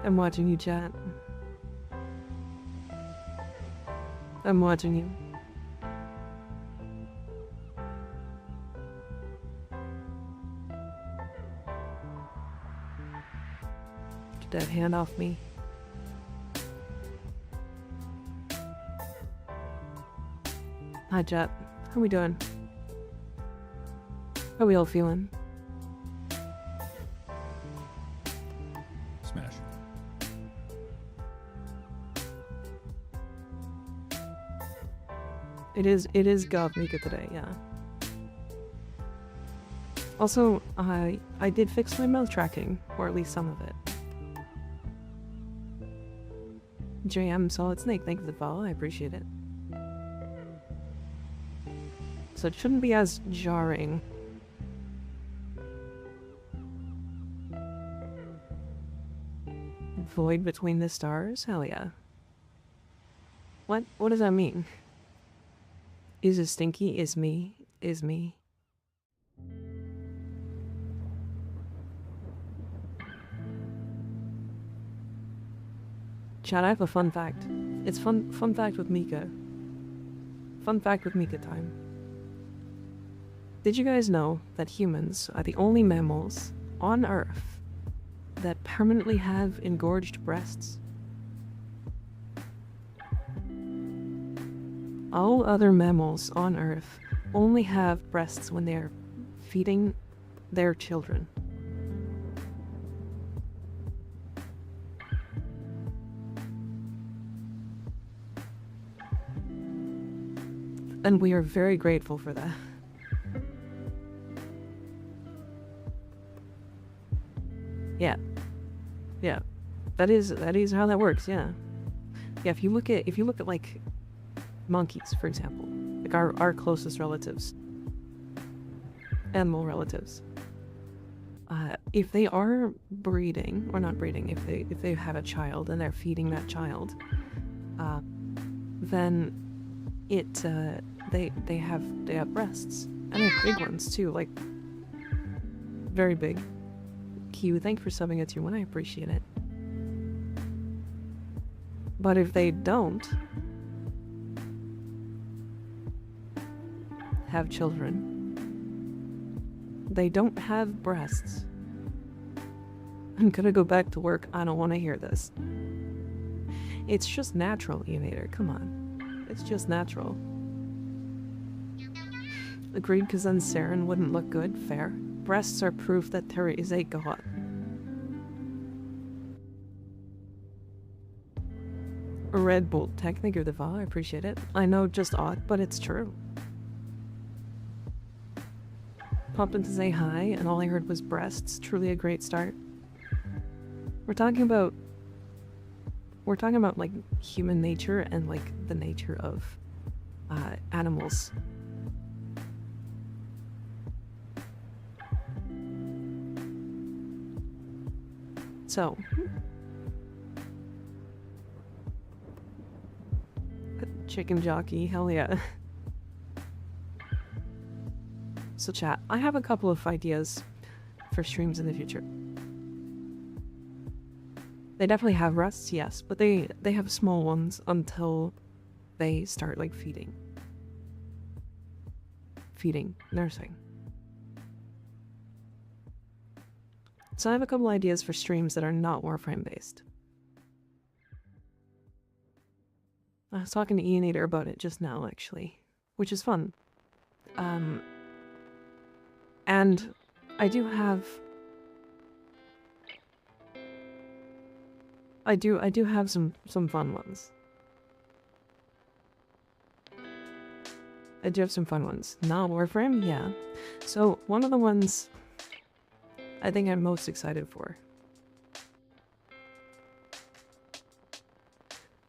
I'm watching you, chat. I'm watching you. Get that hand off me. Hi, chat. How we doing? How we all feeling? Smash. It is Gov Mika today, yeah. Also, I did fix my mouth tracking, or at least some of it. JM Solid Snake, thank you for the follow, I appreciate it. So it shouldn't be as jarring. Void between the stars? Hell yeah. What? What does that mean? Is it stinky? Is me? Is me? Chat, I have a fun fact. It's fun fact with Mika. Fun fact with Mika time. Did you guys know that humans are the only mammals on Earth that permanently have engorged breasts? All other mammals on Earth only have breasts when they're feeding their children. And we are very grateful for that. Yeah. Yeah. That is how that works, yeah. Yeah, if you look at like monkeys, for example, like our closest relatives, animal relatives, if they are breeding, or not breeding, if they have a child and they're feeding that child, then they have breasts, and they have big ones too, like very big. Q, thank you for subbing at tier 1, I appreciate it. But if they don't have children, they don't have breasts. I'm gonna go back to work, I don't want to hear this. It's just natural, Eonator, come on. It's just natural. Agreed, because then Saren wouldn't look good, fair. Breasts are proof that there is a god. Red Bull Tech, thank you for the follow, I appreciate it. I know, just odd, but it's true. Popped in to say hi, and all I heard was breasts. Truly a great start. We're talking about like human nature and like the nature of animals. So, chicken jockey, hell yeah. So chat, I have a couple of ideas for streams in the future. They definitely have breasts, yes, but they have small ones until they start like feeding, nursing. So I have a couple ideas for streams that are not Warframe based. I was talking to Eonator about it just now, actually, which is fun. And I do have some fun ones. I do have some fun ones. Not Warframe, yeah. So one of the ones I think I'm most excited for.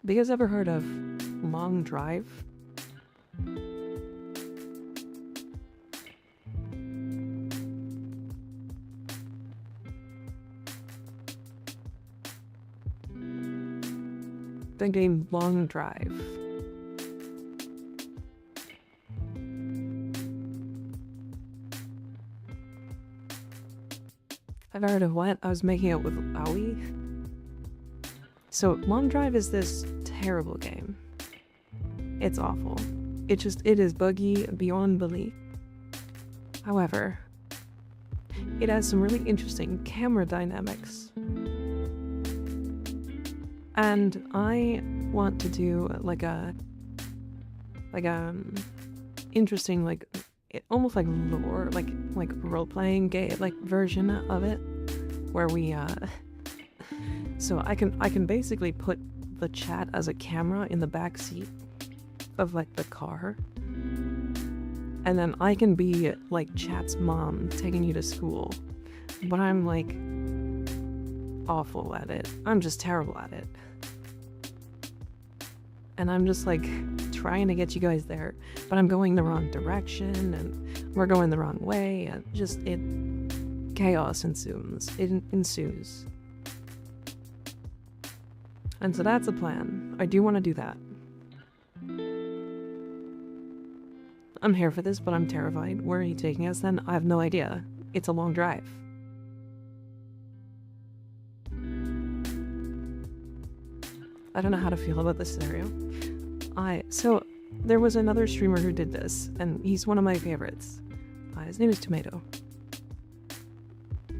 Have you guys ever heard of Long Drive? The game Long Drive. I've heard of what? I was making out with Aoi? So Long Drive is this terrible game. It's awful. It is buggy beyond belief. However, it has some really interesting camera dynamics. And I want to do like a interesting, like almost like lore, like role-playing game, like version of it, where we so I can basically put the chat as a camera in the back seat of like the car, and then I can be like chat's mom taking you to school, but I'm like awful at it. I'm just terrible at it, and I'm just like trying to get you guys there, but I'm going the wrong direction and we're going the wrong way, and just chaos ensues. And so that's the plan. I do want to do that. I'm here for this, but I'm terrified. Where are you taking us then? I have no idea. It's a long drive. I don't know how to feel about this scenario. So there was another streamer who did this, and he's one of my favorites. His name is Tomato.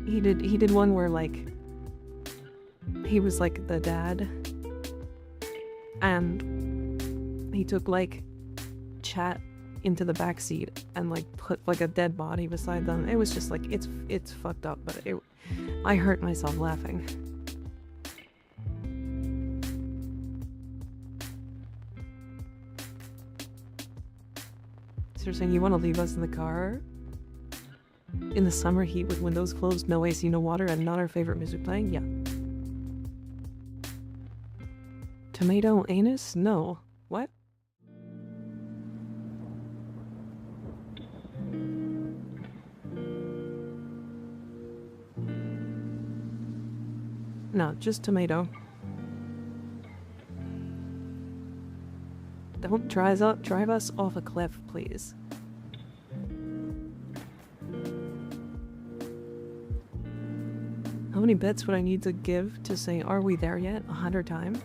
He did one where like he was like the dad, and he took like chat into the back seat and like put like a dead body beside them. It was just like it's fucked up, but I hurt myself laughing. So you're saying you want to leave us in the car in the summer heat with windows closed, no AC, no water, and not our favorite music playing? Yeah. Tomato anus? No. What? No, just tomato. Don't drive us off a cliff, please. How many bits would I need to give to say, are we there yet? 100 times?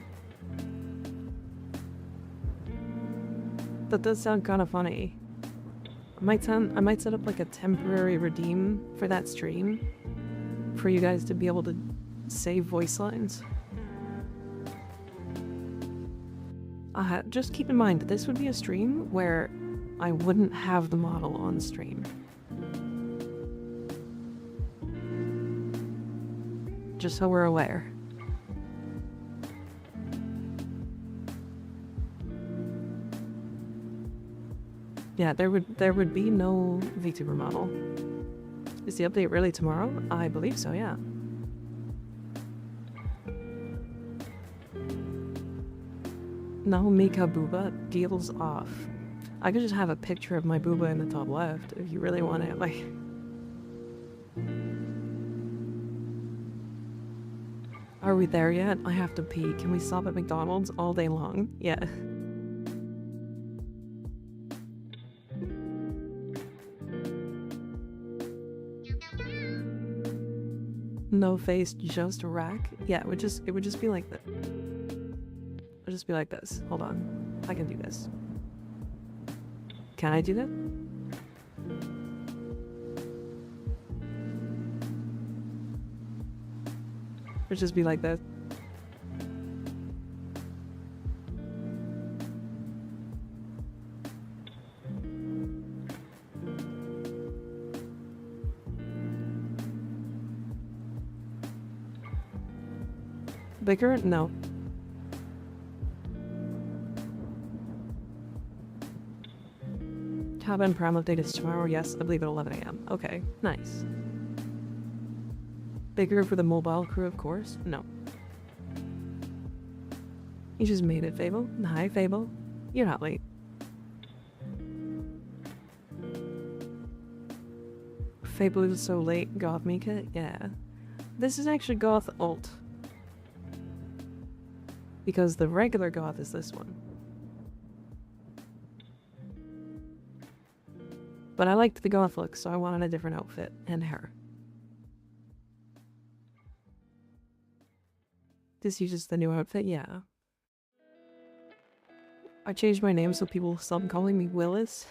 That does sound kind of funny. I might set up like a temporary redeem for that stream for you guys to be able to save voice lines. Just keep in mind, this would be a stream where I wouldn't have the model on stream. Just so we're aware. Yeah, there would be no VTuber model. Is the update really tomorrow? I believe so, yeah. No Mika Booba, deals off. I could just have a picture of my booba in the top left if you really want it, like... Are we there yet? I have to pee. Can we stop at McDonald's all day long? Yeah. No face, just rack? Yeah, it would just be like that. It would just be like this. Hold on. I can do this. Can I do that? It would just be like this. Bigger? No. Caliban Prime update is tomorrow, yes, I believe at 11 AM. Okay, nice. Bigger for the mobile crew, of course? No. You just made it, Fable. Hi, Fable. You're not late. Fable is so late, Goth Mika? Yeah. This is actually Goth Alt. Because the regular Goth is this one. But I liked the Goth look, so I wanted a different outfit and hair. This uses the new outfit, yeah. I changed my name so people stop calling me Willis.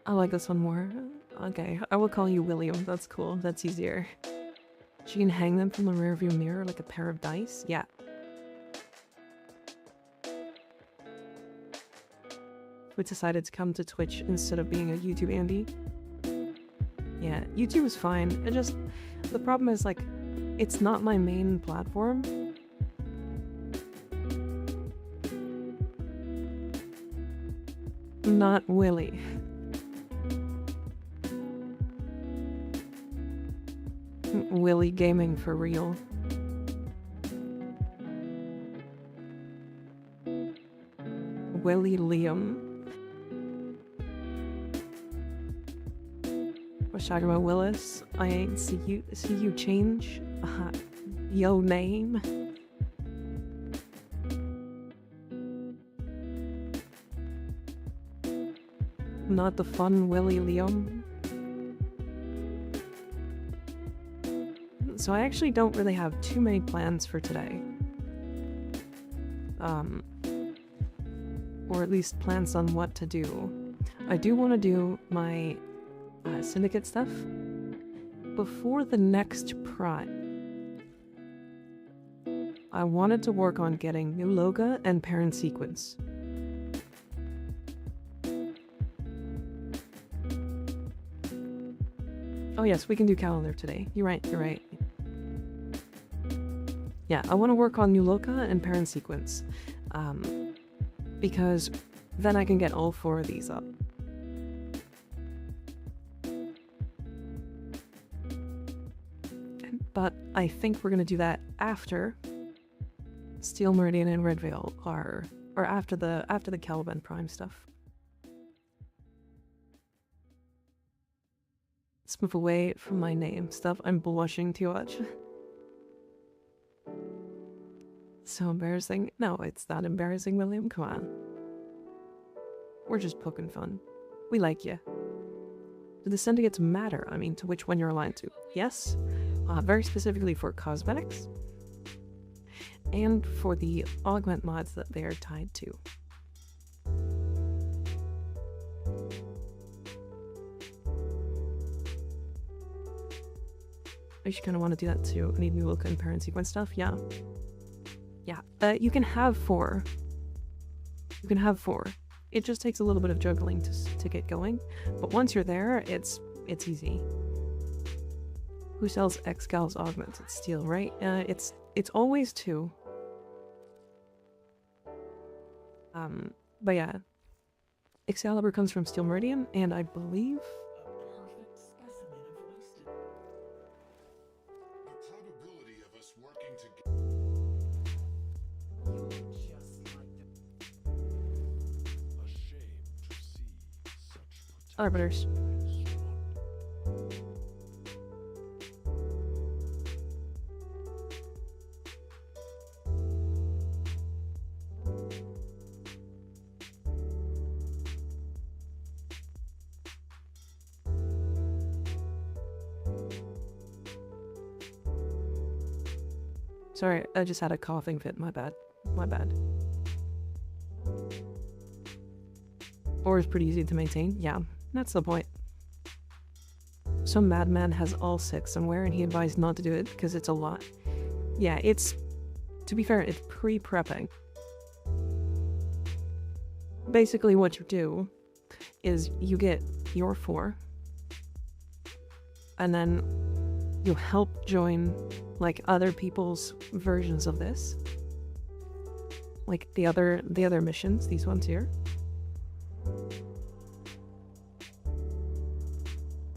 I like this one more. Okay, I will call you William. That's cool. That's easier. She can hang them from the rearview mirror like a pair of dice? Yeah. We decided to come to Twitch instead of being a YouTube Andy. Yeah, YouTube is fine. It just... The problem is, like, it's not my main platform. Not Willy. Willy Gaming for real. Willy Liam. Was talking about Willis. I ain't see you change yo name. Not the fun Willy Liam. So I actually don't really have too many plans for today. Or at least plans on what to do. I do want to do my Syndicate stuff before the next Prime. I wanted to work on getting new logo and parent sequence. Oh yes, we can do calendar today. You're right, you're right. Yeah, I want to work on new logo and parent sequence. Because then I can get all 4 of these up. But I think we're gonna do that after Steel Meridian and Red Veil are, or after the Caliban Prime stuff. Let's move away from my name stuff. I'm blushing too much. So embarrassing. No, it's not embarrassing, William. Come on. We're just poking fun. We like you. Do the syndicates matter? I mean, to which one you're aligned to? Yes. Very specifically for cosmetics. And for the augment mods that they are tied to. I should kind of want to do that too. I need new look and parent sequence stuff. Yeah. Yeah. You can have 4. You can have 4. It just takes a little bit of juggling to get going. But once you're there, it's easy. Who sells Excal's augments? It's Steel, right? It's always 2. But yeah. Excalibur comes from Steel Meridian, and I believe... Arbiters. Sorry, I just had a coughing fit. My bad. My bad. 4 is pretty easy to maintain. Yeah, that's the point. Some madman has all 6 somewhere and he advised not to do it because it's a lot. Yeah, it's... To be fair, it's pre-prepping. Basically what you do is you get your 4 and then you help join like other people's versions of this, like the other missions, these ones here,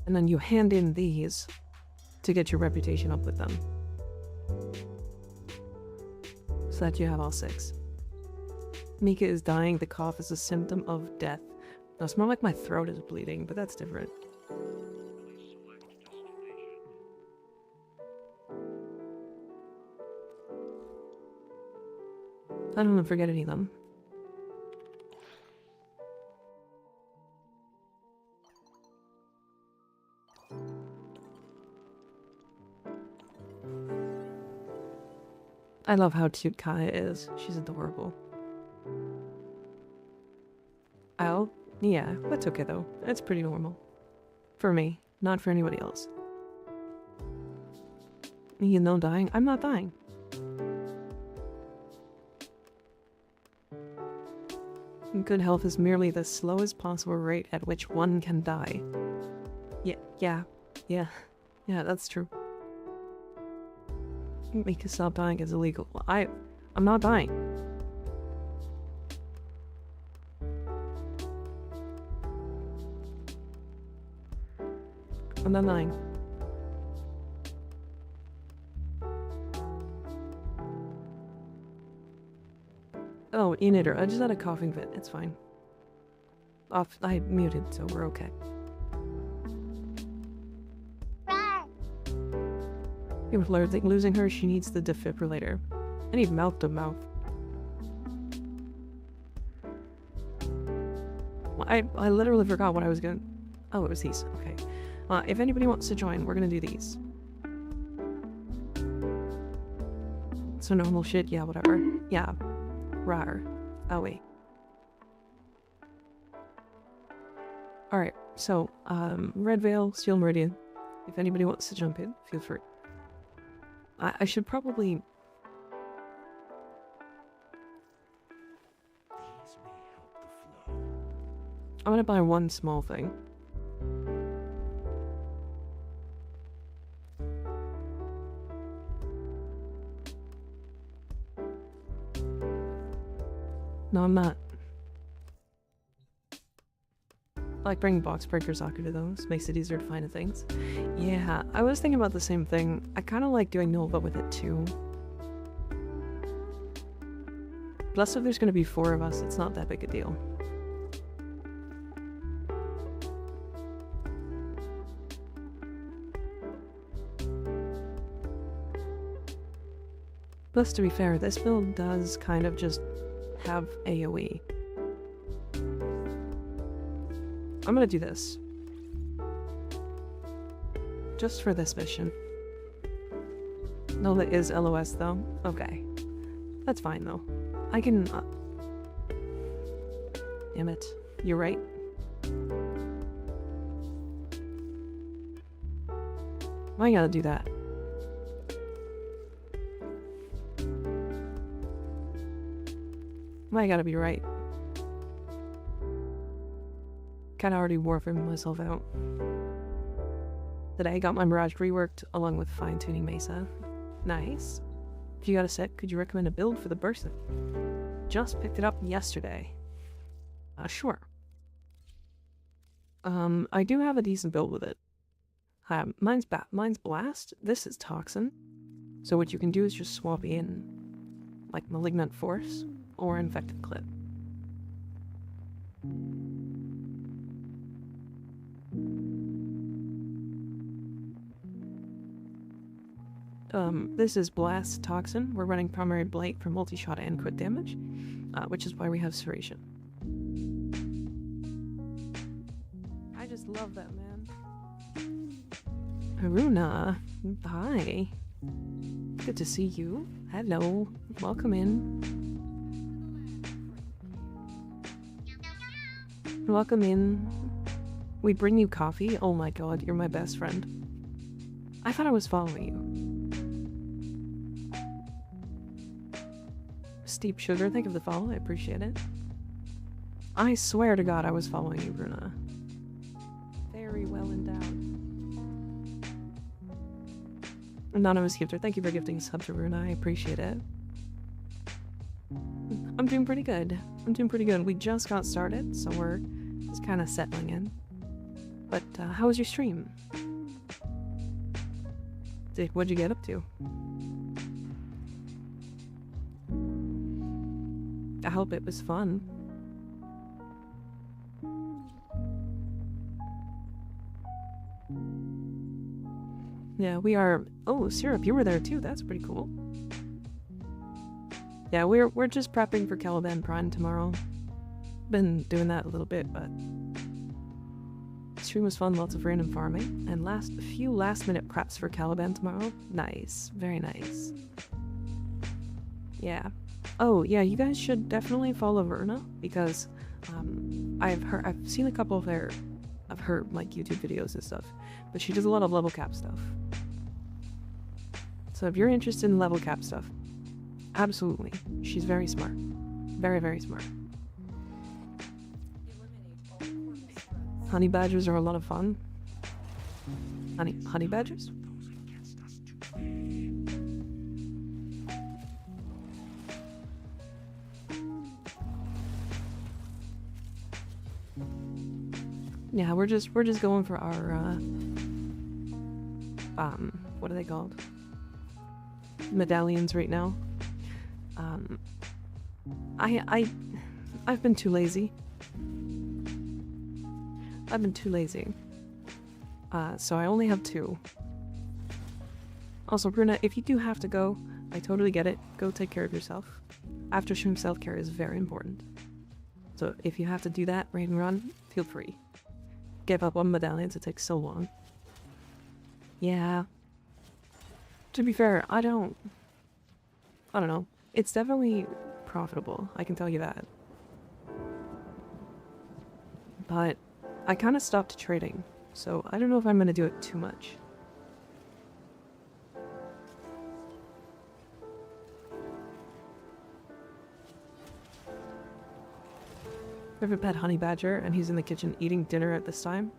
and then you hand in these to get your reputation up with them so that you have all 6. Mika is dying. The cough is a symptom of death. No, it's more like my throat is bleeding, but that's different. I don't want to forget any of them. I love how cute Kaya is. She's adorable. Yeah, that's okay though. That's pretty normal. For me, not for anybody else. You know, dying? I'm not dying. Good health is merely the slowest possible rate at which one can die. Yeah, that's true. Make us stop dying is illegal. I'm not dying. I'm not dying. Oh, Enitter, I just had a coughing fit. It's fine. I muted, so we're okay. With losing her, she needs the defibrillator. I need mouth to mouth. I literally forgot what I was gonna... Oh, it was these. Okay. If anybody wants to join, we're gonna do these. So normal shit, yeah, whatever. Yeah. Rar. Oh, wait. Alright, so, Red Veil, Steel Meridian. If anybody wants to jump in, feel free. I should probably... I'm gonna buy one small thing. No, I'm not. I like bringing box breakers Aku to those. Makes it easier to find things. Yeah, I was thinking about the same thing. I kind of like doing Nova with it too. Plus, if there's going to be 4 of us, it's not that big a deal. Plus, to be fair, this build does kind of just have AoE. I'm gonna do this. Just for this mission. No, that is LOS though. Okay. That's fine though. I can... Damn it. You're right. Why you gotta do that? Why I gotta be right? Kinda already Warframe myself out. Today I got my Mirage reworked along with fine-tuning Mesa. Nice. If you got a sec, could you recommend a build for the Bursa? Just picked it up yesterday. Sure. I do have a decent build with it. Mine's Blast. This is Toxin. So what you can do is just swap in, like, Malignant Force or Infected Clip. This is Blast Toxin. We're running Primary Blight for multi-shot and crit damage, which is why we have Serration. I just love that, man. Haruna, hi. Good to see you. Hello. Welcome in. Welcome in. We bring you coffee? Oh my god, you're my best friend. I thought I was following you. Steep Sugar, thank you for the follow, I appreciate it. I swear to god I was following you, Bruna. Very well endowed. Anonymous Gifter, thank you for gifting a sub to Bruna, I appreciate it. I'm doing pretty good. We just got started, so we're just kind of settling in. But, how was your stream? What'd you get up to? I hope it was fun. Yeah, we are... Oh, Syrup, you were there too. That's pretty cool. Yeah, we're just prepping for Caliban Prime tomorrow. Been doing that a little bit, but... Stream was fun, lots of random farming. And a few last-minute preps for Caliban tomorrow. Nice. Very nice. Yeah. Oh, yeah, you guys should definitely follow Verna because I've seen a couple of her like YouTube videos and stuff, but she does a lot of level cap stuff. So if you're interested in level cap stuff, absolutely. She's very smart. Very, very smart. Honey badgers are a lot of fun. Honey badgers? Yeah, we're just going for our what are they called? Medallions right now. I've been too lazy. So I only have 2. Also, Bruna, if you do have to go, I totally get it. Go take care of yourself. After-stream self-care is very important. So if you have to do that, raid and run, feel free. Give up on medallions, it takes so long. Yeah. To be fair, I don't know. It's definitely profitable, I can tell you that. But I kind of stopped trading, so I don't know if I'm going to do it too much. We have a pet honey badger, and he's in the kitchen eating dinner at this time.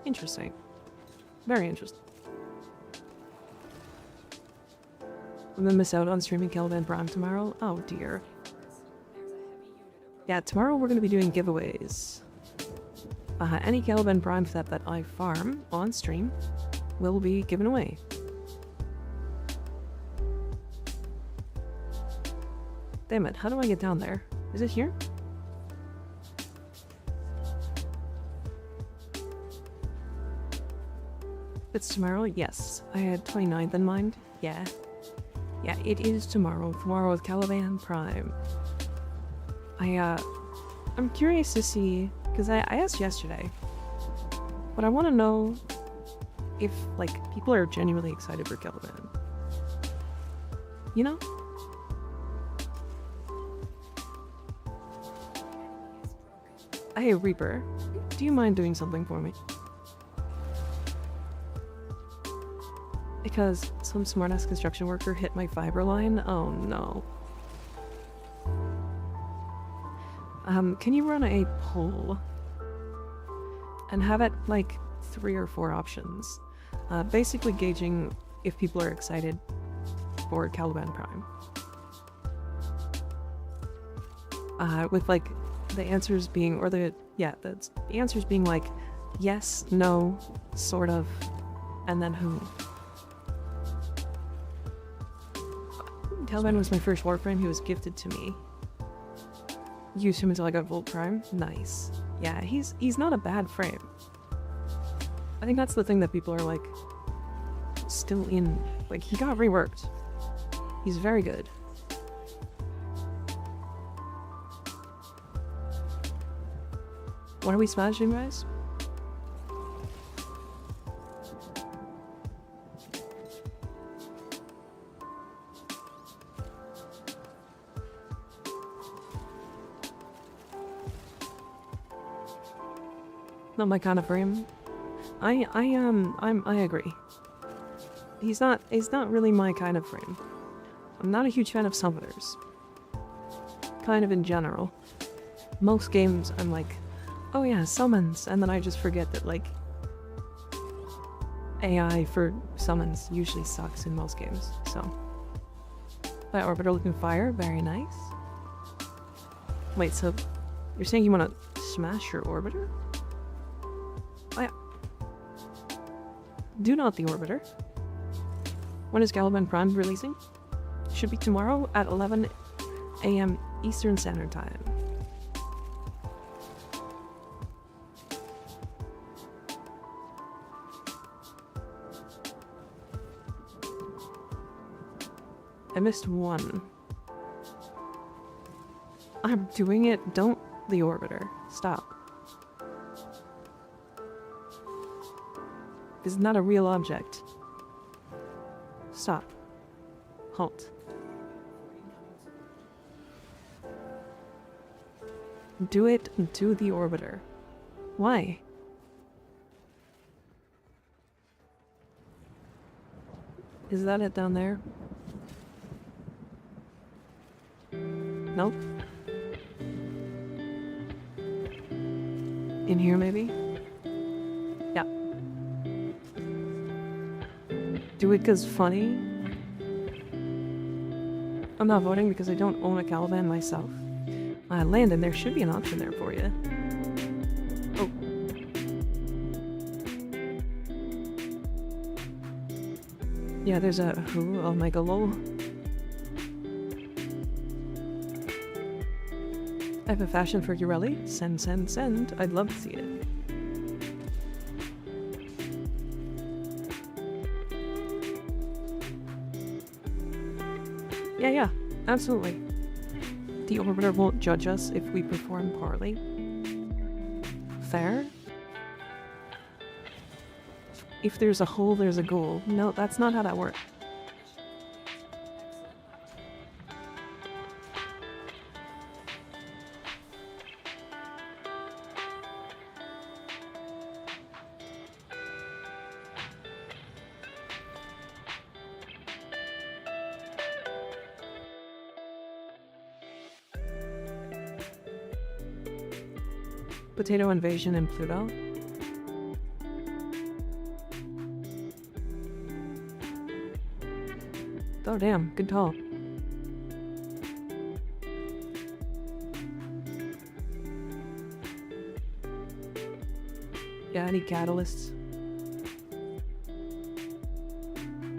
Interesting. Very interesting. I'm gonna miss out on streaming Caliban Prime tomorrow. Oh dear. Yeah, tomorrow we're gonna be doing giveaways. Any Caliban Prime set that I farm on stream will be given away. Damn it, how do I get down there? Is it here? It's tomorrow? Yes. I had 29th in mind. Yeah. Yeah, it is tomorrow. Tomorrow is Caliban Prime. I'm curious to see, because I asked yesterday, but I want to know if, like, people are genuinely excited for Caliban. You know? Hey, Reaper, do you mind doing something for me? Because some smartass construction worker hit my fiber line? Oh no. Can you run a poll? And have it like 3 or 4 options. Basically gauging if people are excited for Caliban Prime. With like the answers being, or the answers being like yes, no, sort of, and then who. Caliban was my first Warframe. He was gifted to me. Used him until I got Volt Prime. Nice. Yeah, he's not a bad frame. I think that's the thing that people are like still in. Like, he got reworked. He's very good. What are we smashing, guys? Not my kind of frame. I agree. He's not really my kind of frame. I'm not a huge fan of summoners. Kind of in general. Most games I'm like, oh yeah, summons, and then I just forget that like AI for summons usually sucks in most games, so. By Orbiter looking fire, very nice. Wait, so you're saying you want to smash your Orbiter? Oh yeah. Do not the Orbiter. When is Caliban Prime releasing? Should be tomorrow at 11 AM Eastern Standard Time. I missed one. I'm doing it. Don't the Orbiter. Stop. This is not a real object. Stop. Halt. Do it to the orbiter. Why? Is that it down there? Nope. In here, maybe? Yeah. Do it 'cause funny? I'm not voting because I don't own a Caliban myself. Landon, there should be an option there for you. Oh. Yeah, there's a who? Oh my god, lol. I have a fashion for Urelli. Send, send, send. I'd love to see it. Yeah, absolutely. The orbiter won't judge us if we perform poorly. Fair? If there's a hole, there's a goal. No, that's not how that works. Potato invasion in Pluto. Oh damn, good call. Yeah, any catalysts?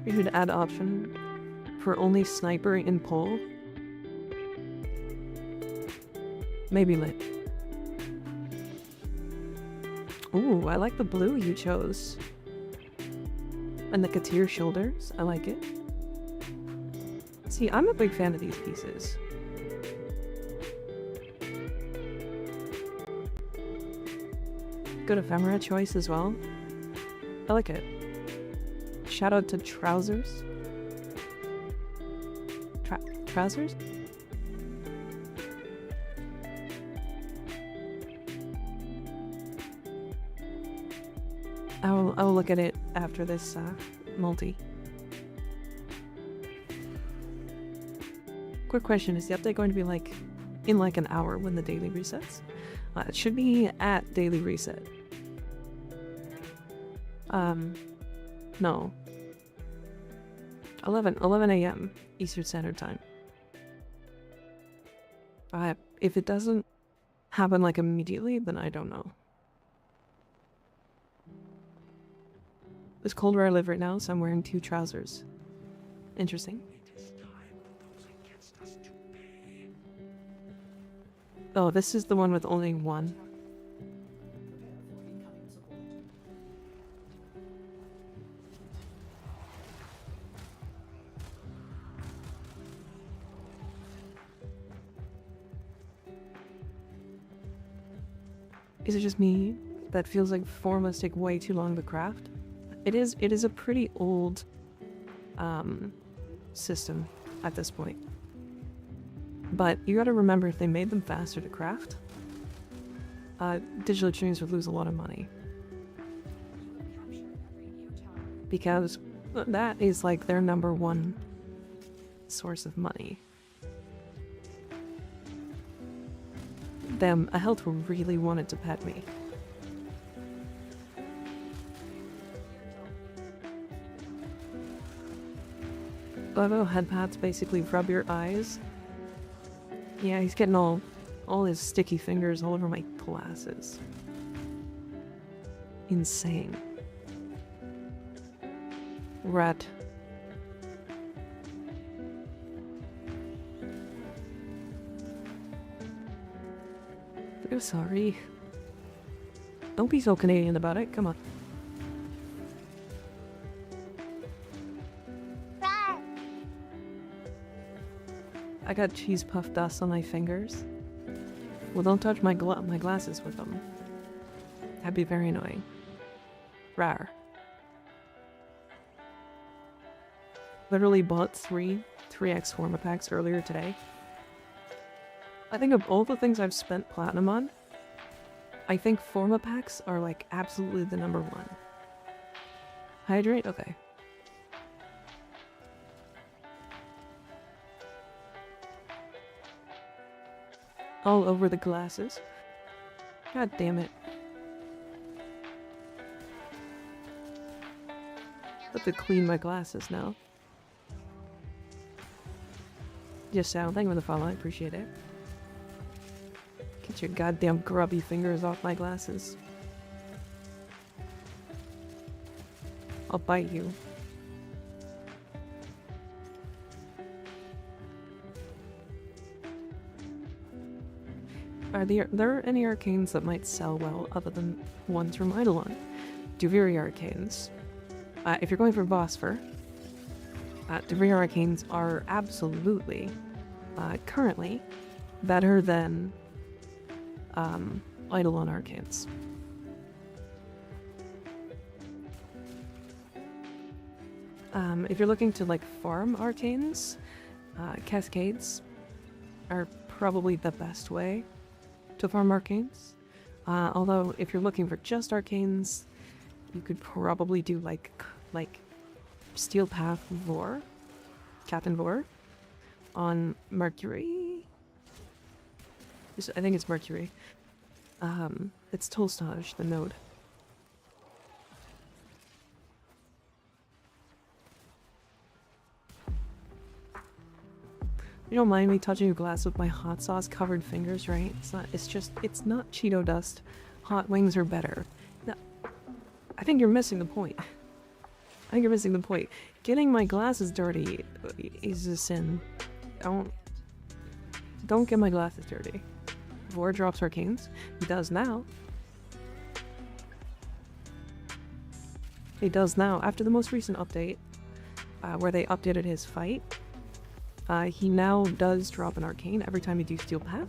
We should add option for only sniper in pole. Maybe lit. Ooh, I like the blue you chose. And the Katir shoulders, I like it. See, I'm a big fan of these pieces. Good ephemera choice as well. I like it. Shout out to trousers. Trousers? I'll look at it after this multi. Quick question, is the update going to be like in like an hour when the daily resets? It should be at daily reset. No. 11 a.m. Eastern Standard Time. If it doesn't happen like immediately, then I don't know. It's cold where I live right now, so I'm wearing 2 trousers. Interesting. Oh, this is the one with only 1. Is it just me that feels like formulas take way too long to craft? It is a pretty old system at this point. But you gotta remember, if they made them faster to craft, digital trainers would lose a lot of money. Because that is like their #1 source of money. Them, a health really wanted to pet me. Levo head pads basically rub your eyes. Yeah, he's getting all his sticky fingers all over my glasses. Insane. Rat. I'm sorry. Don't be so Canadian about it, come on. I got cheese puff dust on my fingers. Well, don't touch my glasses with them. That'd be very annoying. Rawr. Literally bought 3x Forma packs earlier today. I think of all the things I've spent platinum on, I think Forma packs are like absolutely the number one. Hydrate? Okay. All over the glasses. God damn it. I have to clean my glasses now. Yes, Sound, thank you for the follow, I appreciate it. Get your goddamn grubby fingers off my glasses. I'll bite you. Are there any arcanes that might sell well other than ones from Eidolon? Duviri arcanes. If you're going for Vosper, Duviri arcanes are absolutely, currently, better than Eidolon arcanes. If you're looking to like farm arcanes, cascades are probably the best way to farm arcanes. Although if you're looking for just arcanes, you could probably do like Steel Path Vor, Captain Vor, on Mercury. I think it's Mercury. It's Tolstage, the node. You don't mind me touching your glass with my hot sauce covered fingers, right? It's not Cheeto dust. Hot wings are better. No, I think you're missing the point. I think you're missing the point. Getting my glasses dirty is a sin. Don't get my glasses dirty. Vor drops arcanes. He does now. He does now. After the most recent update, where they updated his fight, he now does drop an arcane every time you do Steel Path.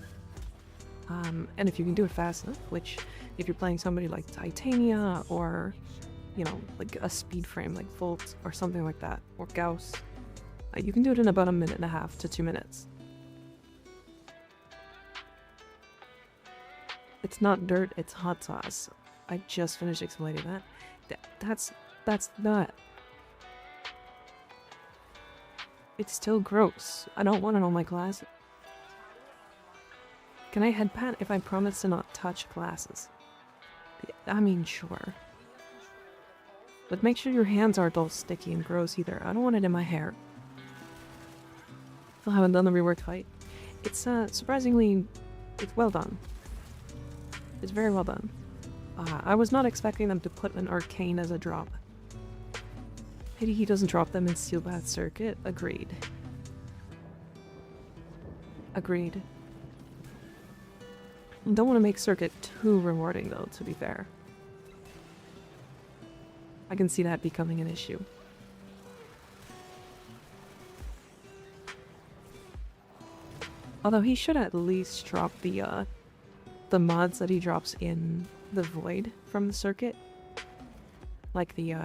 And if you can do it fast enough, which if you're playing somebody like Titania or, you know, like a speed frame like Volt or something like that, or Gauss, you can do it in about 1.5 to 2 minutes. It's not dirt, it's hot sauce. I just finished explaining that. That's not. It's still gross. I don't want it on my glasses. Can I head pat if I promise to not touch glasses? I mean, sure. But make sure your hands aren't all sticky and gross either. I don't want it in my hair. Still haven't done the reworked fight. It's surprisingly, it's well done. It's very well done. I was not expecting them to put an arcane as a drop. Pity he doesn't drop them in Steel Path Circuit. Agreed. Agreed. Don't want to make Circuit too rewarding though, to be fair. I can see that becoming an issue. Although he should at least drop the mods that he drops in the Void from the Circuit. Like the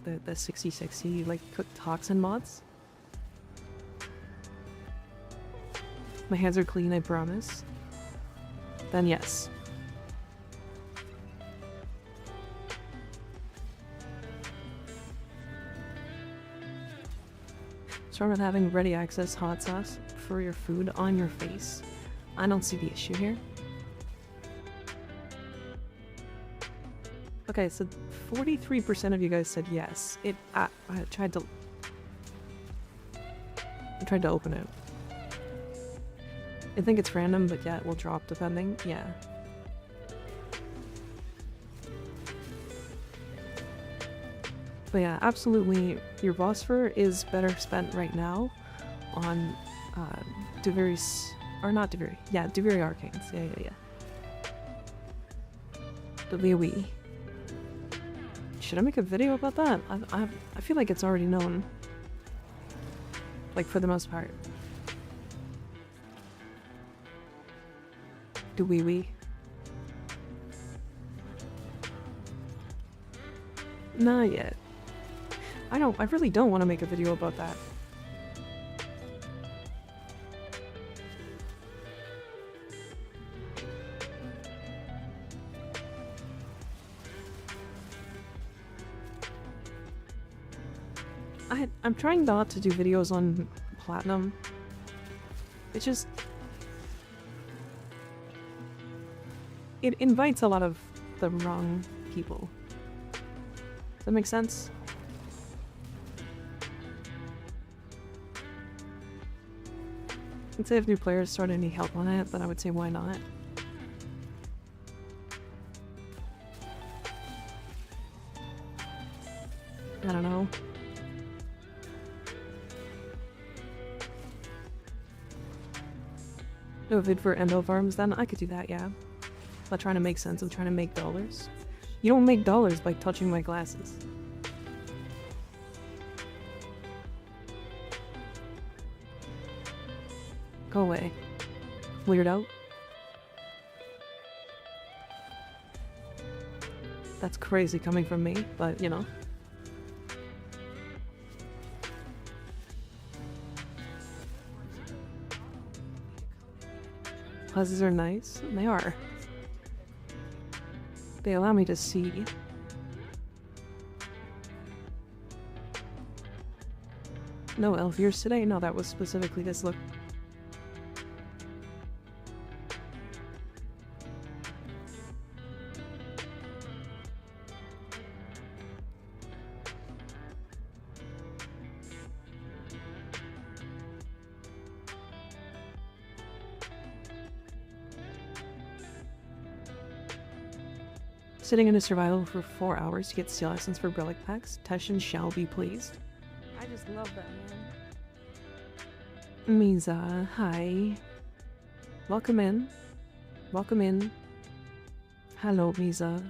6060 like cooked toxin mods. My hands are clean, I promise. Then yes. Start with having ready access hot sauce for your food on your face. I don't see the issue here. Okay, so 43% of you guys said yes. I tried to open it. I think it's random, but yeah, it will drop depending. Yeah. But yeah, absolutely, your Vosper is better spent right now on Duviri's, or not Duviri, yeah, Duviri Arcanes, yeah. The Wee. Should I make a video about that? I feel like it's already known. Like, for the most part. The Wee. Not yet. I really don't want to make a video about that. I'm trying not to do videos on platinum. It just... It invites a lot of the wrong people. Does that make sense? I'd say if new players started any help on it, then I would say why not. I don't know. No vid for endo farms, then I could do that, yeah. Not trying to make sense, I'm trying to make dollars. You don't make dollars by touching my glasses. Go away. Weirdo. That's crazy coming from me, but you know. Glasses are nice. They are. They allow me to see. No elf ears today? No, that was specifically this look. Sitting in a survival for 4 hours to get steel essence for relic packs. Teshin shall be pleased. I just love that, man. Misa, hi. Welcome in. Welcome in. Hello, Misa.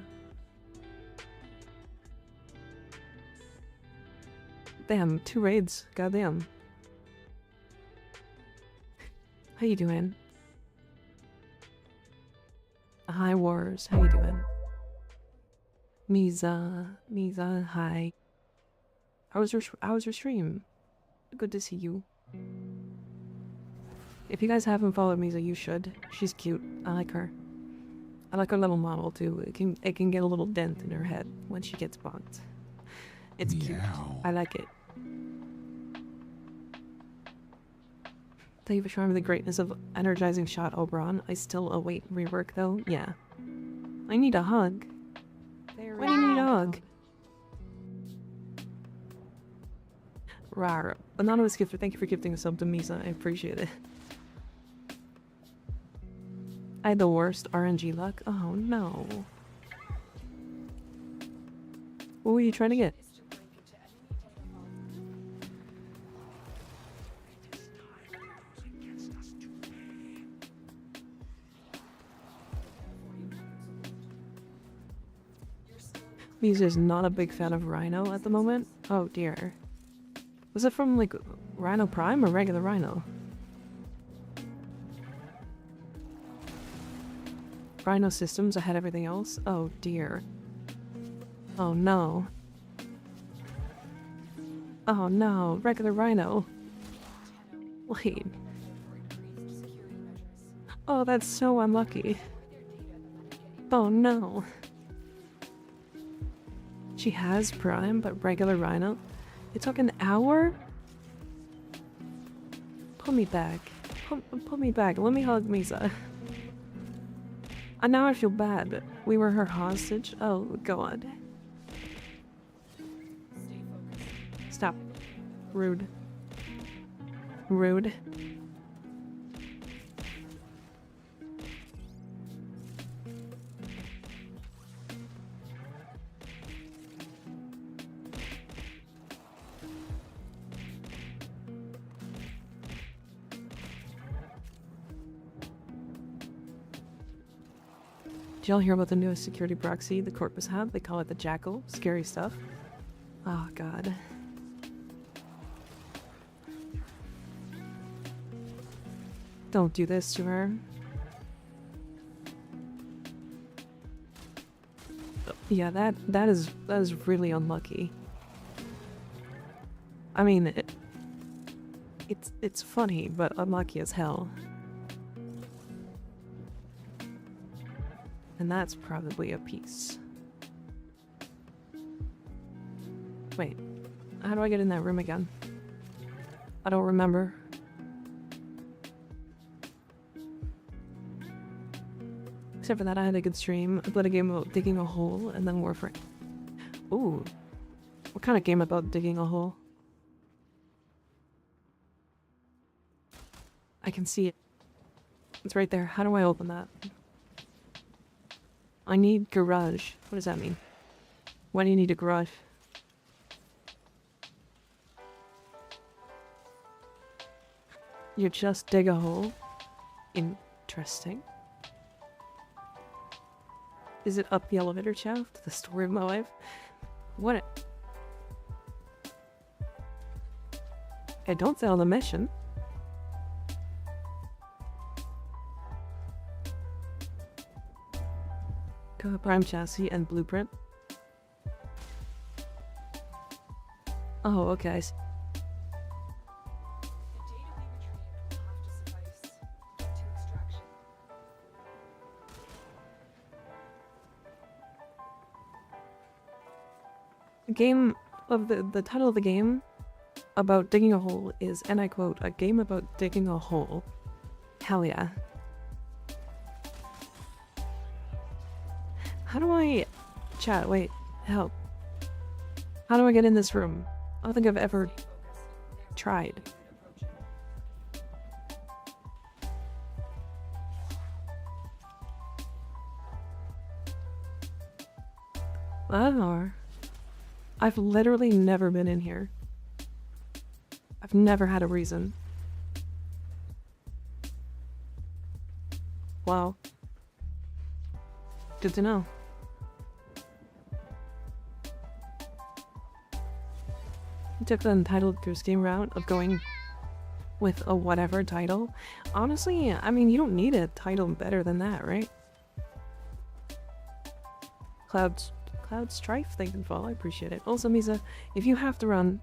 Damn, 2 raids. Goddamn. How you doing? Hi, Wars. How you doing? Misa, hi. How was your stream? Good to see you. If you guys haven't followed Misa, you should. She's cute. I like her. I like her little model too. It can get a little dent in her head when she gets bonked. It's cute. I like it. Thank you for showing me the greatness of energizing shot, Oberon. I still await rework though. Yeah. I need a hug. Why do you need a hug? Rar. Anonymous gifter, thank you for gifting a sub to Misa. I appreciate it. I had the worst RNG luck. Oh no. What were you trying to get? Misa's not a big fan of Rhino at the moment. Oh dear. Was it from like Rhino Prime or regular Rhino? Rhino systems ahead of everything else? Oh dear. Oh no. Oh no, regular Rhino. Wait. Oh, that's so unlucky. Oh no. She has Prime, but regular Rhino? It took an hour? Pull me back. Pull me back. Let me hug Misa. And now I feel bad. We were her hostage? Oh, God. Stop. Rude. Rude. Did y'all hear about the newest security proxy the Corpus have? They call it the Jackal. Scary stuff. Oh, God. Don't do this to her. Yeah, that is really unlucky. I mean, it's funny, but unlucky as hell. And that's probably a piece. Wait. How do I get in that room again? I don't remember. Except for that, I had a good stream. I played a game about digging a hole and then Warframe. Ooh. What kind of game about digging a hole? I can see it. It's right there. How do I open that? I need garage. What does that mean? Why do you need a garage? You just dig a hole? Interesting. Is it up the elevator shaft? The story of my life? What? I don't fail the mission. Caliban Prime chassis and blueprint. Oh, okay. I see. Game of the title of the game about digging a hole is, and I quote, a game about digging a hole. Hell yeah. How do I chat? Wait, help. How do I get in this room? I don't think I've ever tried. I've literally never been in here. I've never had a reason. Wow. Good to know. I took the entitled through Steam route of going with a whatever title. Honestly, I mean, you don't need a title better than that, right? Cloud Strife, thank you for all, I appreciate it. Also, Misa, if you have to run,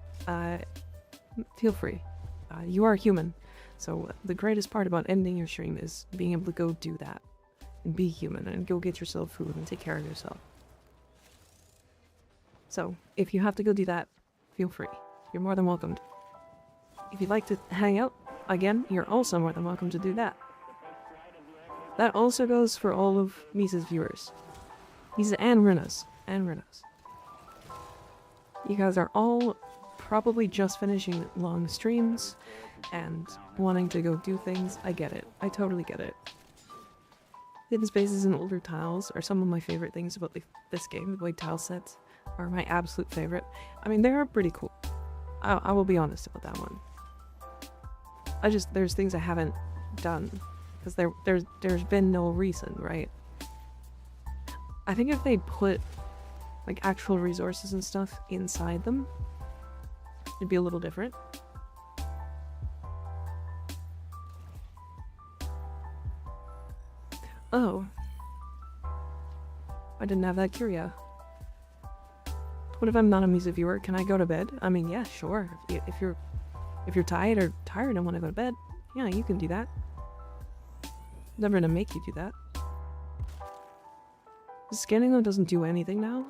feel free. You are human, so the greatest part about ending your stream is being able to go do that. And be human, and go get yourself food and take care of yourself. So, if you have to go do that, feel free. You're more than welcome. If you'd like to hang out, again, you're also more than welcome to do that. That also goes for all of Misa's viewers. Misa and Rena's. You guys are all probably just finishing long streams and wanting to go do things. I get it. I totally get it. Hidden spaces and older tiles are some of my favorite things about this game. The white tile sets are my absolute favorite. I mean, they are pretty cool. I will be honest about that one. There's things I haven't done because there's been no reason, right? I think if they put like actual resources and stuff inside them, it'd be a little different. Oh. I didn't have that curio. What if I'm not a music viewer? Can I go to bed? I mean, yeah, sure. If you're tired and want to go to bed, yeah, you can do that. Never gonna make you do that. Scanning though doesn't do anything now.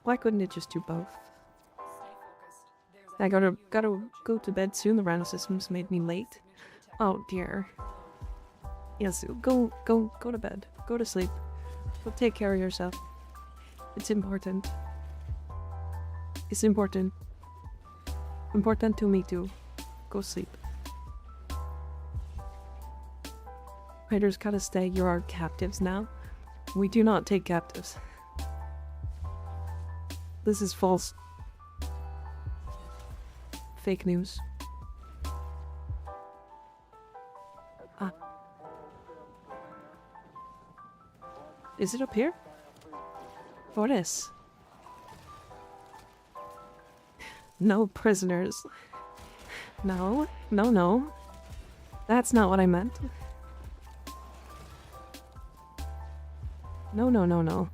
Why couldn't it just do both? I gotta go to bed soon. The random systems made me late. Oh dear. Yes, go to bed. Go to sleep. Go take care of yourself. It's important. It's important. Important to me too. Go sleep. Raiders gotta stay. You're our captives now. We do not take captives. This is false. Fake news. Ah. Is it up here? What is? No prisoners. No. That's not what I meant. No.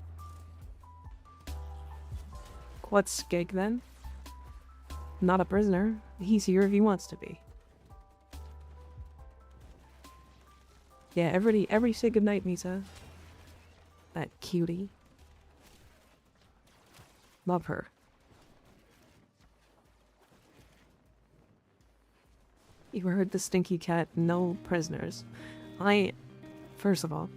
What's Skig then? Not a prisoner. He's here if he wants to be. Yeah, everybody say goodnight, Misa. That cutie. Love her. You heard the stinky cat, no prisoners. First of all,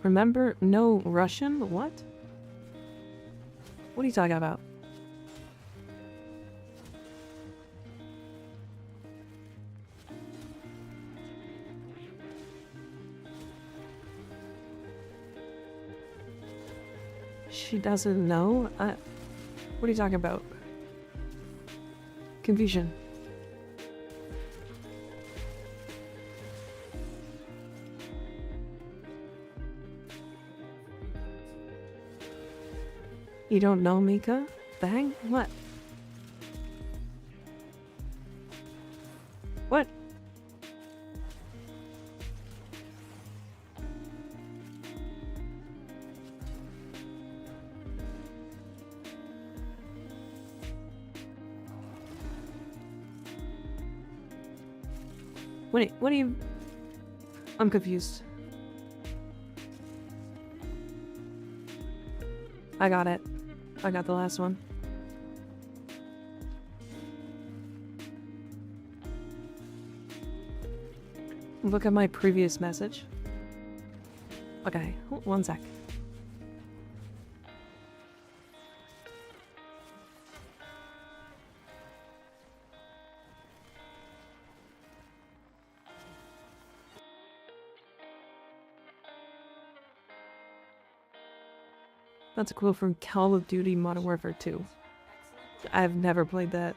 remember, no Russian? What? What are you talking about? She doesn't know? What are you talking about? Confusion. You don't know Mika? Bang? What? What? What do you... I'm confused. I got it. I got the last one. Look at my previous message. Okay, one sec. That's a quote from Call of Duty Modern Warfare 2. I've never played that.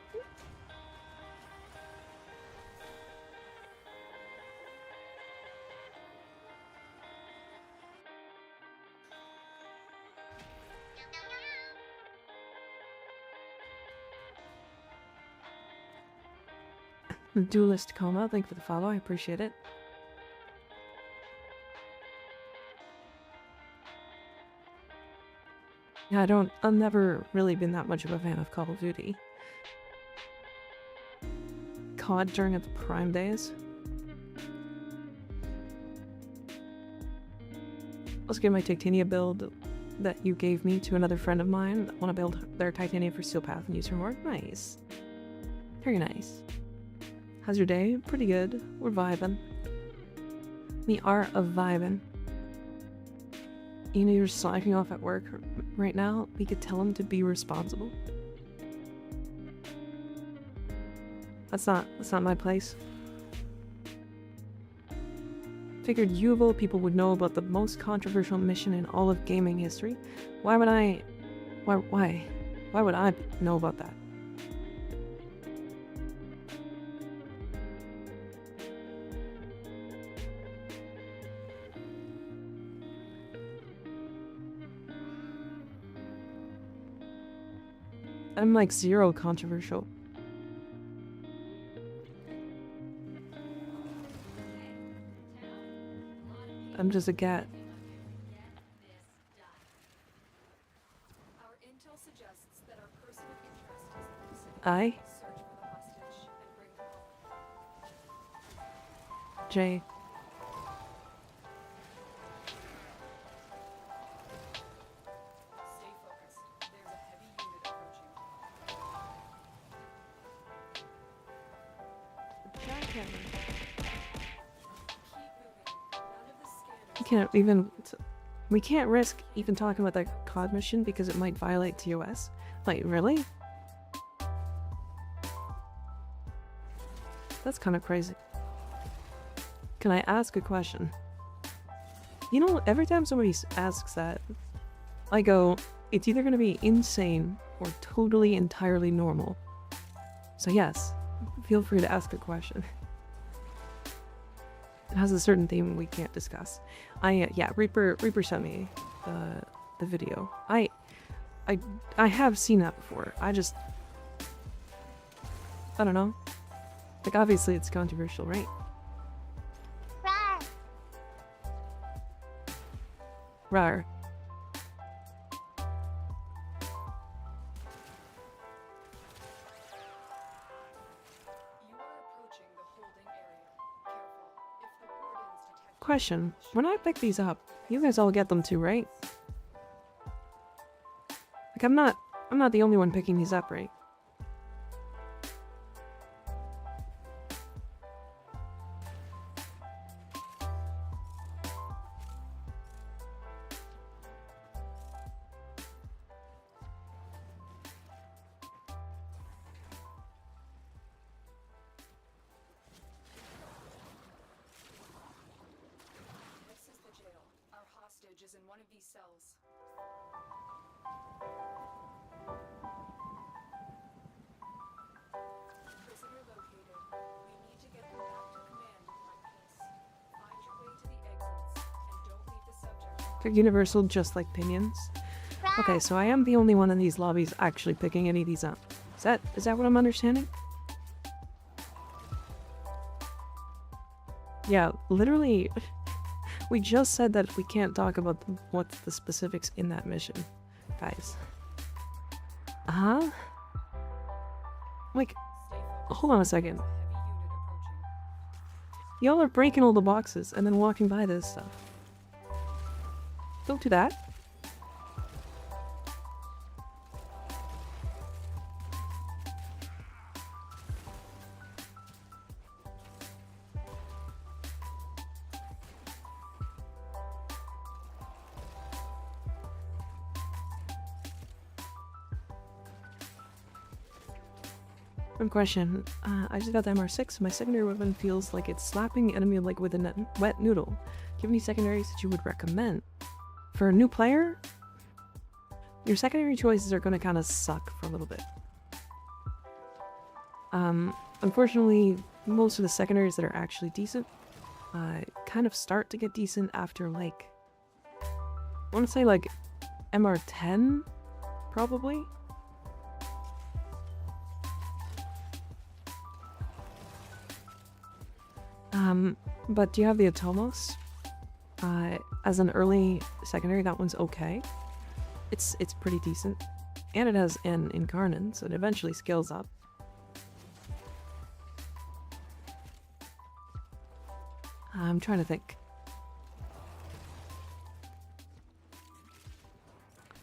Duelist Coma, thank you for the follow, I appreciate it. Yeah, I've never really been that much of a fan of Call of Duty. COD during its prime days. Let's give my Titania build that you gave me to another friend of mine that want to build their Titania for Steel Path and use her more. Nice. Very nice. How's your day? Pretty good. We're vibing. We are vibing. You know you're slacking off at work right now? We could tell him to be responsible. That's not my place. Figured you of all people would know about the most controversial mission in all of gaming history. Why would I know about that? I'm like zero controversial. I'm just a cat. I? Jay. We can't risk even talking about that COD mission because it might violate TOS. Like, really? That's kind of crazy. Can I ask a question? You know, every time somebody asks that, I go, it's either going to be insane or totally entirely normal. So yes, feel free to ask a question. It has a certain theme we can't discuss. Yeah, Reaper sent me the video. I have seen that before. I don't know. Like, obviously it's controversial, right? Rawr. Question, when I pick these up, you guys all get them too, right? Like, I'm not the only one picking these up, right? is in one of these cells. Prisoner located. We need to get them back to command in one piece. Find your way to the exits, and don't leave the subject. They're universal, just like pinions. Okay, so I am the only one in these lobbies actually picking any of these up. Is that what I'm understanding? Yeah, literally, we just said that we can't talk about what's the specifics in that mission, guys. Huh? Like, hold on a second. Heavy unit approaching. Y'all are breaking all the boxes and then walking by this stuff. Don't do that. One question. I just got the MR6. My secondary weapon feels like it's slapping the enemy like with a wet noodle. Do you have any secondaries that you would recommend? For a new player, your secondary choices are going to kind of suck for a little bit. Unfortunately, most of the secondaries that are actually decent kind of start to get decent after, like, I want to say, like, MR10, probably? But do you have the Atomos? As an early secondary, that one's okay. It's pretty decent. And it has an Incarnate, so it eventually scales up. I'm trying to think.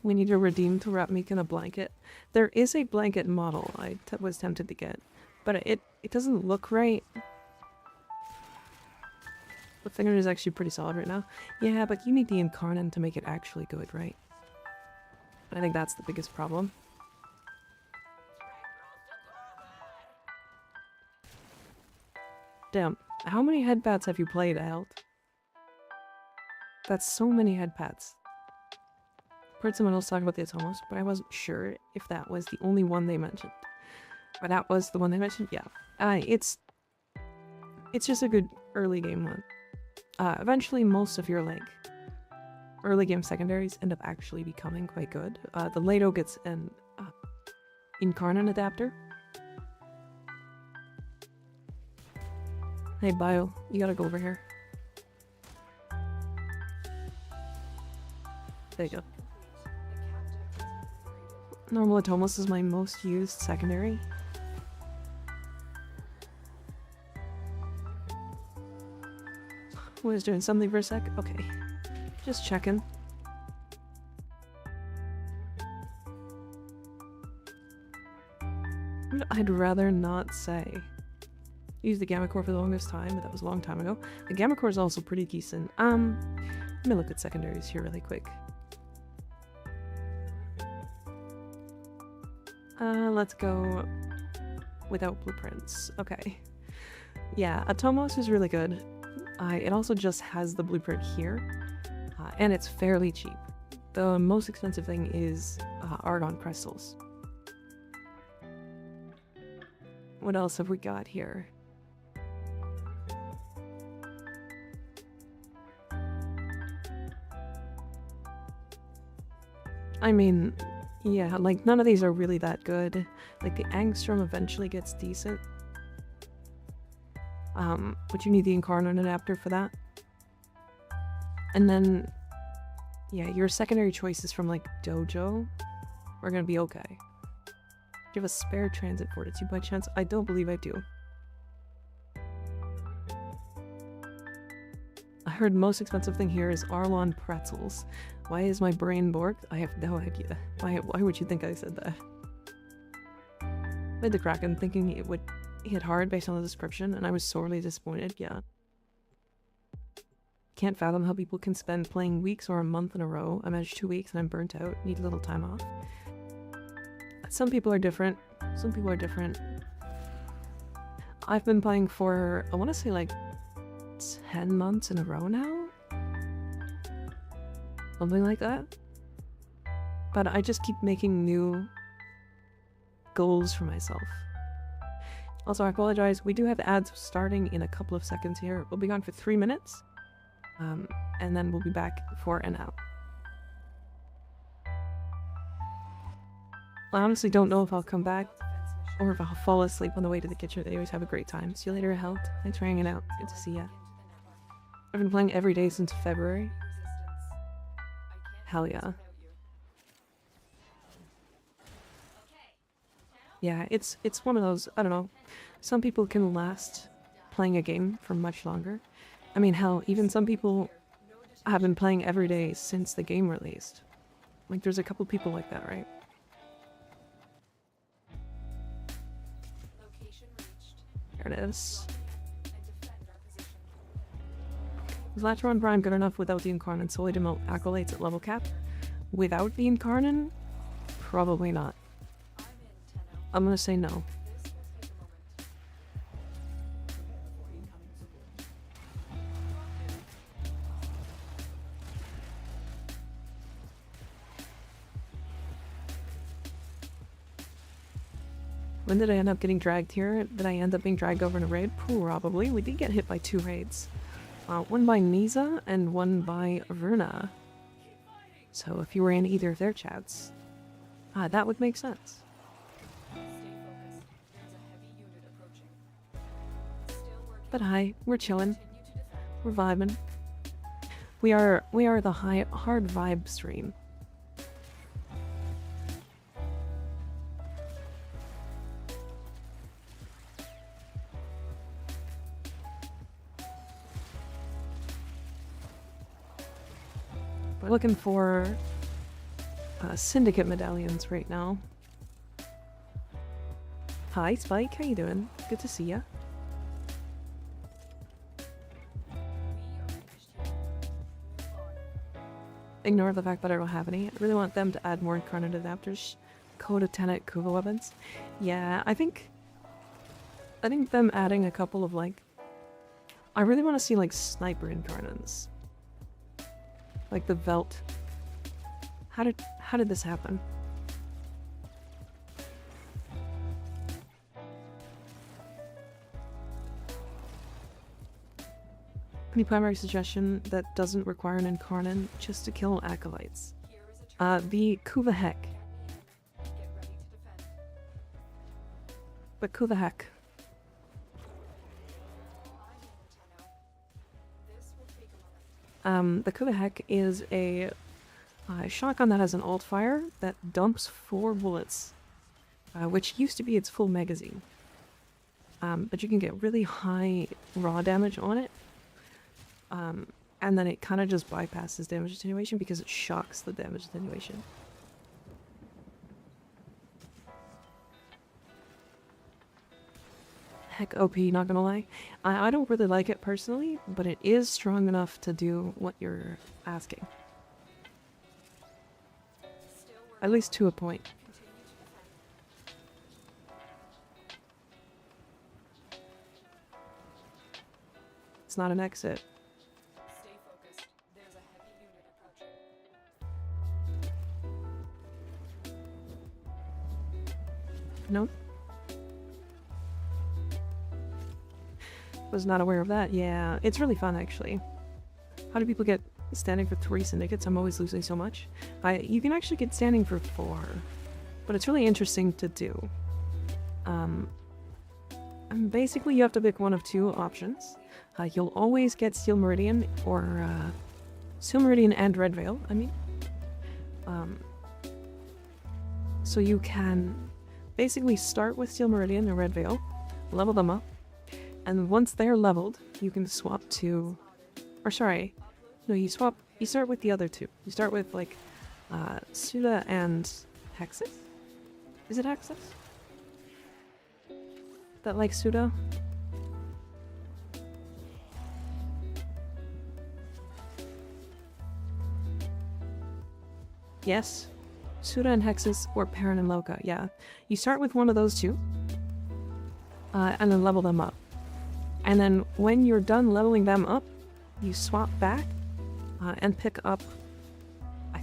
We need to redeem to wrap Mika in a blanket. There is a blanket model I was tempted to get, but it doesn't look right. The finger is actually pretty solid right now. Yeah, but you need the Incarnate to make it actually good, right? I think that's the biggest problem. Damn, how many headpads have you played, Alt? That's so many headpads. Heard someone else talk about the Atomos, but I wasn't sure if that was the only one they mentioned. But that was the one they mentioned? Yeah. It's just a good early game one. Eventually, most of your, like, early game secondaries end up actually becoming quite good. The Lato gets an Incarnate adapter. Hey, Bio, you gotta go over here. There you go. Normal Atomos is my most used secondary. Was doing something for a sec? Okay. Just checking. I'd rather not say. I used the Gamma Core for the longest time, but that was a long time ago. The Gamma Core is also pretty decent. Let me look at secondaries here really quick. Let's go without blueprints. Okay. Yeah, Atomos is really good. It also just has the blueprint here, and it's fairly cheap. The most expensive thing is argon crystals. What else have we got here? I mean, yeah, like, none of these are really that good. Like, the Angstrom eventually gets decent. But you need the Incarnate adapter for that. And then, yeah, your secondary choices from, like, Dojo are gonna be okay. Do you have a spare transit fortitude by chance? I don't believe I do. I heard most expensive thing here is Arlon pretzels. Why is my brain borked? I have no idea. Why would you think I said that? Played the Kraken thinking it would hit hard based on the description, and I was sorely disappointed, yeah. Can't fathom how people can spend playing weeks or a month in a row. I managed 2 weeks and I'm burnt out, need a little time off. Some people are different. Some people are different. I've been playing for, I want to say, like 10 months in a row now? Something like that. But I just keep making new goals for myself. Also, I apologize. We do have ads starting in a couple of seconds here. We'll be gone for 3 minutes. And then we'll be back for an hour. I honestly don't know if I'll come back or if I'll fall asleep on the way to the kitchen. They always have a great time. See you later, Health. Thanks for hanging out. Good to see ya. I've been playing every day since February. Hell yeah. Yeah, it's one of those, I don't know. Some people can last playing a game for much longer. I mean, hell, even some people have been playing every day since the game released. Like, there's a couple people like that, right? There it is. Is Caliban Prime good enough without the Incarnate solely to melt accolades at level cap? Without the Incarnate? Probably not. I'm gonna say no. When did I end up getting dragged here? Did I end up being dragged over in a raid? Probably. We did get hit by 2 raids. One by Nisa and one by Verna. So if you were in either of their chats, that would make sense. But hi, we're chillin'. We're vibing. We are the hard vibe stream. We're looking for Syndicate medallions right now. Hi Spike, how you doing? Good to see ya. Ignore the fact that I don't have any. I really want them to add more Incarnate adapters. Code of Tenet Kuva weapons. Yeah, I think them adding a couple of like... I really want to see like sniper Incarnates. Like the Velt. How did this happen? Any primary suggestion that doesn't require an Incarnate just to kill acolytes? The Kuva Heck. But Kuva Heck. The Kuva Heck is a shotgun that has an alt fire that dumps 4 bullets, which used to be its full magazine. But you can get really high raw damage on it. And then it kind of just bypasses damage attenuation because it shocks the damage attenuation. Heck OP, not gonna lie. I don't really like it personally, but it is strong enough to do what you're asking. At least to a point. It's not an exit. Stay focused. There's a heavy unit approaching. No? Was not aware of that. Yeah, it's really fun actually. How do people get standing for 3 syndicates? I'm always losing so much. You can actually get standing for 4, but it's really interesting to do. And basically you have to pick one of 2 options. You'll always get Steel Meridian or Steel Meridian and Red Veil, I mean. So you can basically start with Steel Meridian or Red Veil, level them up, and once they're leveled, you can swap to... Or sorry, no, you start with the other 2. You start with, like, Suda and Hexus? Is it Hexus? That like Suda? Yes. Suda and Hexus or Perrin and Loka, yeah. You start with one of those 2. And then level them up. And then when you're done leveling them up, you swap back and pick up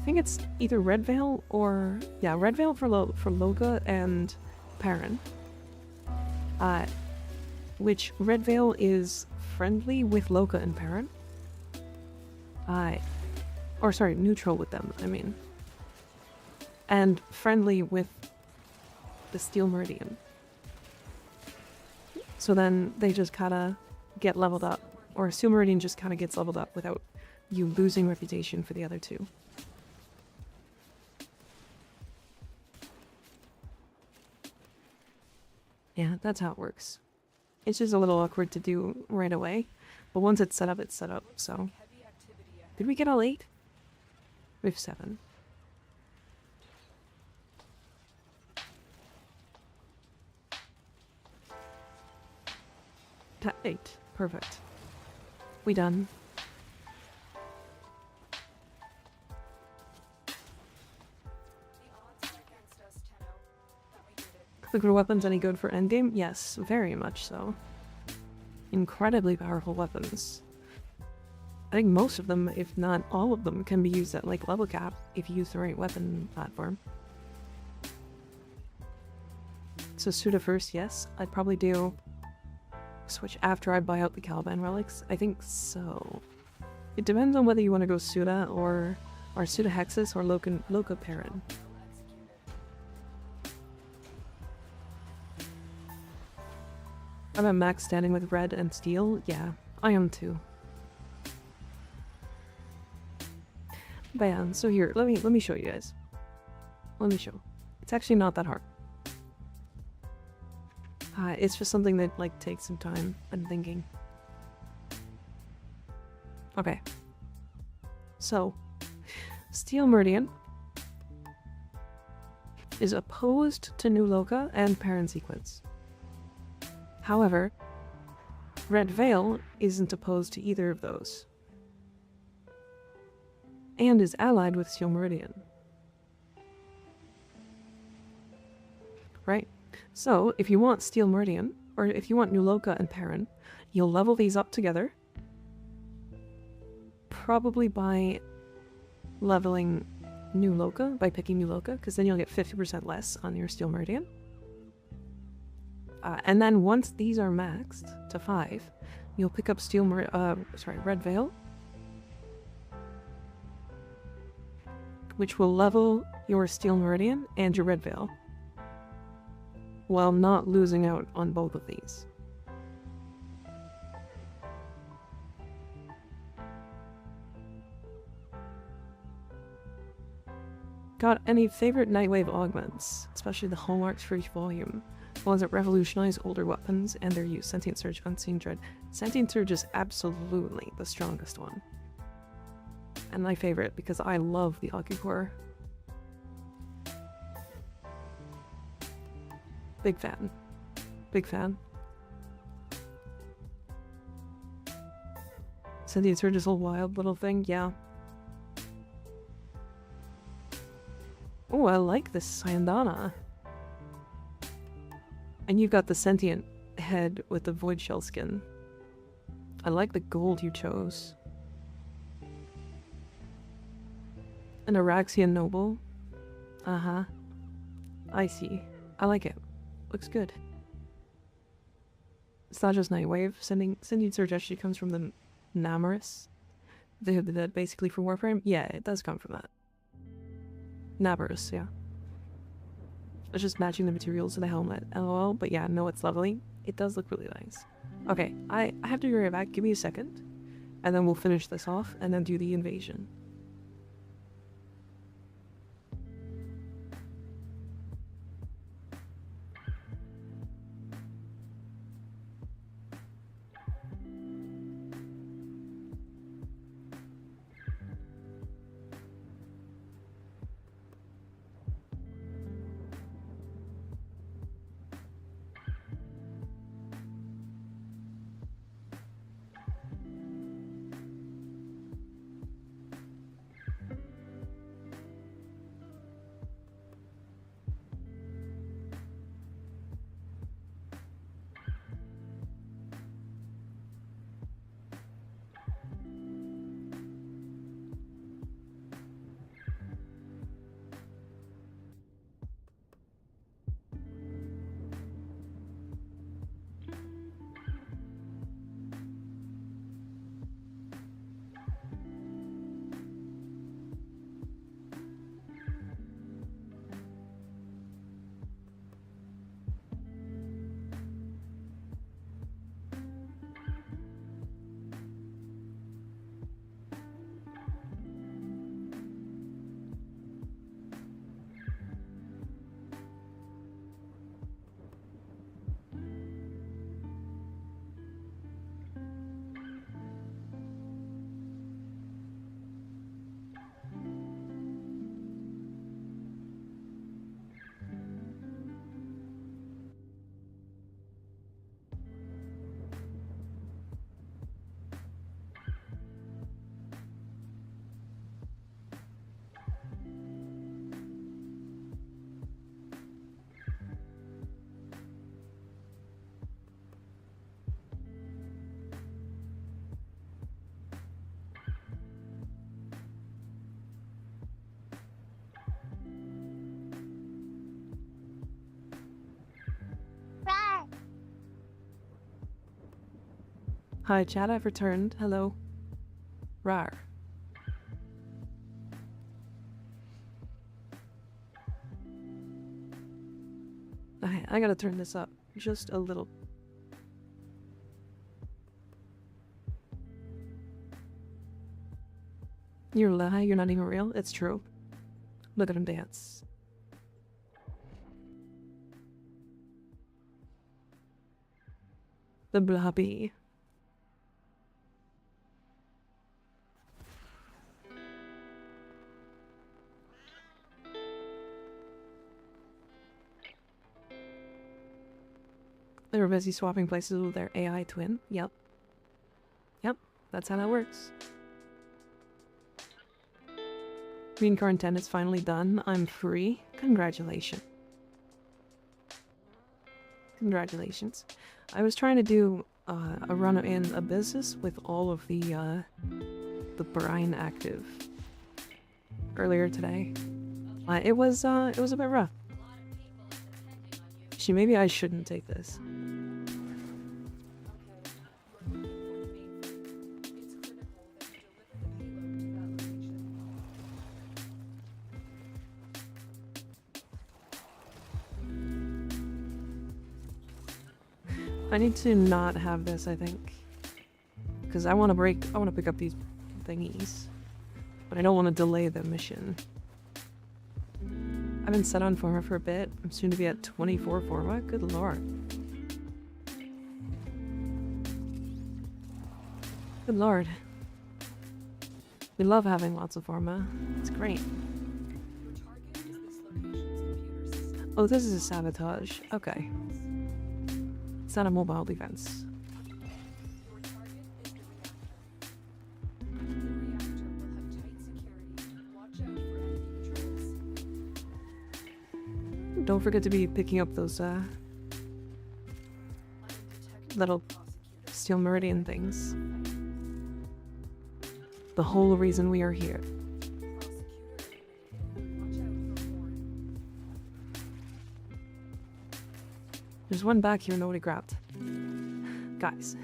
think it's either Red Veil or yeah, Red Veil for Loka and Perrin. Which Red Veil is friendly with Loka and Perrin. Or sorry, neutral with them, I mean. And friendly with the Steel Meridian. So then they just kinda get leveled up. Or Steel Meridian just kinda gets leveled up without you losing reputation for the other two. Yeah, that's how it works. It's just a little awkward to do right away. But once it's set up, so. Heavy activity ahead. Did we get all 8? We have 7. 8. Perfect. We done. The odds are against us, Tenno. But we did it. Clicker weapons any good for endgame? Yes, very much so. Incredibly powerful weapons. I think most of them, if not all of them, can be used at like level cap if you use the right weapon platform. So Suda first, yes. I'd probably do switch after I buy out the Caliban relics. I think so. It depends on whether you want to go Suda or Suda Hexus or Loka Perrin. I'm at max standing with red and steel. Yeah, I am too. But yeah, so here, let me show you guys. Let me show. It's actually not that hard. It's just something that like takes some time and thinking. Okay. So, Steel Meridian is opposed to New Loka and Perrin Sequence. However, Red Veil isn't opposed to either of those. And is allied with Steel Meridian. Right? So, if you want Steel Meridian, or if you want New Loka and Perrin, you'll level these up together. Probably by leveling New Loka, by picking New Loka, because then you'll get 50% less on your Steel Meridian. And then once these are maxed to 5, you'll pick up Red Veil, which will level your Steel Meridian and your Red Veil, while not losing out on both of these. Got any favorite Nightwave augments, especially the hallmarks for each volume? The ones that revolutionize older weapons and their use. Sentient Surge, Unseen Dread. Sentient Surge is absolutely the strongest one. And my favorite, because I love the Ocucore. Big fan. Big fan. Sentient Surge is a wild little thing, yeah. Oh, I like this Syandana. And you've got the sentient head with the void shell skin. I like the gold you chose. An Araxian noble. Uh-huh. I see. I like it. Looks good. It's not just Nightwave. Sending Surge actually comes from the Namarus. The basically for Warframe. Yeah, it does come from that. Nabarus, yeah. It's just matching the materials to the helmet, lol, but yeah, no, it's lovely. It does look really nice. Okay, I have to be right back, give me a second, and then we'll finish this off, and then do the invasion. Hi, chat, I've returned. Hello. Rar. I gotta turn this up just a little. You're a lie, you're not even real. It's true. Look at him dance. The blobby. They were busy swapping places with their AI twin. Yep. Yep, that's how that works. Green 10 is finally done. I'm free. Congratulations. Congratulations. I was trying to do a run in a business with all of the brine active earlier today. It was a bit rough. Maybe I shouldn't take this. I need to not have this, I think. Because I want to pick up these thingies. But I don't want to delay the mission. I've been set on forma for a bit. I'm soon to be at 24 forma. Good lord. Good lord. We love having lots of forma. It's great. Oh, this is a sabotage. Okay. It's not a mobile defense. Don't forget to be picking up those little steel meridian things. The whole reason we are here. There's one back here nobody grabbed. Guys.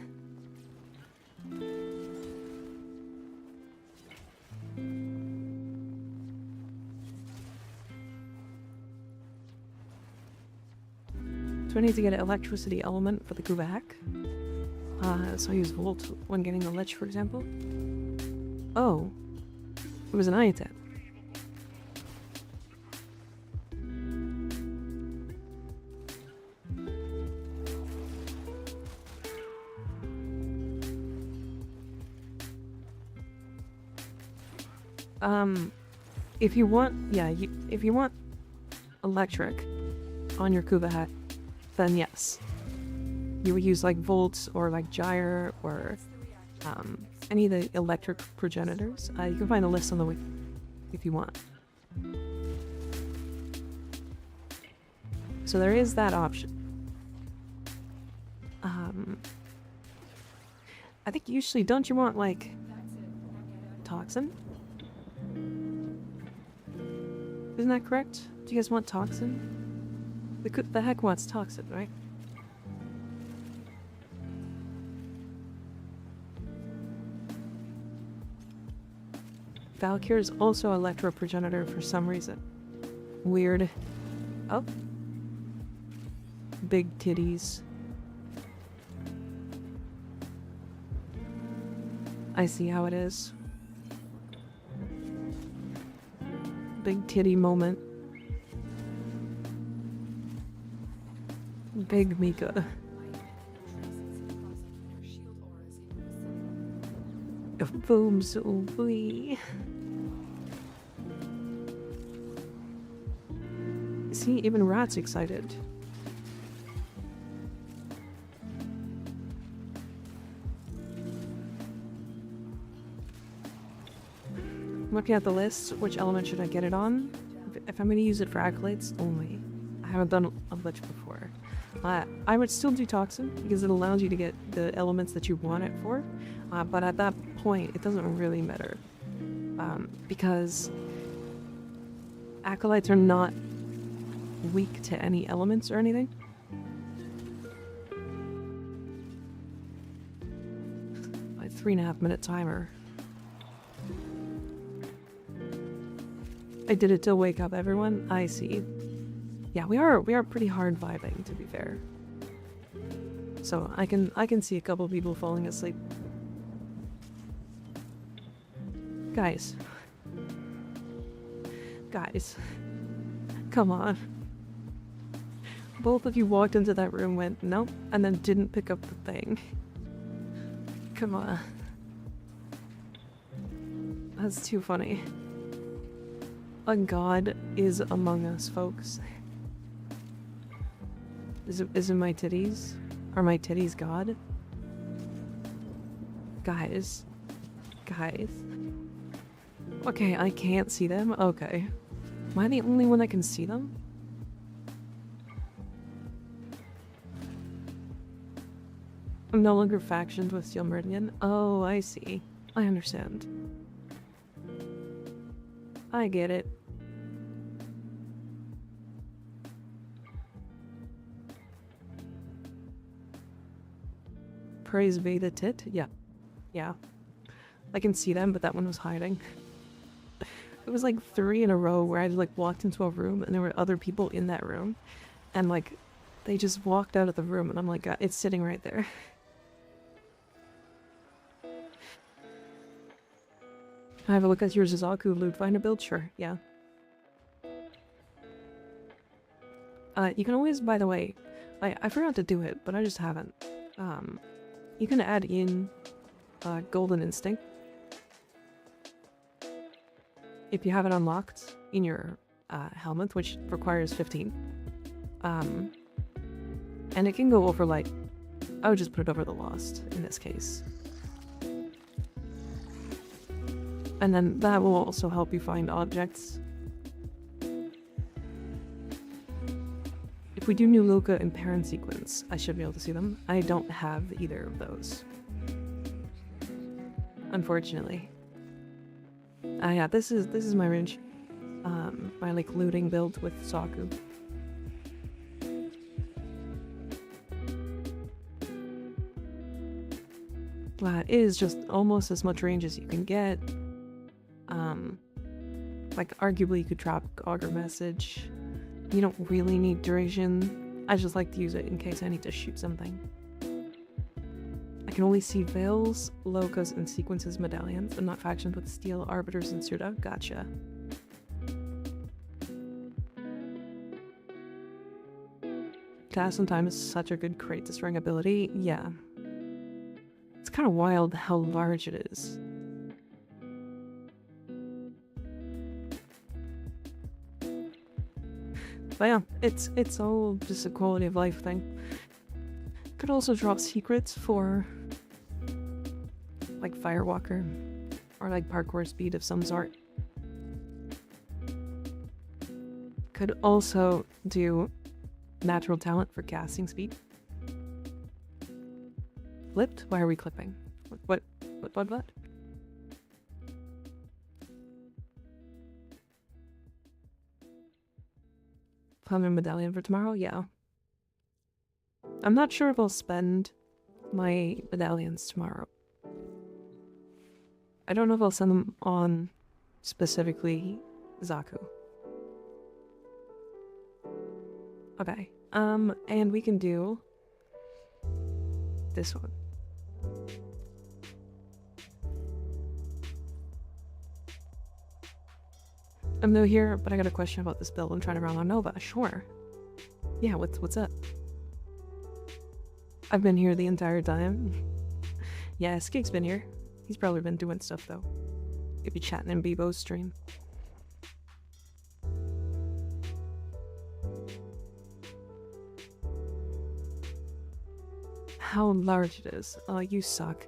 Do I need to get an electricity element for the Kuva hack? So I use Volt when getting the Lich, for example. Oh. It was an item. If you want, yeah, if you want electric on your Kuva hack, then yes. You would use like Volt or like Gyre or any of the electric progenitors. You can find a list on the wiki if you want. So there is that option. I think usually, don't you want like Toxin? Isn't that correct? Do you guys want Toxin? The heck wants Toxin, right? Valkyr is also Electro Progenitor for some reason. Weird. Oh. Big titties. I see how it is. Big titty moment. Big Mika. Boom, so boy. See, even Rat's excited. I'm looking at the list. Which element should I get it on? If I'm going to use it for accolades only. I haven't done a Lich before. I would still do Toxin because it allows you to get the elements that you want it for. But at that point, it doesn't really matter. Because acolytes are not weak to any elements or anything. 3.5-minute timer. I did it to wake up everyone. I see. Yeah, we are pretty hard vibing, to be fair. So I can see a couple people falling asleep. Guys. Guys. Come on. Both of you walked into that room, went nope, and then didn't pick up the thing. Come on. That's too funny. A god is among us, folks. Is it my titties? Are my titties god? Guys. Guys. Okay, I can't see them? Okay. Am I the only one that can see them? I'm no longer factioned with Steel Meridian. Oh, I see. I understand. I get it. Praise be the tit? Yeah. Yeah. I can see them, but that one was hiding. It was like 3 in a row where I like walked into a room and there were other people in that room. And like, they just walked out of the room and I'm like, it's sitting right there. Can I have a look at your Zazaku loot finder build? Sure, yeah. You can always, by the way, I forgot to do it, but I just haven't. You can add in Golden Instinct if you have it unlocked in your helmet, which requires 15. And it can go over like, I would just put it over the Lost in this case. And then that will also help you find objects. If we do New Loka and Parent Sequence, I should be able to see them. I don't have either of those. Unfortunately. Yeah, this is my range. My like looting build with Saku. That is just almost as much range as you can get. Like arguably you could drop Augur Message. You don't really need duration. I just like to use it in case I need to shoot something. I can only see Veils, Lokas, and Sequences medallions, and not factions with Steel, Arbiters, and Surda. Gotcha. Task and Time is such a good crate destroying ability. Yeah. It's kind of wild how large it is. But yeah, it's all just a quality of life thing. Could also drop secrets for like Firewalker or like parkour speed of some sort. Could also do natural talent for casting speed. Flipped? Why are we clipping? What? Plumbing medallion for tomorrow? Yeah. I'm not sure if I'll spend my medallions tomorrow. I don't know if I'll send them on specifically Zaku. Okay. And we can do this one. I'm new here, but I got a question about this build. I'm trying to run on Nova. Sure. Yeah, what's up? I've been here the entire time. Yeah, Skig's been here. He's probably been doing stuff though. Could be chatting in Bebo's stream. How large it is. Oh, you suck.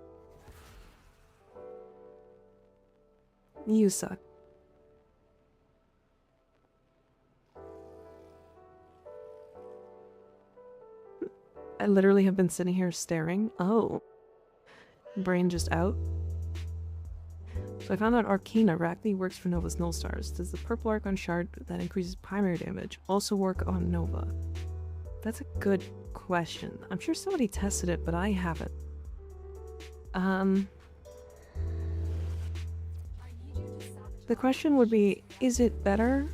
You suck. I literally have been sitting here staring. Oh. Brain just out. So I found out Arcane Arachne works for Nova's Null Stars. Does the purple Archon shard that increases primary damage also work on Nova? That's a good question. I'm sure somebody tested it, but I haven't. The question would be, is it better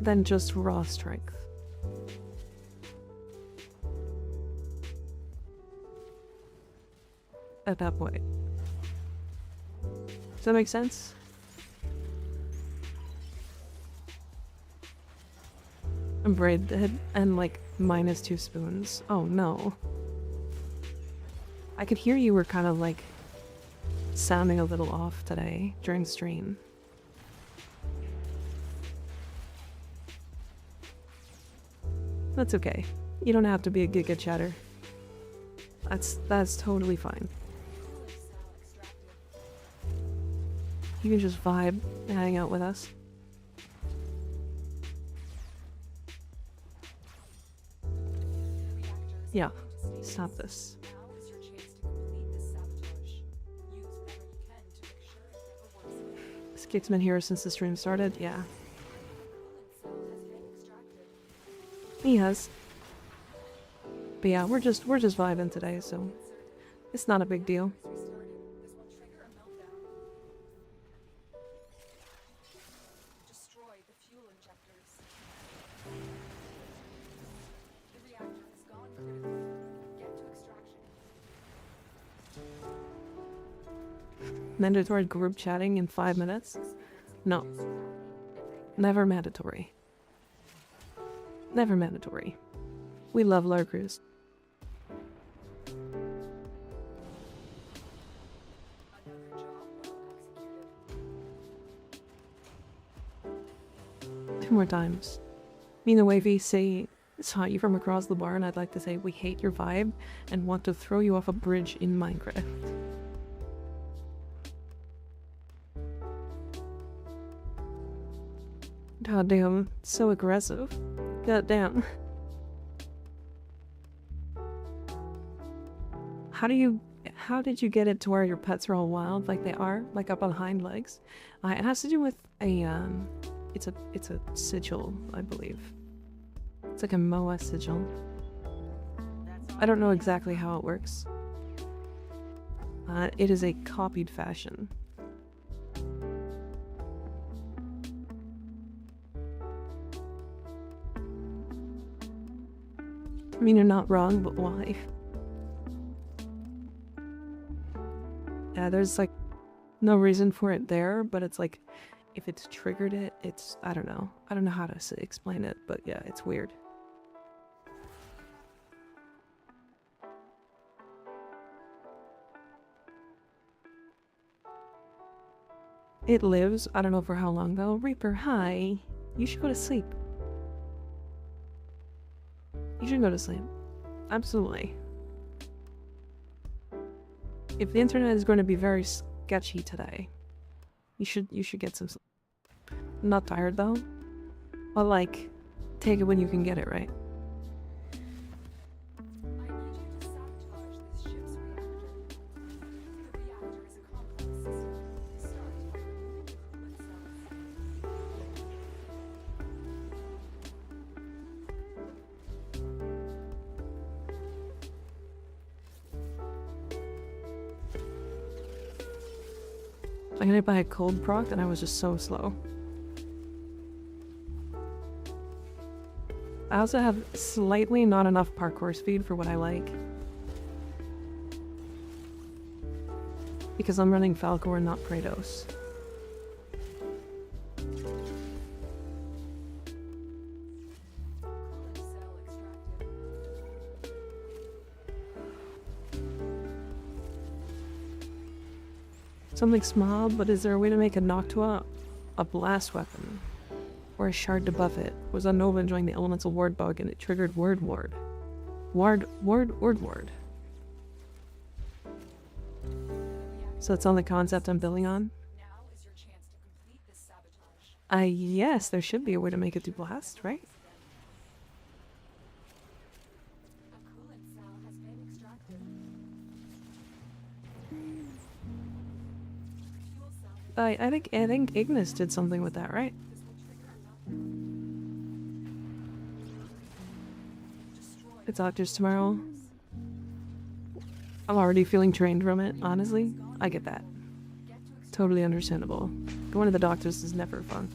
than just raw strength? At that point. Does that make sense? I'm braid dead and like -2 spoons. Oh no. I could hear you were kind of like sounding a little off today during stream. That's okay. You don't have to be a giga chatter. That's totally fine. You can just vibe and hang out with us. Yeah, stop this. Skix's been here since the stream started, yeah. He has. But yeah, we're just vibing today, so it's not a big deal. Mandatory group chatting in 5 minutes? No. Never mandatory. Never mandatory. We love Larcrews. Two more times. Me and the wavy say, saw you from across the bar, and I'd like to say we hate your vibe and want to throw you off a bridge in Minecraft. God damn, so aggressive. God damn. How did you get it to where your pets are all wild like they are? Like up on hind legs? It has to do with a, it's a sigil, I believe. It's like a MOA sigil. I don't know exactly how it works. It is a copied fashion. I mean, you're not wrong, but why? Yeah, there's like no reason for it there, but it's like if it's triggered it, it's, I don't know. I don't know how to explain it, but yeah, it's weird. It lives. I don't know for how long though. Reaper, hi. You should go to sleep. You should go to sleep. Absolutely. If the internet is going to be very sketchy today, you should get some sleep. I'm not tired though. But like, take it when you can get it, right? I got hit by a cold proc and I was just so slow. I also have slightly not enough parkour speed for what I like. Because I'm running Falcor and not Kratos. Something small, but is there a way to make a Noctua a blast weapon? Or a shard to buff it? Was on Nova enjoying the elemental ward bug and it triggered ward. So that's on the concept I'm building on? Yes, there should be a way to make it do blast, right? I think Ignis did something with that, right? It's Doctors tomorrow. I'm already feeling trained from it, honestly. I get that. Totally understandable. Going to the doctors is never fun.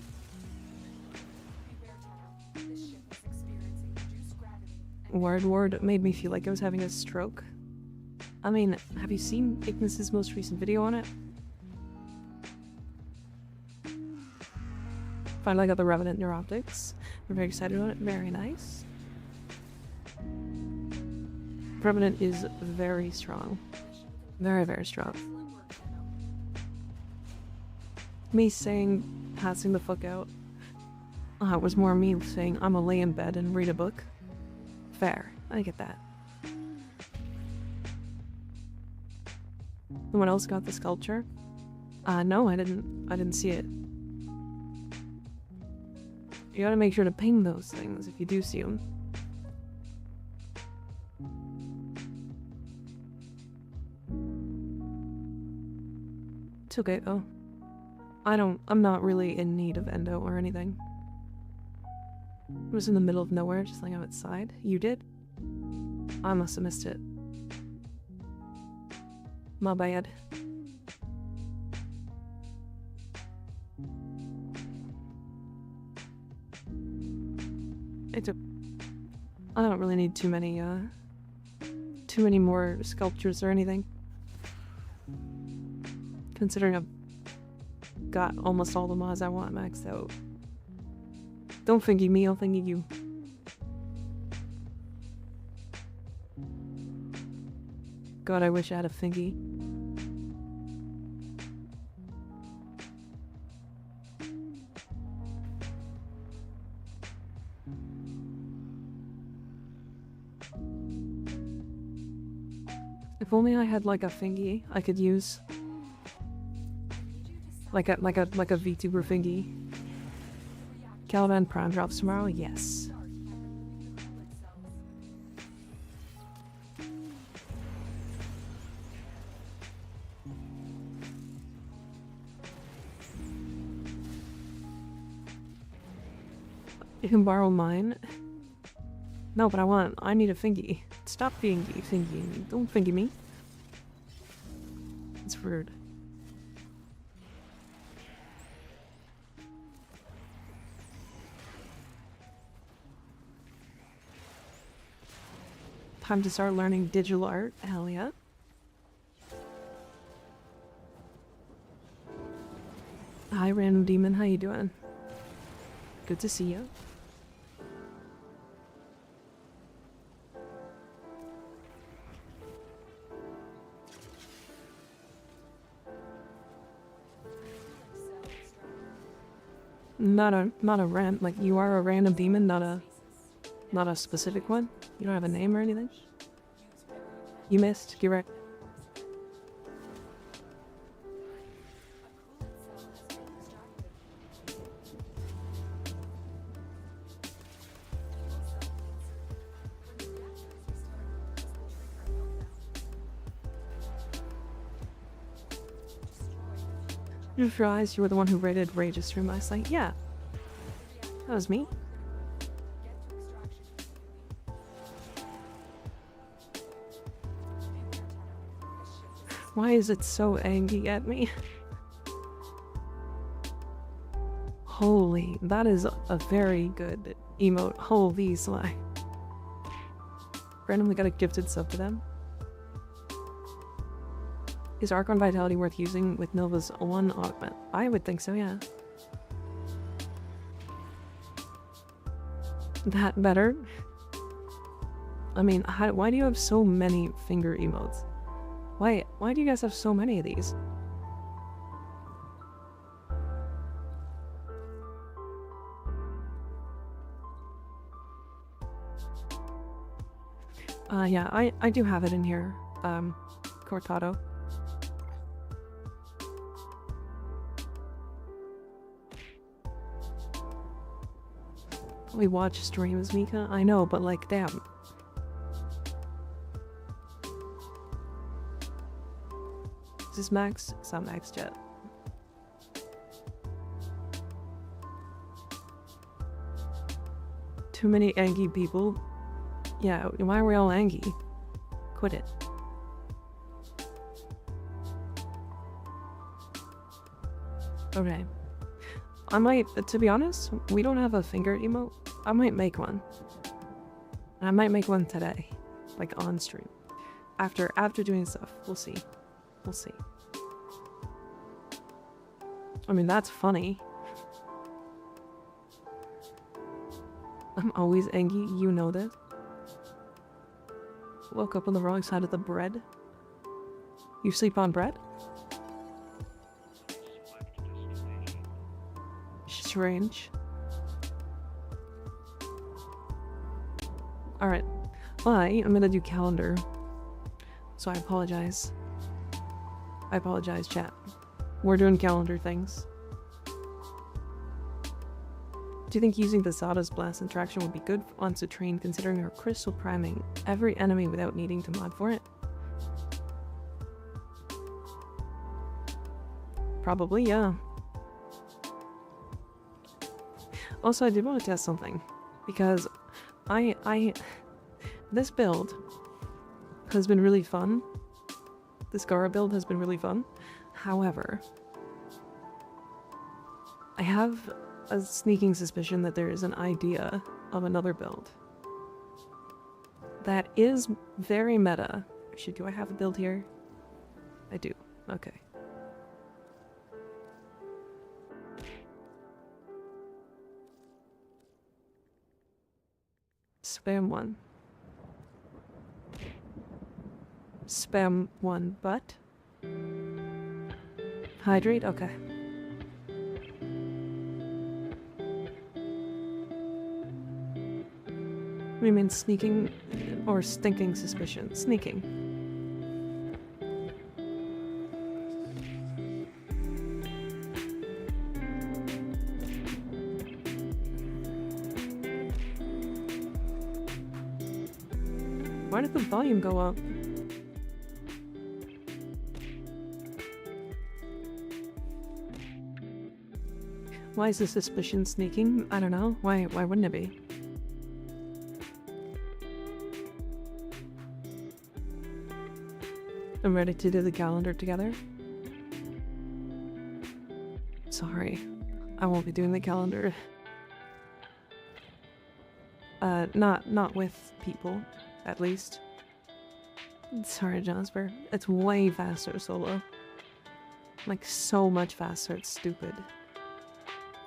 Beware, Tenno. This ship is experiencing reduced gravity and Word made me feel like I was having a stroke. I mean, have you seen Ignis's most recent video on it? Finally got the Revenant Neuroptics. We're very excited about it. Very nice. Revenant is very strong. Very, very strong. excellent work, Tenno. Me saying passing the fuck out. It was more me saying I'm gonna lay in bed and read a book. Fair. I get that. Someone else got the sculpture? No, I didn't see it. You gotta make sure to ping those things if you do see them. It's okay though. I'm not really in need of endo or anything. I was in the middle of nowhere, just laying outside. You did? I must have missed it. My bad. I don't really need too many more sculptures or anything. Considering I've got almost all the mods I want maxed out. Don't thingy me, I'll thingy you. God, I wish I had a thingy. If only I had like a thingy I could use. Like a VTuber thingy. Caliban Prime drops tomorrow? Yes. You can borrow mine. No, but I need a thingy. Stop being thingy. Don't thingy me. It's rude. Time to start learning digital art. Hell yeah. Hi, Random Demon. How you doing? Good to see you. Not a like you are a random demon, not a specific one. You don't have a name or anything. You missed. You're right. Just realized you were the one who rated Rage's stream last night. Yeah. That was me. Why is it so angry at me? Holy, that is a very good emote. Holy sly. Randomly got a gifted sub to them. Is Archon Vitality worth using with Nova's 1 augment? I would think so, yeah. That better? I mean, why do you have so many finger emotes? Why do you guys have so many of these? Yeah, I do have it in here. Cortado. We watch streams, Mika. I know, but like, damn. Is this max? It's not max yet. Too many angry people. Yeah, why are we all angry? Quit it. Okay. I might, to be honest, we don't have a finger emote. I might make one. I might make one today. Like on stream. After doing stuff. We'll see. We'll see. I mean, that's funny. I'm always angry, you know this. Woke up on the wrong side of the bread. You sleep on bread? Strange. Alright. I'm gonna do calendar. So I apologize. I apologize, chat. We're doing calendar things. Do you think using the Zada's Blast interaction would be good on Citrine considering her crystal priming every enemy without needing to mod for it? Probably, yeah. Also, I did want to test something. Because this build has been really fun. This Gara build has been really fun. However, I have a sneaking suspicion that there is an idea of another build that is very meta. Actually, do I have a build here? I do. Okay. Spam one. Spam one, but hydrate? Okay. What do you mean sneaking or stinking suspicion? Sneaking. Why did the volume go up? Why is the suspicion sneaking? I don't know. Why wouldn't it be? I'm ready to do the calendar together. Sorry, I won't be doing the calendar. Not with people, at least. Sorry, Jasper. It's way faster solo. Like, so much faster, it's stupid.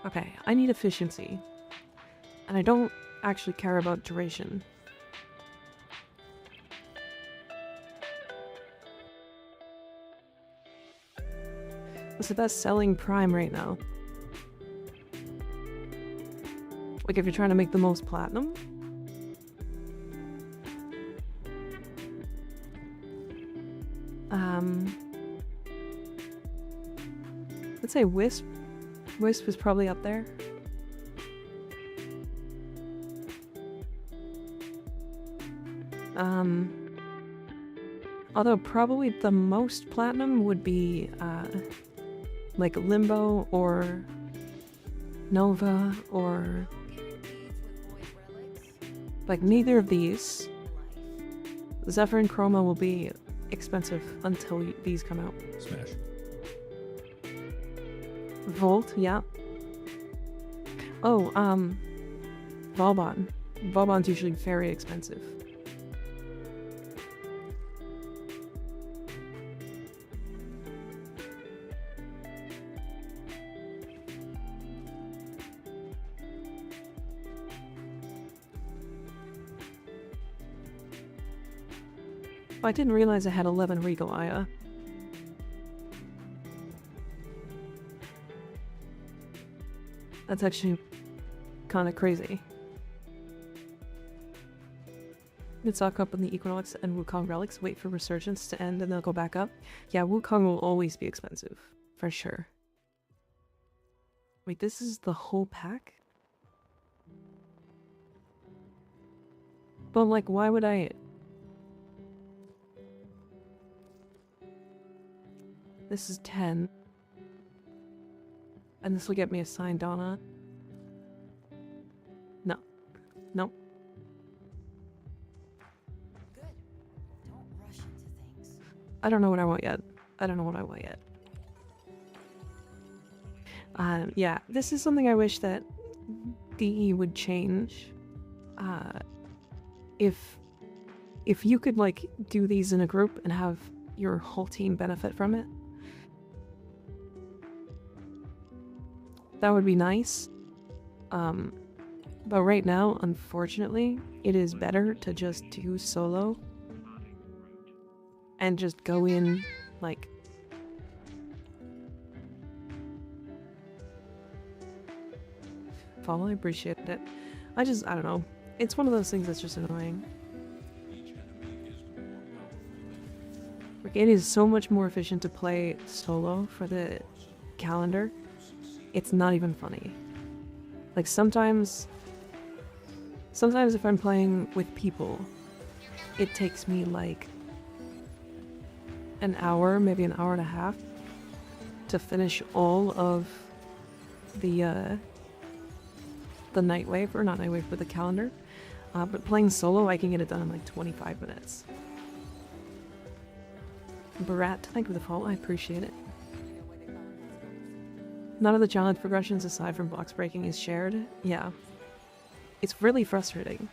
Okay, I need efficiency. And I don't actually care about duration. What's the best selling prime right now? Like if you're trying to make the most platinum? Let's say Wisp. Wisp is probably up there. Although probably the most platinum would be like Limbo or Nova or like neither of these. Zephyr and Chroma will be expensive until these come out. Smash. Volt, yeah. Oh, Vauban. Vauban's usually very expensive. Oh, I didn't realize I had 11 Regal Aya. That's actually kind of crazy. Good stock up in the Equinox and Wukong relics. Wait for Resurgence to end and they'll go back up. Yeah, Wukong will always be expensive. For sure. Wait, this is the whole pack? But like, why would I... This is 10. And this will get me a signed Donna. No. Nope. Good. Don't rush into things. I don't know what I want yet. I don't know what I want yet. Yeah, this is something I wish that DE would change. If you could like do these in a group and have your whole team benefit from it, that would be nice. But right now, unfortunately, it is better to just do solo and just go in like follow. I appreciate it. I don't know. It's one of those things that's just annoying. Like, it is so much more efficient to play solo for the calendar. It's not even funny. Like sometimes if I'm playing with people, it takes me like an hour, maybe an hour and a half to finish all of the Nightwave, or not Nightwave, but the calendar. But playing solo, I can get it done in like 25 minutes. Barat, thank you for the follow. I appreciate it. None of the challenge progressions aside from box breaking is shared. Yeah. It's really frustrating.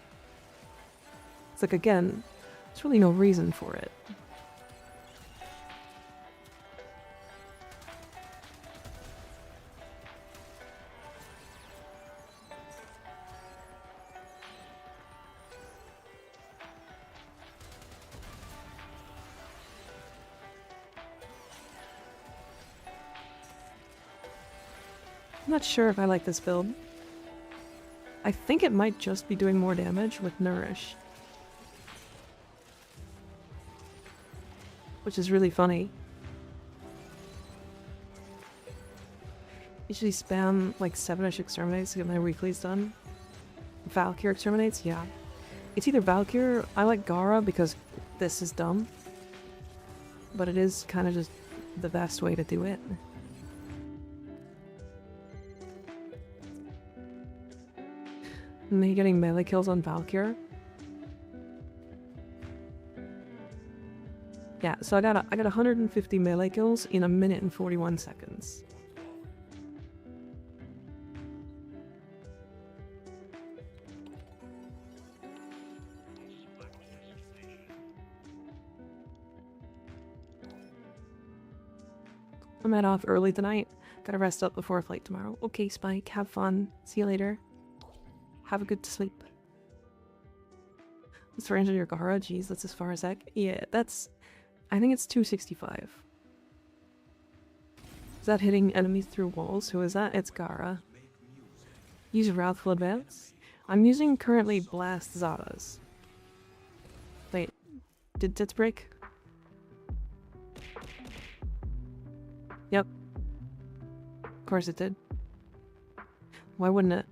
It's like, again, there's really no reason for it. I'm not sure if I like this build. I think it might just be doing more damage with Nourish. Which is really funny. Usually spam like 7ish exterminates to get my weeklies done. Valkyr exterminates, yeah. It's either Valkyr, I like Gara because this is dumb. But it is kind of just the best way to do it. Me getting melee kills on Valkyr. Yeah, so I got 150 melee kills in 1 minute and 41 seconds. I'm head off early tonight. Gotta rest up before a flight tomorrow. Okay, Spike, have fun. See you later. Have a good sleep. Let's range on your Gara. Jeez, that's as far as heck. Yeah, that's... I think it's 265. Is that hitting enemies through walls? Who is that? It's Gara. Use Wrathful Advance. I'm using currently Blast Zadas. Wait, did Tits break? Yep. Of course it did. Why wouldn't it?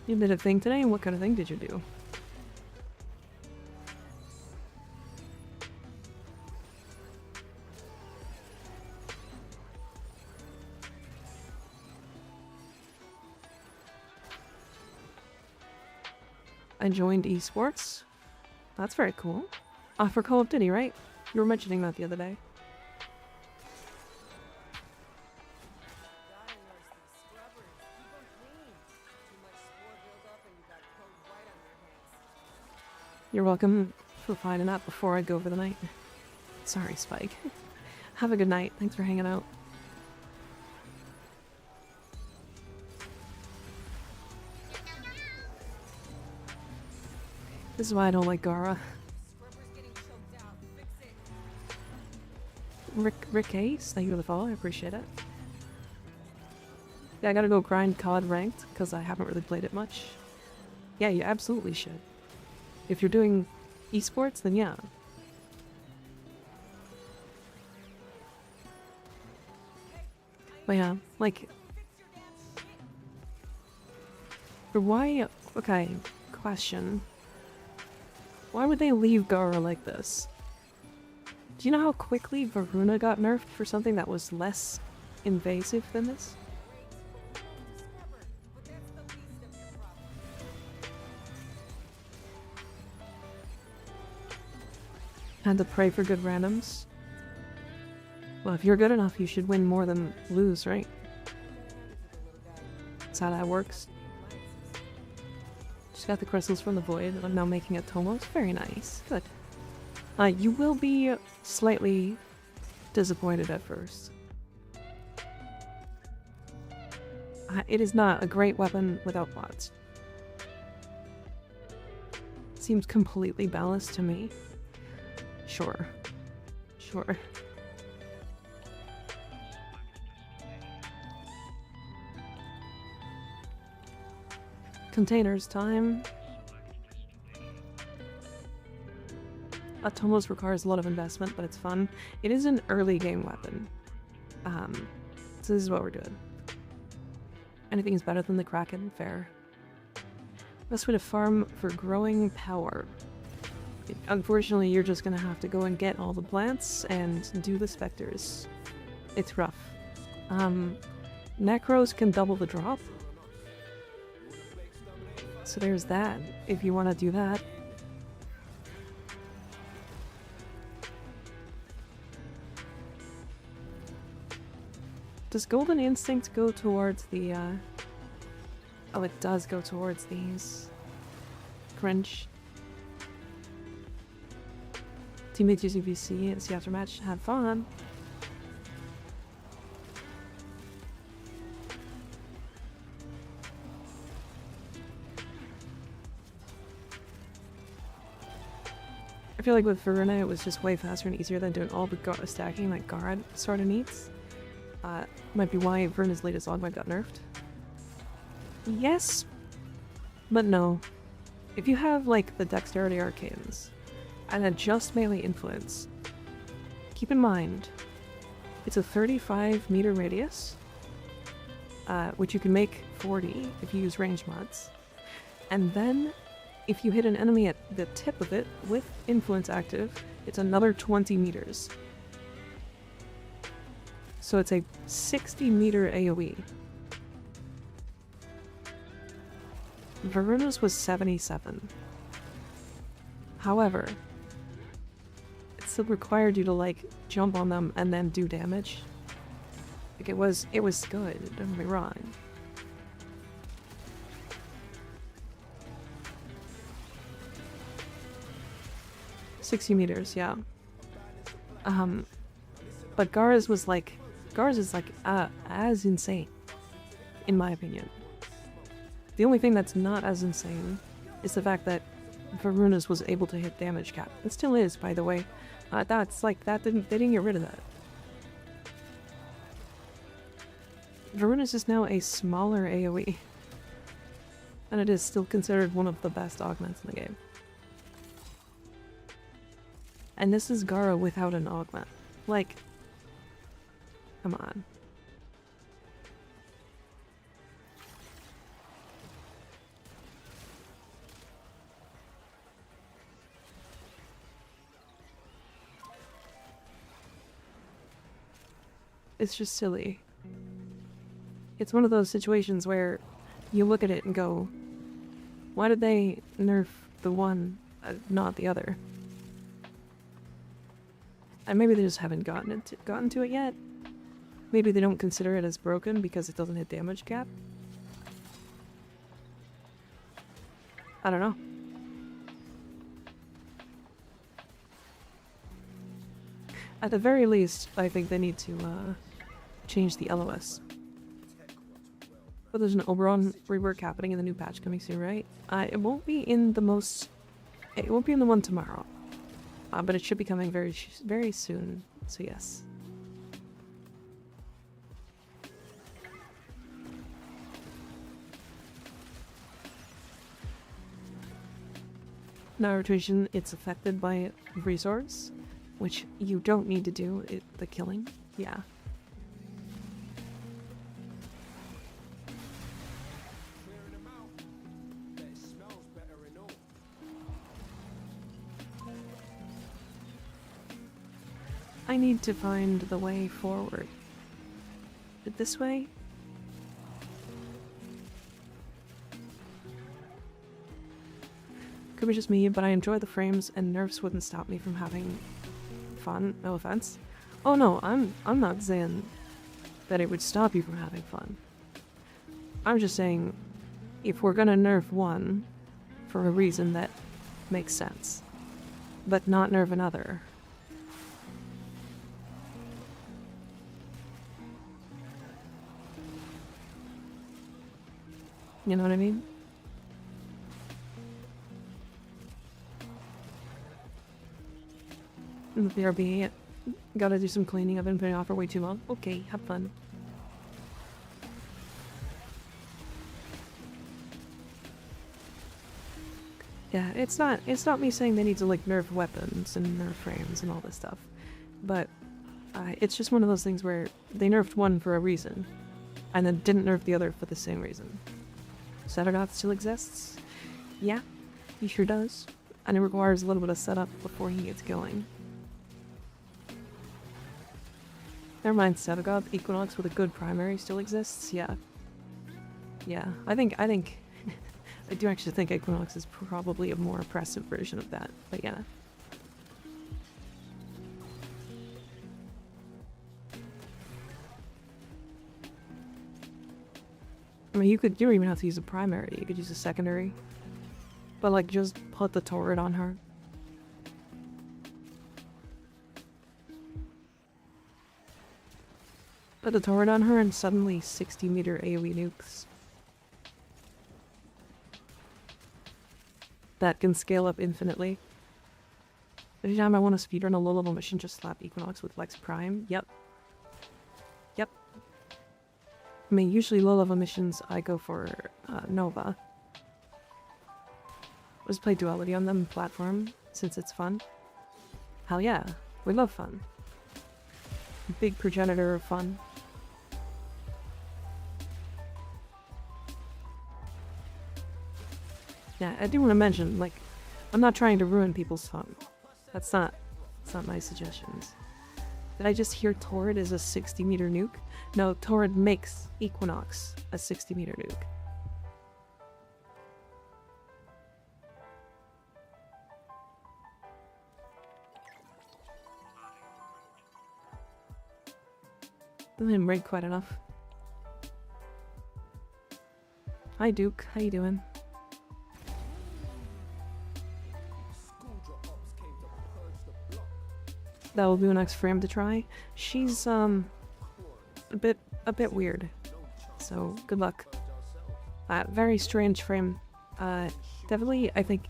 You did a thing today? What kind of thing did you do? I joined esports. That's very cool. For Call of Duty, right? You were mentioning that the other day. You're welcome for finding that before I go for the night. Sorry, Spike. Have a good night. Thanks for hanging out. This is why I don't like Gara. Rick Ace, thank you for the follow. I appreciate it. Yeah, I gotta go grind COD ranked because I haven't really played it much. Yeah, you absolutely should. If you're doing esports, then yeah. But yeah, like... For why... Okay, question. Why would they leave Gara like this? Do you know how quickly Varuna got nerfed for something that was less invasive than this? Had to pray for good randoms. Well, if you're good enough, you should win more than lose, right? That's how that works. Just got the crystals from the void. I'm now making a Tomos. Very nice. Good. You will be slightly disappointed at first. It is not a great weapon without bots. Seems completely balanced to me. Sure. Sure. Containers time. Atomos requires a lot of investment, but it's fun. It is an early game weapon. So this is what we're doing. Anything is better than the Kraken, fair. Best way to farm for growing power. Unfortunately, you're just gonna have to go and get all the plants and do the specters. It's rough. Necros can double the drop. So there's that, if you want to do that. Does Golden Instinct go towards the, Oh, it does go towards these. Cringe. Teammates using VC and see aftermatch. Have fun. I feel like with Veruna, it was just way faster and easier than doing all the stacking like Gara sort of needs. Might be why Veruna's latest augment got nerfed. Yes, but no. If you have like the Dexterity Arcanes and adjust melee influence, keep in mind it's a 35-meter radius, which you can make 40 if you use range mods, and then if you hit an enemy at the tip of it with influence active, it's another 20 meters. So it's a 60-meter AoE. Varuna's was 77. However, it still required you to like jump on them and then do damage. Like it was good, don't get me wrong. $60 meters, yeah. But Gara's is like as insane, in my opinion. The only thing that's not as insane is the fact that Varuna's was able to hit damage cap. It still is, by the way. That's like they didn't get rid of that. Varuna's is now a smaller AoE, and it is still considered one of the best augments in the game. And this is Gara without an augment. Like, come on. It's just silly. It's one of those situations where you look at it and go, why did they nerf the one, not the other? And maybe they just haven't gotten to it yet. Maybe they don't consider it as broken because it doesn't hit damage cap. I don't know. At the very least, I think they need to change the LOS. But there's an Oberon rework happening in the new patch coming soon, right? It won't be in the it won't be in the one tomorrow. But it should be coming very soon, so yes. Now rotation, it's affected by resource, which you don't need to do, the killing, yeah. I need to find the way forward. This way? Could be just me, but I enjoy the frames and nerfs wouldn't stop me from having fun. No offense. Oh no, I'm not saying that it would stop you from having fun. I'm just saying if we're gonna nerf one for a reason that makes sense, but not nerf another. You know what I mean? In the BRB, gotta do some cleaning. I've been putting off for way too long. Okay, have fun. Yeah, it's not me saying they need to like nerf weapons and nerf frames and all this stuff, but it's just one of those things where they nerfed one for a reason, and then didn't nerf the other for the same reason. Saturgoth still exists? Yeah, he sure does, and it requires a little bit of setup before he gets going. Never mind, Saturgoth, Equinox with a good primary still exists? Yeah. Yeah, I think I do actually think Equinox is probably a more oppressive version of that, but yeah. I mean, you don't even have to use a primary, you could use a secondary. But like, just put the turret on her. Put the turret on her and suddenly 60-meter AoE nukes. That can scale up infinitely. Every time I want to speedrun a low-level mission, just slap Equinox with Lex Prime. Yep. Yep. I mean, usually low-level missions, I go for Nova. Just play duality on them platform, since it's fun. Hell yeah, we love fun. Big progenitor of fun. Yeah, I do want to mention, like, I'm not trying to ruin people's fun. That's not my suggestions. Did I just hear Torrid is a 60-meter nuke? No, Torrid makes Equinox a 60-meter nuke. Didn't break quite enough. Hi Duke, how you doing? That will be the next frame to try. She's a bit weird. So good luck. Very strange frame. Definitely I think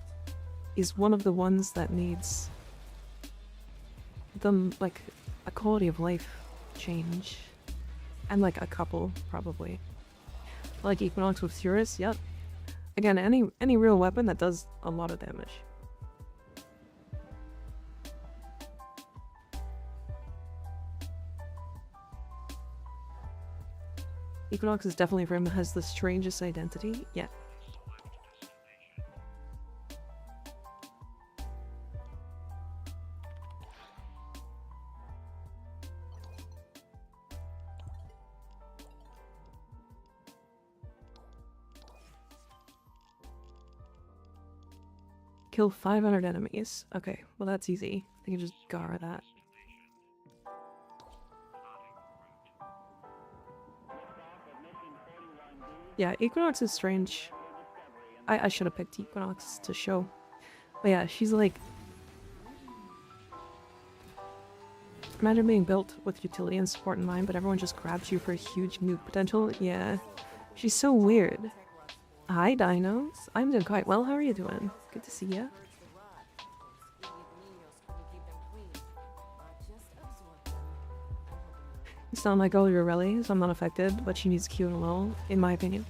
is one of the ones that needs them like a quality of life change. And like a couple, probably. Like Equinox with Furus, yep. Again, any real weapon that does a lot of damage. Equinox is definitely a frame that has the strangest identity. Yeah. Kill 500 enemies. Okay, well that's easy. I can just Gara that. Yeah, Equinox is strange. I should have picked Equinox to show. But yeah, she's like... Imagine being built with utility and support in mind, but everyone just grabs you for a huge nuke potential. Yeah, she's so weird. Hi, Dinos. I'm doing quite well. How are you doing? Good to see ya. You sound like all Urelli, so I'm not affected, but she needs Q and LOL, in my opinion.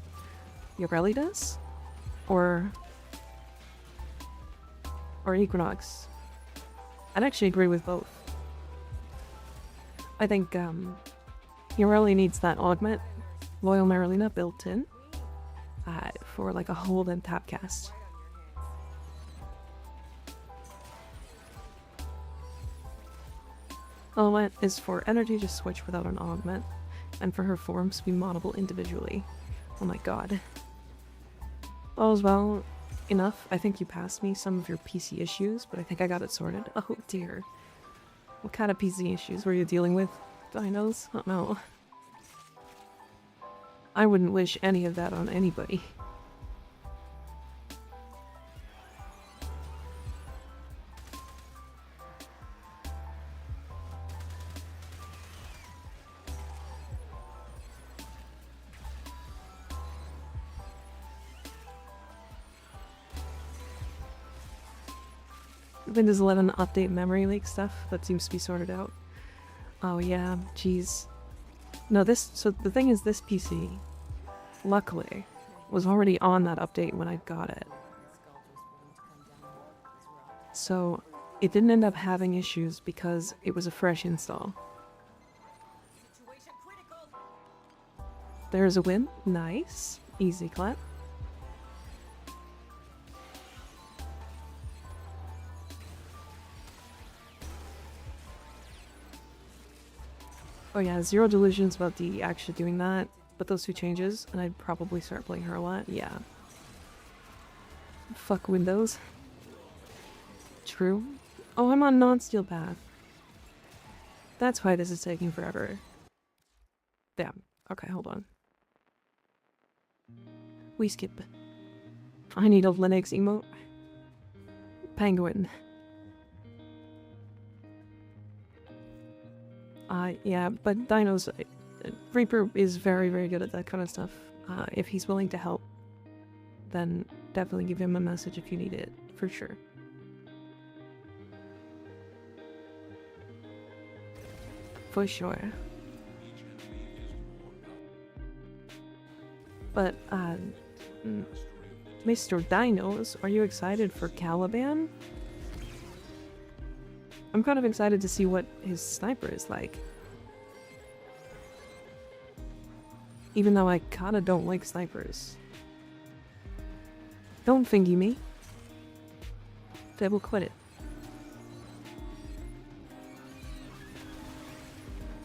Urelli does? Or Equinox? I'd actually agree with both. I think, Urelli needs that augment, Loyal Marilina built in, for like a hold and tap cast. Element is for energy to switch without an augment, and for her forms to be moddable individually. Oh my god. All's well enough. I think you passed me some of your PC issues, but I think I got it sorted. Oh dear. What kind of PC issues were you dealing with? Dinos? Oh no. I wouldn't wish any of that on anybody. Windows 11 update memory leak stuff that seems to be sorted out. Oh yeah, jeez. No, so the thing is, this PC, luckily, was already on that update when I got it. So it didn't end up having issues because it was a fresh install. There's a win. Nice. Easy clap. Oh yeah, zero delusions about Dee actually doing that, but those two changes, and I'd probably start playing her a lot, yeah. Fuck Windows. True. Oh, I'm on non-steel path. That's why this is taking forever. Damn. Okay, hold on. We skip. I need a Linux emote. Penguin. Yeah, but Dinos, Reaper is very, very good at that kind of stuff. If he's willing to help, then definitely give him a message if you need it, for sure. For sure. But, Mr. Dinos, are you excited for Caliban? I'm kind of excited to see what his sniper is like. Even though I kinda don't like snipers. Don't thingy me. They will quit it.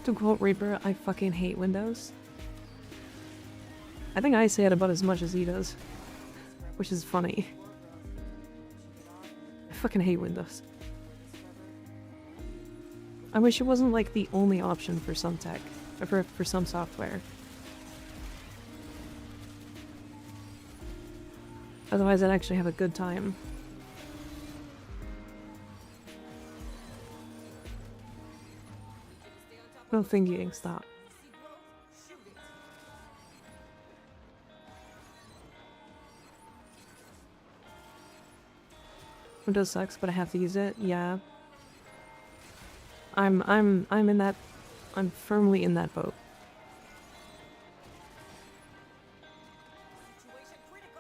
To quote Reaper, I fucking hate Windows. I think I say it about as much as he does. Which is funny. I fucking hate Windows. I wish it wasn't like the only option for some tech, or for some software. Otherwise I'd actually have a good time. No thinking, stop. Windows sucks, but I have to use it, yeah. I'm in that, I'm firmly in that boat.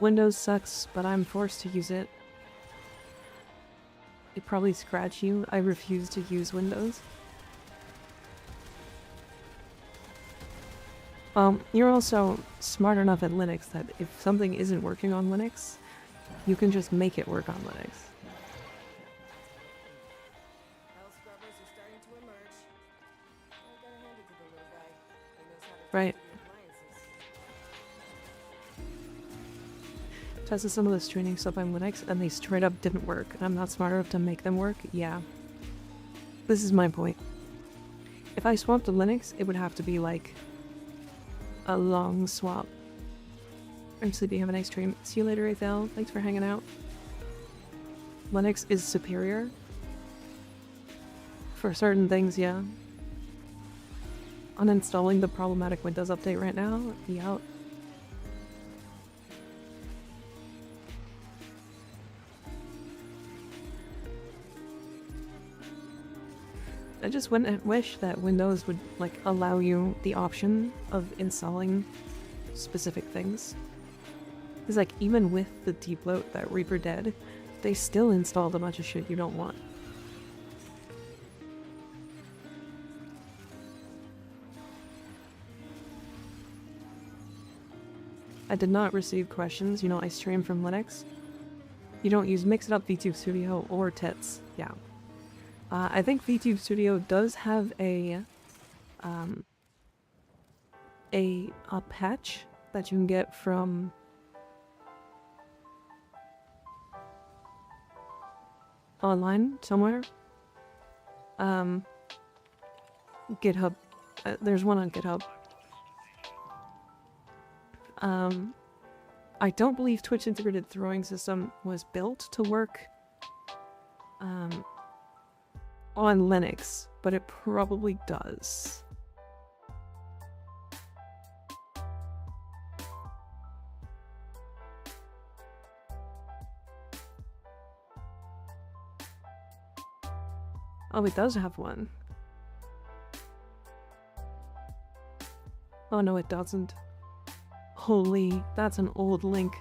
Windows sucks, but I'm forced to use it. It probably scratch you. I refuse to use Windows. You're also smart enough at Linux that if something isn't working on Linux, you can just make it work on Linux. Right. Tested some of this training stuff on Linux and they straight up didn't work, and I'm not smart enough to make them work. Yeah. This is my point. If I swapped to Linux, it would have to be like a long swap. I'm sleepy, have a nice stream. See you later, Athel. Thanks for hanging out. Linux is superior. For certain things, yeah. Uninstalling the problematic Windows update right now? Yeah. I just wish that Windows would like allow you the option of installing specific things. Because like even with the deploat that Reaper did, they still installed a bunch of shit you don't want. I did not receive questions. You know, I stream from Linux. You don't use Mix It Up V2 Studio or TITS. Yeah. I think VTube Studio does have a patch that you can get from online somewhere. GitHub. There's one on GitHub. I don't believe Twitch integrated throwing system was built to work on Linux, but it probably does. Oh, it does have one. Oh no, it doesn't. Holy, that's an old link.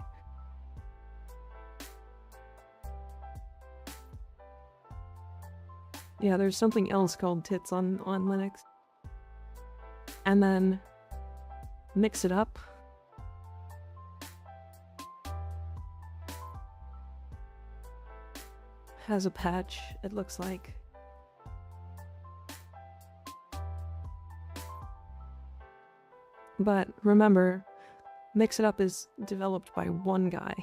Yeah, there's something else called tits on Linux. And then mix it up. Has a patch, it looks like. But remember, Mix It Up is developed by one guy.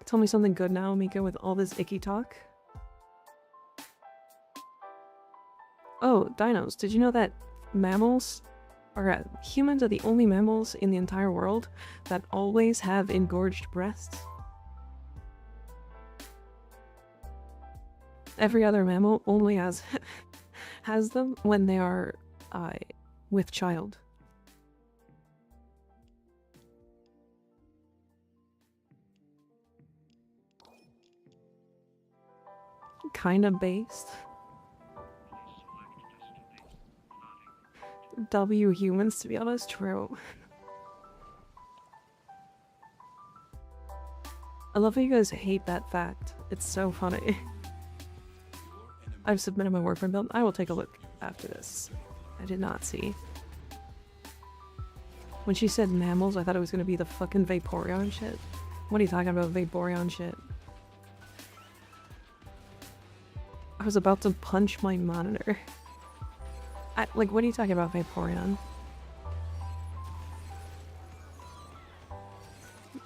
Tell me something good now, Mika, with all this icky talk. Oh, dinos, did you know that mammals, or humans are the only mammals in the entire world that always have engorged breasts? Every other mammal only has them when they are with child. Kinda based. W humans, to be honest, true. I love how you guys hate that fact. It's so funny. I've submitted my Warframe build. I will take a look after this. I did not see. When she said mammals, I thought it was gonna be the fucking Vaporeon shit. What are you talking about, Vaporeon shit? I was about to punch my monitor. Like, what are you talking about, Vaporeon?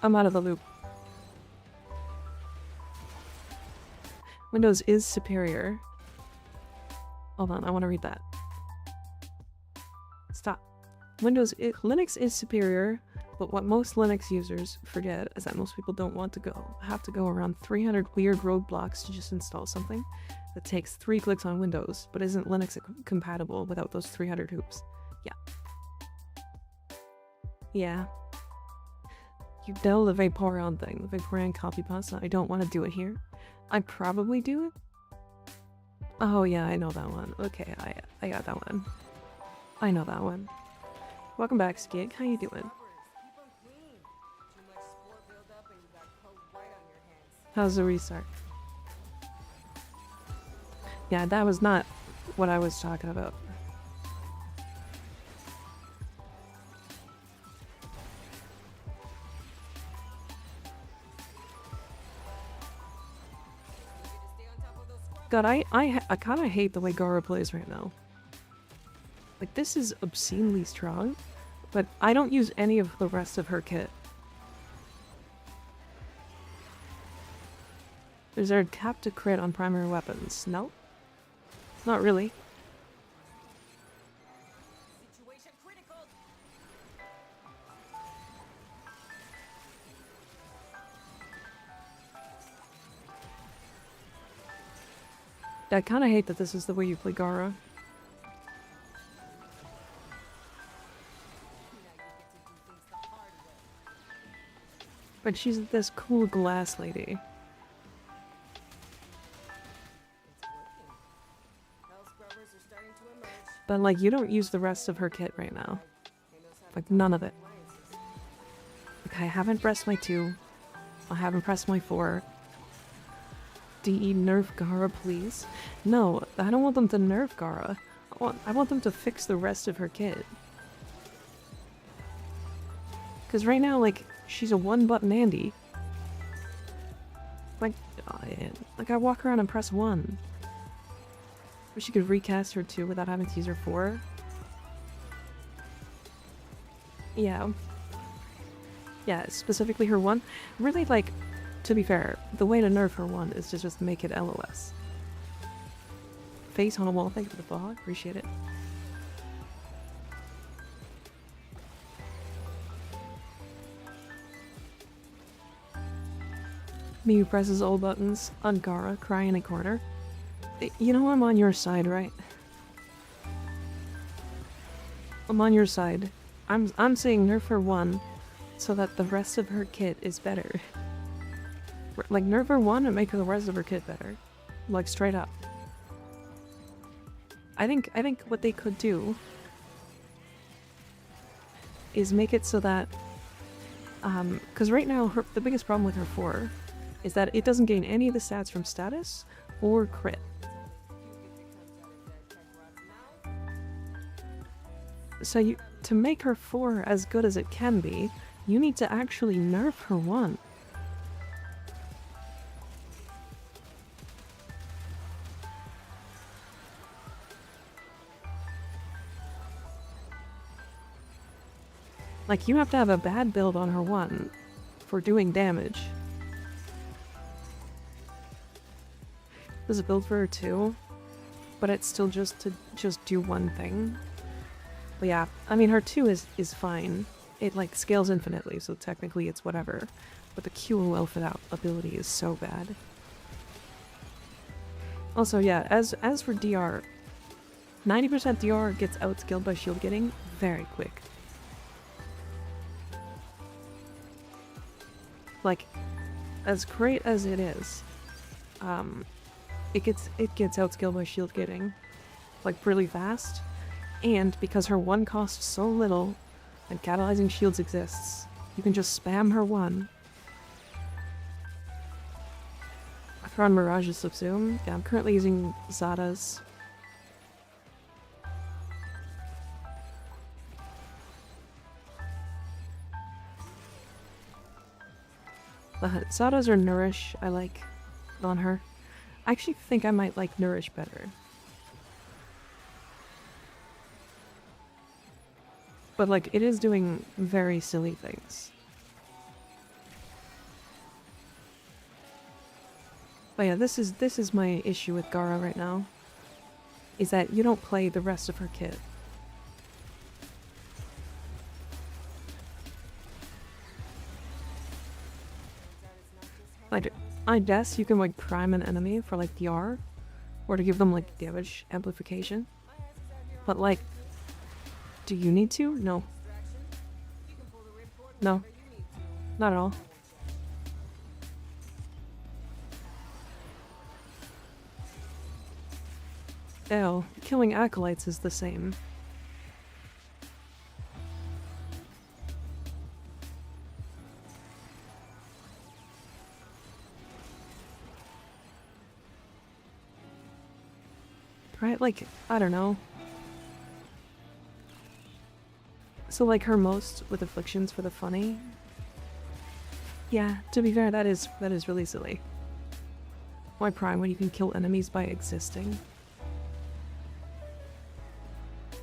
I'm out of the loop. Windows is superior. Hold on, I want to read that. Stop. Linux is superior, but what most Linux users forget is that most people don't want to have to go around 300 weird roadblocks to just install something that takes 3 clicks on Windows, but isn't Linux compatible without those 300 hoops. Yeah. Yeah. You know the Vaporeon thing, the Vaporeon copy pasta. I don't want to do it here. I probably do it. Oh yeah, I know that one. Okay, I got that one. I know that one. Welcome back, Skig. How you doing? How's the restart? Yeah, that was not what I was talking about. God, I kind of hate the way Gara plays right now. Like, this is obscenely strong, but I don't use any of the rest of her kit. Is there a cap to crit on primary weapons? No. Not really. Situation critical. I kind of hate that this is the way you play Gara. But she's this cool glass lady. But like, you don't use the rest of her kit right now. Like, none of it. Like, I haven't pressed my 2. I haven't pressed my 4. DE nerf Gara, please. No, I don't want them to nerf Gara. I want them to fix the rest of her kit. Because right now, like, she's a one-button Andy. Like, like I walk around and press 1. Wish you could recast her 2 without having to use her 4. Yeah. Yeah, specifically her 1. Really, like, to be fair, the way to nerf her 1 is to just make it LOS. Face on a wall, thank you for the follow, appreciate it. Me who presses all buttons on Gara, crying in a corner. You know I'm on your side, right? I'm on your side. I'm saying nerf her 1 so that the rest of her kit is better. Like, nerf her 1 and make the rest of her kit better. Like, straight up. I think what they could do is make it so that, because right now the biggest problem with her 4 is that it doesn't gain any of the stats from status or crit. So to make her 4 as good as it can be, you need to actually nerf her 1. Like, you have to have a bad build on her 1 for doing damage. There's a build for her 2, but it's still just to do one thing. But yeah, I mean, her 2 is fine. It, like, scales infinitely, so technically it's whatever. But the QOL for that ability is so bad. Also, yeah, as for DR, 90% DR gets outskilled by shield getting very quick. Like, as great as it is, it gets outskilled by shield getting, like, really fast. And because her 1 costs so little, and catalyzing shields exists, you can just spam her 1. I throw on Mirage's Subsume. Yeah, I'm currently using Zada's. Zada's or Nourish, I like on her. I actually think I might like Nourish better. But, like, it is doing very silly things. But yeah, this is my issue with Gara right now. Is that you don't play the rest of her kit. Like, I guess you can, like, prime an enemy for, like, DR, or to give them, like, damage amplification. But, like, do you need to? No. No. Not at all. Ew, killing acolytes is the same. Right? Like, I don't know. So, like, her most with afflictions for the funny? Yeah, to be fair, that is really silly. Why prime when you can kill enemies by existing?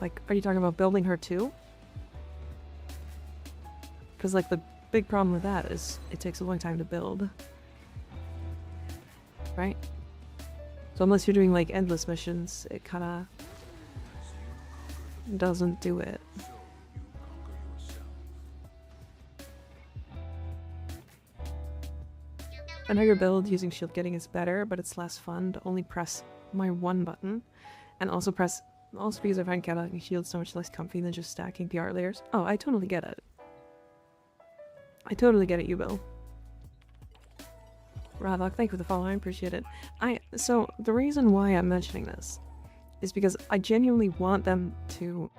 Like, are you talking about building her too? Because, like, the big problem with that is it takes a long time to build. Right? So unless you're doing, like, endless missions, it kinda doesn't do it. I know your build using shield getting is better, but it's less fun to only press my 1 button. And also because I find catalyzing shield so much less comfy than just stacking PR layers. Oh, I totally get it. I totally get it, you Bill. Ravok, thank you for the follow, I appreciate it. So, the reason why I'm mentioning this is because I genuinely want them to,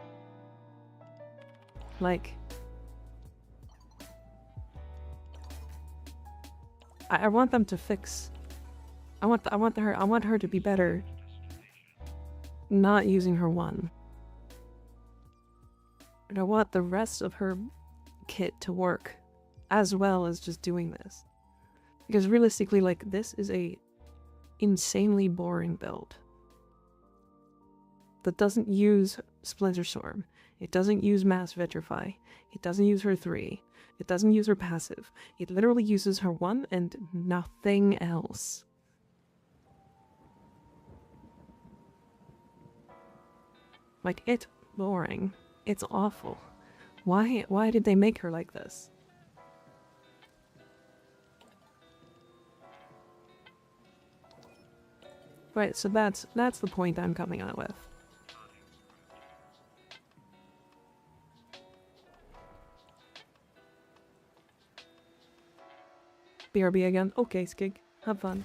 like, I want them to fix. I want her to be better. Not using her 1. And I want the rest of her kit to work, as well as just doing this. Because realistically, like, this is a insanely boring build that doesn't use Splinter Storm. It doesn't use Mass Vitrify. It doesn't use her 3. It doesn't use her passive. It literally uses her 1 and nothing else. Like, it's boring. It's awful. Why did they make her like this? Right, so that's the point I'm coming on with. BRB again. Okay, Skig. Have fun.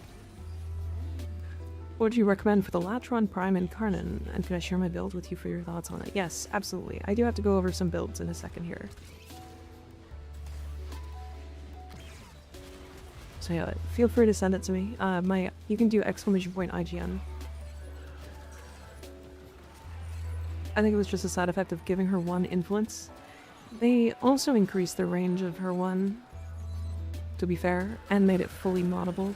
What would you recommend for the Latron Prime and Carnan? And can I share my build with you for your thoughts on it? Yes, absolutely. I do have to go over some builds in a second here. So yeah, feel free to send it to me. You can do !IGN. I think it was just a side effect of giving her 1 influence. They also increased the range of her 1, to be fair, and made it fully moddable.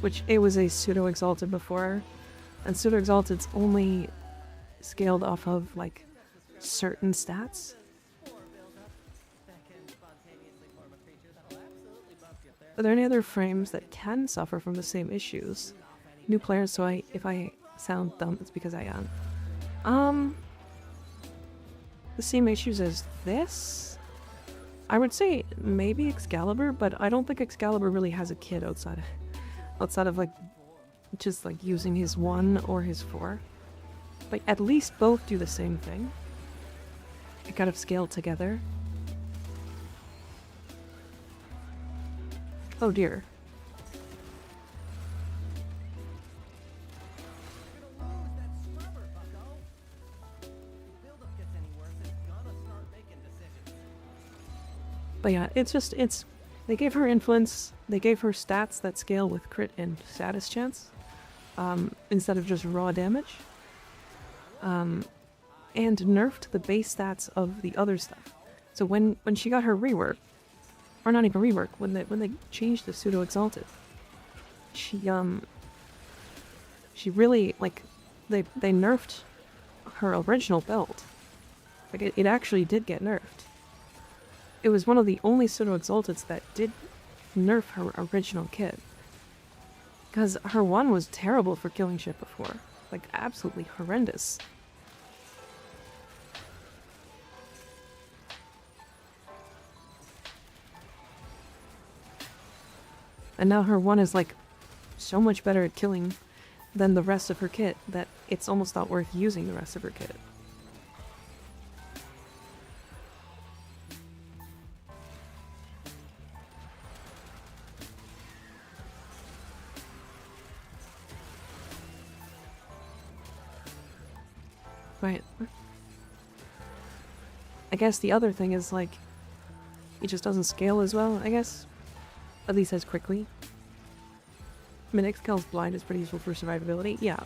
Which, it was a pseudo-exalted before, and pseudo-exalted's only scaled off of, like, certain stats. Are there any other frames that can suffer from the same issues? New players, so if I sound dumb, it's because I am. The same issues as this? I would say maybe Excalibur, but I don't think Excalibur really has a kit outside of like just like using his 1 or his 4. Like, at least both do the same thing. They kind of scale together. Oh dear. But yeah, they gave her influence, they gave her stats that scale with crit and status chance, instead of just raw damage, and nerfed the base stats of the other stuff. So when she got her rework, or not even rework, when they changed the pseudo exalted, she really, like, they nerfed her original build. Like, it actually did get nerfed. It was one of the only pseudo-exalteds that did nerf her original kit. Because her 1 was terrible for killing shit before. Like, absolutely horrendous. And now her 1 is, like, so much better at killing than the rest of her kit that it's almost not worth using the rest of her kit. Right. I guess the other thing is, like, it just doesn't scale as well, I guess. At least as quickly. I mean, Excal's blind is pretty useful for survivability, yeah.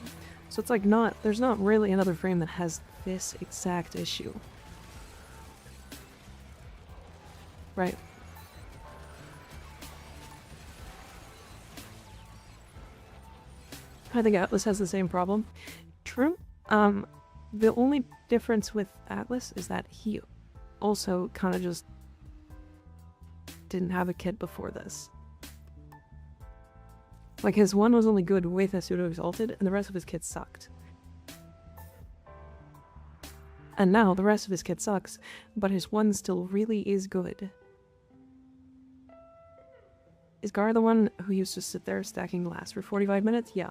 So it's like there's not really another frame that has this exact issue. Right. I think Atlas has the same problem. True. The only difference with Atlas is that he also kind of just didn't have a kit before this. Like, his 1 was only good with a pseudo-exalted, and the rest of his kit sucked. And now, the rest of his kit sucks, but his 1 still really is good. Is Gara the one who used to sit there stacking glass for 45 minutes? Yeah.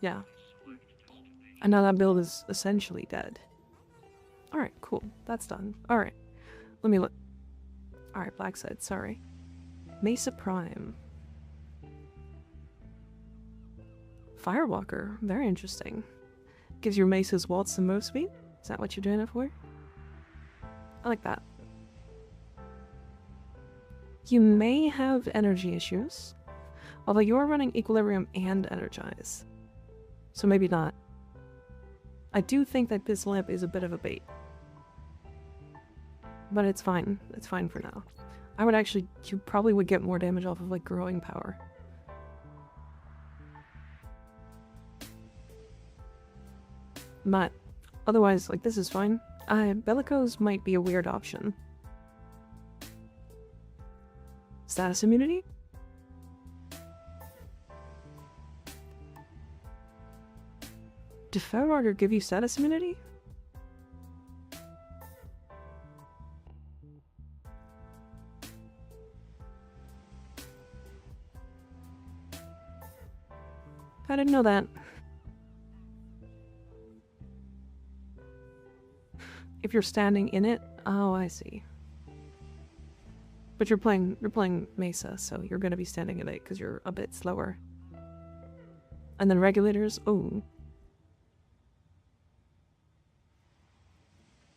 Yeah. And now that build is essentially dead. Alright, cool. That's done. Alright. Let me look. Alright, Blackside, sorry. Mesa Prime. Firewalker. Very interesting. Gives your Mesa's waltz some move speed? Is that what you're doing it for? I like that. You may have energy issues, although you're running Equilibrium and Energize. So maybe not. I do think that this lamp is a bit of a bait. But it's fine. It's fine for now. I would actually, you probably would get more damage off of like growing power. But otherwise, like, this is fine. Bellicose might be a weird option. Status immunity? Did Feral Order give you status immunity? I didn't know that. If you're standing in it? Oh, I see. But you're playing Mesa, so you're gonna be standing in it because you're a bit slower. And then regulators, oh.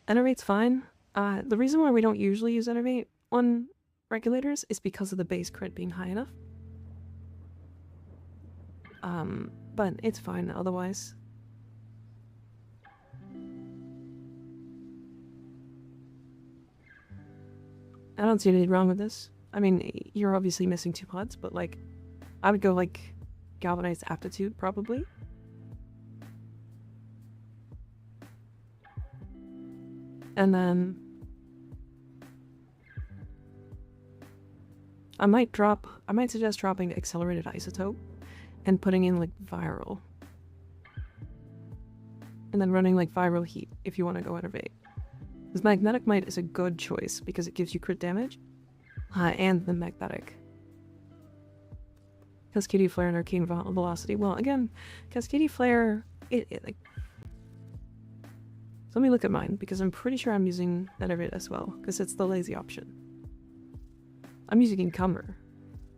Enervate's fine. The reason why we don't usually use Enervate on regulators is because of the base crit being high enough. But it's fine otherwise. I don't see anything wrong with this. I mean, you're obviously missing 2 pods, but like, I would go like Galvanized Aptitude probably. And then I might suggest dropping the Accelerated Isotope and putting in like Viral. And then running like Viral Heat if you want to go Enervate. Because Magnetic Might is a good choice because it gives you crit damage. And the Magnetic. Cascade Flare and Arcane Velocity. Well, again, Cascade Flare, like... So let me look at mine, because I'm pretty sure I'm using Enervate as well, because it's the lazy option. I'm using Encumber.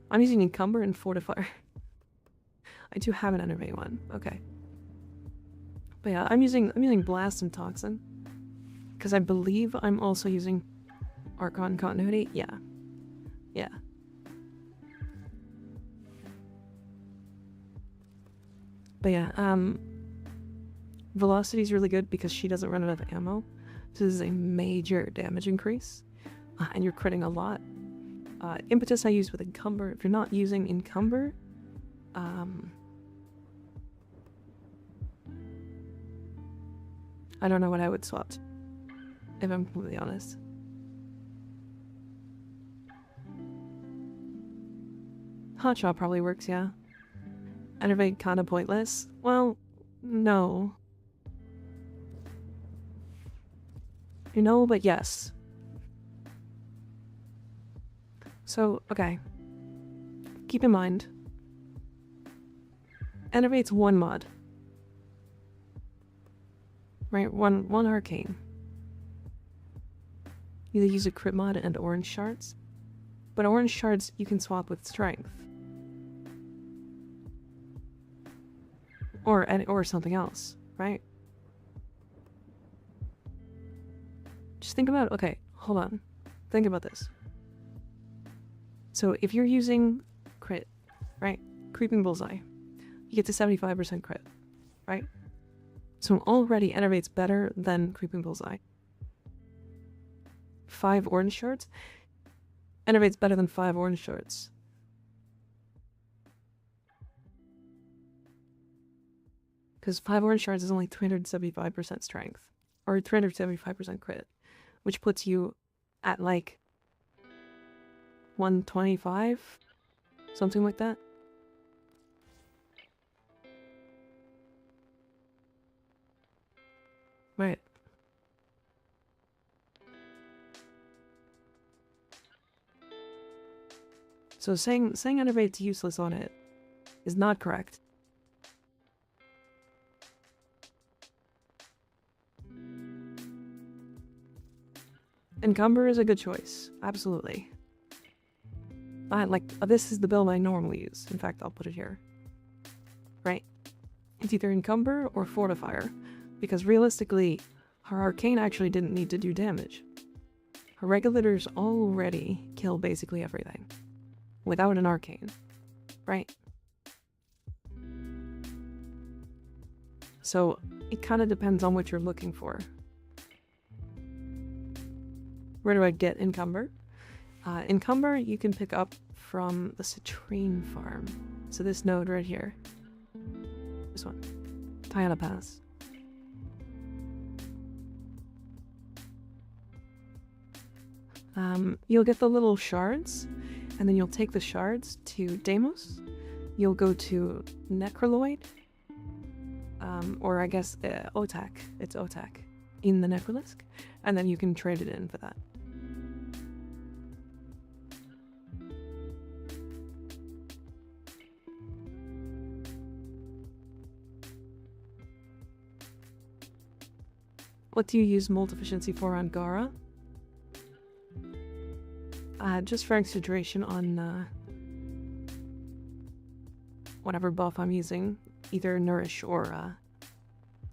I'm using Encumber and Fortifier. I do have an Enervate one. Okay. But yeah, I'm using Blast and Toxin. Because I believe I'm also using Archon Continuity. Yeah. Yeah. But yeah, Velocity is really good because she doesn't run out of ammo. So this is a major damage increase. And you're critting a lot. Impetus I use with Encumber. If you're not using Encumber, I don't know what I would swap to, if I'm completely honest. Hotshot probably works, yeah. Enervate kinda pointless. Well, no. You know, but yes. So, okay. Keep in mind, Enervate's one mod. Right, one Arcane. You either use a crit mod and orange shards, but orange shards you can swap with strength. Or something else, right? Just think about, okay, hold on. Think about this. So if you're using crit, right? Creeping Bullseye, you get to 75% crit, right? So already Enervate's better than Creeping Bullseye. 5 orange shards? Enervate's better than 5 orange shards. Because 5 orange shards is only 375% strength. Or 375% crit. Which puts you at like 125? Something like that. Right. So saying Enervate's useless on it is not correct. Encumber is a good choice, absolutely. This is the build I normally use. In fact, I'll put it here. Right? It's either Encumber or Fortifier, because realistically, her Arcane actually didn't need to do damage. Her Regulators already kill basically everything, without an Arcane, right? So, it kind of depends on what you're looking for. Where do I get Encumber? Encumber you can pick up from the Citrine farm. So this node right here. This one. Tiana Pass. You'll get the little shards, and then you'll take the shards to Deimos. You'll go to Necroloid, or I guess Otak. It's Otak in the Necrolisk, and then you can trade it in for that. What do you use mold efficiency for on Gara? Just for extra duration on whatever buff I'm using, either Nourish or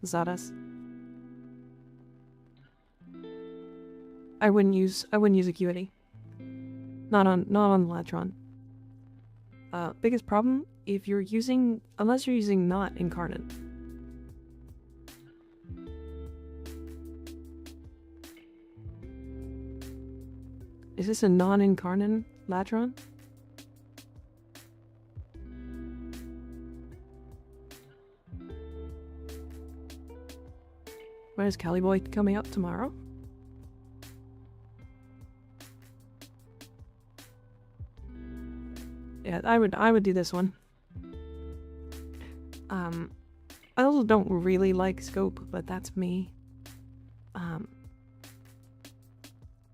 Zadas. I wouldn't use Acuity. Not on Latron. Biggest problem if you're using, unless you're using not Incarnate. Is this a non-incarnate Latron? When is Caliboy coming up tomorrow? Yeah, I would do this one. I also don't really like scope, but that's me.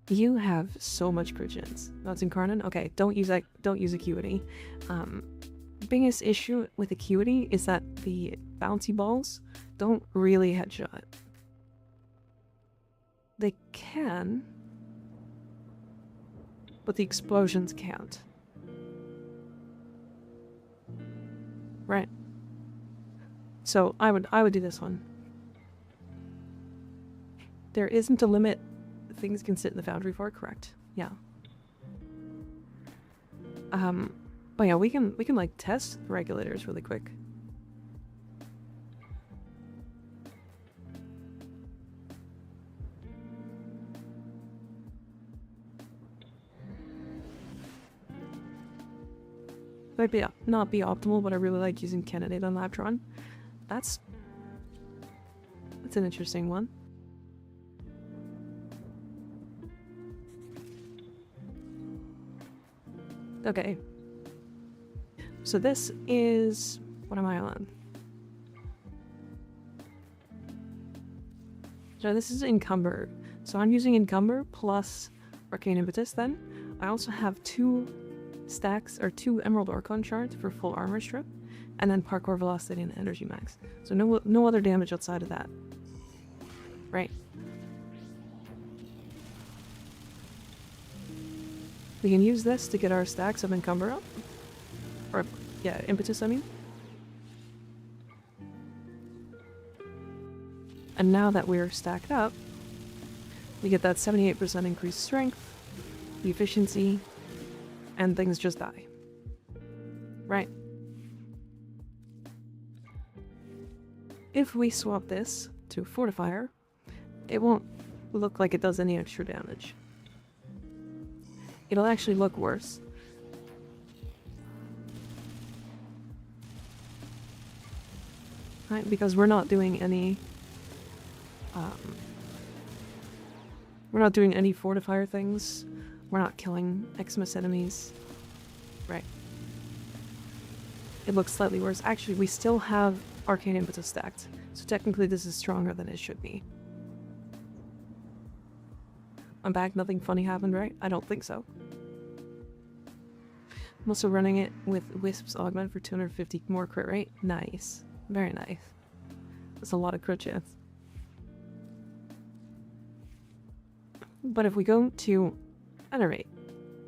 You have so much crit chance. No, it's Incarnate? Okay, don't use Acuity. Biggest issue with Acuity is that the bouncy balls don't really headshot. They can, but the explosions can't. Right. So I would do this one. There isn't a limit things can sit in the foundry for, correct? Yeah. But yeah, we can like test regulators really quick. Might be not be optimal, but I really like using Candidate on Latron. That's an interesting one. Okay. So this is, what am I on? So this is Encumber. So I'm using Encumber plus Arcane Impetus then. I also have 2 stacks or 2 Emerald Orcon shards for full armor strip, and then Parkour Velocity and Energy Max. So no other damage outside of that. Right. We can use this to get our stacks of Encumber up. Or, yeah, Impetus, I mean. And now that we're stacked up, we get that 78% increased strength, the efficiency, and things just die. Right. If we swap this to Fortifier, it won't look like it does any extra damage. It'll actually look worse. Right, because we're not doing any fortifier things. We're not killing Xmas enemies. Right. It looks slightly worse. Actually, we still have Arcane Impetus stacked, so technically this is stronger than it should be. I'm back, nothing funny happened, right? I don't think so. I'm also running it with Wisp's Augment for 250 more crit rate. Nice. Very nice. That's a lot of crit chance. But if we go to Venerate,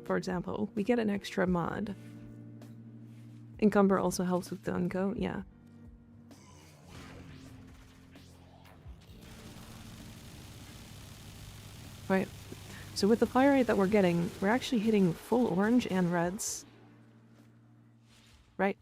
for example, we get an extra mod. Encumber also helps with the Unco, yeah. Right. So with the fire rate that we're getting, we're actually hitting full orange and reds. Right?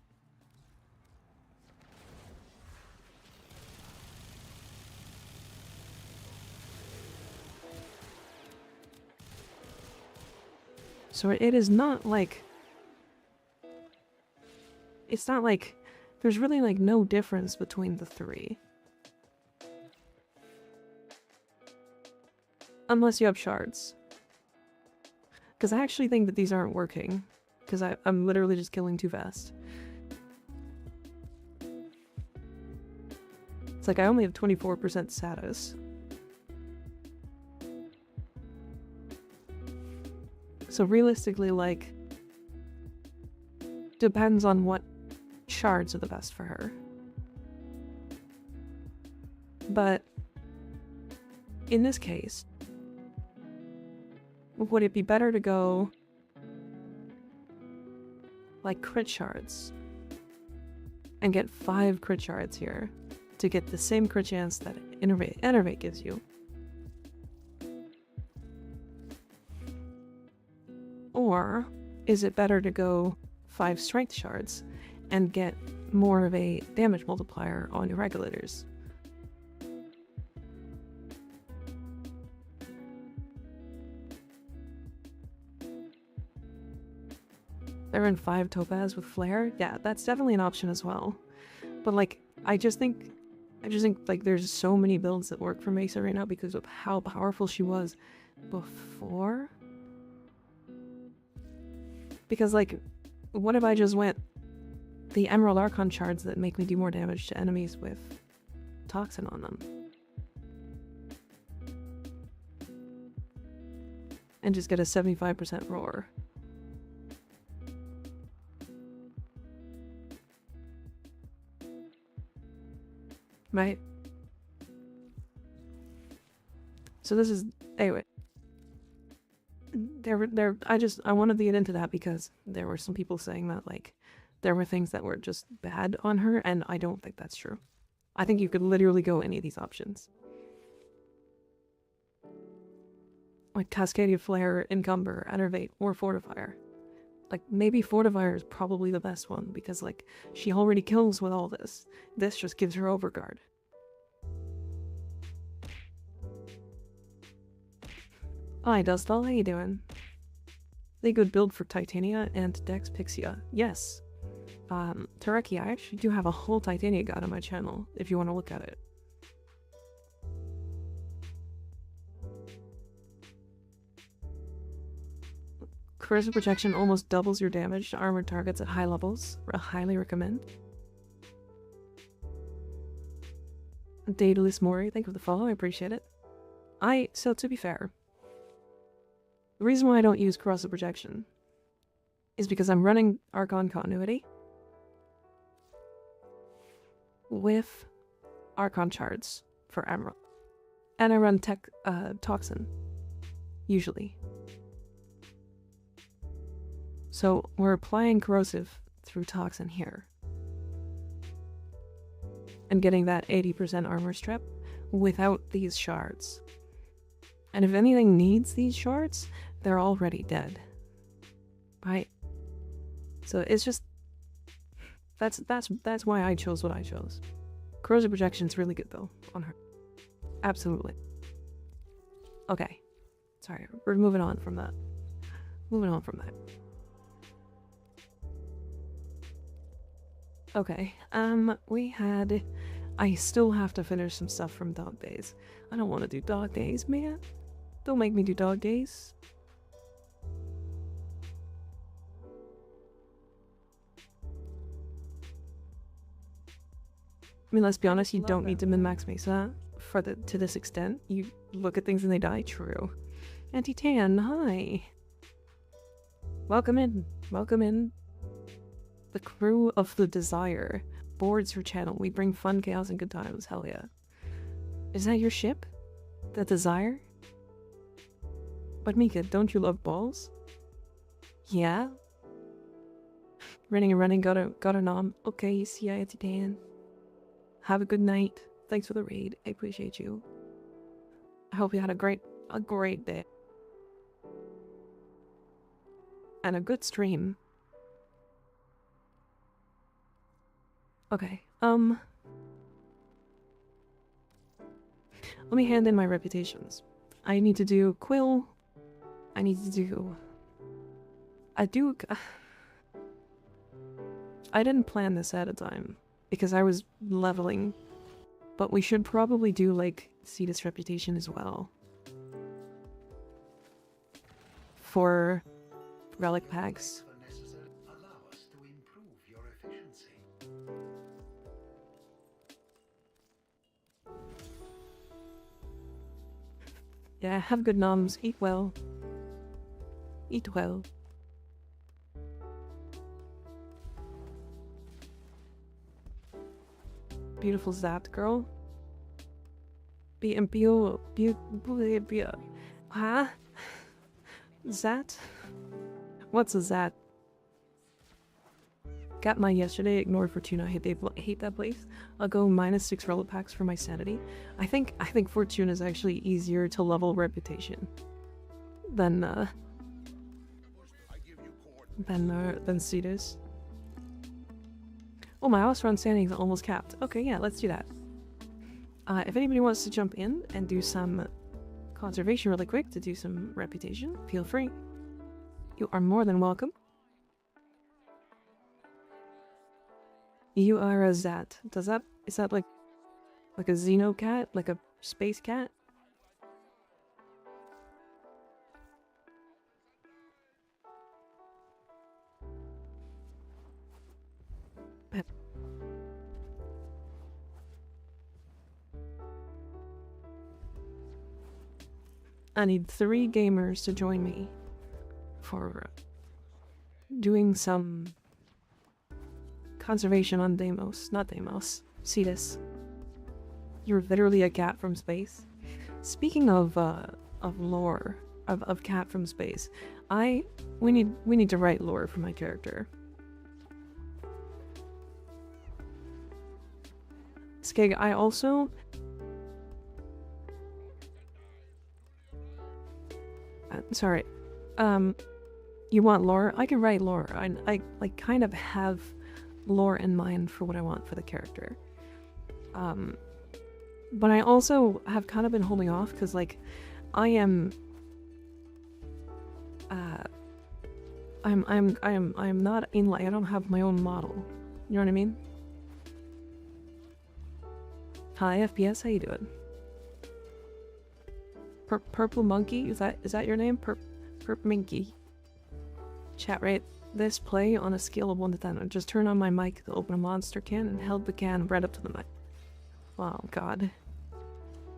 So it is not like... It's not like... There's really like no difference between the three. Unless you have shards. Because I actually think that these aren't working. Because I'm literally just killing too fast. It's like I only have 24% status. So realistically, like... Depends on what shards are the best for her. But... In this case... Would it be better to go... like crit shards? And get 5 crit shards here to get the same crit chance that Enervate gives you? Or is it better to go 5 strength shards and get more of a damage multiplier on your regulators? They're in 5 topaz with flare? Yeah, that's definitely an option as well. But like, I just think like there's so many builds that work for Mesa right now because of how powerful she was before. Because like, what if I just went the Emerald Archon shards that make me do more damage to enemies with Toxin on them? And just get a 75% roar. Right? So this is... Anyway. I wanted to get into that because there were some people saying that, like, there were things that were just bad on her, and I don't think that's true. I think you could literally go any of these options. Like Cascadia Flare, Encumber, Enervate, or Fortifier. Like, maybe Fortifier is probably the best one, because, like, she already kills with all this. This just gives her Overguard. Hi, Dustal, how you doing? They good build for Titania and Dex Pixia. Yes. Tereki, I actually do have a whole Titania guide on my channel, if you want to look at it. Corrosive Protection almost doubles your damage to armored targets at high levels. I highly recommend. Daedalus Mori, thank you for the follow, I appreciate it. So to be fair, the reason why I don't use Corrosive Protection is because I'm running Archon Continuity with Archon Shards for Emerald. And I run Toxin, usually. So we're applying Corrosive through Toxin here. And getting that 80% armor strip without these shards. And if anything needs these shards, they're already dead. Right? So it's just... That's why I chose what I chose. Corrosive Projection's really good though, on her. Absolutely. Okay. Sorry, we're moving on from that. Moving on from that. Okay, I still have to finish some stuff from Dog Days. I don't want to do Dog Days, man. Don't make me do Dog Days. I mean, let's be honest, you don't need to min-max Mesa to this extent. You look at things and they die, true. Anti-Tan, hi. Welcome in. Welcome in. The crew of the Desire boards her channel. We bring fun, chaos, and good times. Hell yeah. Is that your ship? The Desire? But Mika, don't you love balls? Yeah? Running and running, got a nom. Okay, see ya, Anti-Tan. Have a good night. Thanks for the raid. I appreciate you. I hope you had a great day. And a good stream. Okay, let me hand in my reputations. I need to do Quill. I need to do I do. I didn't plan this at a time because I was leveling, but we should probably do like Cetus reputation as well for relic packs. Allow us to improve your efficiency. Yeah, have good noms. Eat well. Eat well. Beautiful Zapped girl. Huh? Zat? What's a Zat? Got mine yesterday, ignored Fortuna. Hate that place. I'll go -6 relic packs for my sanity. I think Fortuna is actually easier to level reputation than Cetus. Oh, my Osron sanity is almost capped. Okay, yeah, let's do that. If anybody wants to jump in and do some conservation really quick to do some reputation, feel free. You are more than welcome. You are a Zat. Is that like a Xeno cat? Like a space cat? I need 3 gamers to join me for doing some conservation on Deimos. Not Deimos. Cetus. You're literally a cat from space. Speaking of lore, of cat from space, we need to write lore for my character. Skig, I also sorry. You want lore? I can write lore. I like kind of have lore in mind for what I want for the character. But I also have kind of been holding off because like I am not in, like, I don't have my own model. You know what I mean? Hi FPS, how you doing? Purple Monkey, is that your name? Perp Minky. Chat rate this play on a scale of 1 to 10. I just turned on my mic to open a monster can and held the can right up to the mic. Oh god.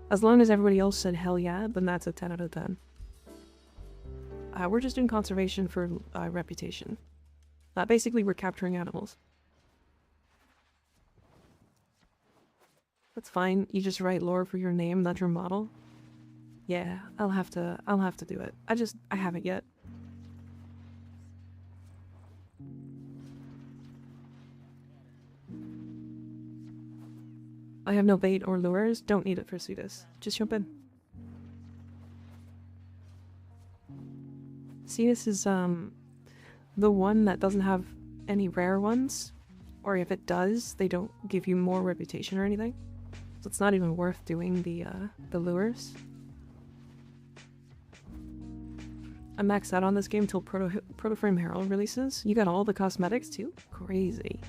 As long as everybody else said hell yeah, then that's a 10 out of 10. We're just doing conservation for reputation. Basically we're capturing animals. That's fine. You just write lore for your name, that's your model. Yeah, I'll have to do it. I haven't yet. I have no bait or lures. Don't need it for Cetus. Just jump in. Cetus is the one that doesn't have any rare ones, or if it does, they don't give you more reputation or anything. So it's not even worth doing the lures. I'm maxed out on this game till Protoframe Herald releases. You got all the cosmetics too? Crazy.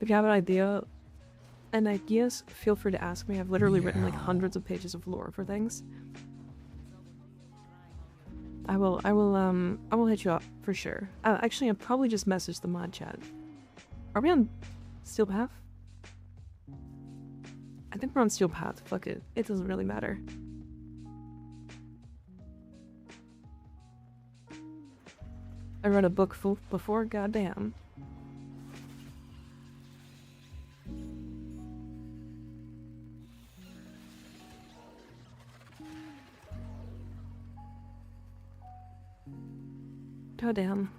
If you have an ideas, feel free to ask me. I've literally written like hundreds of pages of lore for things. I will hit you up for sure. Actually, I'll probably just message the mod chat. Are we on Steel Path? I think we're on Steel Path. Fuck it. It doesn't really matter. I read a book full before, goddamn. Goddamn.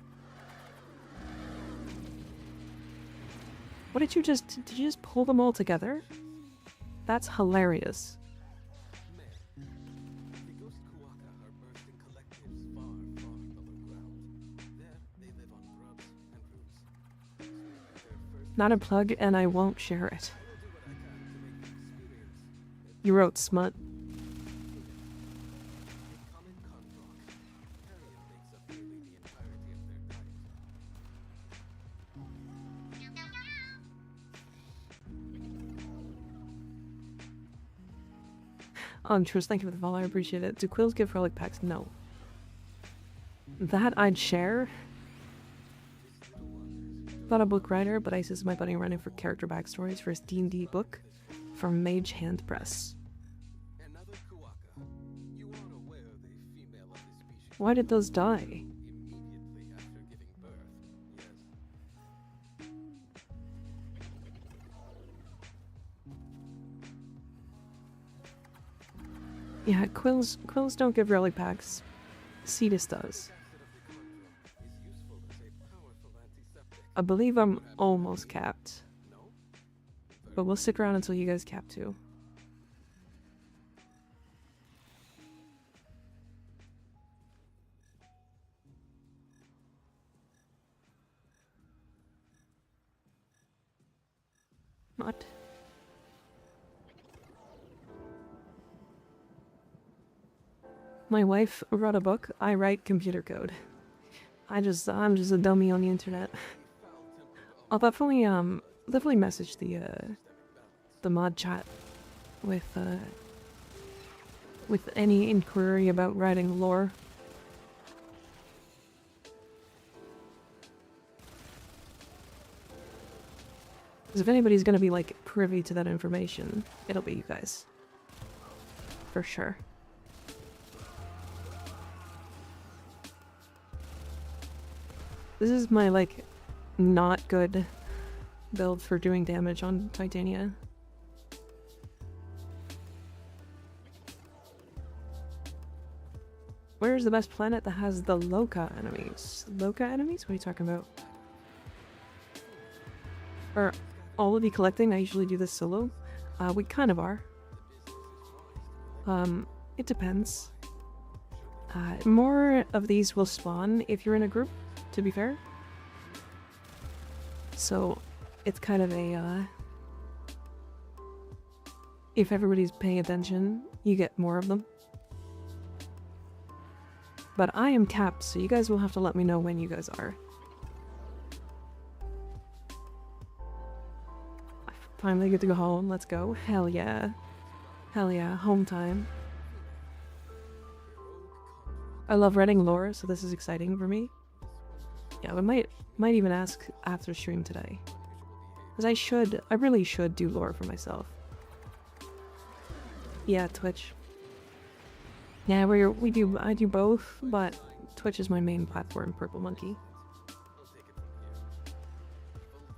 What did you just pull them all together? That's hilarious. Not a plug, and I won't share it. You wrote smut. Common conrock. Carrion makes up nearly the entirety of their diet. Truce, thank you for the follow, I appreciate it. Do quills give relic packs? No. That I'd share. Not a book writer, but Isis is my buddy running for character backstories for his D&D book from Mage Hand Press. Another Kuaka. You are aware the female of this species Why did those die? immediately after giving birth. Yes. Yeah, quills don't give relic packs. Cetus does. I believe I'm almost capped. But we'll stick around until you guys cap too. What? My wife wrote a book. I write computer code. I'm just a dummy on the internet. I'll definitely message the mod chat with any inquiry about writing lore. Because if anybody's gonna be like privy to that information, it'll be you guys. For sure. This is my, like, not good build for doing damage on Titania. Where's the best planet that has the Loka enemies? Loka enemies? What are you talking about? Are all of you collecting? I usually do this solo. We kind of are. It depends. More of these will spawn if you're in a group, to be fair. So, it's kind of a, if everybody's paying attention, you get more of them. But I am capped, so you guys will have to let me know when you guys are. I finally get to go home, let's go. Hell yeah. Hell yeah, home time. I love writing lore, so this is exciting for me. Yeah, I might even ask after stream today. Because I really should do lore for myself. Yeah, Twitch. Yeah, I do both, but Twitch is my main platform, Purple Monkey.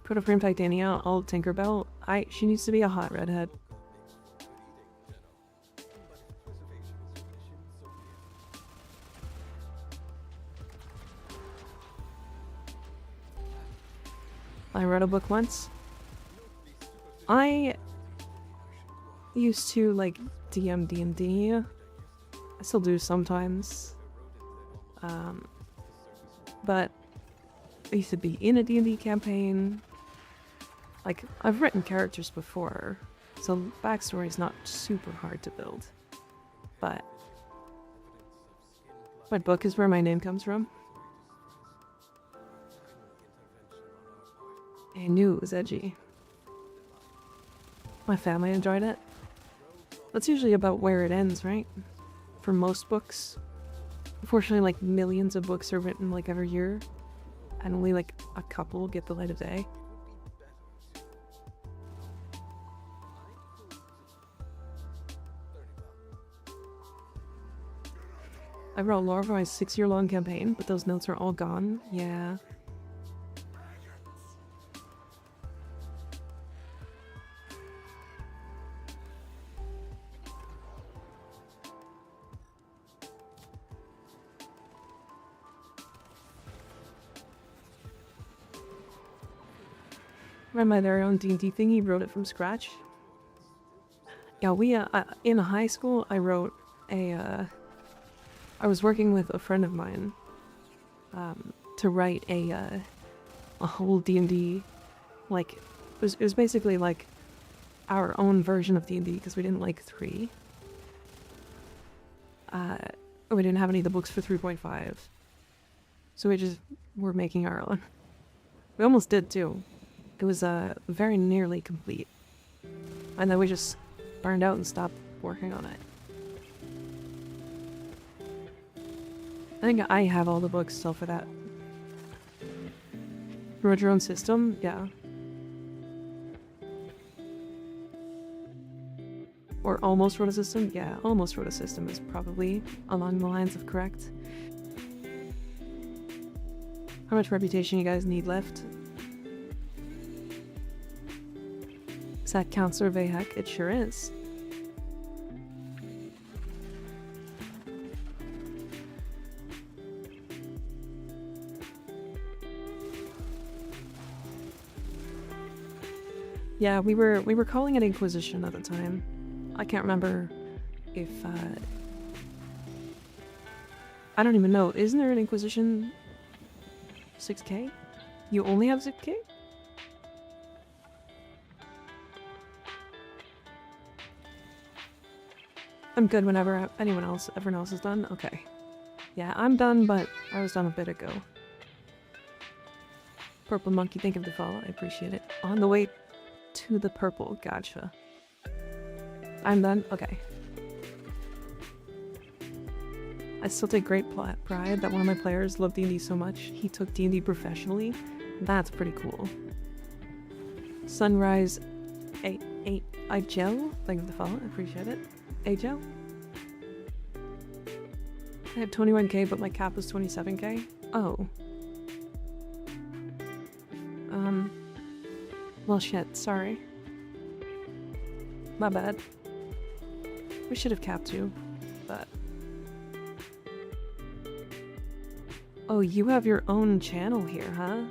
Protoframe Titania, all Tinkerbell. She needs to be a hot redhead. I read a book once. I used to like DM D&D. I still do sometimes. But I used to be in a D&D campaign. Like, I've written characters before, so backstory is not super hard to build. But my book is where my name comes from. I knew it was edgy. My family enjoyed it. That's usually about where it ends, right? For most books. Unfortunately, like, millions of books are written, like, every year. And only, like, a couple get the light of day. I wrote lore for my 6-year-long campaign, but those notes are all gone. Yeah. Ran my very own D&D thingy, wrote it from scratch. Yeah, we, in high school, I wrote I was working with a friend of mine, to write a whole D&D, like, it was basically like our own version of D&D because we didn't like 3. We didn't have any of the books for 3.5. So we just were making our own. We almost did too. It was very nearly complete. And then we just burned out and stopped working on it. I think I have all the books still for that. You wrote your own system? Yeah. Or almost wrote a system? Yeah, almost wrote a system is probably along the lines of correct. How much reputation you guys need left? Is that Counselor Vahek? It sure is. Yeah, we were calling it Inquisition at the time. I can't remember if I don't even know. Isn't there an Inquisition 6K? You only have 6K? I'm good whenever everyone else is done. Okay. Yeah, I'm done, but I was done a bit ago. Purple Monkey, thank you for the follow. I appreciate it. On the way to the purple. Gotcha. I'm done? Okay. I still take great pride that one of my players loved D&D so much he took D&D professionally. That's pretty cool. Sunrise Igel, thank you for the follow. I appreciate it. Igel? I had 21k, but my cap was 27k. Oh. Well, shit. Sorry. My bad. We should have capped you, but... Oh, you have your own channel here, huh?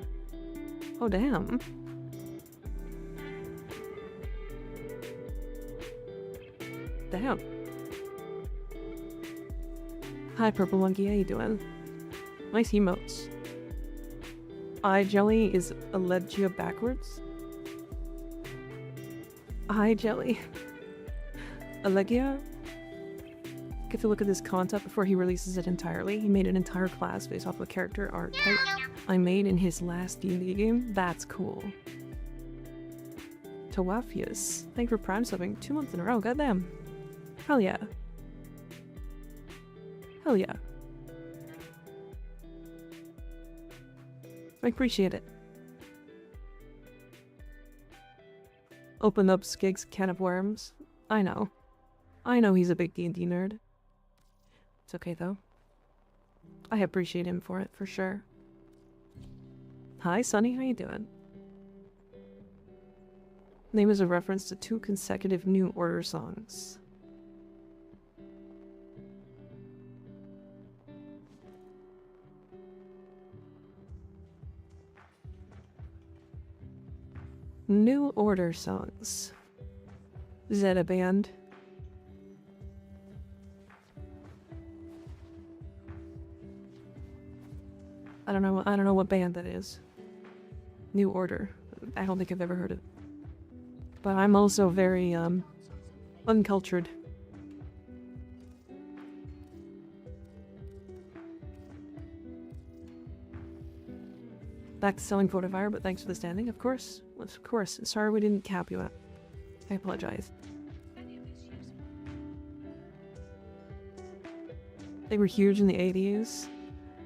Oh, damn. Damn. Hi, Purple Monkey. How you doing? Nice emotes. Eye jelly is Allegia backwards? Eye jelly. Allegia? If you look at this concept before he releases it entirely, he made an entire class based off of a character archetype I made in his last D&D game. That's cool. Tawafius. Thank you for prime subbing 2 months in a row. Goddamn. Hell yeah. Hell yeah. I appreciate it. Open up Skig's can of worms. I know. I know he's a big D&D nerd. It's okay though. I appreciate him for it, for sure. Hi Sunny, how you doing? Name is a reference to 2 consecutive New Order songs. New Order songs. Is that a band? I don't know what band that is. New Order. I don't think I've ever heard it. But I'm also very uncultured. Back to selling Fortifier, but thanks for the standing, of course. Of course. Sorry we didn't cap you out. I apologize. They were huge in the 80s.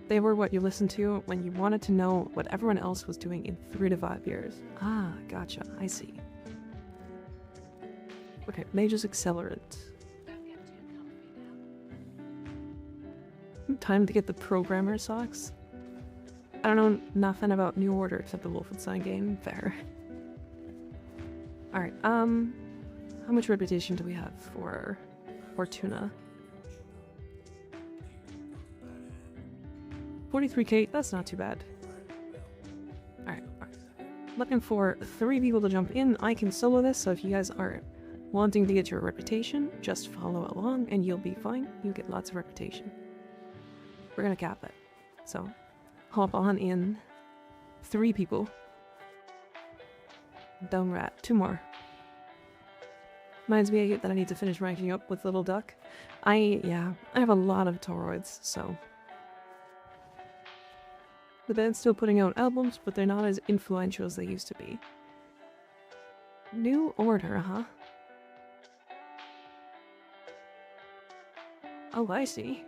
They were what you listened to when you wanted to know what everyone else was doing in 3 to 5 years. Ah, gotcha. I see. Okay, Mage's Accelerant. Time to get the programmer socks. I don't know nothing about New Order except the Wolfenstein game. Fair. Alright, how much reputation do we have for Fortuna? 43k, that's not too bad. Alright. Looking for 3 people to jump in. I can solo this, so if you guys are wanting to get your reputation, just follow along and you'll be fine. You'll get lots of reputation. We're gonna cap it. So, hop on in. 3 people. Dumb rat. 2 more. Reminds me that I need to finish ranking up with Little Duck. Yeah, I have a lot of toroids, so... The band's still putting out albums, but they're not as influential as they used to be. New Order, huh? Oh, I see.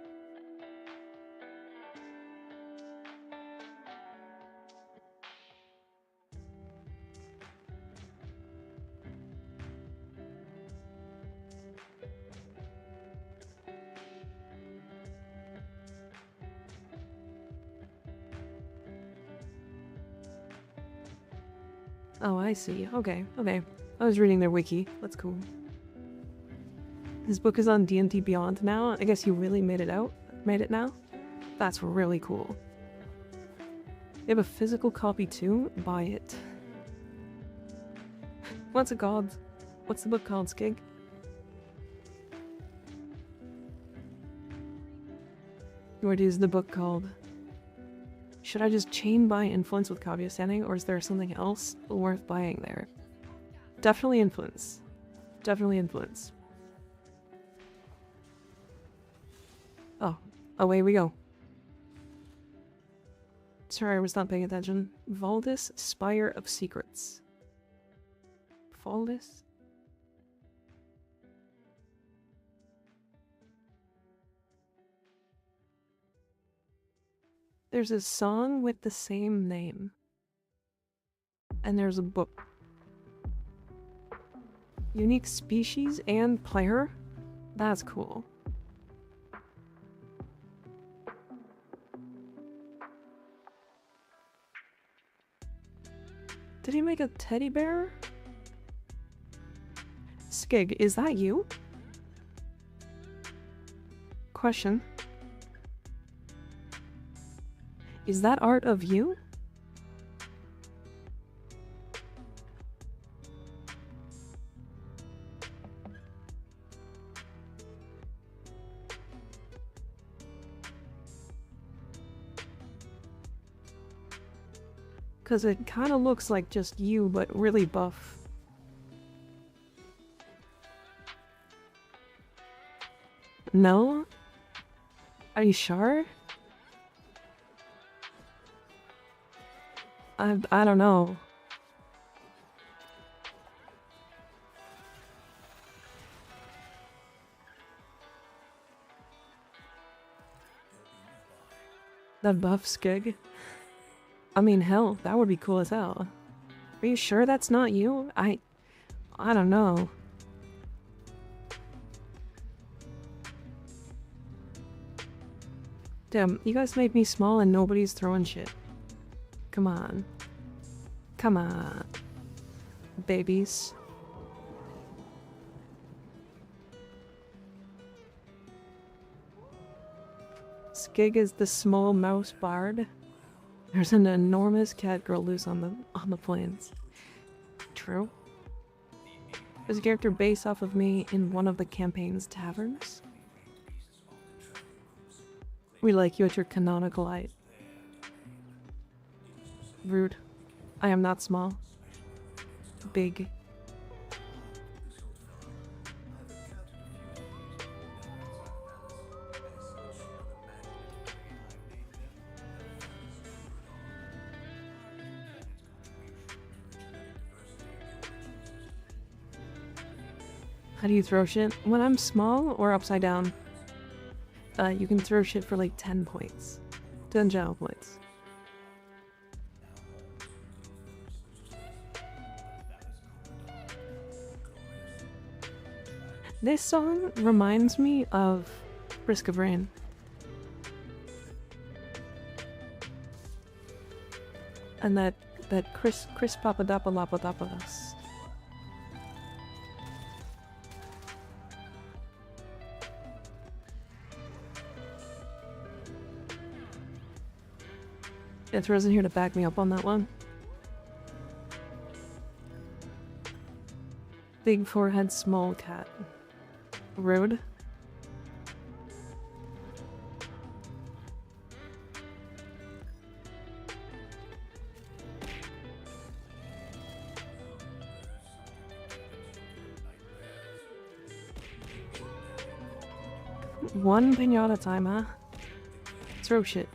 Oh, I see. Okay, okay. I was reading their wiki. That's cool. This book is on D&D Beyond now. I guess you really made it out? Made it now? That's really cool. You have a physical copy too? Buy it. What's it called? What's the book called, Skig? What is the book called? Should I just chain buy Influence with Kavya Standing, or is there something else worth buying there? Definitely Influence. Definitely Influence. Oh, away we go. Sorry, I was not paying attention. Valdis, Spire of Secrets. Valdis? There's a song with the same name. And there's a book. Unique species and player? That's cool. Did he make a teddy bear? Skig, is that you? Question. Is that art of you? Because it kind of looks like just you, but really buff. No? Are you sure? I don't know. That buff Skig? I mean, hell, that would be cool as hell. Are you sure that's not you? I don't know. Damn, you guys made me small and nobody's throwing shit. Come on. Come on. Babies. Skig is the small mouse bard. There's an enormous cat girl loose on the plains. True. There's a character based off of me in one of the campaign's taverns. We like you at your canonical height. Rude. I am not small. Big. How do you throw shit? When I'm small or upside down? You can throw shit for like 10 points. 10 general points. This song reminds me of Risk of Rain. And that Chris Papadopoulos. Yeah, Throws in here to back me up on that one. Big forehead, small cat. Rude. One pinata time, huh? Throw shit.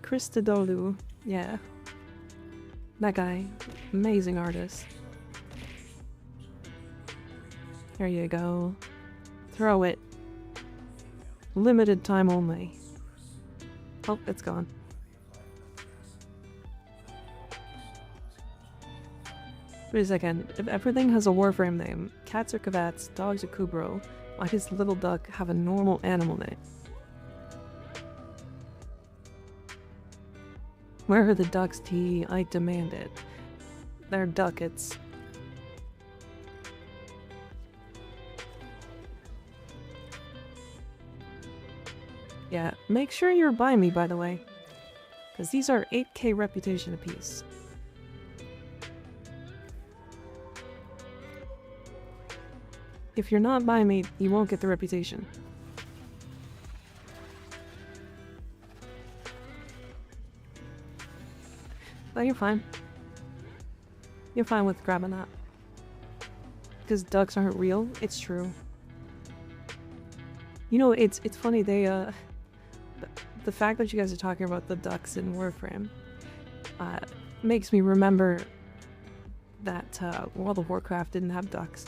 Christodoulou. Yeah. That guy. Amazing artist. There you go. Throw it. Limited time only. Oh, it's gone. Wait a second. If everything has a Warframe name, cats are Kavats, dogs are Kubro, why does Little Duck have a normal animal name? Where are the ducks, T? I demand it. They're ducats. Yeah, make sure you're by me, by the way. Because these are 8k reputation apiece. If you're not by me, you won't get the reputation. Oh, you're fine. You're fine with grabbing that. Because ducks aren't real, it's true. You know, it's funny, they, the fact that you guys are talking about the ducks in Warframe, makes me remember that, World of Warcraft didn't have ducks.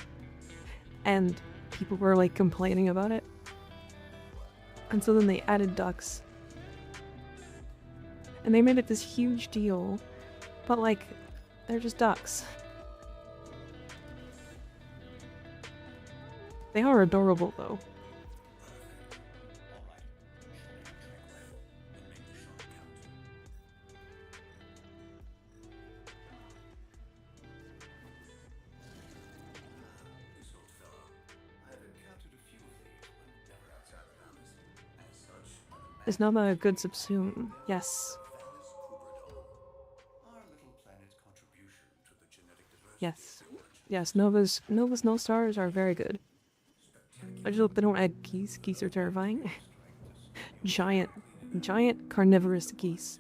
And people were, like, complaining about it. And so then they added ducks. And they made it this huge deal. But, like, they're just ducks. They are adorable, though. Is Nova a good subsume? Yes. Yes. Yes, Nova's no stars are very good. I just hope they don't add geese. Geese are terrifying. Giant carnivorous geese.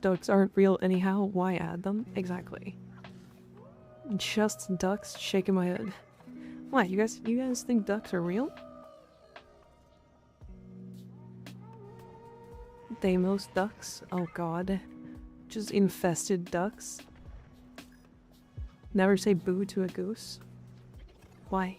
Ducks aren't real anyhow, why add them? Exactly. Just ducks? Shaking my head. Why, you guys think ducks are real? Deimos ducks? Oh god. Just infested ducks? Never say boo to a goose? Why?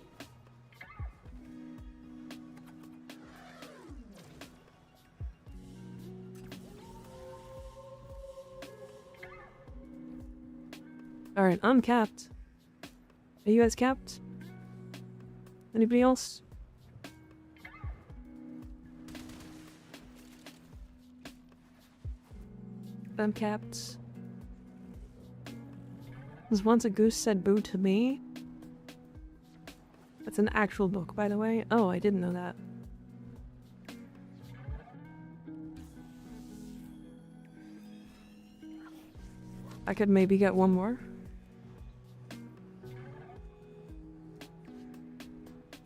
Alright, I'm capped. Are you guys capped? Anybody else? I'm capped. Because once a goose said boo to me. That's an actual book, by the way. Oh, I didn't know that. I could maybe get one more.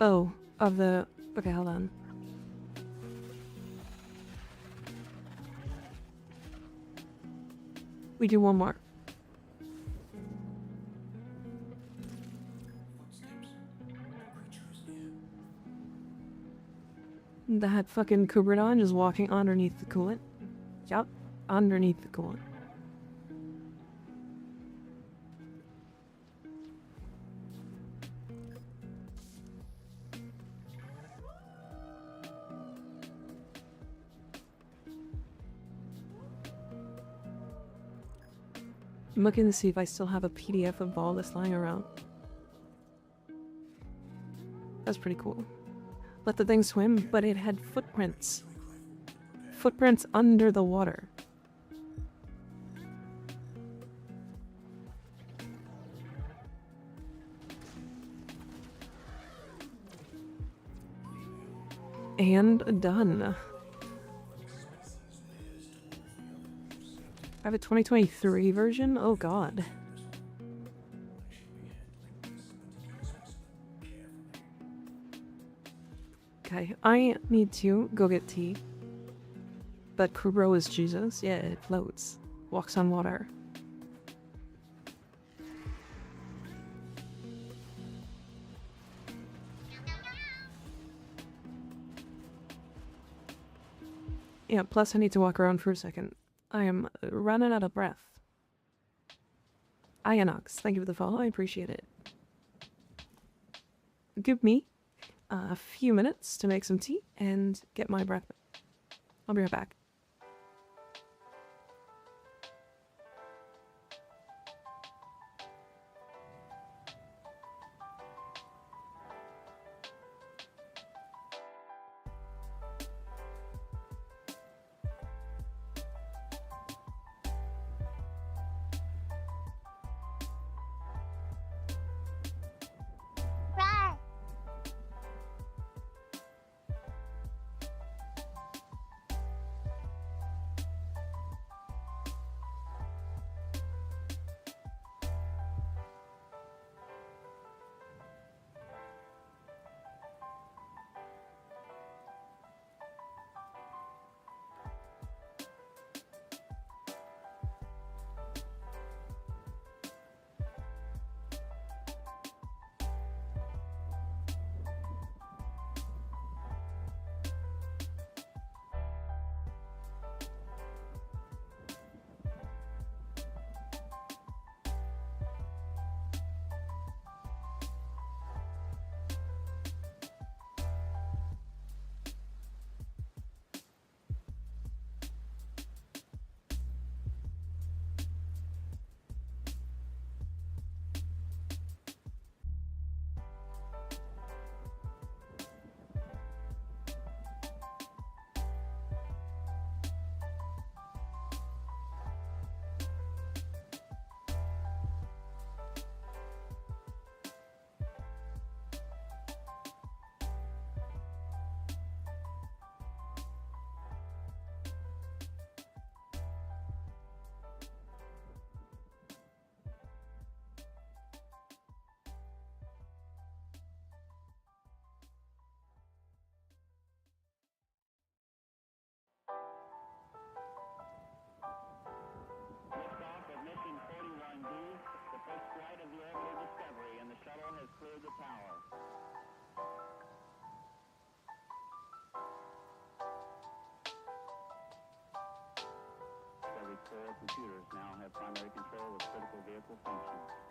Oh, of the... Okay, hold on. We do one more. That fucking Kubradon is walking underneath the coolant. Yup, underneath the coolant. I'm looking to see if I still have a PDF of all this lying around. That's pretty cool. Let the thing swim, but it had footprints. Footprints under the water. And done. I have a 2023 version? Oh god. Okay, I need to go get tea. But Kuro is Jesus. Yeah, it floats. Walks on water. Yeah, plus I need to walk around for a second. I am running out of breath. Ionox, thank you for the follow. I appreciate it. Give me a few minutes to make some tea and get my breath. I'll be right back. Liftoff of mission 41B, the first flight of the orbital Discovery, and the shuttle has cleared the tower. Discovery's core computers now have primary control of critical vehicle functions.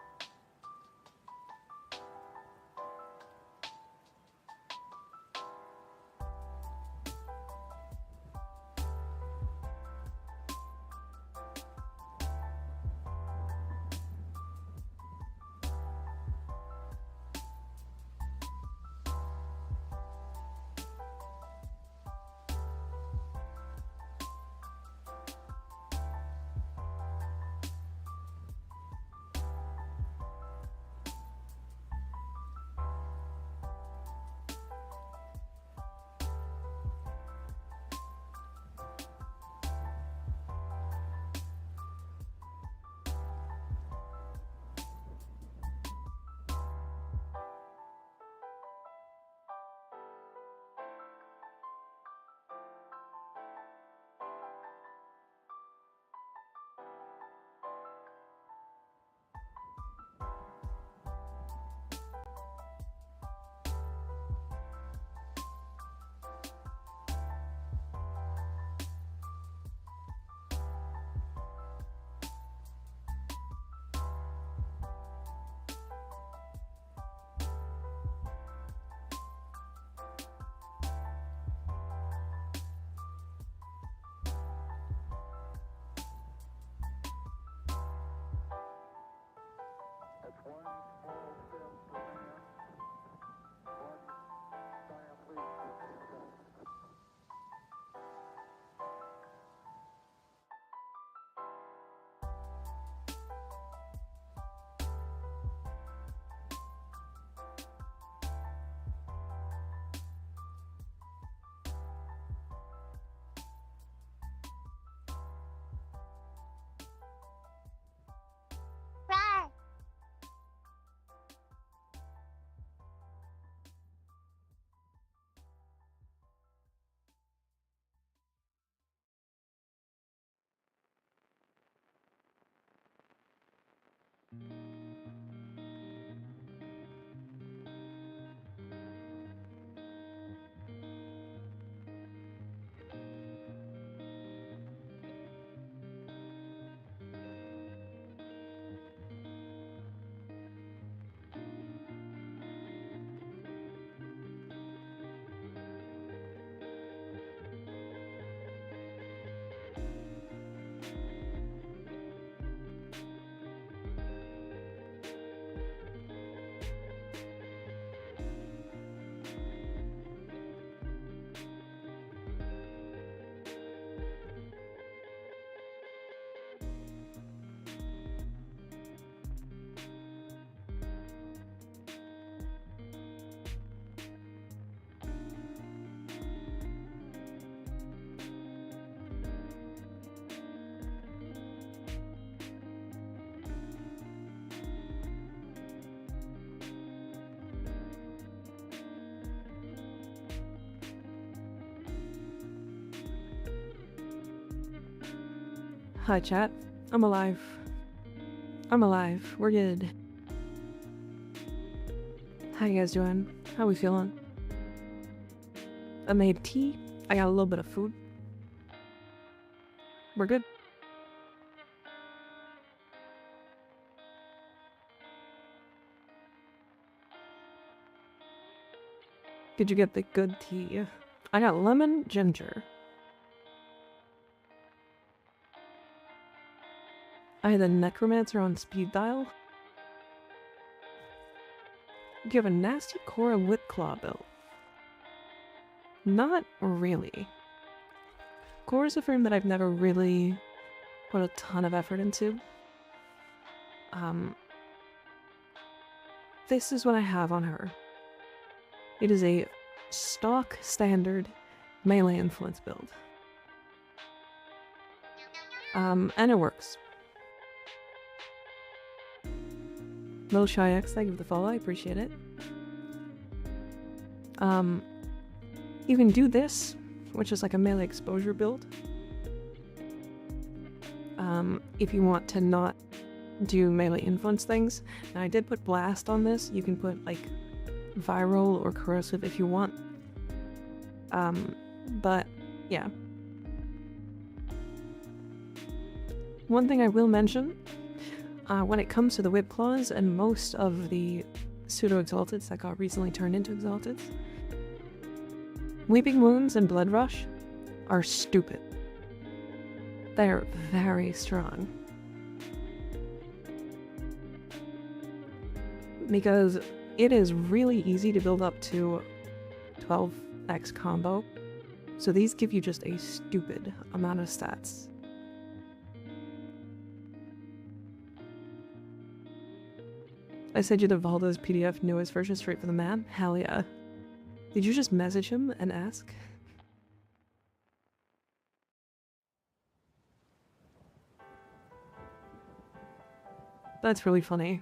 Hi, chat. I'm alive. I'm alive. We're good. How you guys doing? How we feeling? I made tea. I got a little bit of food. We're good. Did you get the good tea? I got lemon ginger. I had the necromancer on speed dial. Do you have a nasty Cora Whipclaw build? Not really. Cora's a frame that I've never really put a ton of effort into. This is what I have on her. It is a stock standard melee influence build. And it works. Little Shy X, thank you for the follow, I appreciate it. You can do this, which is like a melee exposure build. If you want to not do melee influence things. Now I did put blast on this. You can put like viral or corrosive if you want. But yeah. One thing I will mention, when it comes to the whip claws and most of the pseudo-exalteds that got recently turned into exalteds, Weeping Wounds and Blood Rush are stupid. They're very strong. Because it is really easy to build up to 12x combo, so these give you just a stupid amount of stats. I sent you the Valda's PDF newest version straight for the man? Hell yeah. Did you just message him and ask? That's really funny.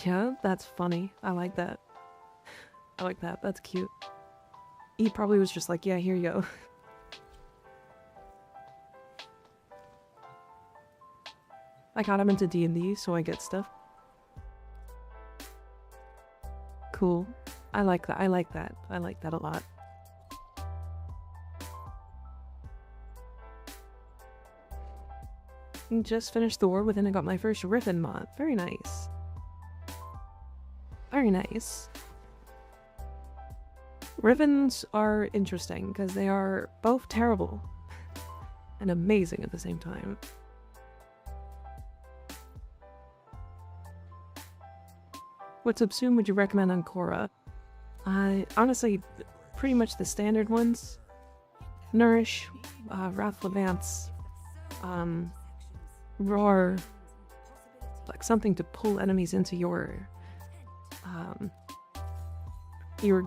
Yeah, that's funny. I like that. I like that. That's cute. He probably was just like, yeah, here you go. I got him into D&D, so I get stuff. Cool. I like that. I like that. I like that a lot. Just finished the war with and I got my first Riven mod. Very nice. Very nice. Rivens are interesting because they are both terrible and amazing at the same time. What subsume would you recommend on Cora? Honestly, pretty much the standard ones. Nourish, Wrathful Advance, Roar, like something to pull enemies into your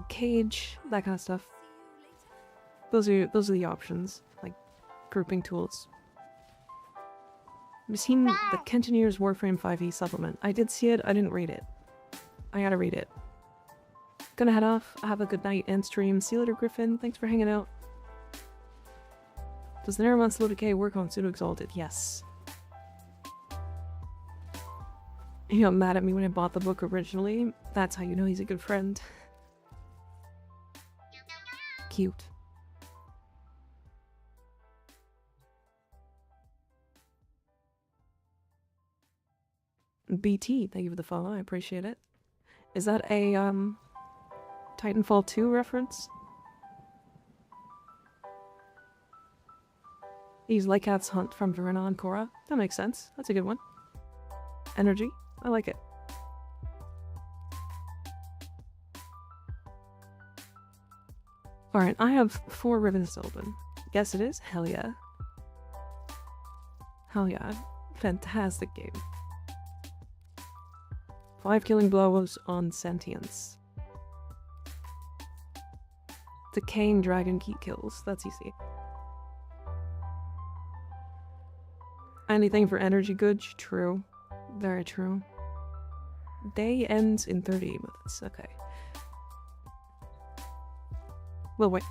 cage, that kind of stuff. Those are the options, like grouping tools. I've seen the Kentonier's Warframe 5e supplement. I did see it, I didn't read it. I gotta read it. Gonna head off, have a good night and stream. See you later, Griffin. Thanks for hanging out. Does the Neuromancer Slow Decay work on Pseudo Exalted? Yes. He got mad at me when I bought the book originally. That's how you know he's a good friend. Cute. BT, thank you for the follow, I appreciate it. Is that a, Titanfall 2 reference? Use Lycat's Hunt from Verena and Cora. That makes sense. That's a good one. Energy. I like it. Alright, I have 4 Rivens to open. Yes it is? Hell yeah. Hell yeah. Fantastic game. 5 killing blows on sentience. Decaying dragon key kills. That's easy. Anything for energy goods? True. Very true. Day ends in 30 minutes. Okay. We'll wait.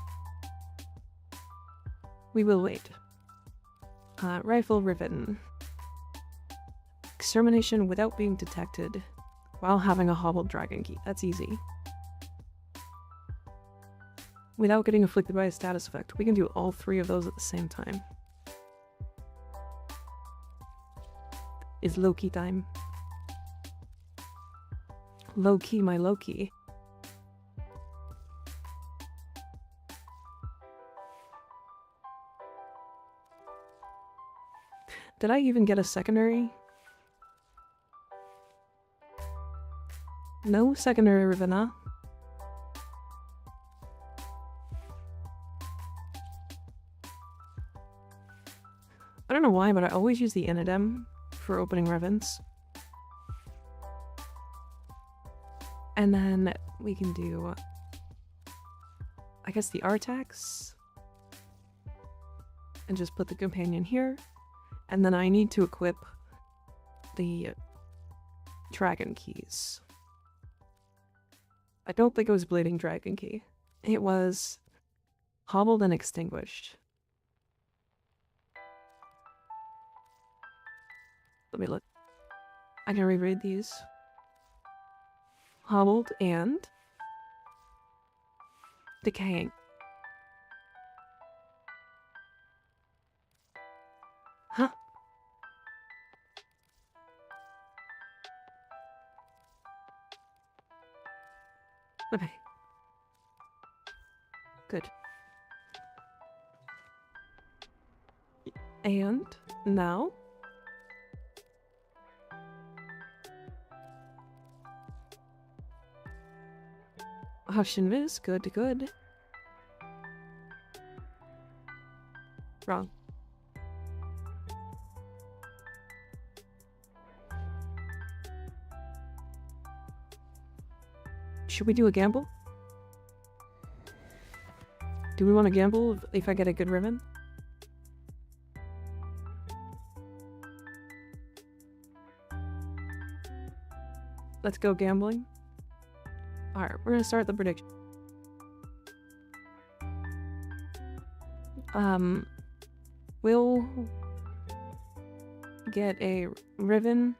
We will wait. Rifle Riven. Extermination without being detected while having a hobbled dragon key. That's easy. Without getting afflicted by a status effect. We can do all three of those at the same time. It's low-key time. Low-key, my low-key. Did I even get a secondary? No secondary Riven, huh? I don't know why, but I always use the Inidem for opening Rivens. And then we can do, I guess, the Artax. And just put the companion here. And then I need to equip the dragon keys. I don't think it was Bleeding Dragon Key. It was Hobbled and Extinguished. Let me look. I can reread these. Hobbled and Decaying. Huh? Okay. Good. And now Hush and Miss, good, good. Wrong. Should we do a gamble? Do we want to gamble if I get a good Riven? Let's go gambling. Alright, we're gonna start the prediction. We'll get a Riven.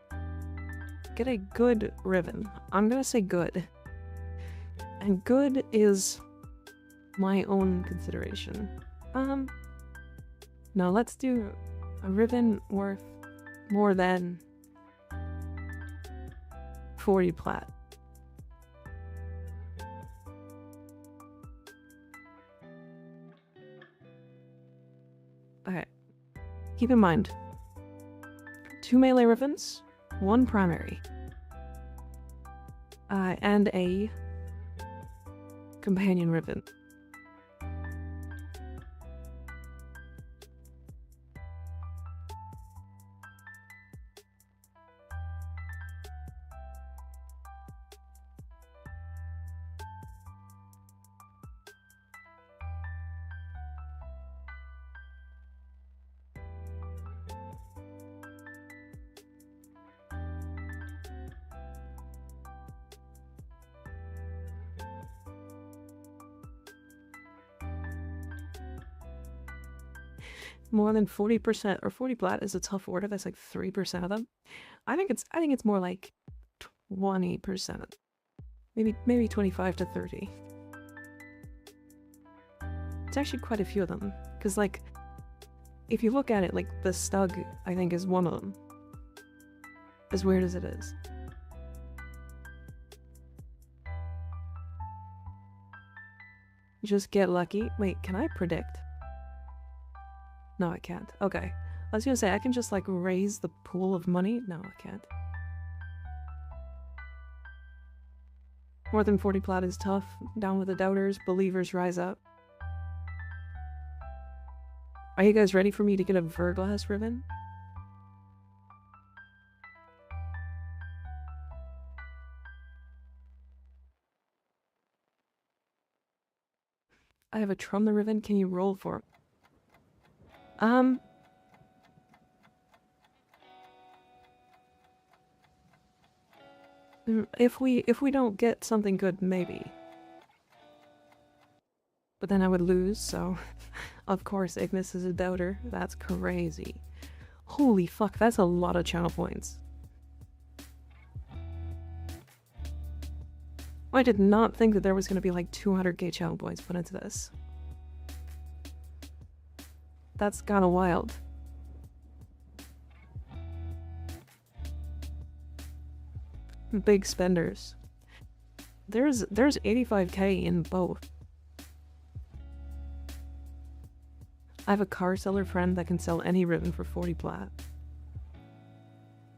Get a good Riven. I'm gonna say good. And good is my own consideration. No, let's do a Riven worth more than 40 plat. Okay. Keep in mind, 2 melee Rivens, 1 primary, and a companion Riven. More than 40% or 40 plat is a tough order. That's like 3% of them. I think it's more like 20%. Maybe 25 to 30. It's actually quite a few of them. Because like, if you look at it, like the Stug, I think, is one of them. As weird as it is. Just get lucky. Wait, can I predict? No, I can't. Okay. I was gonna say, I can just, like, raise the pool of money. No, I can't. More than 40 plat is tough. Down with the doubters. Believers rise up. Are you guys ready for me to get a Verglass Riven? I have a Trum the Riven. Can you roll for it? If we don't get something good, maybe. But then I would lose, so of course Ignis is a doubter. That's crazy. Holy fuck, that's a lot of channel points. I did not think that there was going to be like 200k channel points put into this. That's kinda wild. Big spenders. There's 85k in both. I have a car seller friend that can sell any Riven for 40 plat.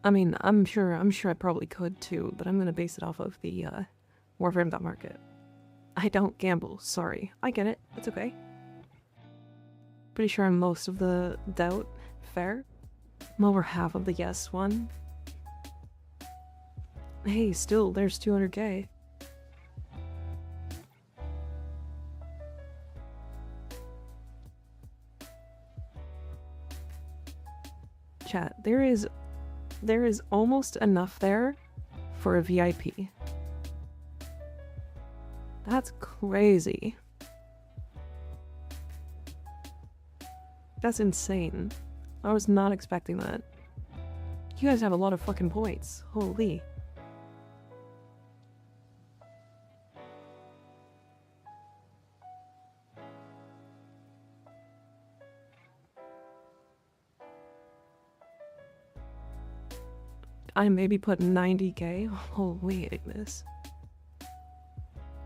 I mean, I'm sure I probably could too, but I'm gonna base it off of the Warframe.market. I don't gamble, sorry. I get it, it's okay. Pretty sure I'm most of the doubt. Fair. I'm over half of the yes one. Hey, still, there's 200k. Chat, there is almost enough there for a VIP. That's crazy. That's insane. I was not expecting that. You guys have a lot of fucking points. Holy. I maybe put 90k? Holy Ignis.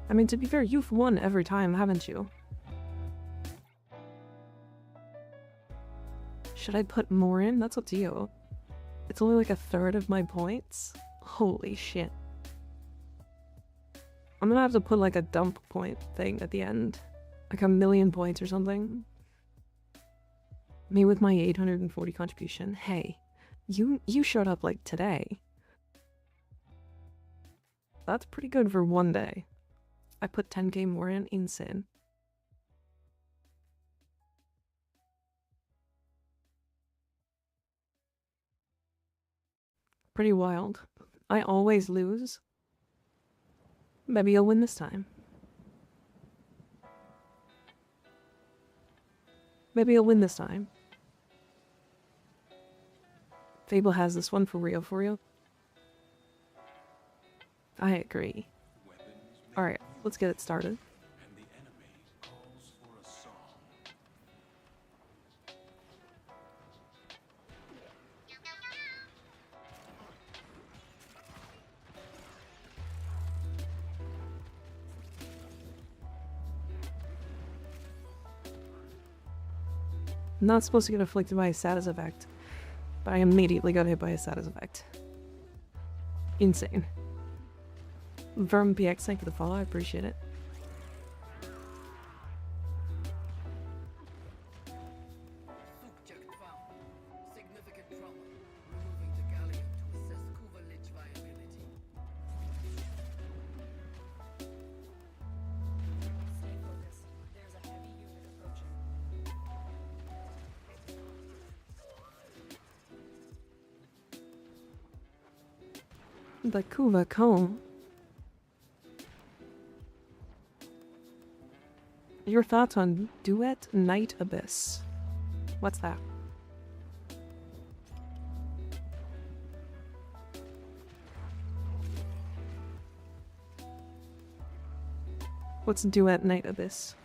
I mean, to be fair, you've won every time, haven't you? Should I put more in? That's up to you. It's only like a third of my points? Holy shit. I'm gonna have to put like a dump point thing at the end. Like 1,000,000 points or something. Me with my 840 contribution. Hey, you showed up like today. That's pretty good for one day. I put 10k more in. Insane. Pretty wild. I always lose. Maybe you'll win this time. Maybe you'll win this time. Fable has this one for real, for real. I agree. Alright, let's get it started. I'm not supposed to get afflicted by a status effect, but I immediately got hit by a status effect. Insane. VermPX, thank you for the follow, I appreciate it. Subject found. Significant trauma. Removing the galleon to assess Kuva-Lich viability. Stay focused. There's a heavy unit approaching. The Kuva comb. Your thoughts on Duet Night Abyss? What's that? What's Duet Night Abyss?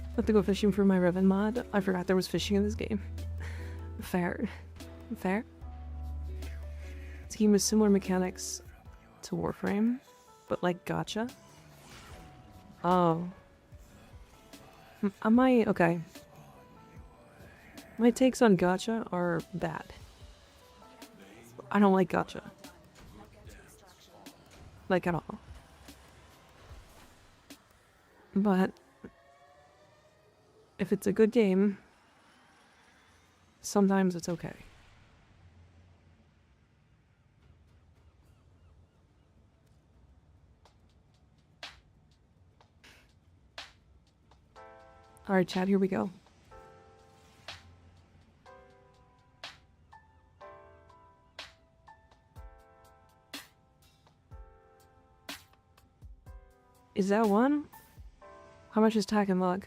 I have to go fishing for my Riven mod. I forgot there was fishing in this game. Fair. Fair. This game has similar mechanics to Warframe, but like gacha. Oh. Am I... okay. My takes on gacha are bad. I don't like gacha. Like at all. But if it's a good game, sometimes it's okay. Alright, chat, here we go. Is that one? How much is tack and lug?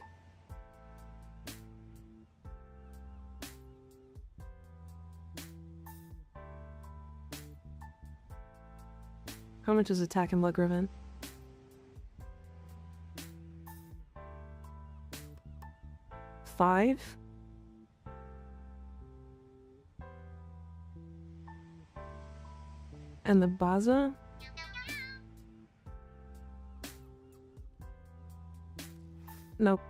How much is attack and lug, Riven? $5? And the Baza? Nope.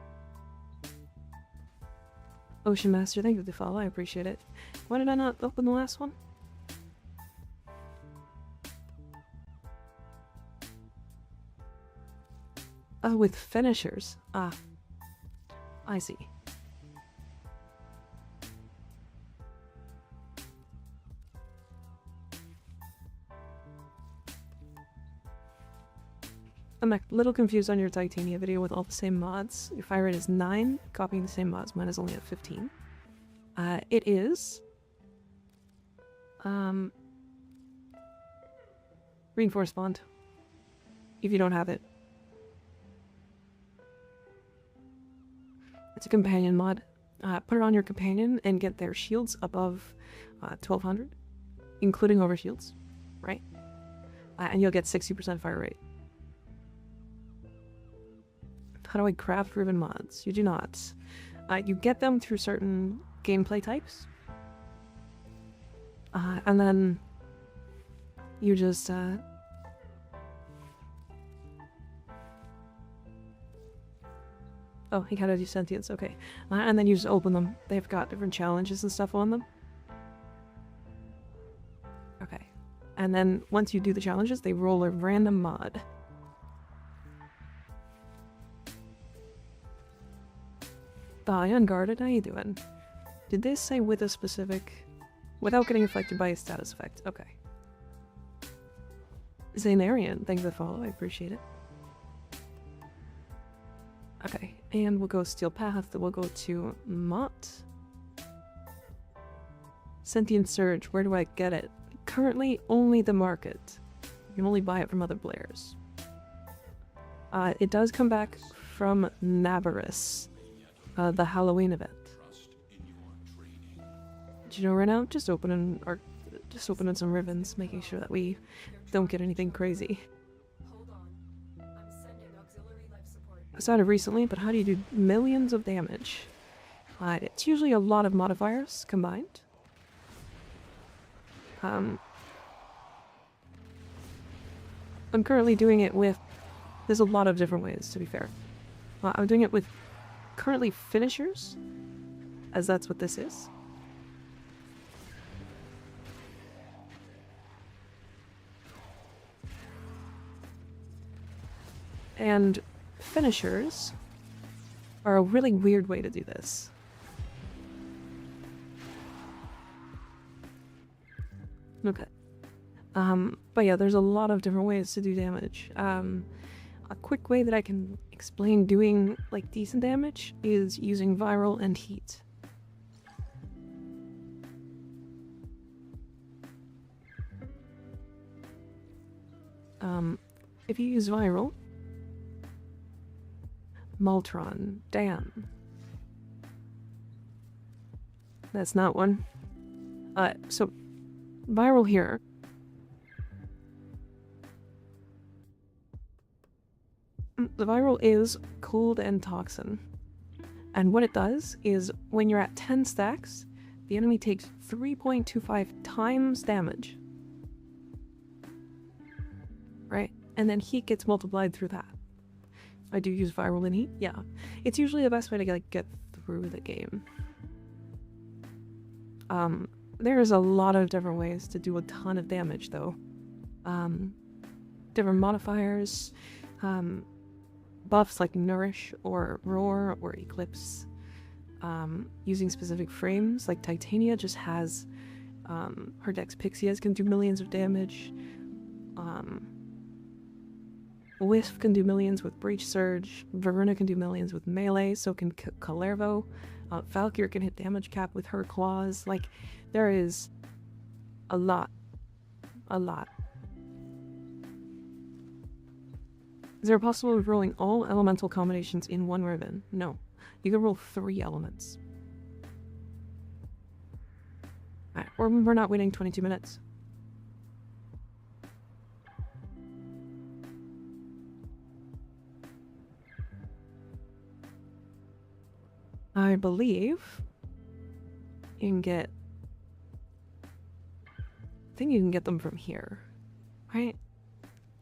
Ocean Master, thank you for the follow, I appreciate it. Why did I not open the last one? Oh, with finishers. Ah. I see. I'm a little confused on your Titania video with all the same mods. Your fire rate is 9, copying the same mods. Mine is only at 15. It is... Reinforced bond. If you don't have it. It's a companion mod. Put it on your companion and get their shields above 1200, including overshields, right? And you'll get 60% fire rate. How do I craft Riven mods? You do not. You get them through certain gameplay types. And then you just oh, he gotta do sentience, okay. And then you just open them. They've got different challenges and stuff on them. Okay. And then once you do the challenges, they roll a random mod. Bye, Unguarded, how you doing? Did this say with a specific... Without getting affected by a status effect? Okay. Zainarian, thanks for the follow, I appreciate it. Okay, and we'll go Steel Path, then we'll go to Mott. Sentient Surge, where do I get it? Currently, only the market. You can only buy it from other players. It does come back from Navarus, the Halloween event. Do you know right now? Just opening some Rivens, making sure that we don't get anything crazy. Hold on. I'm sending auxiliary life support. I started recently, but how do you do millions of damage? It's usually a lot of modifiers combined. I'm currently doing it with... There's a lot of different ways, to be fair. I'm doing it with currently finishers, as that's what this is. And finishers are a really weird way to do this. Okay. But yeah, there's a lot of different ways to do damage. A quick way that I can explain doing like decent damage is using viral and heat. If you use viral, Moltron, damn. That's not one. So viral here. The viral is cold and toxin. And what it does is when you're at 10 stacks, the enemy takes 3.25 times damage. Right? And then heat gets multiplied through that. I do use viral and heat, yeah. It's usually the best way to like, get through the game. There's a lot of different ways to do a ton of damage though. Different modifiers, buffs like Nourish or Roar or Eclipse. Using specific frames, like Titania just has her Dex Pixias can do millions of damage. Wisp can do millions with Breach Surge. Verona can do millions with melee, so can Calervo. Valkyr can hit damage cap with her claws. Like, there is a lot. A lot. Is there a possibility of rolling all elemental combinations in one Riven? No. You can roll 3 elements. Alright, we're not waiting 22 minutes. I believe you can get... I think you can get them from here, right?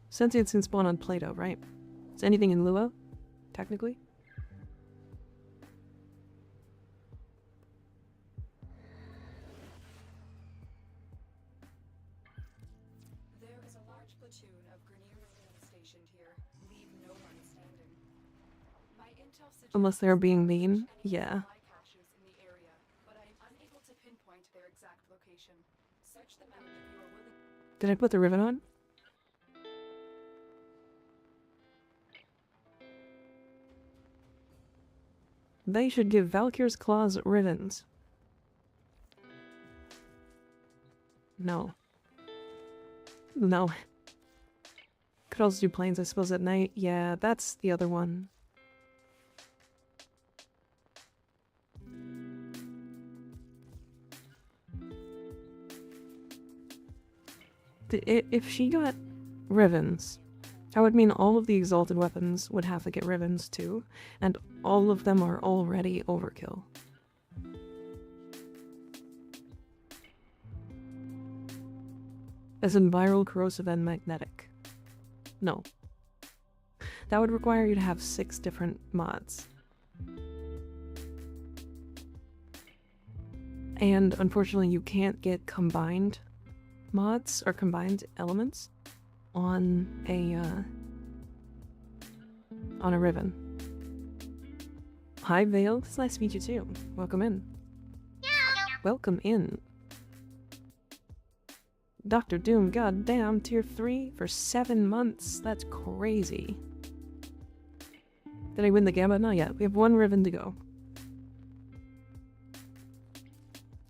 Sentience can spawn on Plato, right? Is anything in Lua, technically? There is a large platoon of Grenadiers stationed here. Leave no one standing. My intel suggests Unless they're being mean, any yeah. supply caches in the area, but I am unable to pinpoint their exact location. Search them out if you are willing. Did I put the Riven on? They should give Valkyr's Claws Rivens. No. No. Could also do planes, I suppose, at night. Yeah, that's the other one. If she got Rivens, that would mean all of the exalted weapons would have to get Rivens too, and all of them are already overkill. As in viral, corrosive, and magnetic. No. That would require you to have 6 different mods. And unfortunately you can't get combined mods or combined elements on a Riven. Hi Vale, it's nice to meet you too. Welcome in. Welcome in. Dr. Doom, goddamn, tier 3 for 7 months. That's crazy. Did I win the gamma? Not yet. We have 1 Riven to go.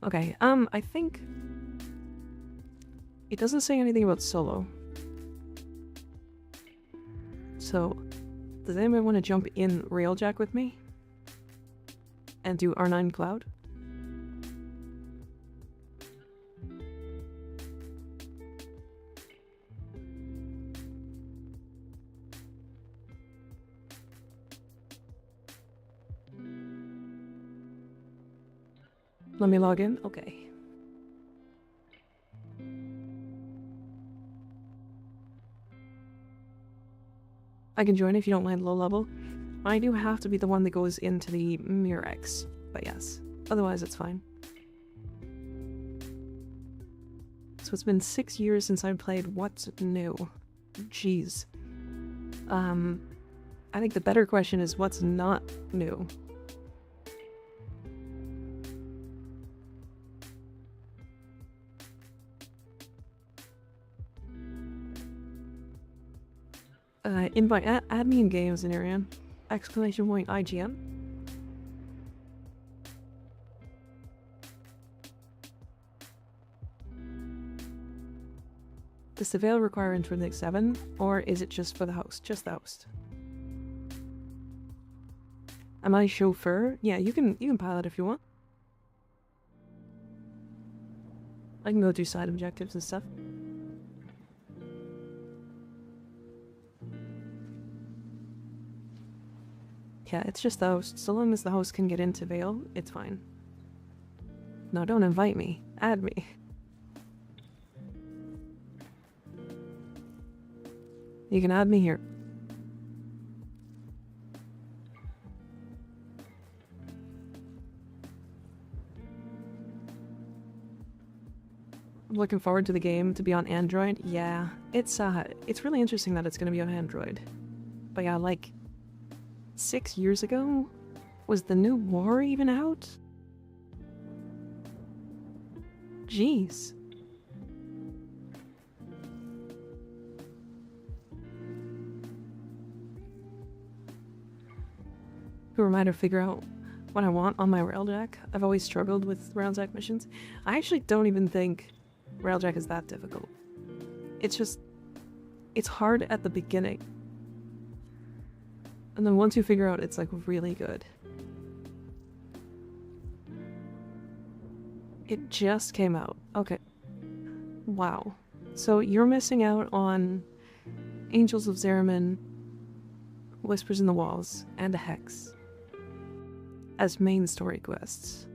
Okay, I think it doesn't say anything about solo. So, does anybody want to jump in Railjack with me? And do R9 Cloud? Let me log in? Okay. I can join if you don't mind low level. I do have to be the one that goes into the Murex, but yes. Otherwise it's fine. So it's been 6 years since I played What's New? Jeez. I think the better question is what's not new? Invite, add me in games in Arian. Exclamation point IGN. Does the veil require intrinsic 7, or is it just for the host? Just the host. Am I chauffeur? Yeah, you can pilot if you want. I can go do side objectives and stuff. Yeah, it's just the host. So long as the host can get into Vale, it's fine. No, don't invite me. Add me. You can add me here. I'm looking forward to the game to be on Android. Yeah, it's really interesting that it's going to be on Android. But yeah, like 6 years ago? Was the new War even out? Jeez. Who am I to figure out what I want on my Railjack? I've always struggled with Railjack missions. I actually don't even think Railjack is that difficult. It's just... it's hard at the beginning. And then once you figure out, it's like really good. It just came out. Okay. Wow. So you're missing out on Angels of Zariman, Whispers in the Walls, and a Hex as main story quests.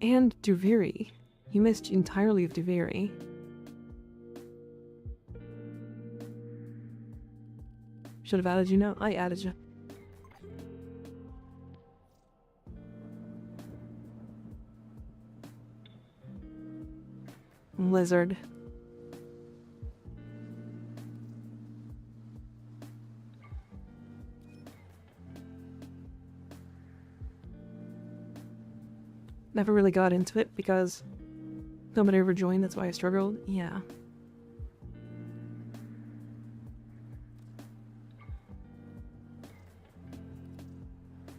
And Duviri. You missed entirely of Duviri. Should have added you now. I added you. Lizard. Never really got into it because nobody ever joined, that's why I struggled. Yeah.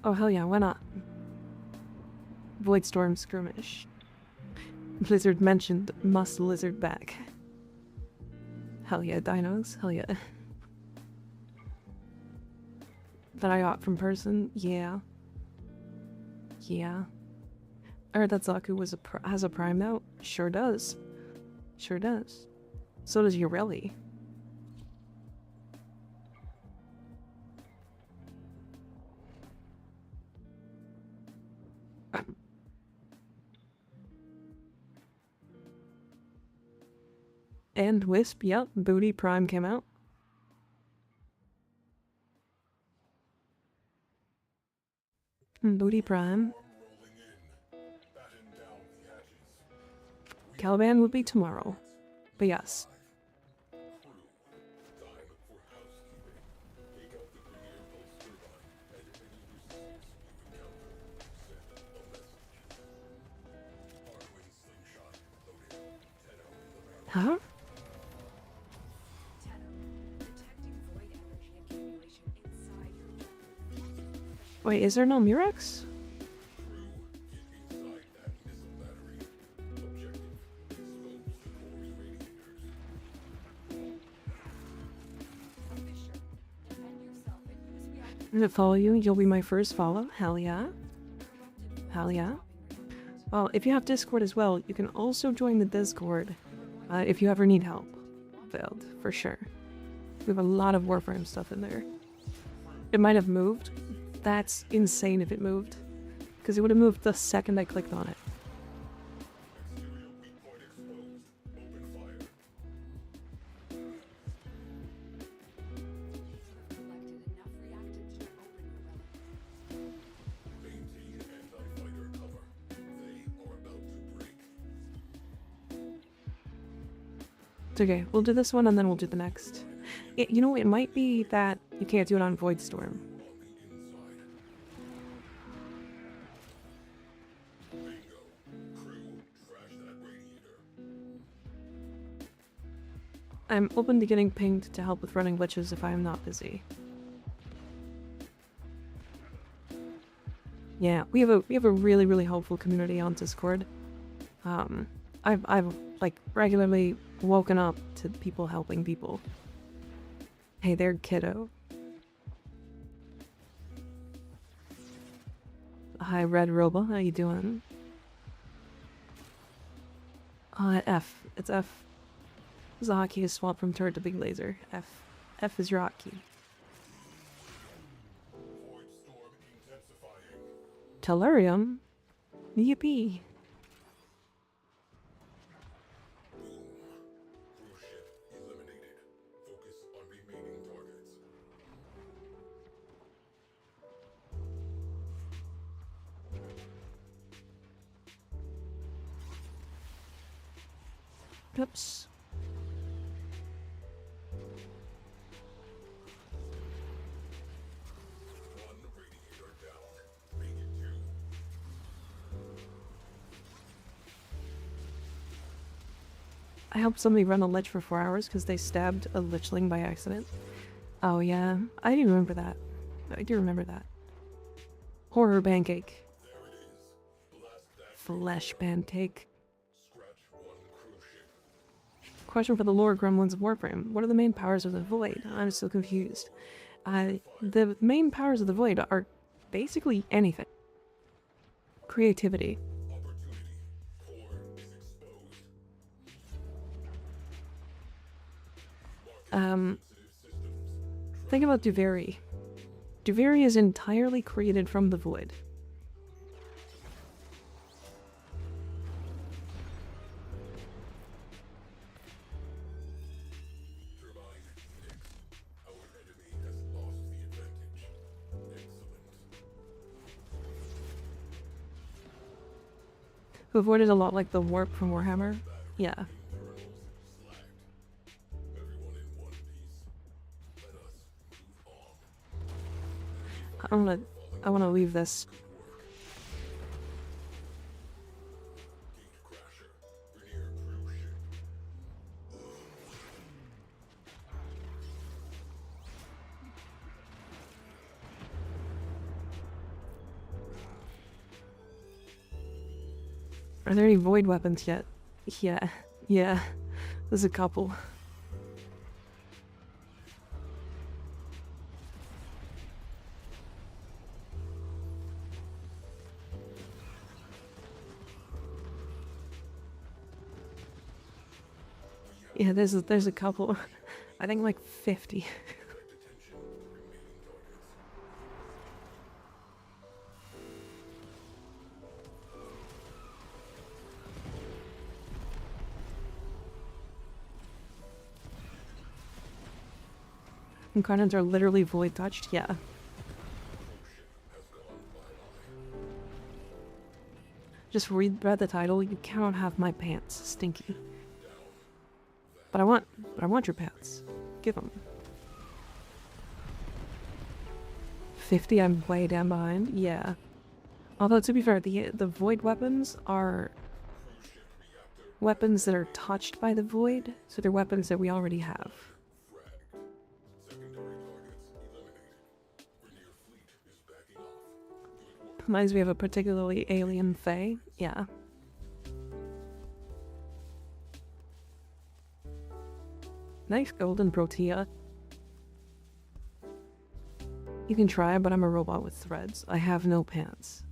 Oh hell yeah, why not? Voidstorm skirmish. Blizzard mentioned must lizard back. Hell yeah, dinos. Hell yeah. That I got from person? Yeah. Yeah. I heard that Zaku was has a prime now. Sure does. Sure does. So does Ureli. And Wisp, yep, Booty Prime came out. Booty Prime. Caliban would be tomorrow. But yes. Huh? Wait, is there no Murex? I'm gonna follow you. You'll be my first follow. Hell yeah. Hell yeah. Well, if you have Discord as well, you can also join the Discord if you ever need help. Failed, for sure. We have a lot of Warframe stuff in there. It might have moved. That's insane if it moved. Because it would have moved the second I clicked on it. It's okay, we'll do this one and then we'll do the next. You know, it might be that you can't do it on Voidstorm. I'm open to getting pinged to help with running glitches if I am not busy. Yeah, we have a really, really helpful community on Discord. I've like regularly woken up to people helping people. Hey there, kiddo. Hi, Red Robo. How you doing? F. It's F. This is a hotkey to swap from turret to big laser. F. F is your hotkey. Tellurium? Yippee. Oops. I helped somebody run a lich for 4 hours because they stabbed a lichling by accident. Oh yeah, I do remember that. I do remember that. Horror pancake. Flesh pancake. Question for the lore gremlins of Warframe. What are the main powers of the Void? I'm still confused. The main powers of the Void are basically anything. Creativity. Think about Duveri. Duveri is entirely created from the Void. Who avoided a lot like the warp from Warhammer? Yeah. I wanna leave this. Are there any void weapons yet? Yeah. There's a couple. Yeah, there's a couple. I think like 50. Incarnates are literally void touched, yeah. Just read the title. You cannot have my pants, Stinky. But I want your pants. Give them. 50, I'm way down behind. Yeah. Although to be fair, the void weapons are weapons that are touched by the void, so they're weapons that we already have. Reminds me of a particularly alien fae. Yeah. Nice golden protea. You can try, but I'm a robot with threads. I have no pants.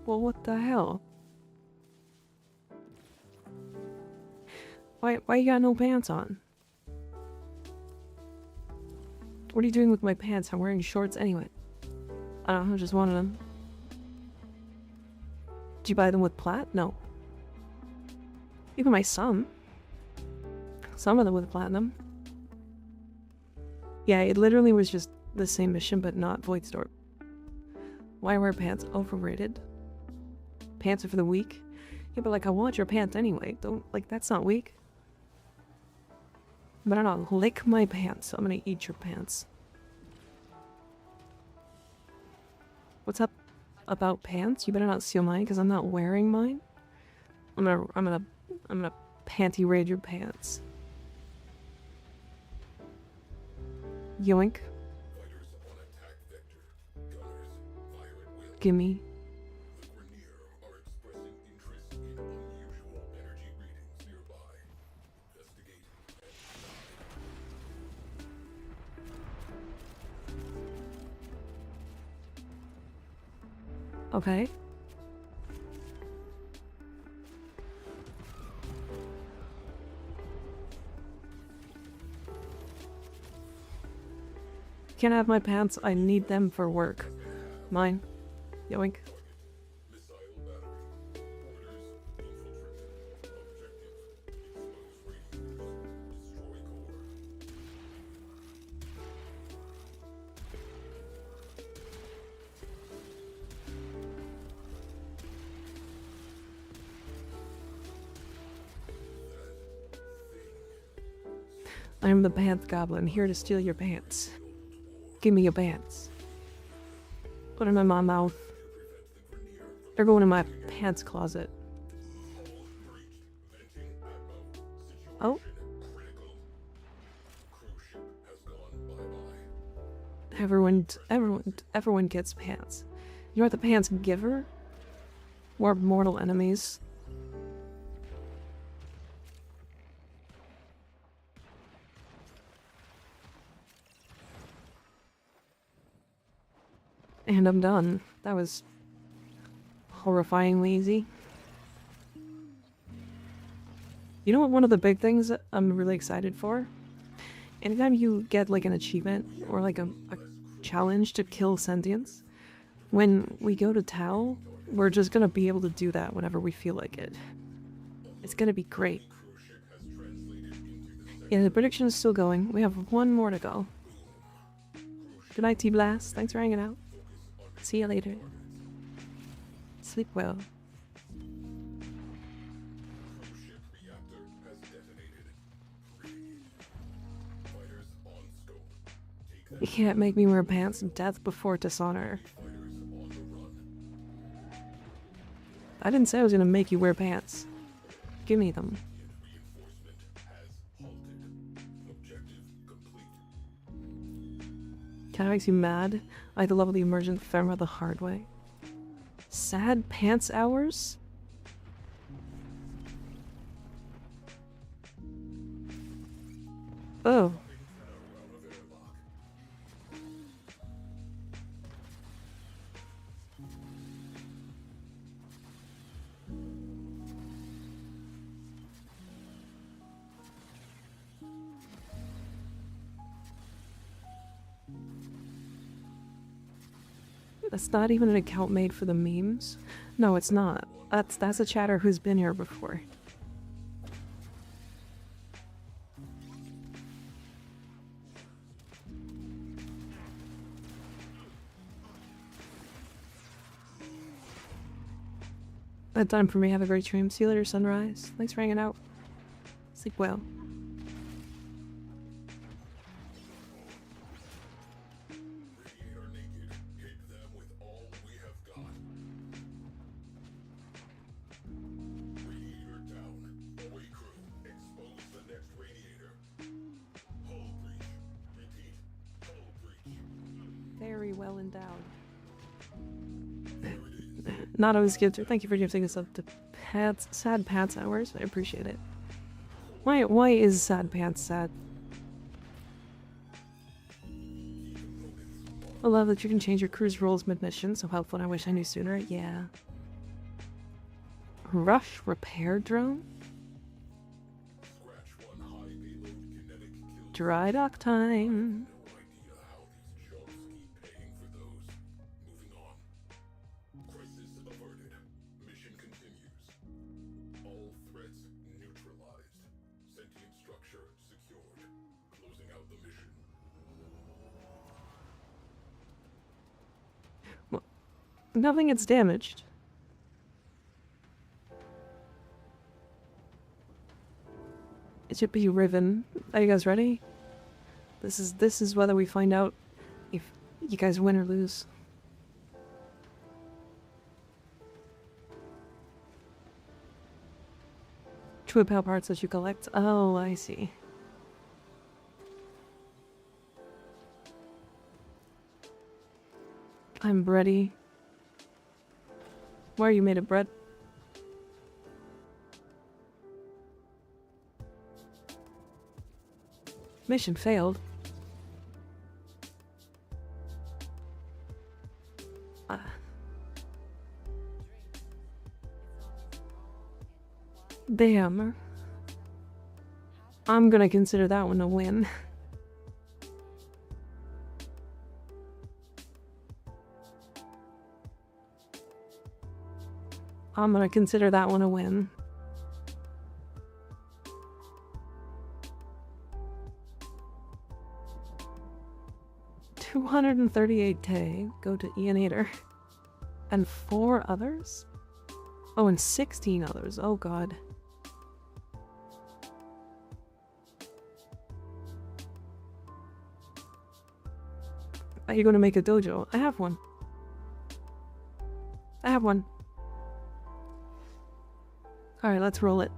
Well, what the hell? Why you got no pants on? What are you doing with my pants? I'm wearing shorts anyway. I don't know, just one of them. Did you buy them with plat? No. You can buy some. Some of them with platinum. Yeah, it literally was just the same mission, but not Void Storm. Why wear pants? Overrated. Pants are for the weak. Yeah, but like, I want your pants anyway. Don't, like, that's not weak. Better not lick my pants. I'm gonna eat your pants. What's up about pants? You better not steal mine because I'm not wearing mine. I'm gonna panty raid your pants. Yoink. Gimme. Okay. Can't have my pants. I need them for work. Mine. Yoink. I'm the pants goblin, here to steal your pants. Give me your pants. Put them in my mouth. They're going in my pants closet. Oh. Everyone gets pants. You are the pants giver? More mortal enemies. And I'm done. That was horrifyingly easy. You know what one of the big things that I'm really excited for? Anytime you get like an achievement or like a challenge to kill sentience, when we go to Tau, we're just gonna be able to do that whenever we feel like it. It's gonna be great. Yeah, the prediction is still going. We have one more to go. Good night, T-Blast. Thanks for hanging out. See you later. Sleep well. You can't make me wear pants. Death before dishonor. I didn't say I was gonna make you wear pants. Give me them. Kinda makes you mad. I like the level of the emergent ephemeral the hard way. Sad pants hours? Oh. That's not even an account made for the memes? No, it's not. That's a chatter who's been here before. That's time for me. Have a great stream. See you later, sunrise. Thanks for hanging out. Sleep well. Very well endowed. Not always good to. Thank you for giving us up to sad pants hours. I appreciate it. Why is sad pants sad? I love that you can change your crew's roles mid-mission. So helpful, and I wish I knew sooner. Yeah. Rush repair drone? Dry dock time. Nothing gets damaged. It should be Riven. Are you guys ready? This is whether we find out if you guys win or lose. True PAL parts that you collect. Oh, I see. I'm ready. Why are you made of bread? Mission failed. Damn. I'm gonna consider that one a win. I'm gonna consider that one a win. $238K go to Ionator. And 4 others? Oh, and 16 others. Oh god. Are you gonna make a dojo? I have one. I have one. Alright, let's roll it.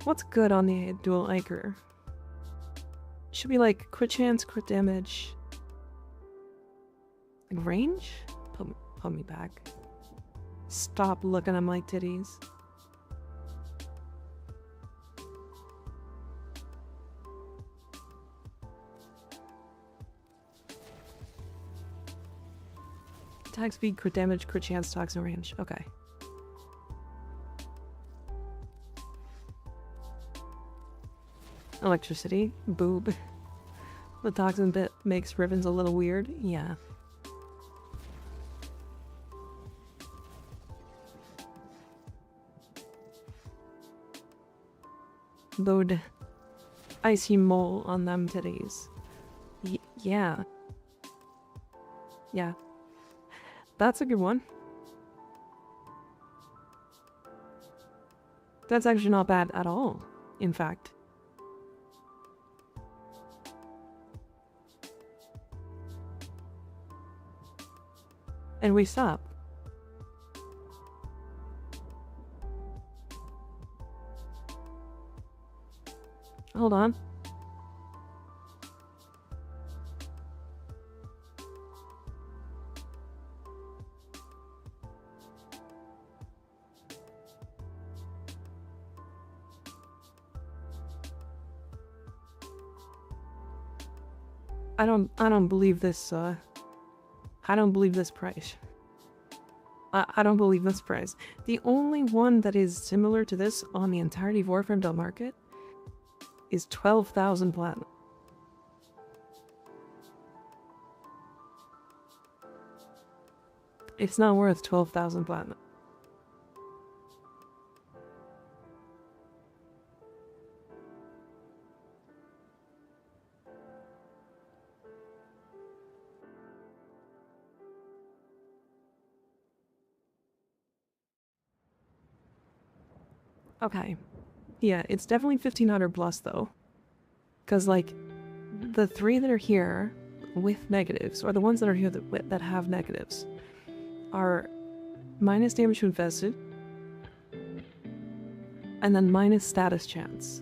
What's good on the dual Iker? Should be like crit chance, crit damage. Like range? Put me back. Stop looking at my titties. Attack speed, crit damage, crit chance, toxin range. Okay. Electricity. Boob. The toxin bit makes Riven's a little weird. Yeah. Load icy mole on them titties. Yeah. Yeah. That's a good one. That's actually not bad at all, in fact. And we stop. Hold on. I don't believe this, I don't believe this price. I don't believe this price. The only one that is similar to this on the entirety of Warframe market is 12,000 platinum. It's not worth 12,000 platinum. Okay. Yeah, it's definitely 1,500 plus though. Because, like, the 3 that are here with negatives, or the ones that are here that have negatives, are minus damage to infested, and then minus status chance.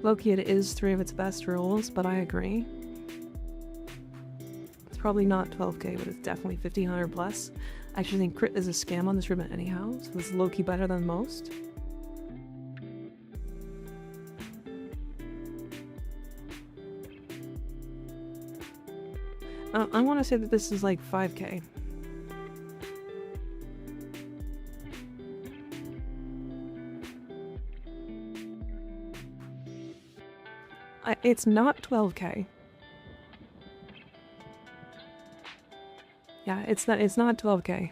Loki, it is 3 of its best rules, but I agree. Probably not 12k, but it's definitely 1,500 plus. I actually think crit is a scam on this ribbon anyhow, so it's low-key better than most. I want to say that this is like 5k. It's not 12k. Yeah, it's not 12k.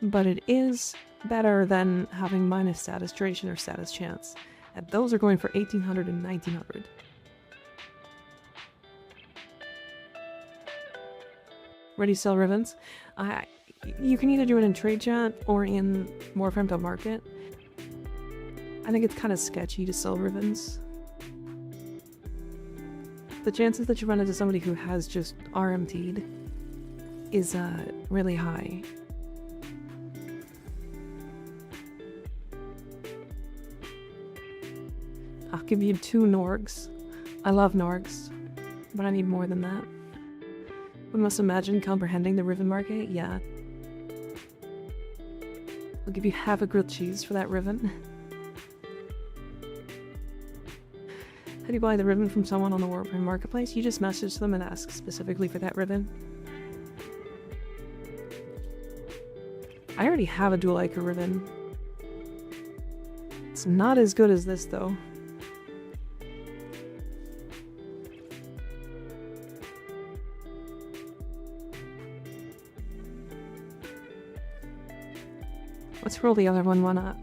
But it is better than having minus status duration or status chance. And those are going for 1,800 and 1,900. Ready to sell Rivens? You can either do it in trade chat or in Warframe market. I think it's kind of sketchy to sell Rivens. The chances that you run into somebody who has just RMT'd is really high. I'll give you 2 Norgs. I love Norgs, but I need more than that. We must imagine comprehending the Riven market, yeah. I'll give you half a grilled cheese for that Riven. How do you buy the ribbon from someone on the Warframe marketplace? You just message them and ask specifically for that ribbon. I already have a dual Iker ribbon. It's not as good as this though. Let's roll the other one, why not?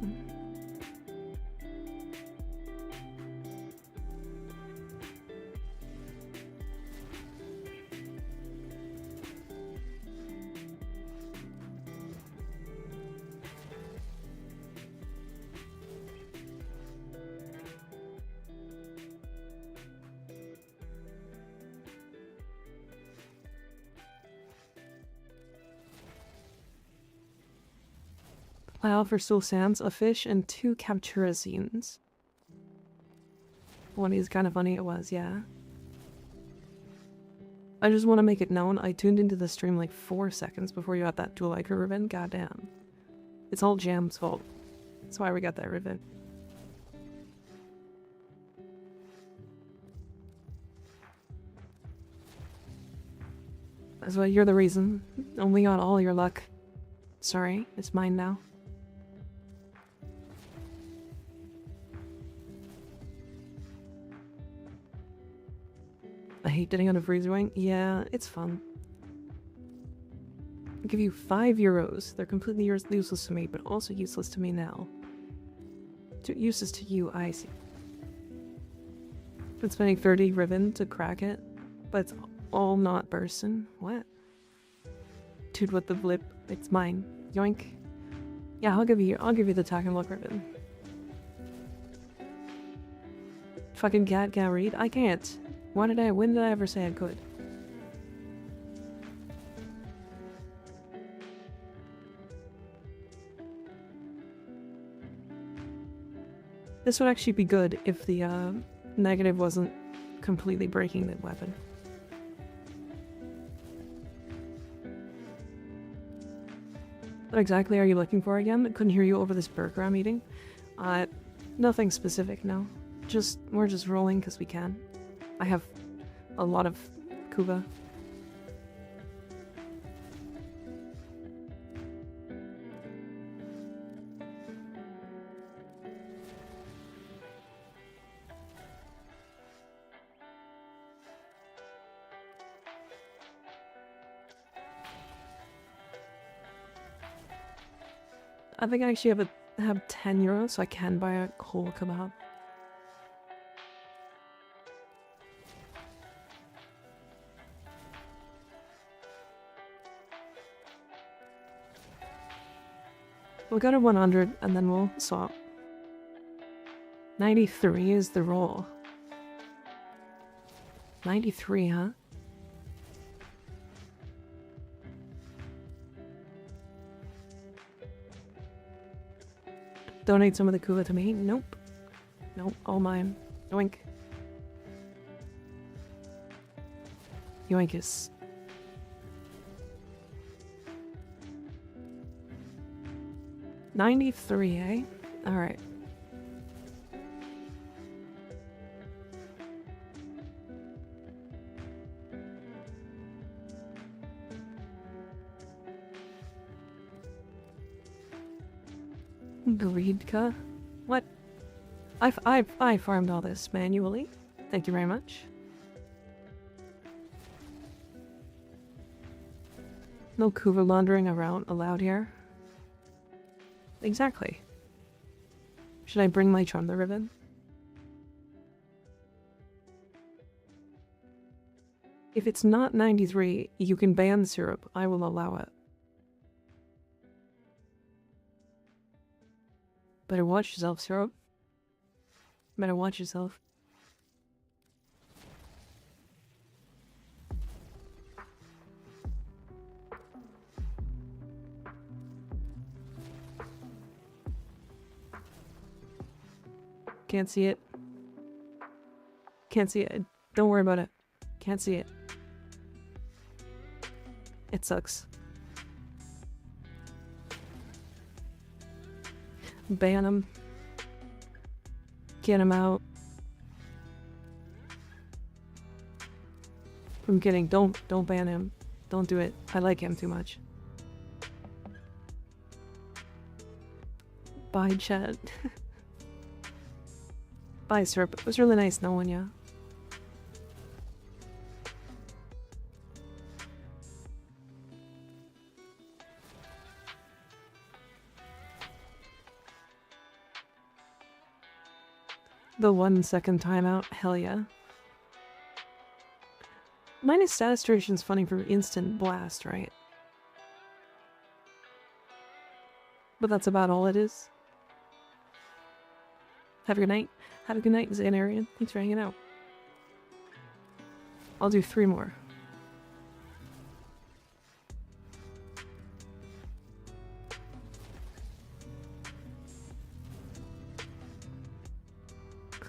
I offer soul sands, a fish, and 2 capturazines. One is kind of funny, it was, yeah. I just want to make it known, I tuned into the stream like 4 seconds before you got that dual icon ribbon. Goddamn. It's all Jam's fault. That's why we got that ribbon. That's why you're the reason. Only got all your luck. Sorry, it's mine now. I hate getting on a freezer wing. Yeah, it's fun. I'll give you €5. They're completely useless to me, but also useless to me now. Useless to you, I see. Been spending 30 Riven to crack it, but it's all not bursting. What? Dude, what the blip? It's mine. Yoink. Yeah, I'll give you the attack and look ribbon. Fucking cat can't read? I can't. When did I ever say I could? This would actually be good if the negative wasn't completely breaking the weapon. What exactly are you looking for again? I couldn't hear you over this burger I'm eating. Nothing specific, no. We're just rolling because we can. I have a lot of Kuba. I think I actually have 10 euros, so I can buy a whole kebab. We'll go to 100 and then we'll swap. 93 is the roll. 93, huh? Donate some of the Kuba to me? Nope. Nope, all mine. Yoink. Yoinkus. $93, eh? Alright. Greedka? What? I farmed all this manually. Thank you very much. No Kuba laundering around allowed here. Exactly. Should I bring my charm the ribbon? If it's not 93, you can ban syrup. I will allow it. Better watch yourself, syrup. Better watch yourself. Can't see it. Can't see it. Don't worry about it. Can't see it. It sucks. Ban him. Get him out. I'm kidding. Don't ban him. Don't do it. I like him too much. Bye, chat. Bye, syrup. It was really nice knowing ya. The 1 second timeout? Hell yeah. Minus status duration's funny for instant blast, right? But that's about all it is. Have a good night. Have a good night, Xanarian. Thanks for hanging out. I'll do 3 more.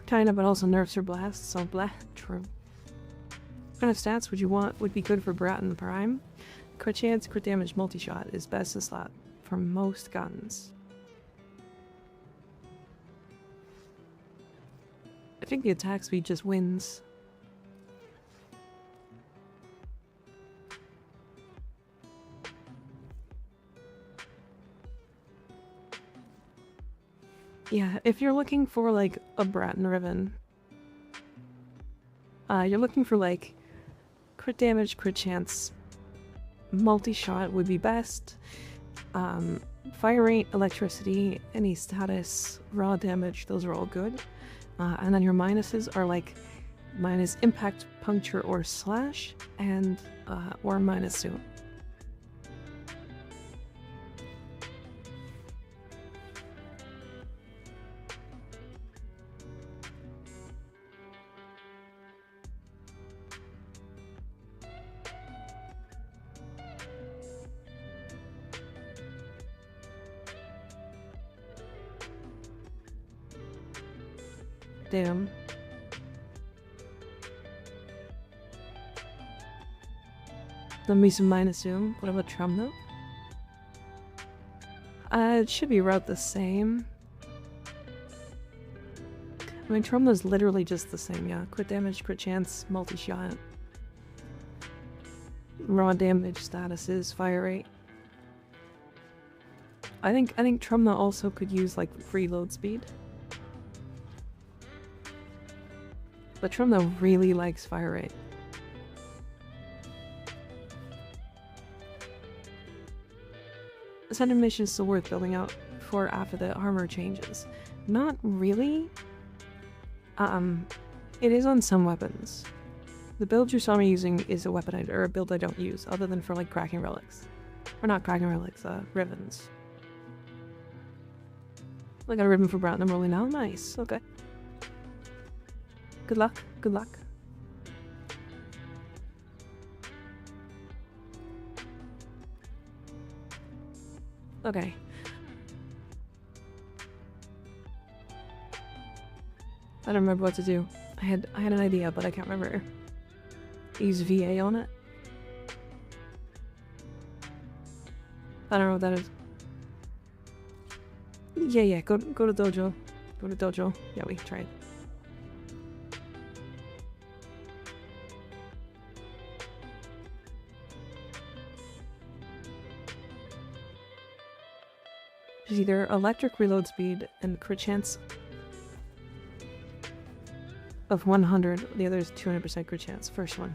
Kinda, but also nerfs her blast, so blah, true. What kind of stats would you want would be good for Caliban Prime? Crit chance, crit damage, multi-shot is best in slot for most guns. I think the attack speed just wins. Yeah, if you're looking for like a Brat and Riven, you're looking for like crit damage, crit chance, multi-shot would be best. Fire rate, electricity, any status, raw damage, those are all good. And then your minuses are like minus impact, puncture, or slash, and or minus suit. Damn. Let me some minus zoom. What about Trum though? It should be about the same. I mean, Trum is literally just the same, yeah. Crit damage, crit chance, multi-shot. Raw damage statuses, fire rate. I think Trumna also could use like free load speed. But Trumna really likes fire rate. This animation is still worth building out for after the armor changes. Not really. It is on some weapons. The build you saw me using is a weapon or a build I don't use, other than for like cracking relics. Or not cracking relics, Rivens. I got a ribbon for Brown, I'm rolling now. Nice, okay. Good luck, good luck. Okay. I don't remember what to do. I had an idea, but I can't remember. Use VA on it. I don't know what that is. Yeah, go to dojo. Go to dojo. Yeah, we tried. There's either electric reload speed and crit chance of 100. The other is 200% crit chance. First one.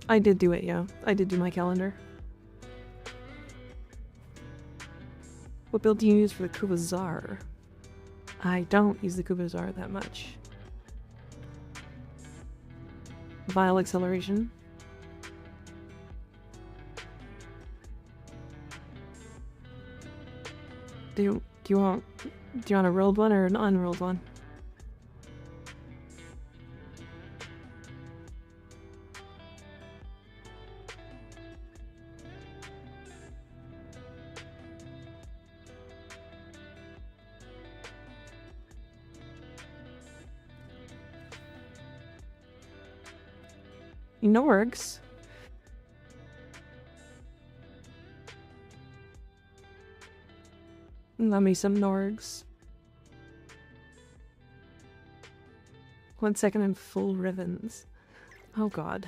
I did do it, yeah. I did do my calendar. What build do you use for the Kubazar? I don't use the Kubazar that much. Vile acceleration. Do you want a rolled one or an unrolled one? Norgs? Love me some Norgs. 1 second and full Rivens. Oh god.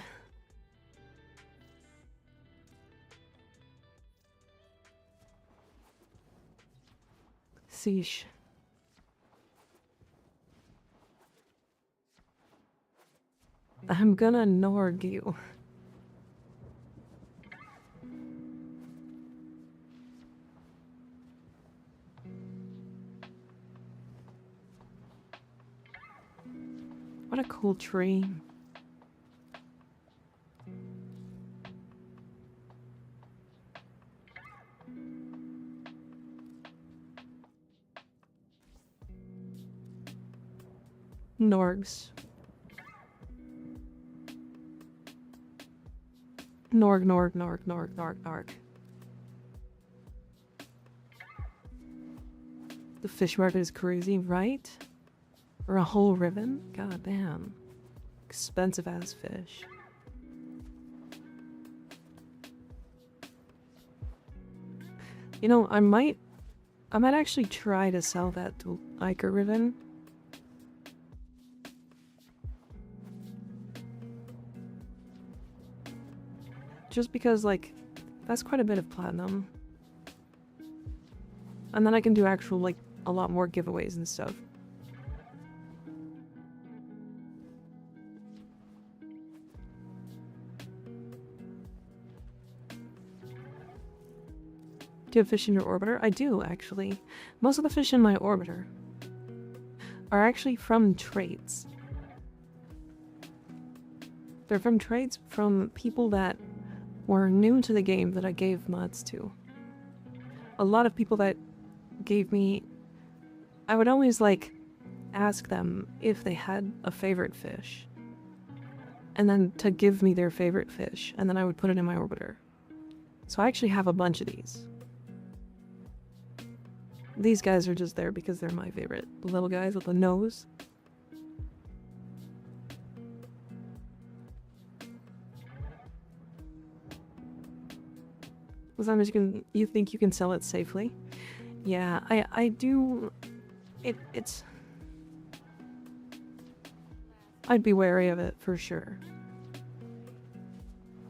Sheesh. I'm gonna Norg you. What a cool tree. Norgs. Norg. The fish market is crazy, right? Or a whole Riven? God damn. Expensive ass fish. You know, I might actually try to sell that to MikaRiverNya. Just because, like, that's quite a bit of platinum. And then I can do actual, like, a lot more giveaways and stuff. Do you have fish in your orbiter? I do, actually. Most of the fish in my orbiter are actually from trades. They're from trades from people that were new to the game that I gave mods to. A lot of people that gave me... I would always, like, ask them if they had a favorite fish. And then to give me their favorite fish. And then I would put it in my orbiter. So I actually have a bunch of these. These guys are just there because they're my favorite. The little guys with the nose. As long as you think you can sell it safely. Yeah, I do. It's. I'd be wary of it for sure.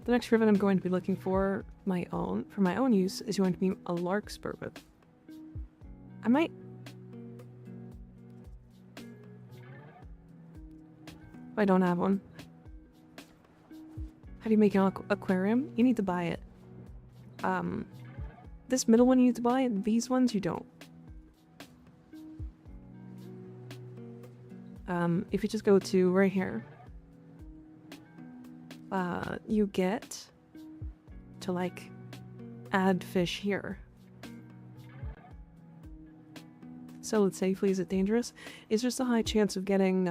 The next rivet I'm going to be looking for my own use is going to be a larkspur rivet. I might. I don't have one. How do you make an aquarium? You need to buy it. This middle one you need to buy, these ones you don't. If you just go to right here, you get to, like, add fish here. Sell it safely, is it dangerous? It's just a high chance of getting,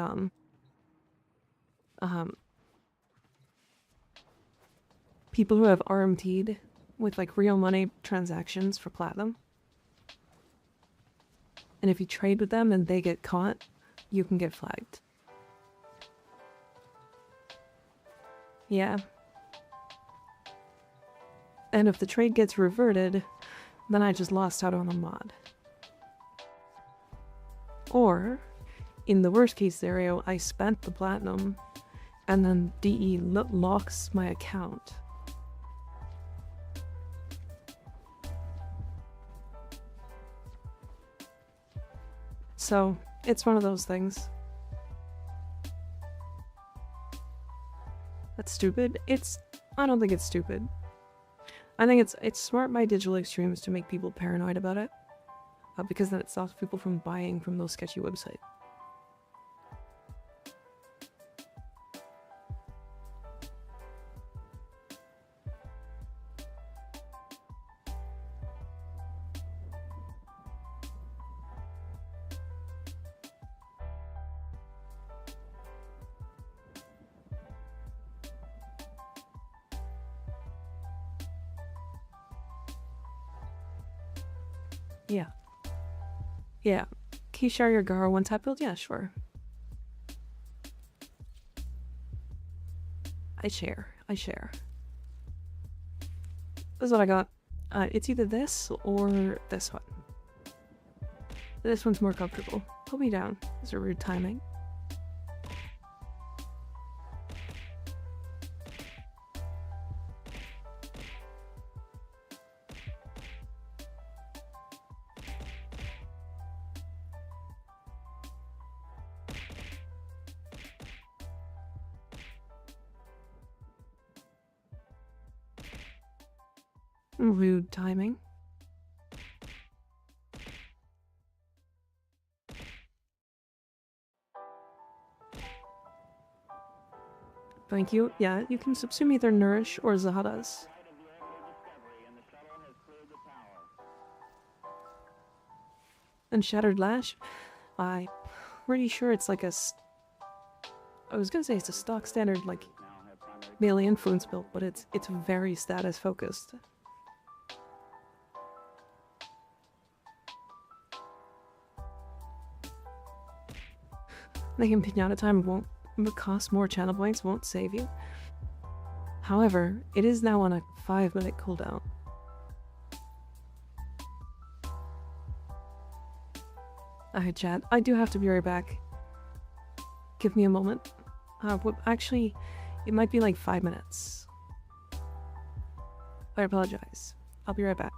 people who have RMT'd with, like, real money transactions for platinum. And if you trade with them and they get caught, you can get flagged. Yeah. And if the trade gets reverted, then I just lost out on a mod. Or, in the worst case scenario, I spent the platinum and then DE locks my account. So, it's one of those things. That's stupid. I don't think it's stupid. I think it's smart by digital extremes to make people paranoid about it. Because then it stops people from buying from those sketchy websites. Yeah. Yeah. Can you share your Gara one-tap build? Yeah, sure. I share. This is what I got. It's either this or this one. This one's more comfortable. Put me down. This is rude timing. Rude timing. Thank you. Yeah, you can subsume either Nourish or Zahadas. And Shattered Lash? I'm pretty sure it's like a... I was gonna say it's a stock standard, like, melee influence build, but it's very status focused. Making pinata time won't cost more channel points, won't save you. However, it is now on a 5-minute cooldown. Alright, chat. I do have to be right back. Give me a moment. Actually, it might be like 5 minutes. I apologize. I'll be right back.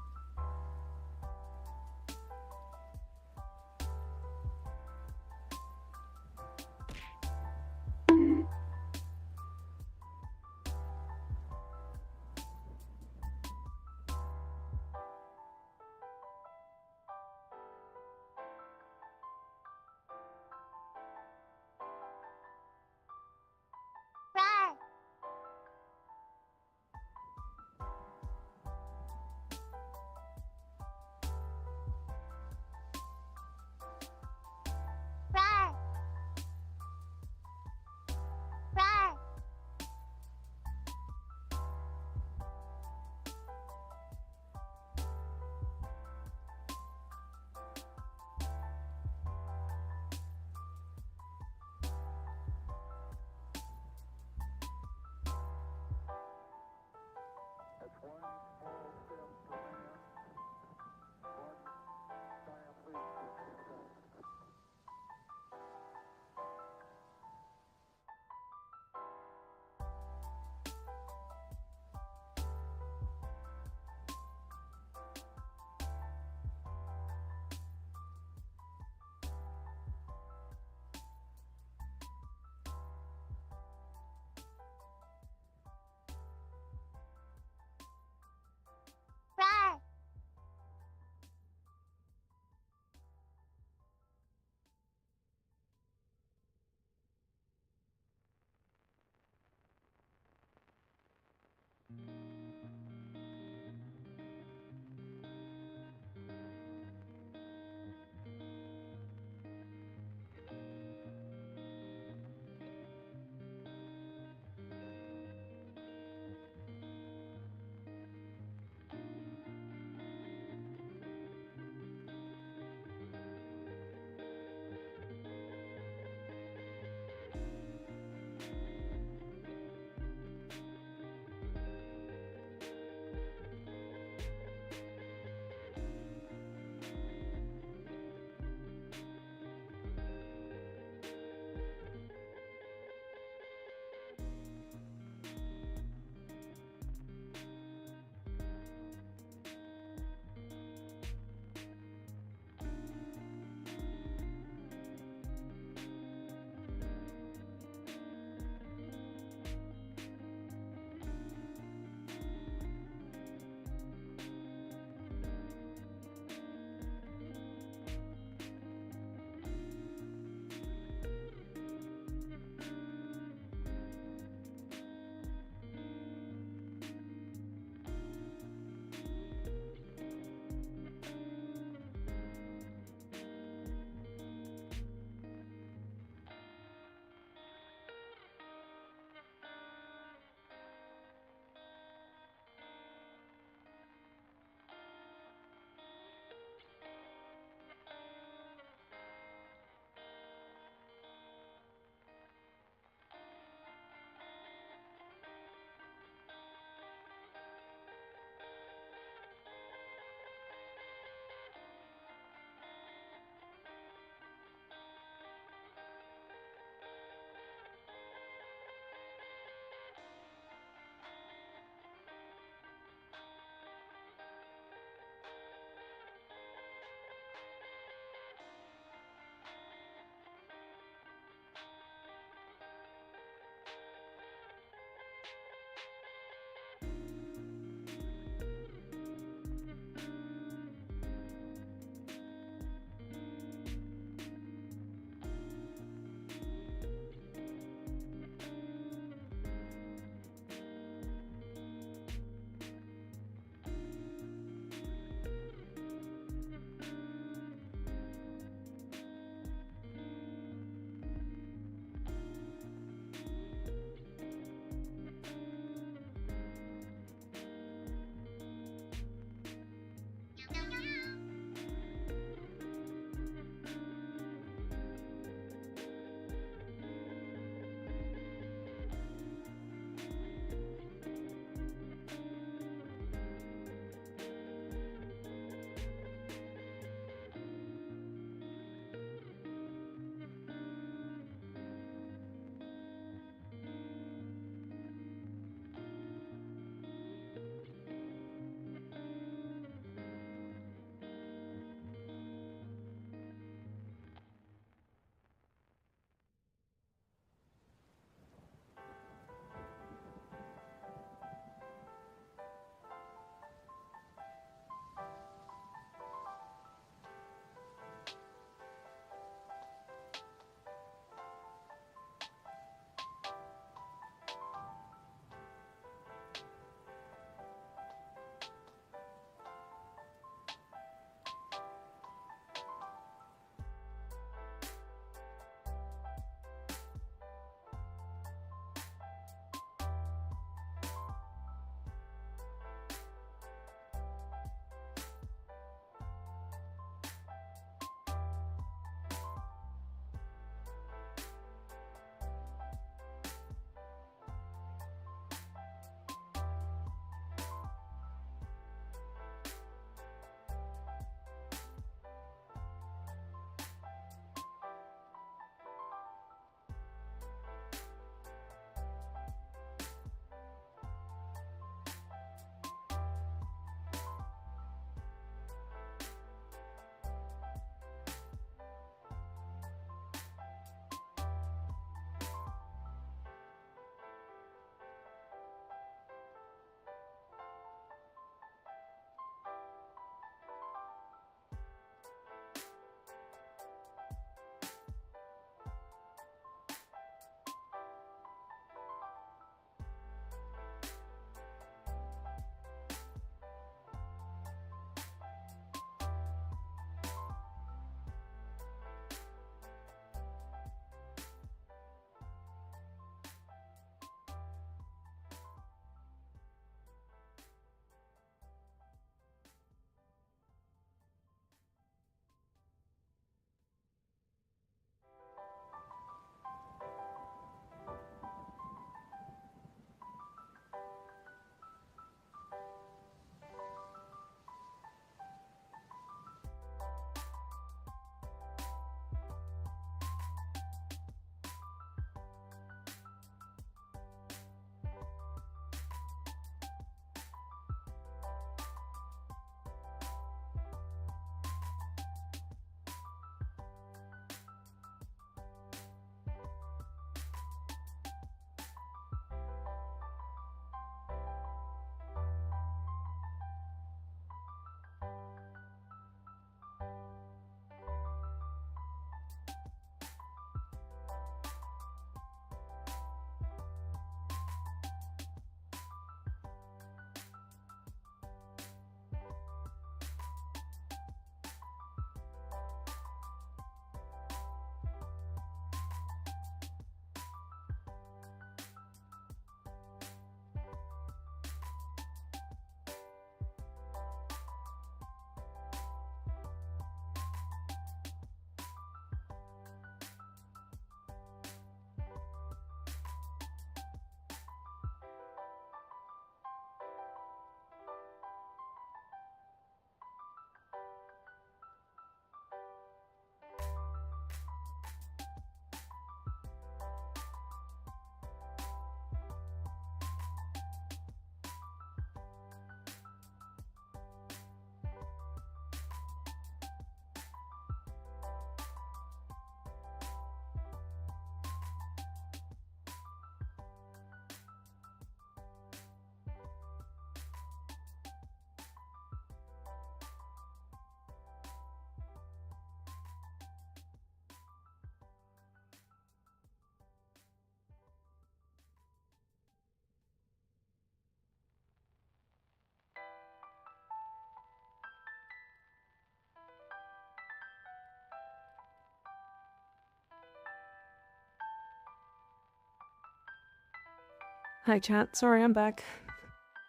Hi chat, sorry I'm back.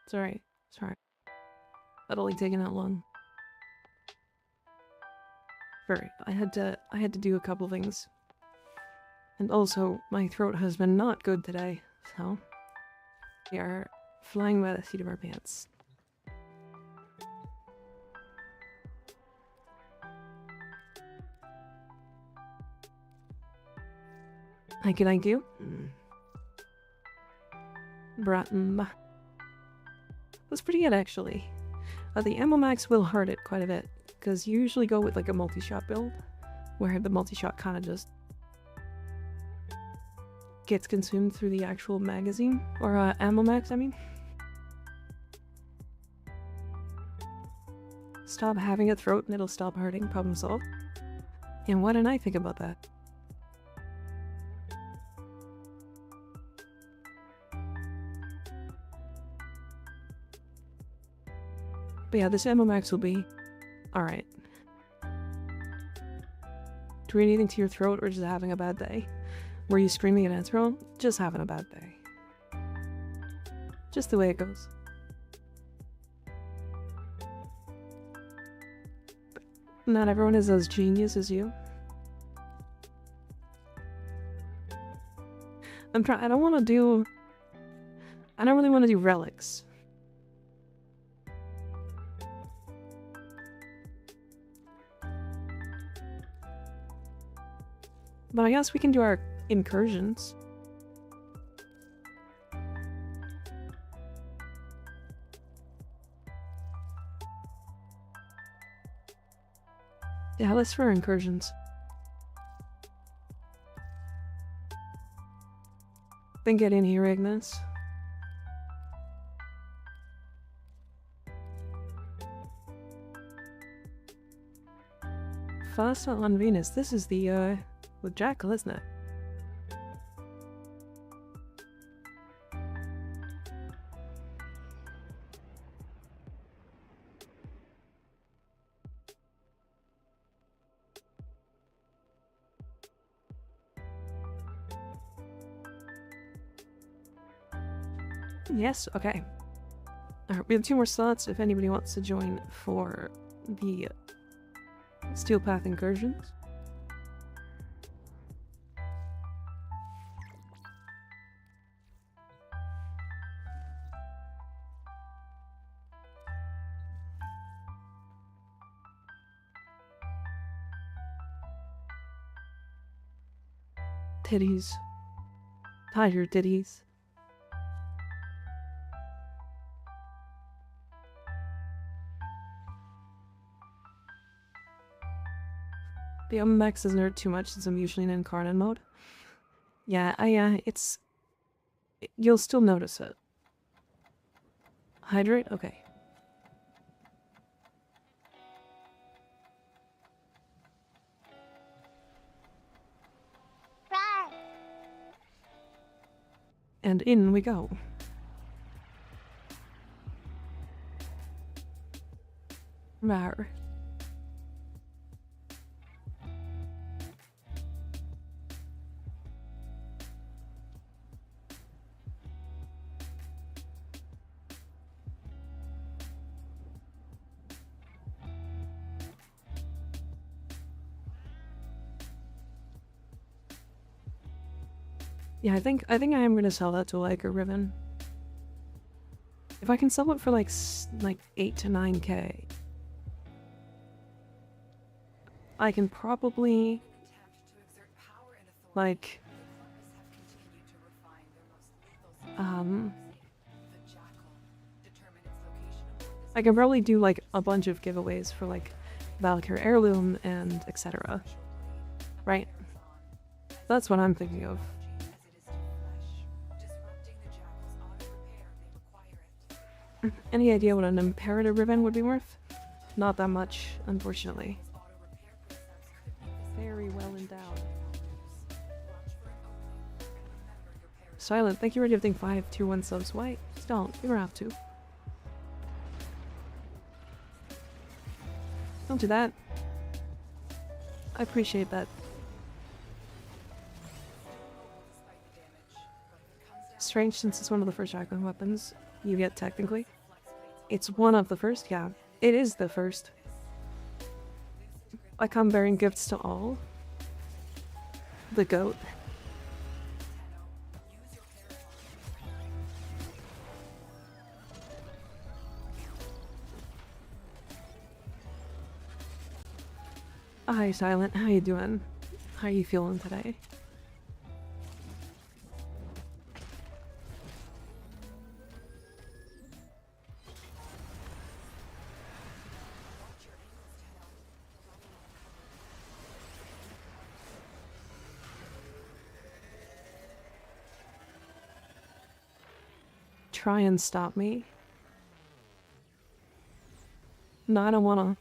Sorry. That only taken that long. Sorry, I had to do a couple things. And also, my throat has been not good today, so we are flying by the seat of our pants. Thank you. RawrUmbra. That's pretty good, actually. The ammo max will hurt it quite a bit, because you usually go with like a multi-shot build, where the multi-shot kind of just gets consumed through the actual magazine, or ammo max, I mean. Stop having a throat and it'll stop hurting, problem solved. And why didn't I think about that? But yeah, this ammo max will be alright. Doing anything to your throat or just having a bad day? Were you screaming at its throat? Just having a bad day. Just the way it goes. But not everyone is as genius as you. I don't really want to do relics. But I guess we can do our incursions. Yeah, let's for incursions. Then get in here, Ignis. Fassa on Venus. This is the with Jackal, isn't it? Yes, okay. Alright, we have 2 more slots if anybody wants to join for the Steel Path incursions. Titties. Hide your titties. The max doesn't hurt too much since I'm usually in incarnate mode. Yeah, you'll still notice it. Hydrate? Okay. And in we go. Rawr. Yeah, I think I am gonna sell that to like a Riven. If I can sell it for like 8 to 9k, I can probably like I can probably do like a bunch of giveaways for like Valkyrie Heirloom and etc. Right? That's what I'm thinking of. Any idea what an Imperator Riven would be worth? Not that much, unfortunately. Very well endowed. Silent, thank you for gifting 5 tier 1 subs. Why? Just don't. You don't have to. Don't do that. I appreciate that. strange since it's one of the first shotgun weapons you get technically. It's one of the first, yeah. It is the first. I come bearing gifts to all. The goat. Hi, Silent. How you doing? How you feeling today? Try and stop me? No, I don't wanna.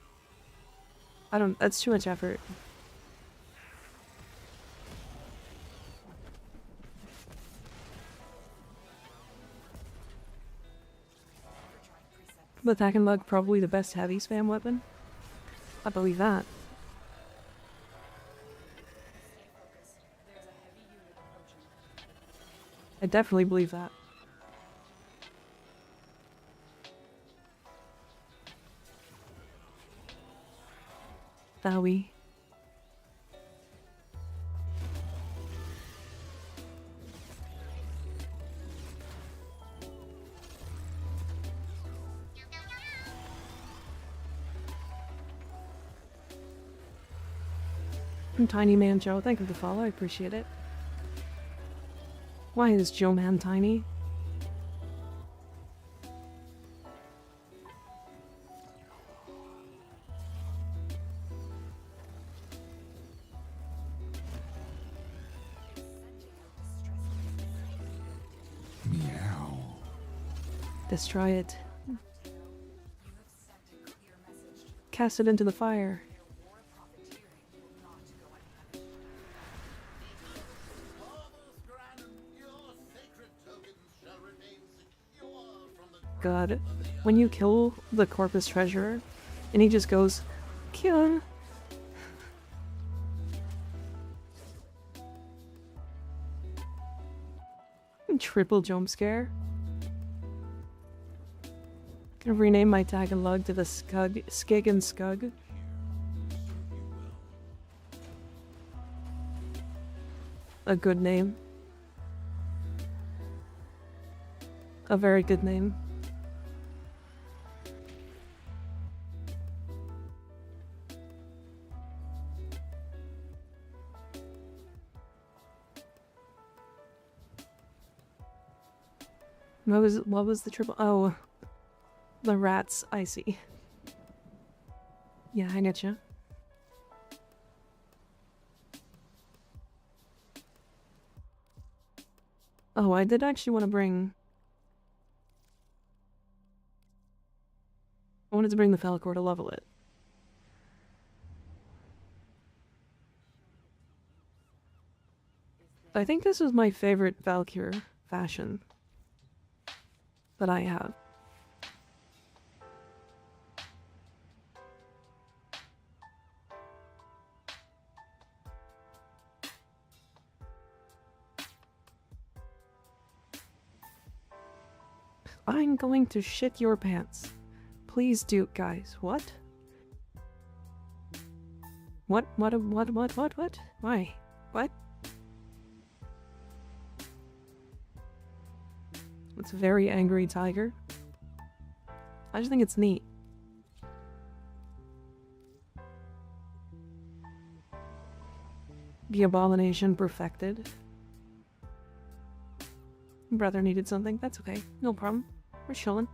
That's too much effort. The Attack and Lug probably the best heavy spam weapon. I believe that. I definitely believe that. Wowie. Tiny Man Joe, thank you for the follow, I appreciate it. Why is Joe Man tiny? Meow. Destroy it. Cast it into the fire. God, when you kill the Corpus Treasurer, and he just goes, Kia. Triple jump scare. Gonna rename my tag and lug to the Skig and Scug. A good name. A very good name. What was the triple? Oh, the rats. I see. Yeah, I getcha. Oh, I did actually want to bring. I wanted to bring the Falcor to level it. I think this is my favorite Valkyr fashion that I have. I'm going to shit your pants. Please do, guys. What? What? Why? What? It's a very angry tiger. I just think it's neat. The abomination perfected. Brother needed something. That's okay. No problem. We're chilling.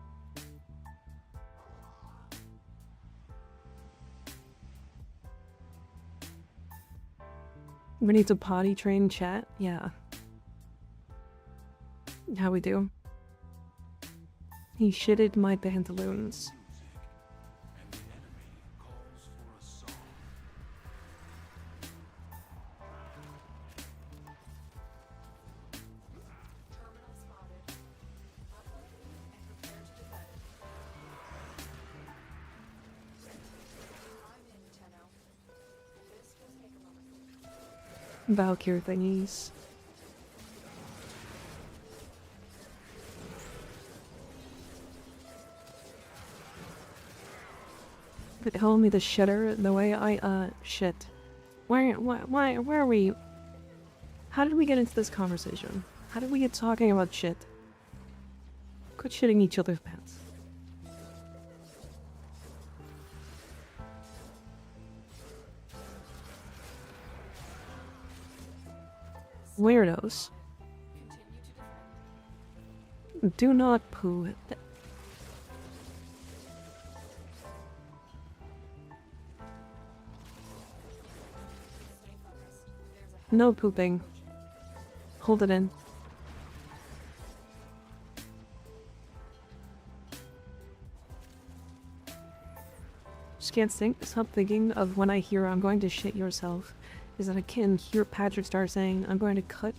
We need to potty train chat? Yeah. How we do? He shitted my pantaloons. Valkyr thingies. But call me the shitter the way shit. Why are we? How did we get into this conversation? How did we get talking about shit? Quit shitting each other's pants. Weirdos. Do not poo. No pooping. Hold it in. Just can't stop thinking of when I hear I'm going to shit yourself. Is that I can hear Patrick start saying, I'm going to cut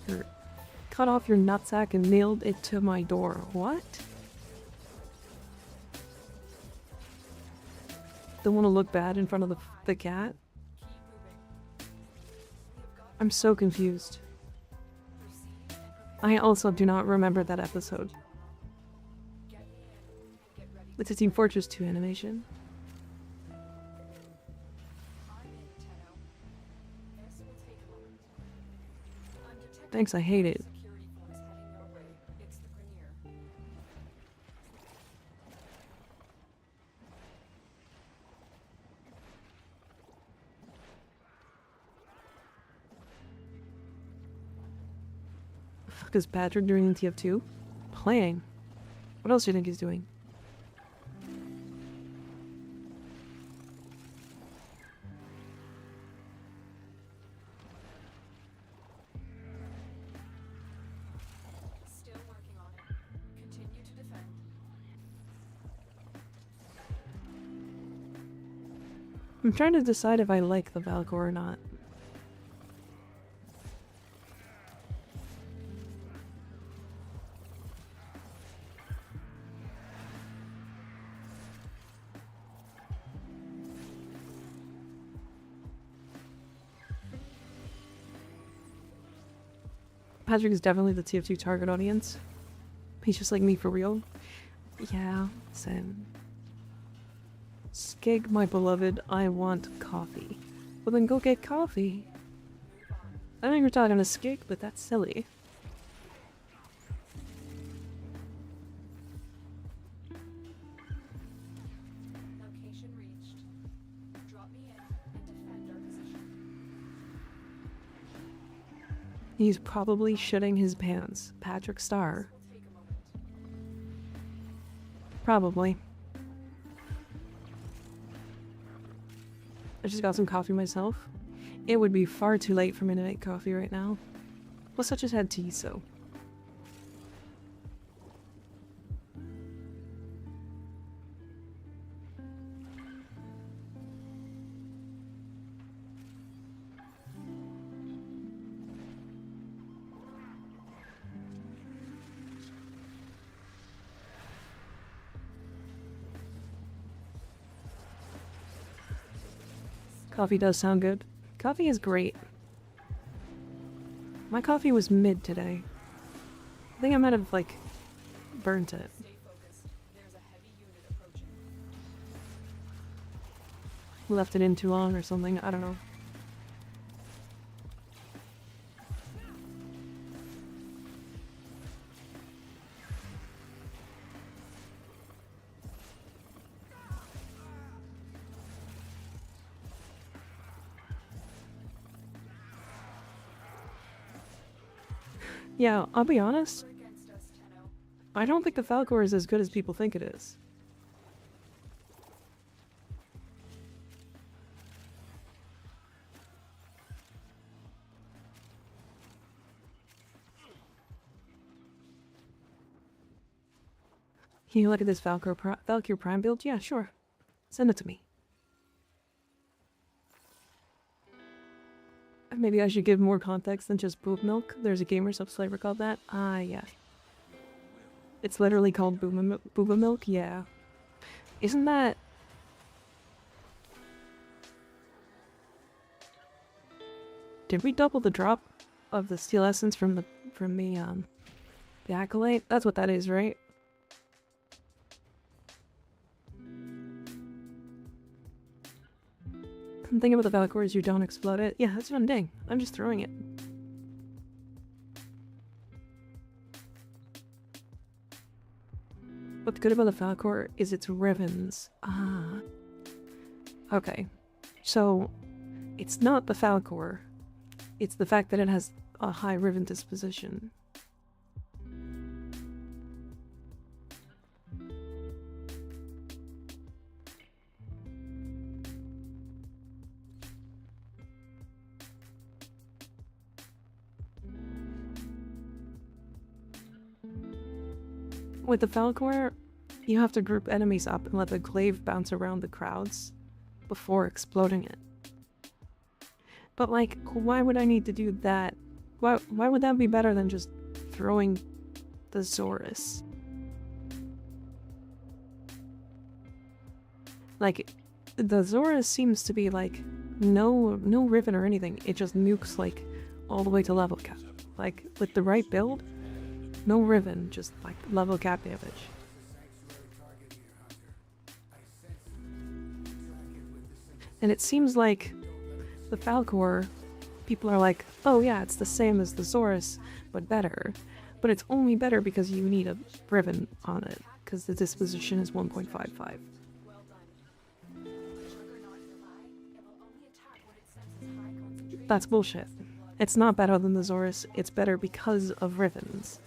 off your nutsack and nailed it to my door. What? Don't want to look bad in front of the cat? I'm so confused. I also do not remember that episode. It's a Team Fortress 2 animation. Thanks, I hate it. The fuck is Patrick doing in TF2? Playing. What else do you think he's doing? Still working on it. Continue to defend. I'm trying to decide if I like the Valkyr or not. Patrick is definitely the TF2 target audience. He's just like me for real. Yeah, same. Skig, my beloved, I want coffee. Well then go get coffee. I know you're talking to Skig, but that's silly. Location reached. Drop me in and defend our position. He's probably shitting his pants. Patrick Star. Will take a moment. Probably. I just got some coffee myself. It would be far too late for me to make coffee right now. Plus, I just had tea, so. Coffee does sound good. Coffee is great. My coffee was mid today. I think I might have, like, burnt it. Stay focused. There's a heavy unit approaching. Left it in too long or something. I don't know. Yeah, I'll be honest. We're against us, Tenno. I don't think the Falcor is as good as people think it is. Can you look at this Valkyr Prime build? Yeah, sure. Send it to me. Maybe I should give more context than just boob milk. There's a gamer subflavor called that. Ah, yeah. It's literally called booba milk? Yeah. Isn't that... Did we double the drop of the steel essence from the acolyte? That's what that is, right? The thing about the Valkyrie is you don't explode it. Yeah, that's what I'm doing. I'm just throwing it. What's good about the Falcor is its Rivens. Ah. Okay. So, it's not the Falcor. It's the fact that it has a high Riven disposition. With the Falcor, you have to group enemies up and let the glaive bounce around the crowds before exploding it. But like, why would I need to do that? Why would that be better than just throwing the Zorus? Like, the Zorus seems to be like, no Riven or anything. It just nukes like all the way to level cap. Like, with the right build, no Riven, just like level cap damage. And it seems like the Falcor, people are like, oh yeah, it's the same as the Zorus, but better. But it's only better because you need a Riven on it, because the disposition is 1.55. Well done. The Juggernaut nearby, it will only attack when it senses high concentration. That's bullshit. It's not better than the Zorus, it's better because of Rivens.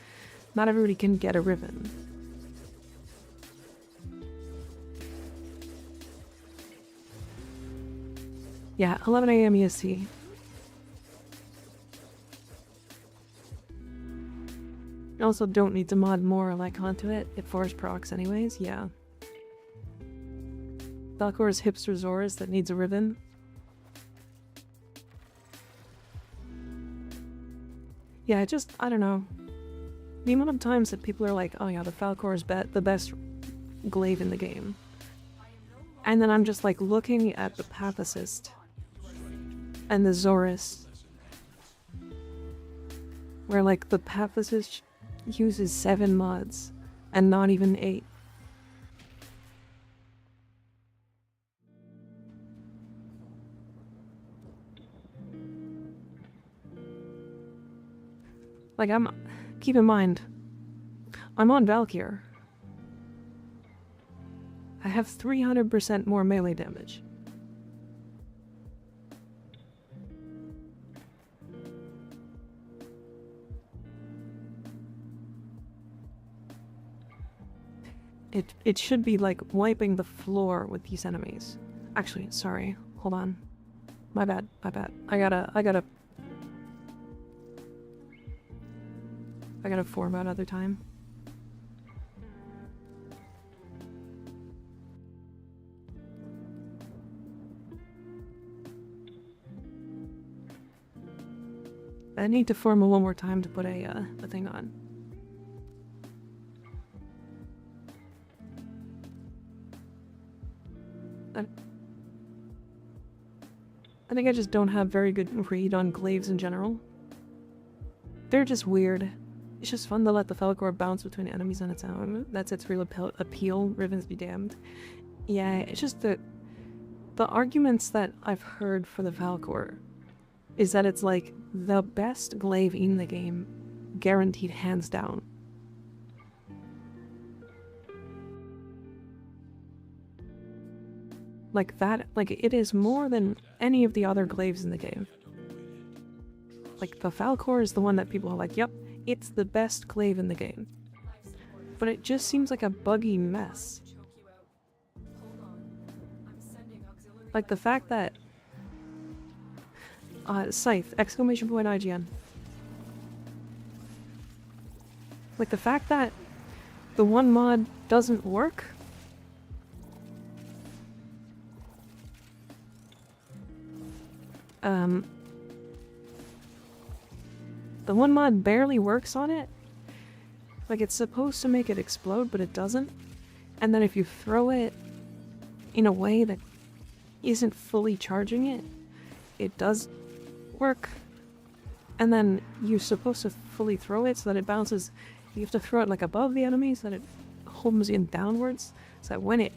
Not everybody can get a Riven. Yeah, 11 AM EST. Also don't need to mod more like onto it. It force procs anyways, yeah. Valkor's hipster Zorus that needs a Riven. Yeah, I don't know. The amount of times that people are like, oh yeah, the Falcor is the best glaive in the game. And then I'm just like looking at the Pathicist and the Zorus, where like the Pathicist uses 7 mods and not even 8. Like keep in mind, I'm on Valkyr. I have 300% more melee damage. It should be like wiping the floor with these enemies. Actually, sorry. Hold on. My bad. I gotta format other time. I need to format one more time to put a thing on. I think I just don't have very good read on glaives in general. They're just weird. It's just fun to let the Falcor bounce between enemies on its own. That's its real appeal. Rivens be damned. Yeah, it's just that the arguments that I've heard for the Falcor is that it's like the best glaive in the game, guaranteed hands down. Like that, like it is more than any of the other glaives in the game. Like the Falcor is the one that people are like, yep, it's the best glaive in the game. But it just seems like a buggy mess. Like the fact that Scythe, exclamation point IGN. Like the fact that the one mod doesn't work. The one mod barely works on it. Like it's supposed to make it explode, but it doesn't. And then if you throw it in a way that isn't fully charging it, it does work. And then you're supposed to fully throw it so that it bounces. You have to throw it like above the enemy so that it homes in downwards, so that when it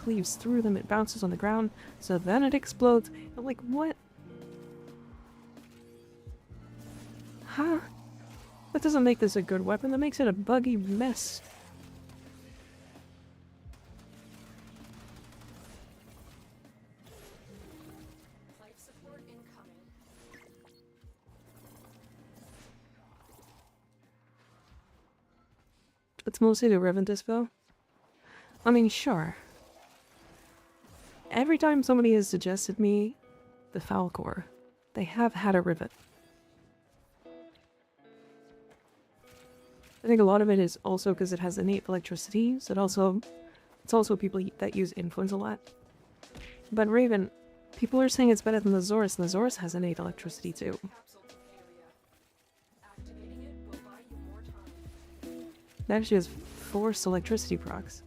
cleaves through them, it bounces on the ground, so then it explodes. I'm like, what? Huh? That doesn't make this a good weapon, that makes it a buggy mess. Life support incoming. It's mostly the Riven dispo. I mean, sure. Every time somebody has suggested me the Falcor, they have had a Riven. I think a lot of it is also because it has innate electricity, so it's also people that use influence a lot. But Raven, people are saying it's better than the Zorus, and the Zorus has innate electricity too. Capsule to area. Activating it will buy you more time. It actually has force electricity procs.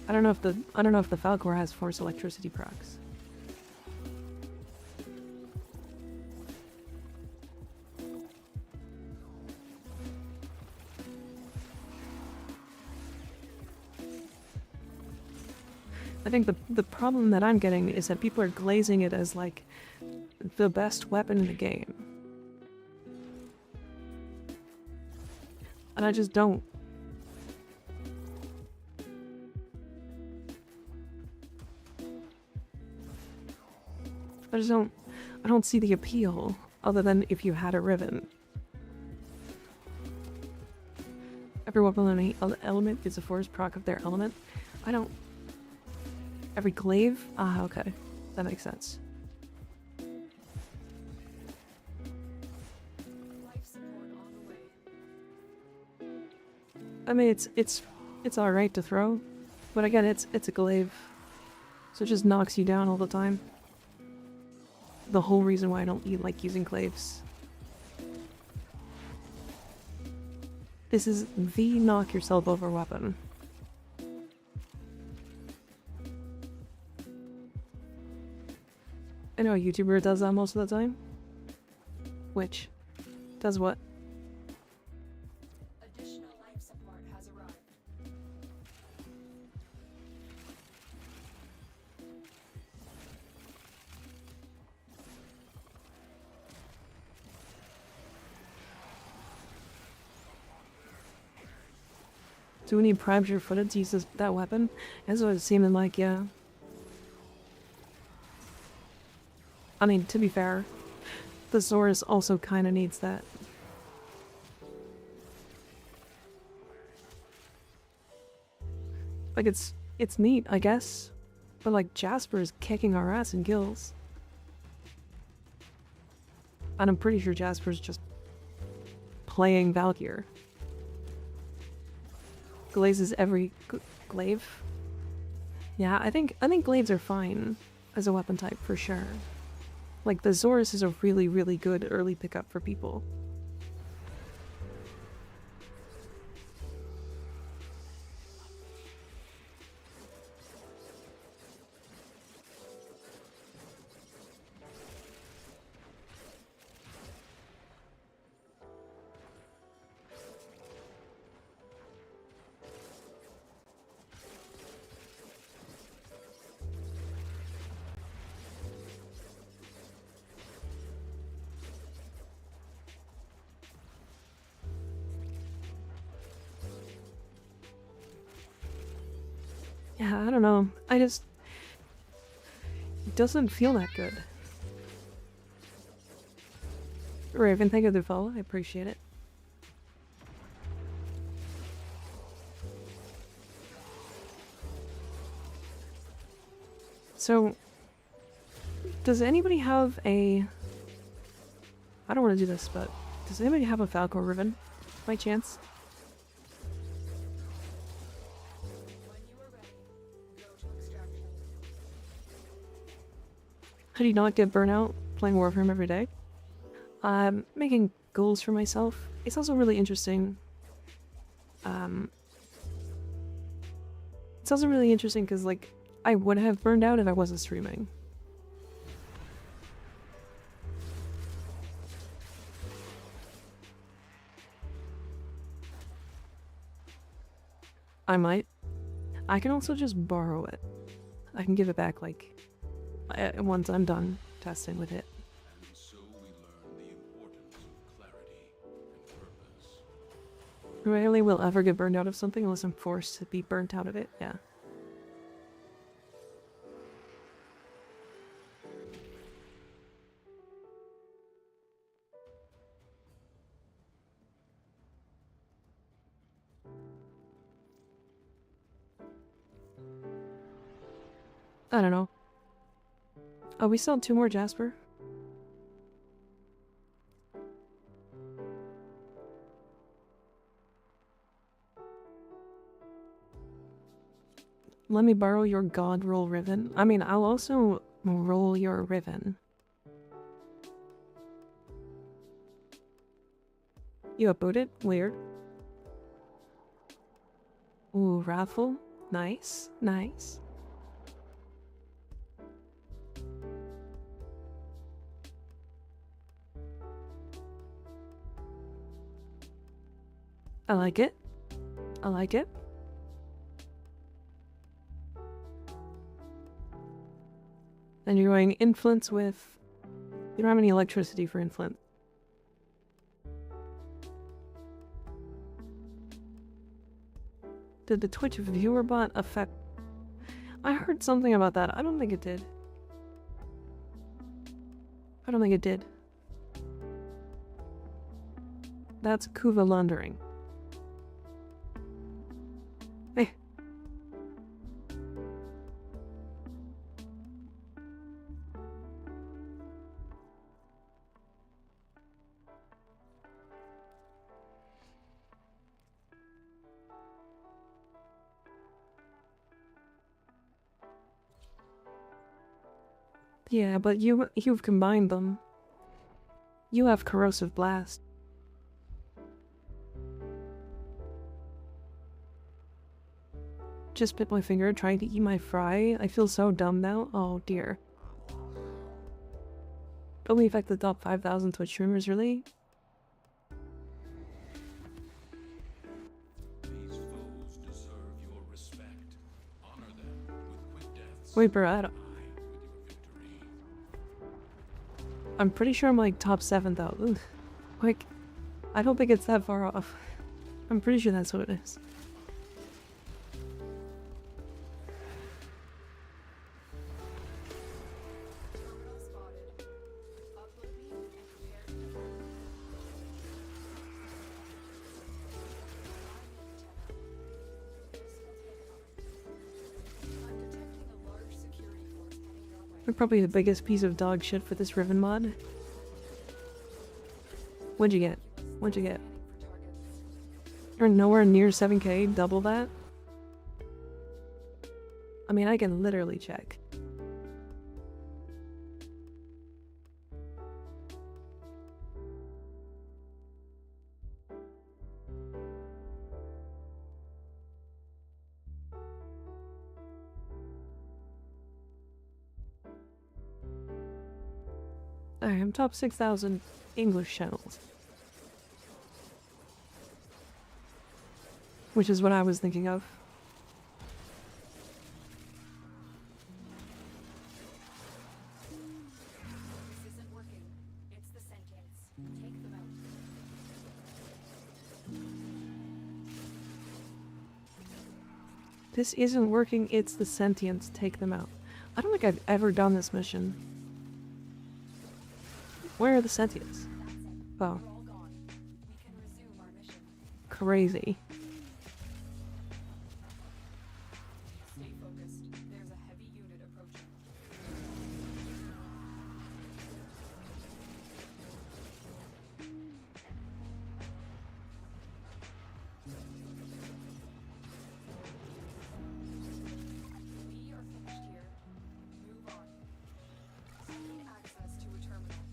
I don't know if the Falcor has force electricity procs. I think the problem that I'm getting is that people are glazing it as like the best weapon in the game. And I just don't. I don't see the appeal, other than if you had a Riven. Every weapon on any element is a force proc of their element. I don't... Every glaive? Ah, okay. That makes sense. Life support on the way. I mean, it's alright to throw, but again, it's a glaive. So it just knocks you down all the time. The whole reason why I don't like using glaives. This is the knock yourself over weapon. I know a YouTuber does that most of the time. Which? Does what? Additional life support has arrived. Do we need primed your footed to use that weapon? That's what it's seeming like, yeah. I mean, to be fair, the Zorus also kinda needs that. Like, it's neat, I guess. But like, Jasper is kicking our ass in kills. And I'm pretty sure Jasper's just playing Valkyr. Glazes every glaive. Yeah, I think glaives are fine as a weapon type for sure. Like the Zorus is a really, really good early pickup for people. Yeah, I don't know. It doesn't feel that good. Raven, thank you for the follow. I appreciate it. So, does anybody have a... I don't want to do this, but does anybody have a Falco Riven, by chance? When you are ready, go to extraction. How do you not get burnout playing Warframe every day? Making goals for myself. It's also really interesting. It's also really interesting because, like, I would have burned out if I wasn't streaming. I might. I can also just borrow it. I can give it back, like, once I'm done testing with it. And so we learn the importance of clarity and purpose. Rarely will ever get burned out of something unless I'm forced to be burnt out of it, yeah. I don't know. Oh, we still have 2 more Jasper? Let me borrow your god roll Riven. I mean, I'll also roll your Riven. You upbooted? Weird. Ooh, Wrathful. Nice. Nice. I like it. I like it. Then you're going influence with... You don't have any electricity for influence. Did the Twitch viewer bot affect... I heard something about that. I don't think it did. I don't think it did. That's Kuva laundering. Hey. Yeah, but you've combined them. You have Corrosive Blast. Just bit my finger trying to eat my fry. I feel so dumb now. Oh dear. Only affect the top 5,000 Twitch streamers, really? These foes deserve your respect. Honor them with quick deaths. Wait, bro, Die with your victory. I'm pretty sure I'm like top 7,000. Like, I don't think it's that far off. I'm pretty sure that's what it is. Terminal spotted. Upload me and prepare to depart. This will take a moment. I'm detecting a large security force heading your way. We're probably the biggest piece of dog shit for this Riven mod. What'd you get? What'd you get? Scanning for targets. You're nowhere near 7k, double that? I mean, I can literally check. Alright, I'm top 6,000 English channels. Which is what I was thinking of. This isn't working. It's the sentience. Take them out. This isn't working, it's the sentience. Take them out. I don't think I've ever done this mission. Where are the sentients? That's it. Oh, They're all gone. We can resume our mission. crazy. Stay focused. There's a heavy unit approaching. We are finished here. Move on. Need access to a terminal.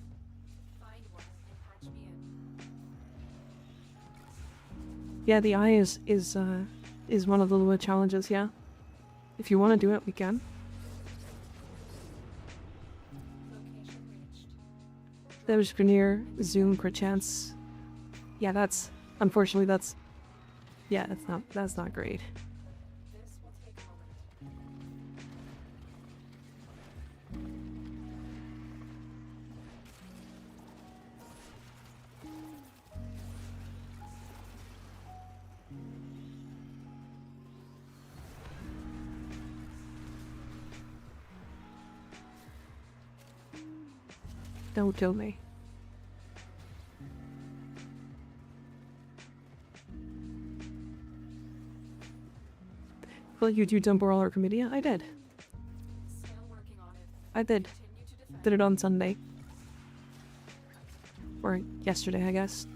Find one and patch me in. Yeah, the eye is one of the little challenges, yeah. If you want to do it, we can. Location reached. There's Grenier, Zoom, Perchance. Yeah, that's unfortunately that's yeah, that's not great. This will take a Don't kill me. Well, you do temporal Archimedia? I did. Still working on it. I did. Continue to defend. Did it on Sunday. Or yesterday, I guess.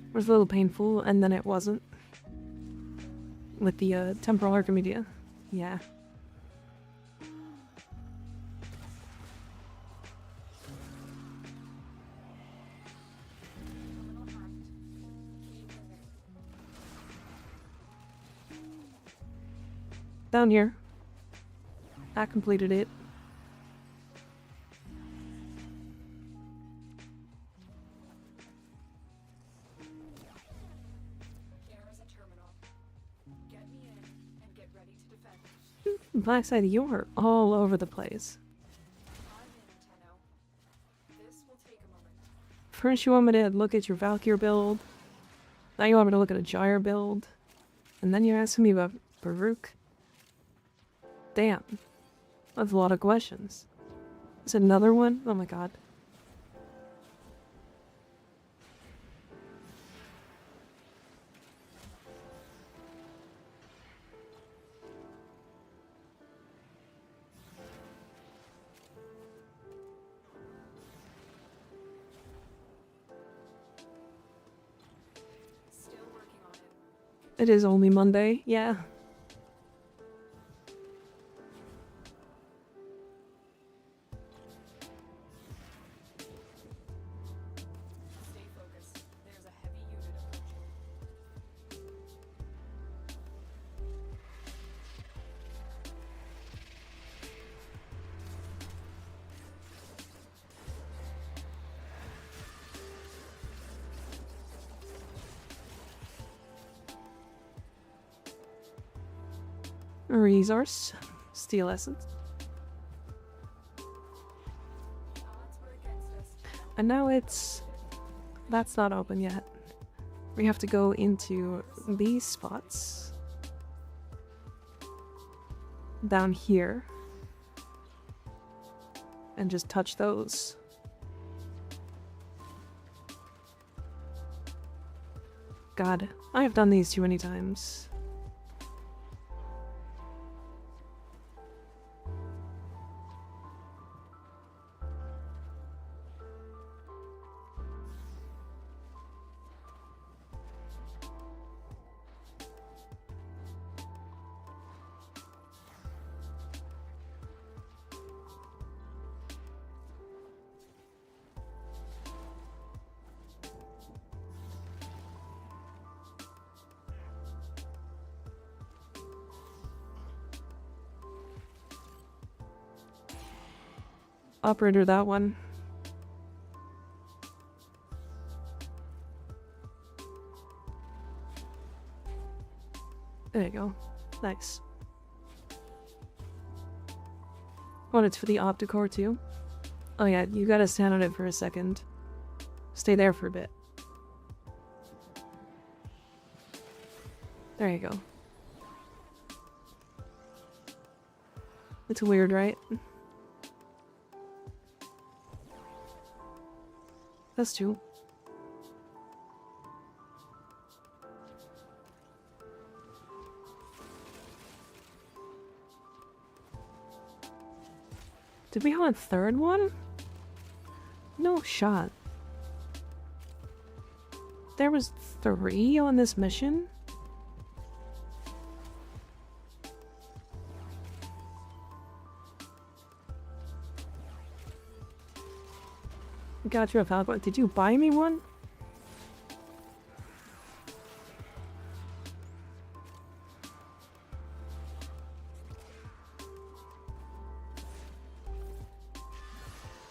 It was a little painful, and then it wasn't. With the temporal Archimedia. Yeah. Terminal hacked. Keep moving. Down here. I completed it. Gara's a terminal. Get me in and get ready to defend. Blackside, you're all over the place. I'm in, Tenno. This will take a moment. First you want me to look at your Valkyr build. Now you want me to look at a Gyre build. And then you're asking me about Baruch. Damn. That's a lot of questions. Is it another one? Oh my god. Still working on it. It is only Monday, yeah. Stay focused. There's a heavy unit approaching. Resource. Steel essence. Odds were against us. And now it's... That's not open yet. We have to go into these spots. Down here. And just touch those. God, I have done these too many times. Operator, that one. There you go. Nice. Oh, and it's for the Opticore too? Oh yeah, you gotta stand on it for a second. Stay there for a bit. There you go. It's weird, right? That's true. Did we have a third one? No shot. There was 3 on this mission? Got you a Falcon. Did you buy me one?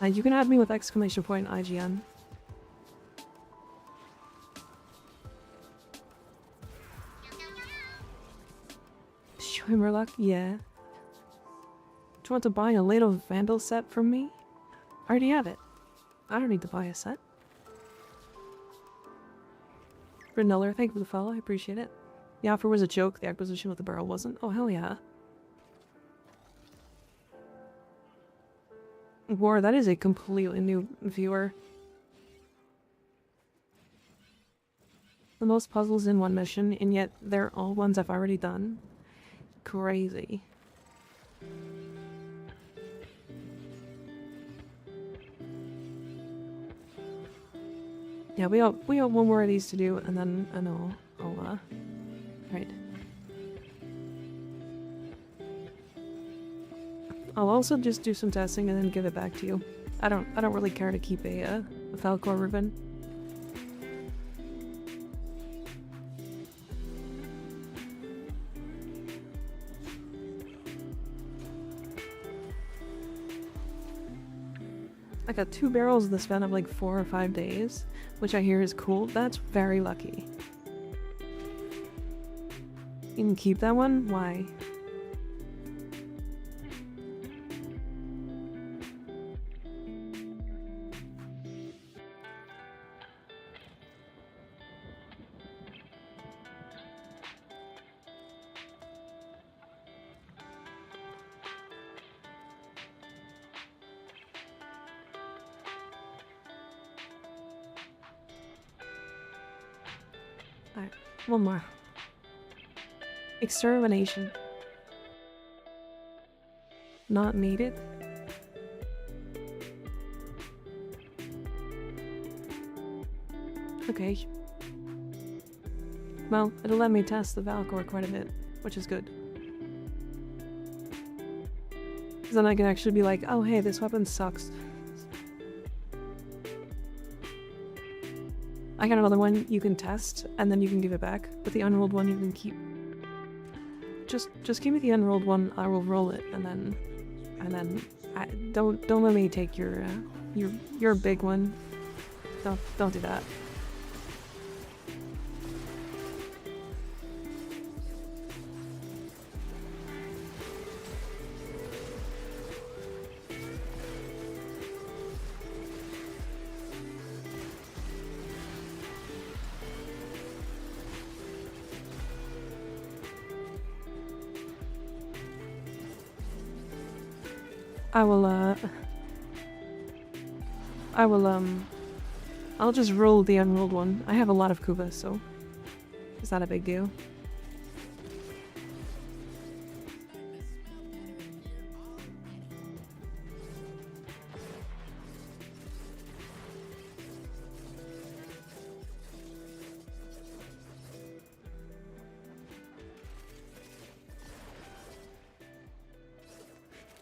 You can add me with exclamation point IGN. Show him her luck? Yeah. Do you want to buy a little Vandal set from me? I already have it. I don't need to buy a set. Renuller, thank you for the follow, I appreciate it. The offer was a joke, the acquisition with the barrel wasn't. Oh, hell yeah. War, that is a completely new viewer. The most puzzles in one mission, and yet they're all ones I've already done. Crazy. Yeah, we got one more of these to do, and then I know I'll right. I'll also just do some testing and then give it back to you. I don't really care to keep a Falcor Riven. I got 2 barrels in the span of like 4 or 5 days, which I hear is cool. That's very lucky. You can keep that one? Why? Alright, one more. Extermination. Not needed. Okay. Well, it'll let me test the Valcor quite a bit, which is good. Because then I can actually be like, oh hey, this weapon sucks. I got another one you can test, and then you can give it back, but the unrolled one you can keep. Just give me the unrolled one, I will roll it, and then don't let me take your big one. Don't do that. I'll just roll the unrolled one. I have a lot of Kuba, so it's not a big deal.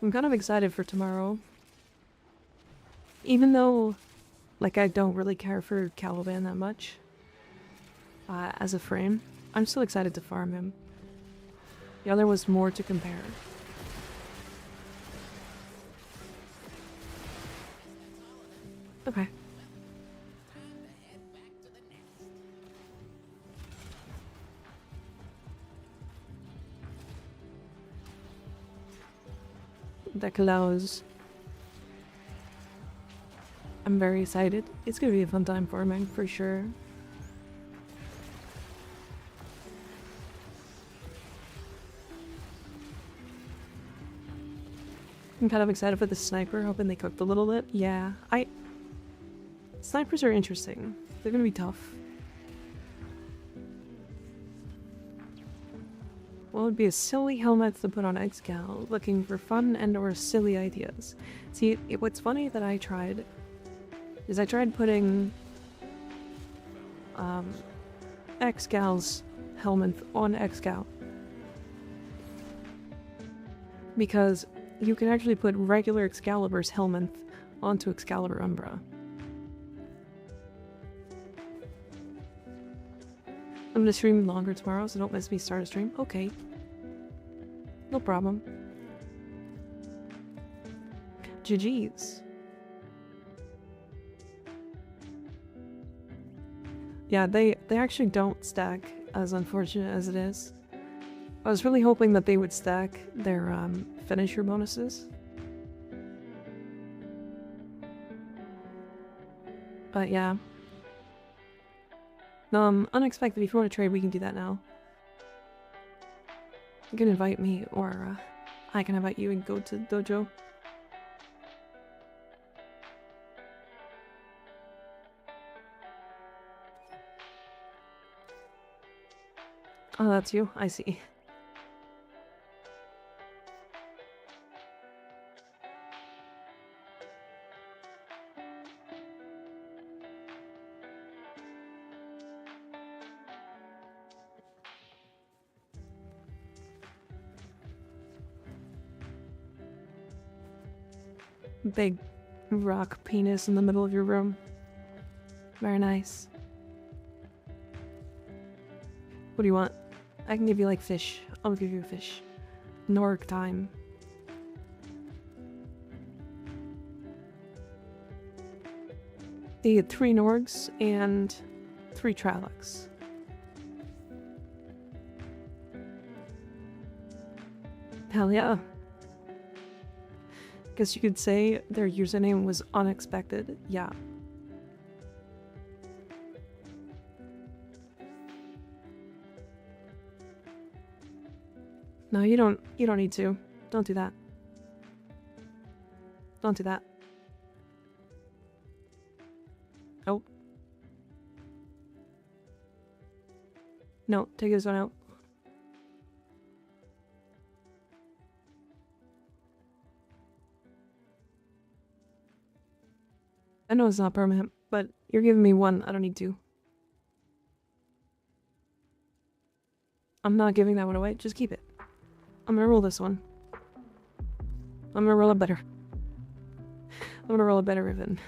I'm kind of excited for tomorrow. Even though, like, I don't really care for Caliban that much as a frame, I'm still excited to farm him. The other was more to compare. Okay. That allows. I'm very excited. It's gonna be a fun time farming for sure. I'm kind of excited for the sniper, hoping they cooked a little bit. Yeah, snipers are interesting. They're gonna be tough. What would be a silly helmet to put on Excal? Looking for fun and or silly ideas. See, what's funny that I tried is I tried putting Excal's helmet on Excal. Because you can actually put regular Excalibur's helmet onto RawrUmbra. I'm gonna stream longer tomorrow, so don't miss me start a stream. Okay. No problem. GG's. Yeah, they actually don't stack, as unfortunate as it is. I was really hoping that they would stack their finisher bonuses. But yeah. Unexpected. If you want to trade, we can do that now. You can invite me, or I can invite you and go to dojo. Oh, that's you? I see. Big rock penis in the middle of your room. Very nice. What do you want? I can give you like fish. I'll give you a fish. Norg time. They get 3 Norgs and 3 Tralux. Hell yeah. Guess you could say their username was unexpected. Yeah. No, you don't need to. Don't do that. Don't do that. Oh. No, take this one out. I know it's not permanent, but you're giving me 1. I don't need 2. I'm not giving that one away. Just keep it. I'm gonna roll this one. I'm gonna roll a better. I'm gonna roll a better Riven.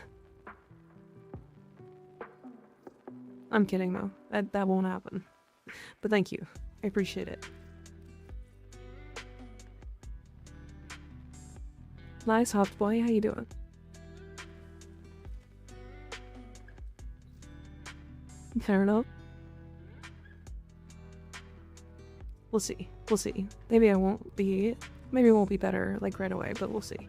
I'm kidding though. That won't happen. But thank you. I appreciate it. Nice, Hoft Boy. How you doing? Fair enough. We'll see. We'll see. Maybe it won't be better like right away, but we'll see.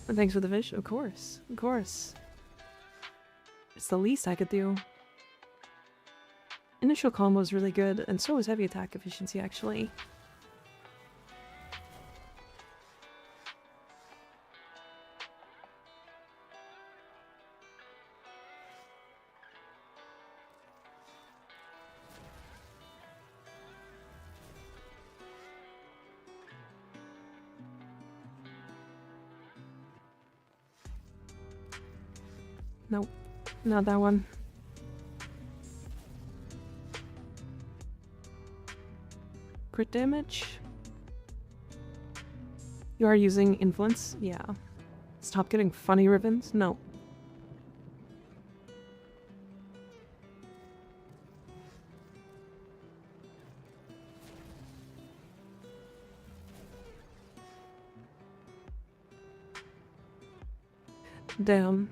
And thanks for the fish. Of course. Of course. It's the least I could do. Initial combo is really good, and so is heavy attack efficiency, actually. Nope, not that one. Crit damage? You are using influence? Yeah. Stop getting funny ribbons? No. Damn.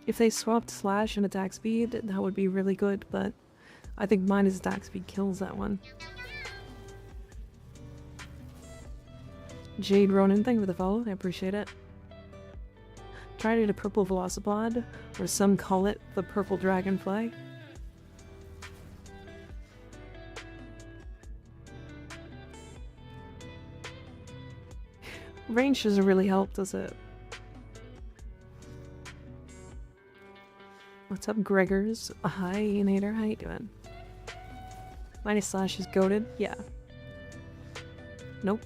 If they swapped slash and attack speed, that would be really good, but I think minus attack speed kills that one. Jade Ronin, thank you for the follow, I appreciate it. Try to get a purple Velocipod, or some call it the purple dragonfly. Range doesn't really help, does it? What's up, Gregors? Hi, Nader. How you doing? Minus slash is goated? Yeah. Nope.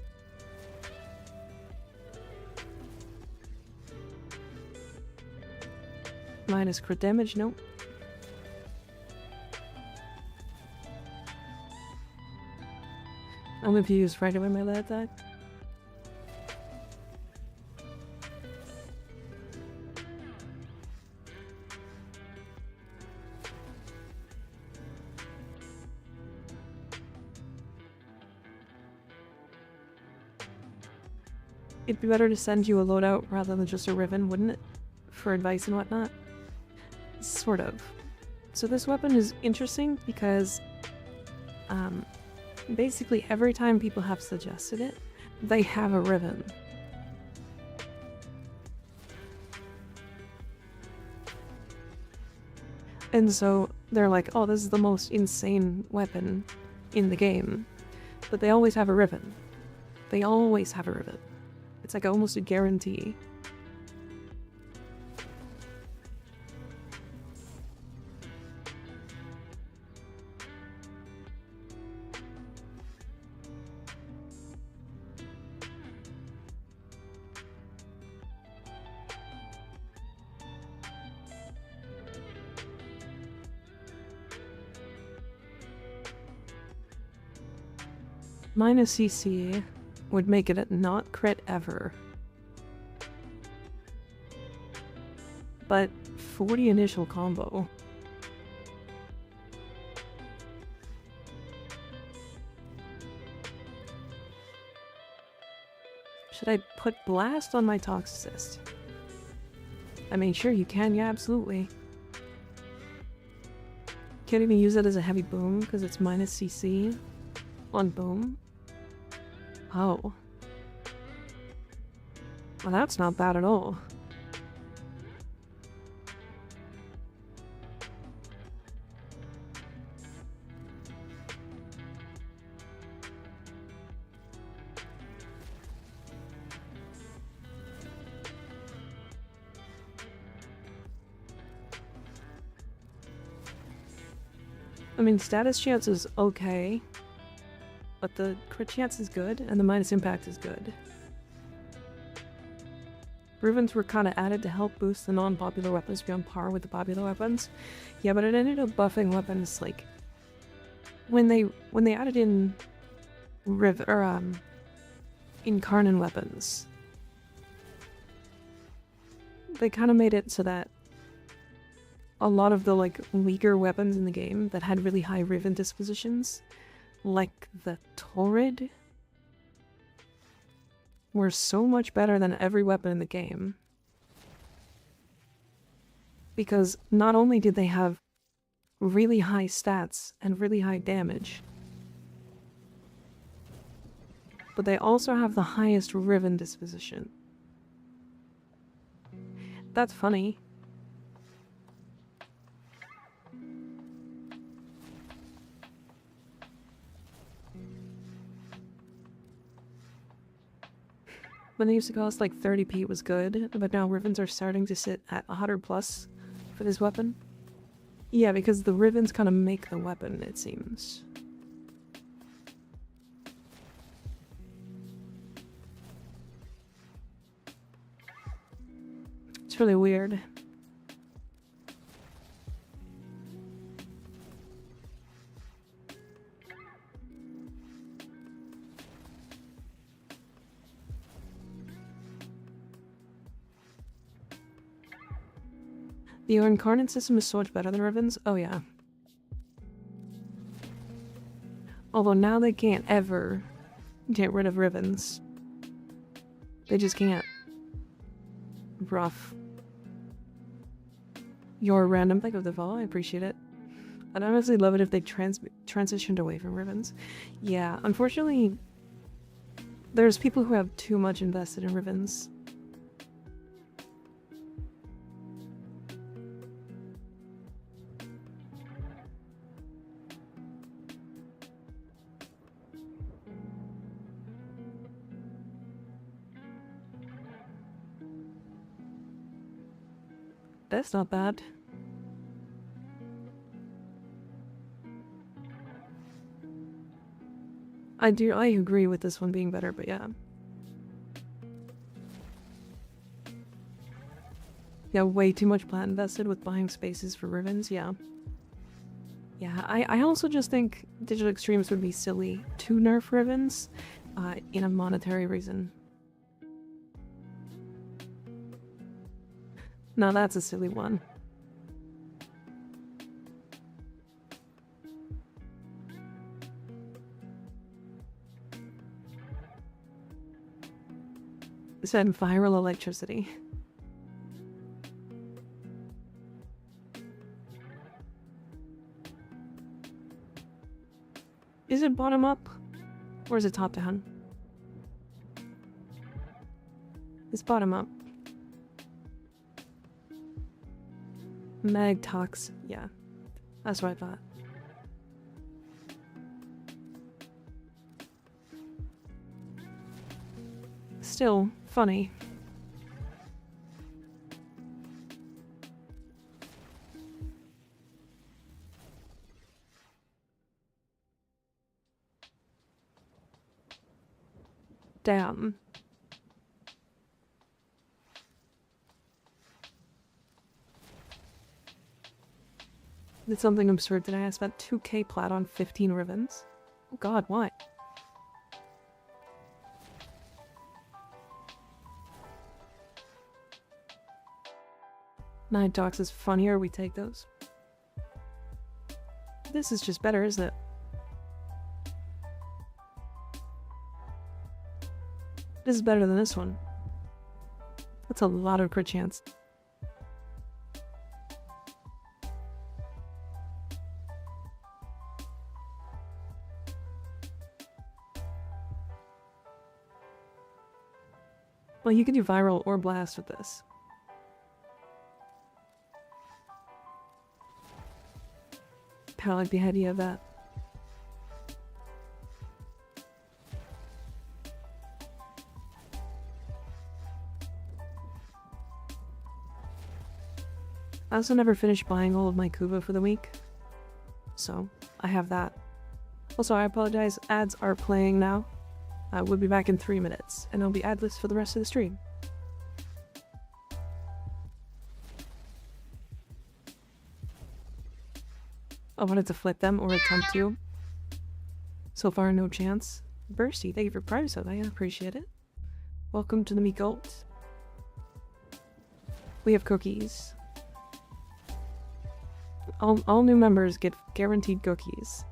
Minus crit damage? Nope. I'm confused right away my lead attack. It'd be better to send you a loadout rather than just a Riven, wouldn't it? For advice and whatnot. Sort of. So this weapon is interesting because basically every time people have suggested it, they have a Riven. And so they're like, oh, this is the most insane weapon in the game. But they always have a Riven. They always have a Riven. It's like almost a guarantee. Minus CC would make it a not crit ever. But 40 initial combo. Should I put blast on my toxicist? I mean, sure you can, yeah, absolutely. Can't even use it as a heavy boom because it's minus CC on boom. Oh. Well, that's not bad at all. I mean, status chance is okay, but the crit chance is good, and the minus impact is good. Rivens were kind of added to help boost the non-popular weapons to be on par with the popular weapons. Yeah, but it ended up buffing weapons like when they added in Incarnate weapons. They kind of made it so that a lot of the like weaker weapons in the game that had really high Riven dispositions, like the Torrid, were so much better than every weapon in the game. Because not only did they have really high stats and really high damage, but they also have the highest Riven disposition. That's funny. When they used to cost like 30p it was good, but now Rivens are starting to sit at 100 plus for this weapon. Yeah, because the Rivens kind of make the weapon, it seems. It's really weird. The Incarnate system is so much better than Riven's. Oh yeah. Although now they can't ever get rid of Riven's. They just can't. Rough. Your random pick of the fall, I appreciate it. I'd honestly love it if they transitioned away from Riven's. Yeah, unfortunately, there's people who have too much invested in Riven's. That's not bad. I agree with this one being better, but yeah. Yeah, way too much plan invested with buying spaces for Rivens, yeah. Yeah, I also just think Digital Extremes would be silly to nerf Rivens in a monetary reason. Now that's a silly one. Send viral electricity. Is it bottom up? Or is it top down? It's bottom up. Mag talks. Yeah. That's what I thought. Still funny. Damn. Did something absurd today. I spent 2k plat on 15 Rivens. Oh god, why? Nine Talks is funnier, we take those. This is just better, isn't it? This is better than this one. That's a lot of crit chance. Well, you can do viral or blast with this. I like the idea of that. I also never finished buying all of my Kuva for the week, so I have that. Also, I apologize, ads are playing now. We'll be back in 3 minutes, and I'll be adless for the rest of the stream. I wanted to flip them or attempt to. So far, no chance. Bursty, thank you for Prime sub. I appreciate it. Welcome to the Meekult. We have cookies. All new members get guaranteed cookies.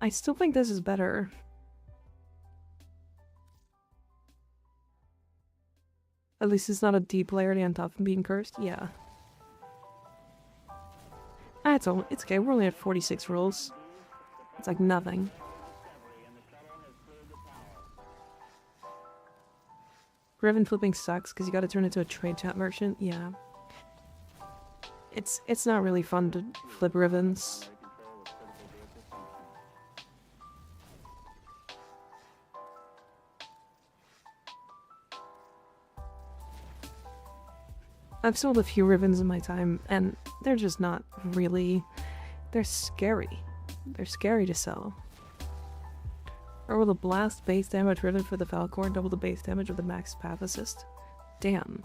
I still think this is better. At least it's not a deep layer on top of being cursed. Yeah. It's okay. We're only at 46 rolls. It's like nothing. Riven flipping sucks because you got to turn into a trade chat merchant. Yeah. It's not really fun to flip Rivens. I've sold a few Rivens in my time, and they're just not really... They're scary. They're scary to sell. Or will the blast base damage Riven for the Falcor double the base damage with the max path assist? Damn.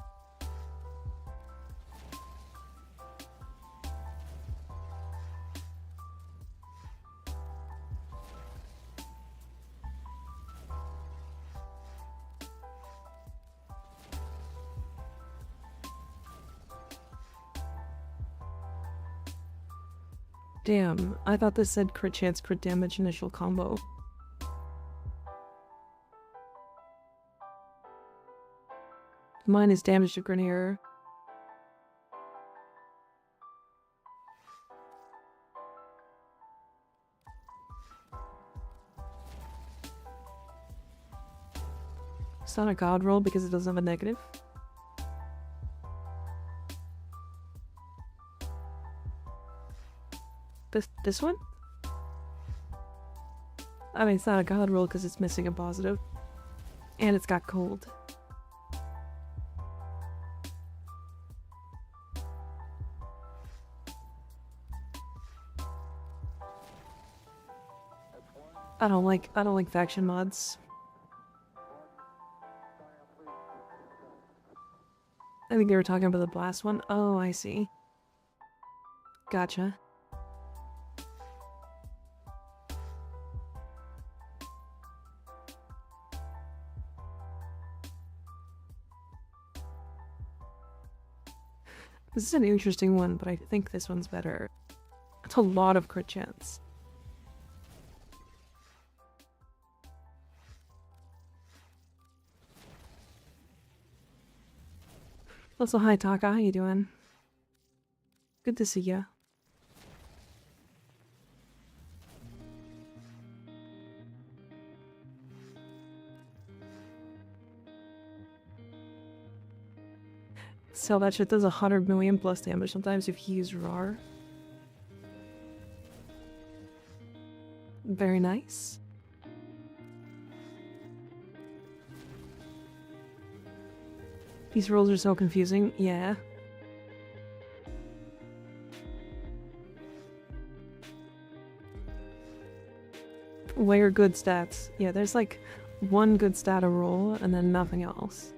Damn, I thought this said crit chance, crit damage, initial combo. Mine is damage to Grenier. It's not a god roll because it doesn't have a negative. This one? I mean, it's not a god roll because it's missing a positive. And it's got cold. I don't like faction mods. I think they were talking about the blast one. Oh, I see. Gotcha. This is an interesting one, but I think this one's better. It's a lot of crit chance. Also, hi Taka, how you doing? Good to see ya. So that shit does 100 million plus damage sometimes if you use RAR. Very nice. These rolls are so confusing. Yeah. What are good stats? Yeah, there's like one good stat a roll and then nothing else.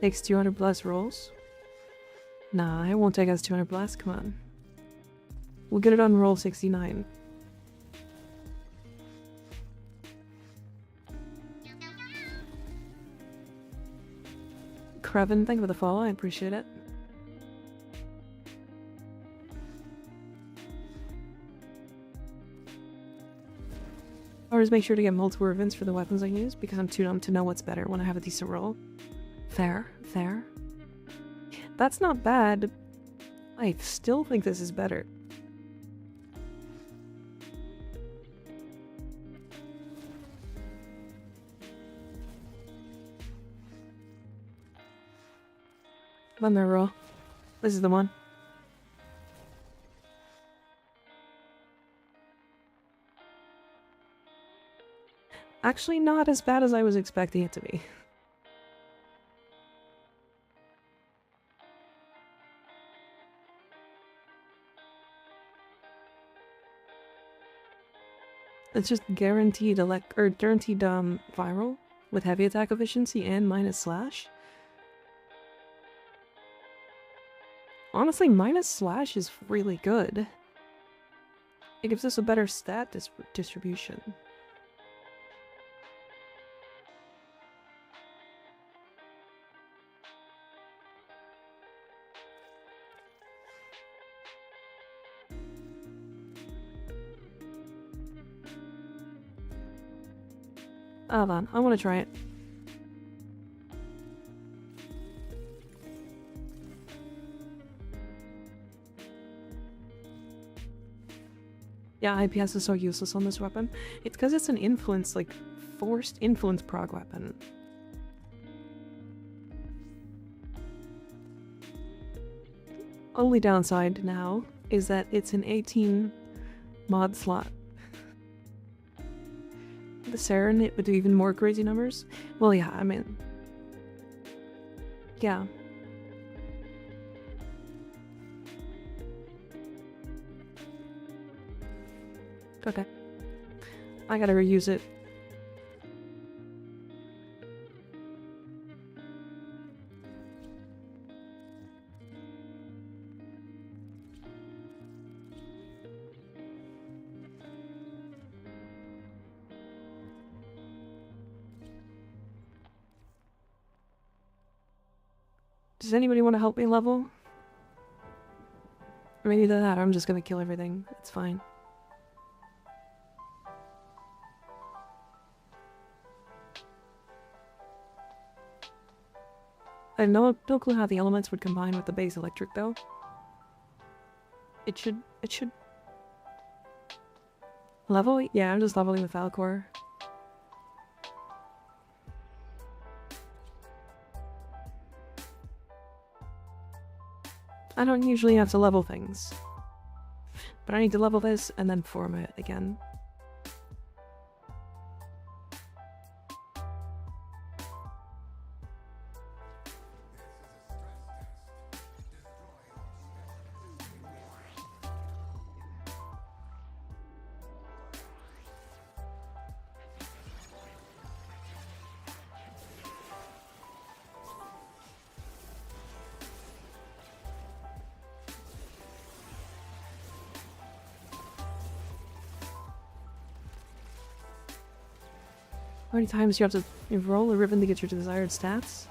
Takes 200 plus rolls? Nah, it won't take us 200 plus, come on. We'll get it on roll 69. Creven, thank you for the follow, I appreciate it. Always make sure to get multiple events for the weapons I use because I'm too dumb to know what's better when I have a decent roll. Fair, fair. That's not bad. I still think this is better. One more roll. This is the one. Actually, not as bad as I was expecting it to be. It's just guaranteed guaranteed viral with heavy attack efficiency and minus slash. Honestly, minus slash is really good. It gives us a better stat distribution. Hold on, I want to try it. Yeah, IPS is so useless on this weapon. It's because it's an influence, like, forced influence prog weapon. Only downside now is that it's an 18 mod slot. The Saren, it would do even more crazy numbers. Well, yeah, I mean... yeah. Okay. I gotta reuse it. Does anybody want to help me level? Or maybe that, or I'm just gonna kill everything. It's fine. I have no clue how the elements would combine with the base electric though. It should... Level? Yeah, I'm just leveling with Falcor. I don't usually have to level things. But I need to level this and then form it again. How many times do you have to roll a Riven to get your desired stats?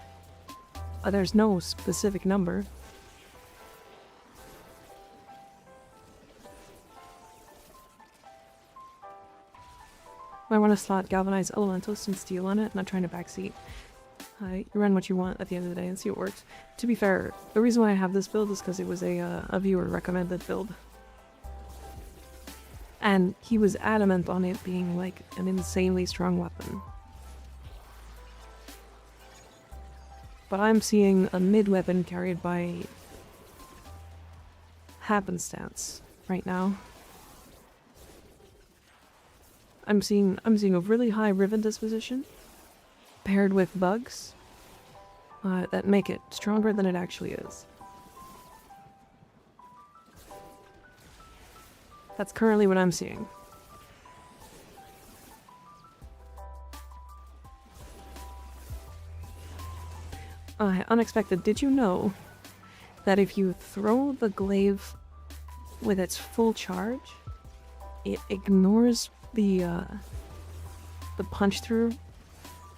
There's no specific number. I want to slot galvanized elementals and steel on it, not trying to backseat. You run what you want at the end of the day and see what works. To be fair, the reason why I have this build is because it was a viewer recommended build. And he was adamant on it being like an insanely strong weapon. But I'm seeing a mid-weapon carried by happenstance right now. I'm seeing a really high Riven disposition paired with bugs that make it stronger than it actually is. That's currently what I'm seeing. Unexpected. Did you know that if you throw the glaive with its full charge, it ignores the punch through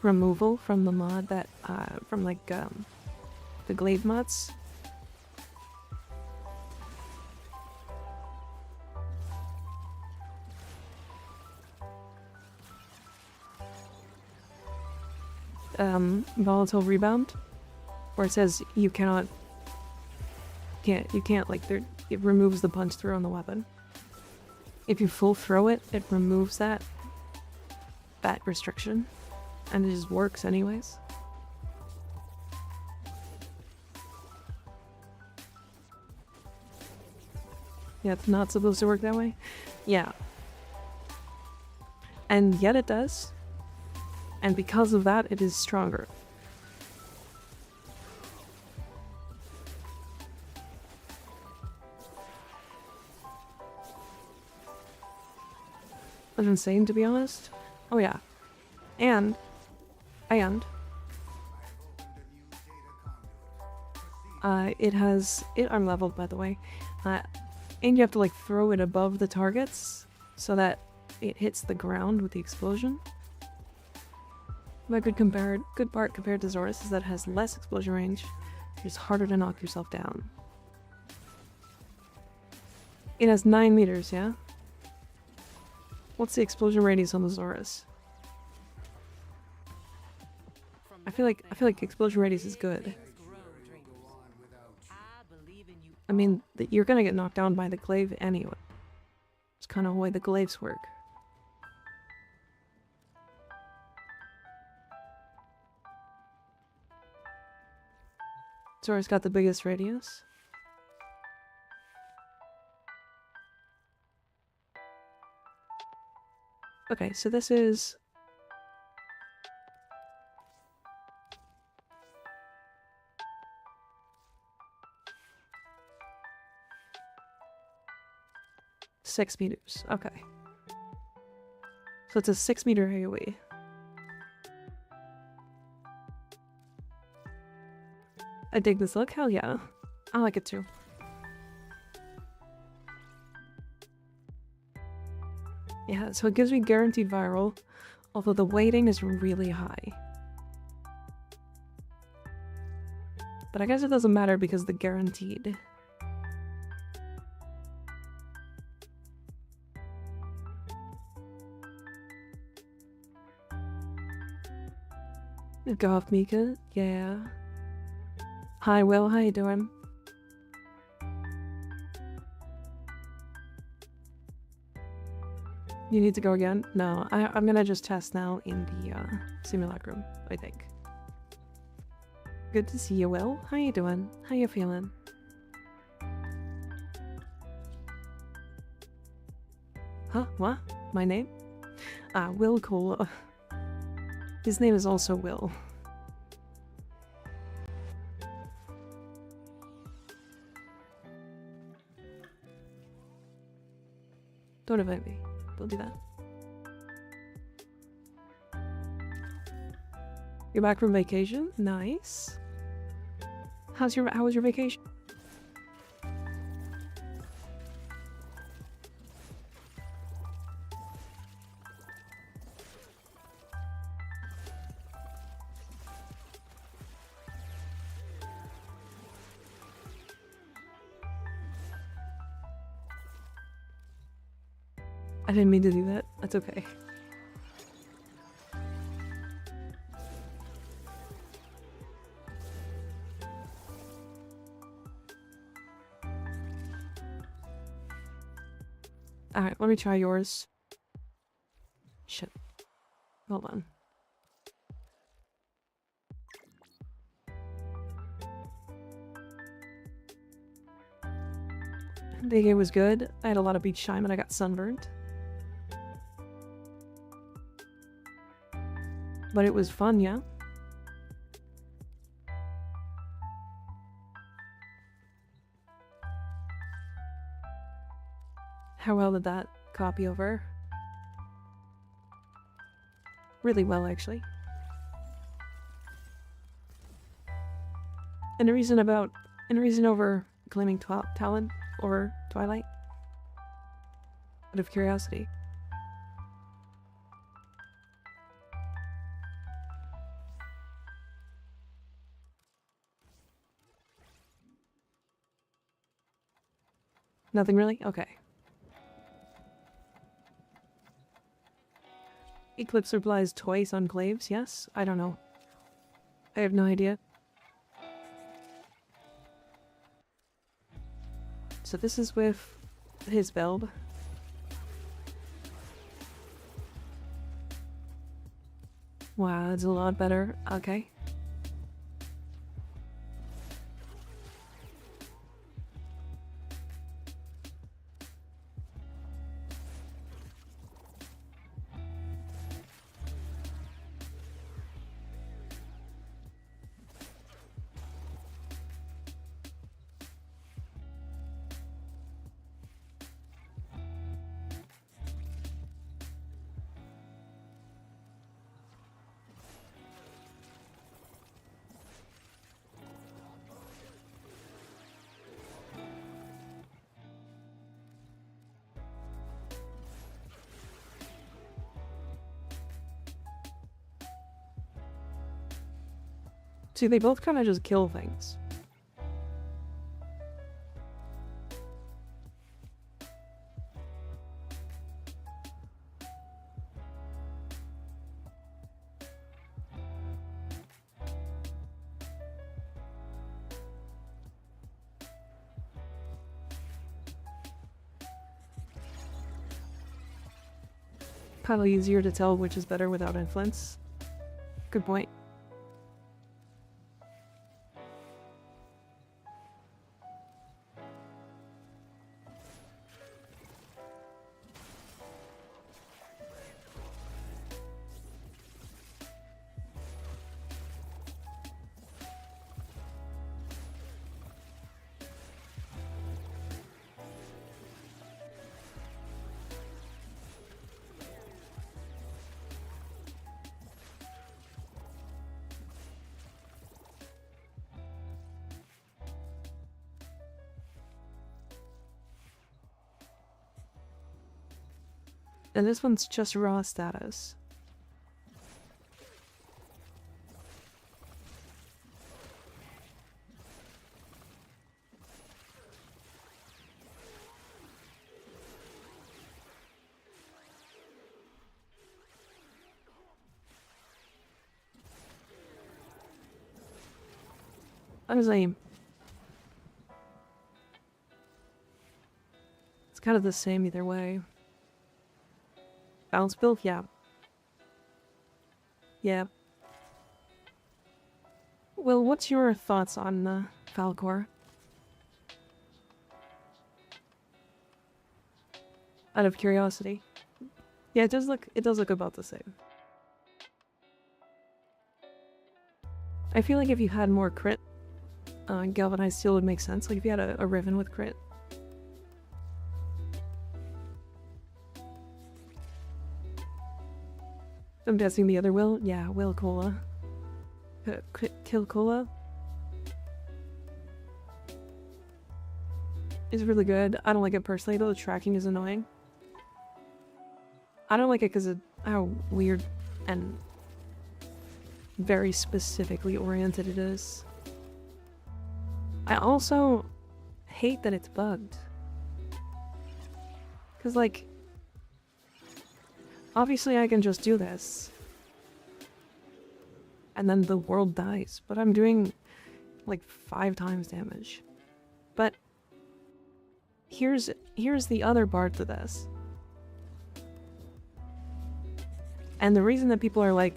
removal from the mod that from like the glaive mods? Volatile rebound, where it says you can't like it removes the punch through on the weapon. If you full throw it, it removes that restriction, and it just works anyways. Yeah, it's not supposed to work that way. Yeah. And yet it does. And because of that, it is stronger. That's insane, to be honest. Oh yeah. And I'm leveled, by the way. And you have to like throw it above the targets so that it hits the ground with the explosion. My good part compared to Zorus is that it has less explosion range. It's harder to knock yourself down. It has 9 meters, yeah? What's the explosion radius on the Zorus? I feel like explosion radius is good. I mean, you're gonna get knocked down by the glaive anyway. It's kind of the way the glaives work. Zora's got the biggest radius. Okay, so this is... Six meters. Okay. So it's a 6 meter AoE. I dig this look. Hell yeah. I like it too. Yeah, so it gives me guaranteed viral, although the weighting is really high. But I guess it doesn't matter because the guaranteed. Go off, Mika. Yeah. Hi, Will. How you doing? You need to go again? No, I'm gonna just test now in the simulacrum, I think. Good to see you, Will. How you doing? How you feeling? Huh? What? My name? Will Cole. His name is also Will. Don't invite me. Don't do that. You're back from vacation? Nice. How was your vacation? I didn't mean to do that. That's okay. Alright, let me try yours. Shit. Hold on. The game was good. I had a lot of beach time and I got sunburned. But it was fun, yeah? How well did that copy over? Really well, actually. And a reason over claiming Talon or Twilight? Out of curiosity. Nothing really? Okay. Eclipse replies twice on Claves, yes? I don't know. I have no idea. So this is with his build. Wow, that's a lot better. Okay. See, they both kind of just kill things. Kind of easier to tell which is better without influence. Good point. And this one's just raw status. How does aim? It's kind of the same either way. Balance build? Yeah. Yeah. Well, what's your thoughts on Falcor? Out of curiosity. Yeah, it does look about the same. I feel like if you had more crit, galvanized steel would make sense. Like if you had a Riven with crit. I'm guessing the other Will? Yeah, Will Cola. Kill Cola? Is really good. I don't like it personally though, the tracking is annoying. I don't like it because of how weird and very specifically oriented it is. I also hate that it's bugged. Because like, Obviously I can just do this. And then the world dies, but I'm doing like 5 times damage. But here's the other part to this. And the reason that people are like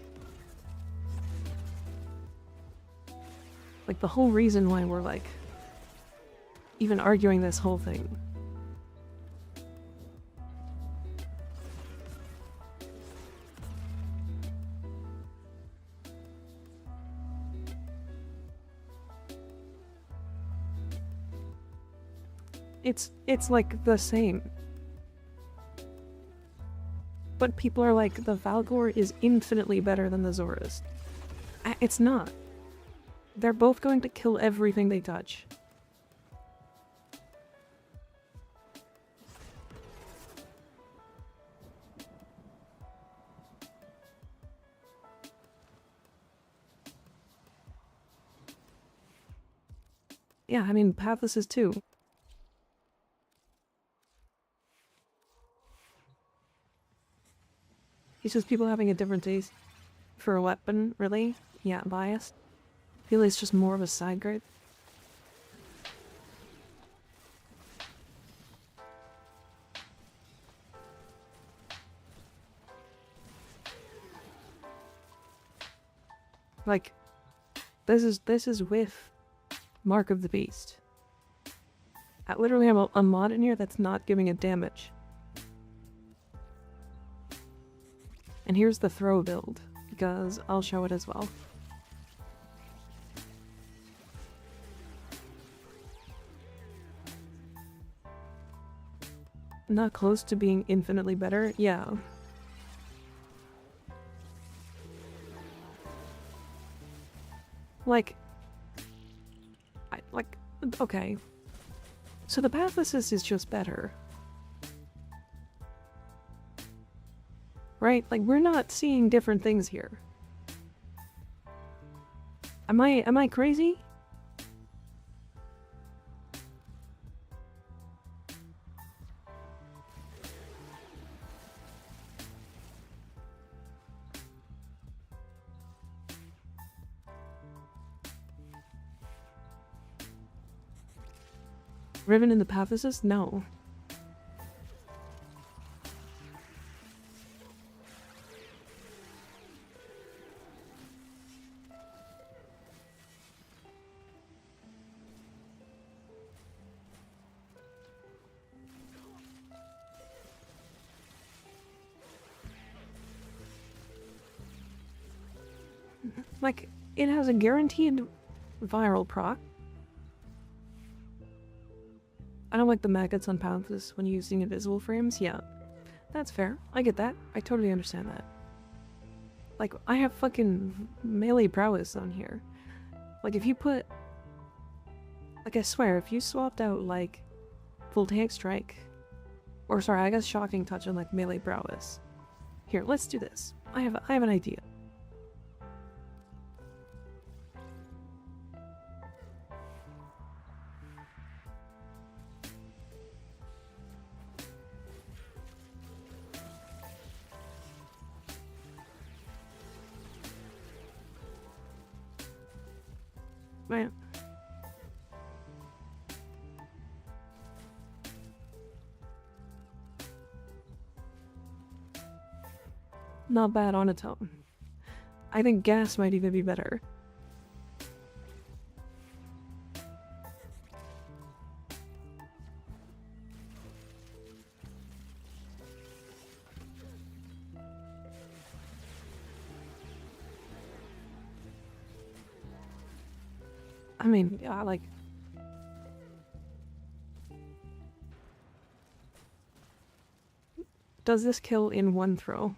the whole reason why we're like even arguing this whole thing. It's like the same. But people are like, the Valgor is infinitely better than the Zorist. It's not. They're both going to kill everything they touch. Yeah, I mean, Pathos is too. It's just people having a different taste for a weapon, really? Yeah, biased. I feel it's just more of a side grade. Like, this is with Mark of the Beast. I literally have a mod in here that's not giving it damage. And here's the throw build, because I'll show it as well. Not close to being infinitely better? Yeah. Like, okay. So the Pathosist is just better. Right? Like, we're not seeing different things here. Am I crazy? Riven and the Pathosist? No. Like, it has a guaranteed viral proc. I don't like the maggots on Panthers when using invisible frames. Yeah, that's fair. I get that. I totally understand that. Like, I have fucking melee prowess on here. Like, if you put... Like, I swear, if you swapped out, like, full tank strike... Or, sorry, I guess shocking touch on, like, melee prowess. Here, let's do this. I have an idea. Right. Not bad on its own. I think gas might even be better. I mean, yeah, like... Does this kill in one throw?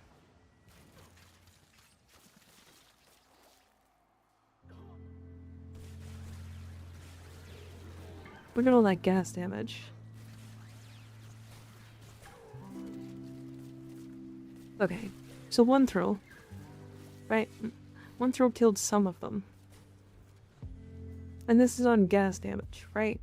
Look at all that gas damage. Okay, so one throw, right? One throw killed some of them. And this is on gas damage, right?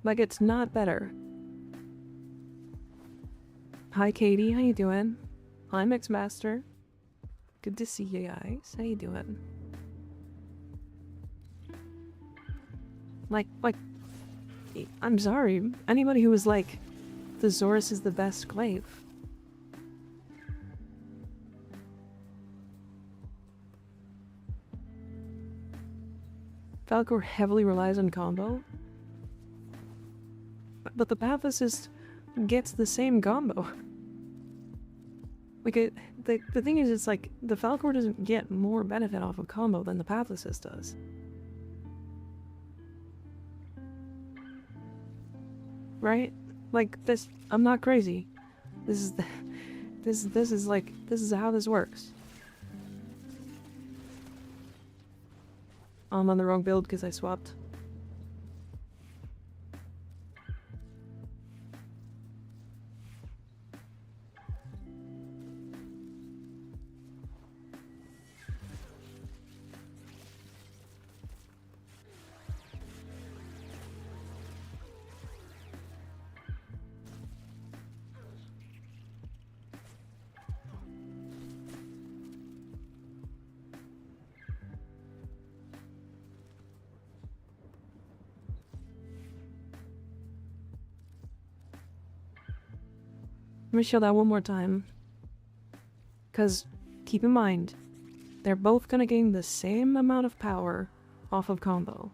Like, it's not better. Hi, Katie. How you doing? Hi, Mixmaster. Good to see you guys. How you doing? Like, I'm sorry. Anybody who was like, the Zorus is the best glaive. Falcor heavily relies on combo. But the Pathicist gets the same combo. Like, the thing is, it's like, the Falcor doesn't get more benefit off of combo than the Pathicist does. Right? Like, this, I'm not crazy. This is the, this is like, this is how this works. I'm on the wrong build because I swapped. Let me show that one more time. Because, keep in mind, they're both gonna gain the same amount of power off of combo.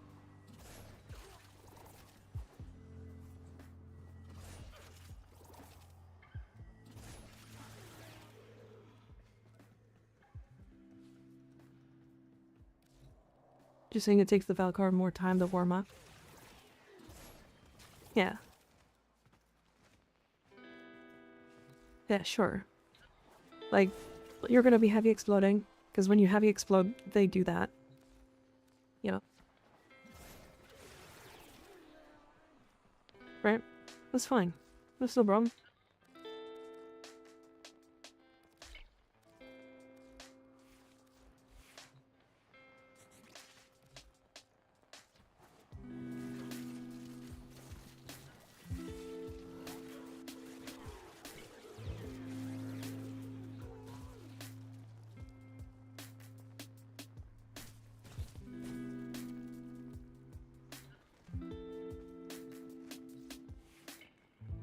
Just saying it takes the Valkyr more time to warm up. Yeah. Yeah, sure. Like, you're gonna be heavy exploding, because when you heavy explode, they do that. You know. Right? That's fine. That's no problem.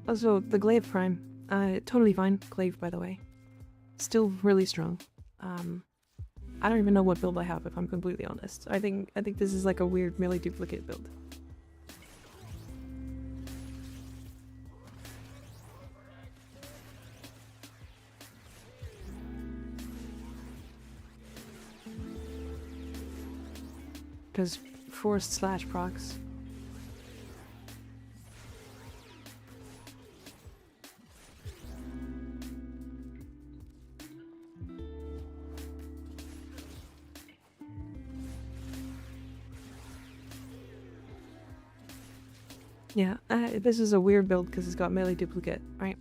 Also, the Glaive Prime. Totally fine. Glaive, by the way. Still really strong. I don't even know what build I have, if I'm completely honest. I think this is like a weird melee duplicate build. Because forced slash procs. Yeah, this is a weird build because it's got melee duplicate, right?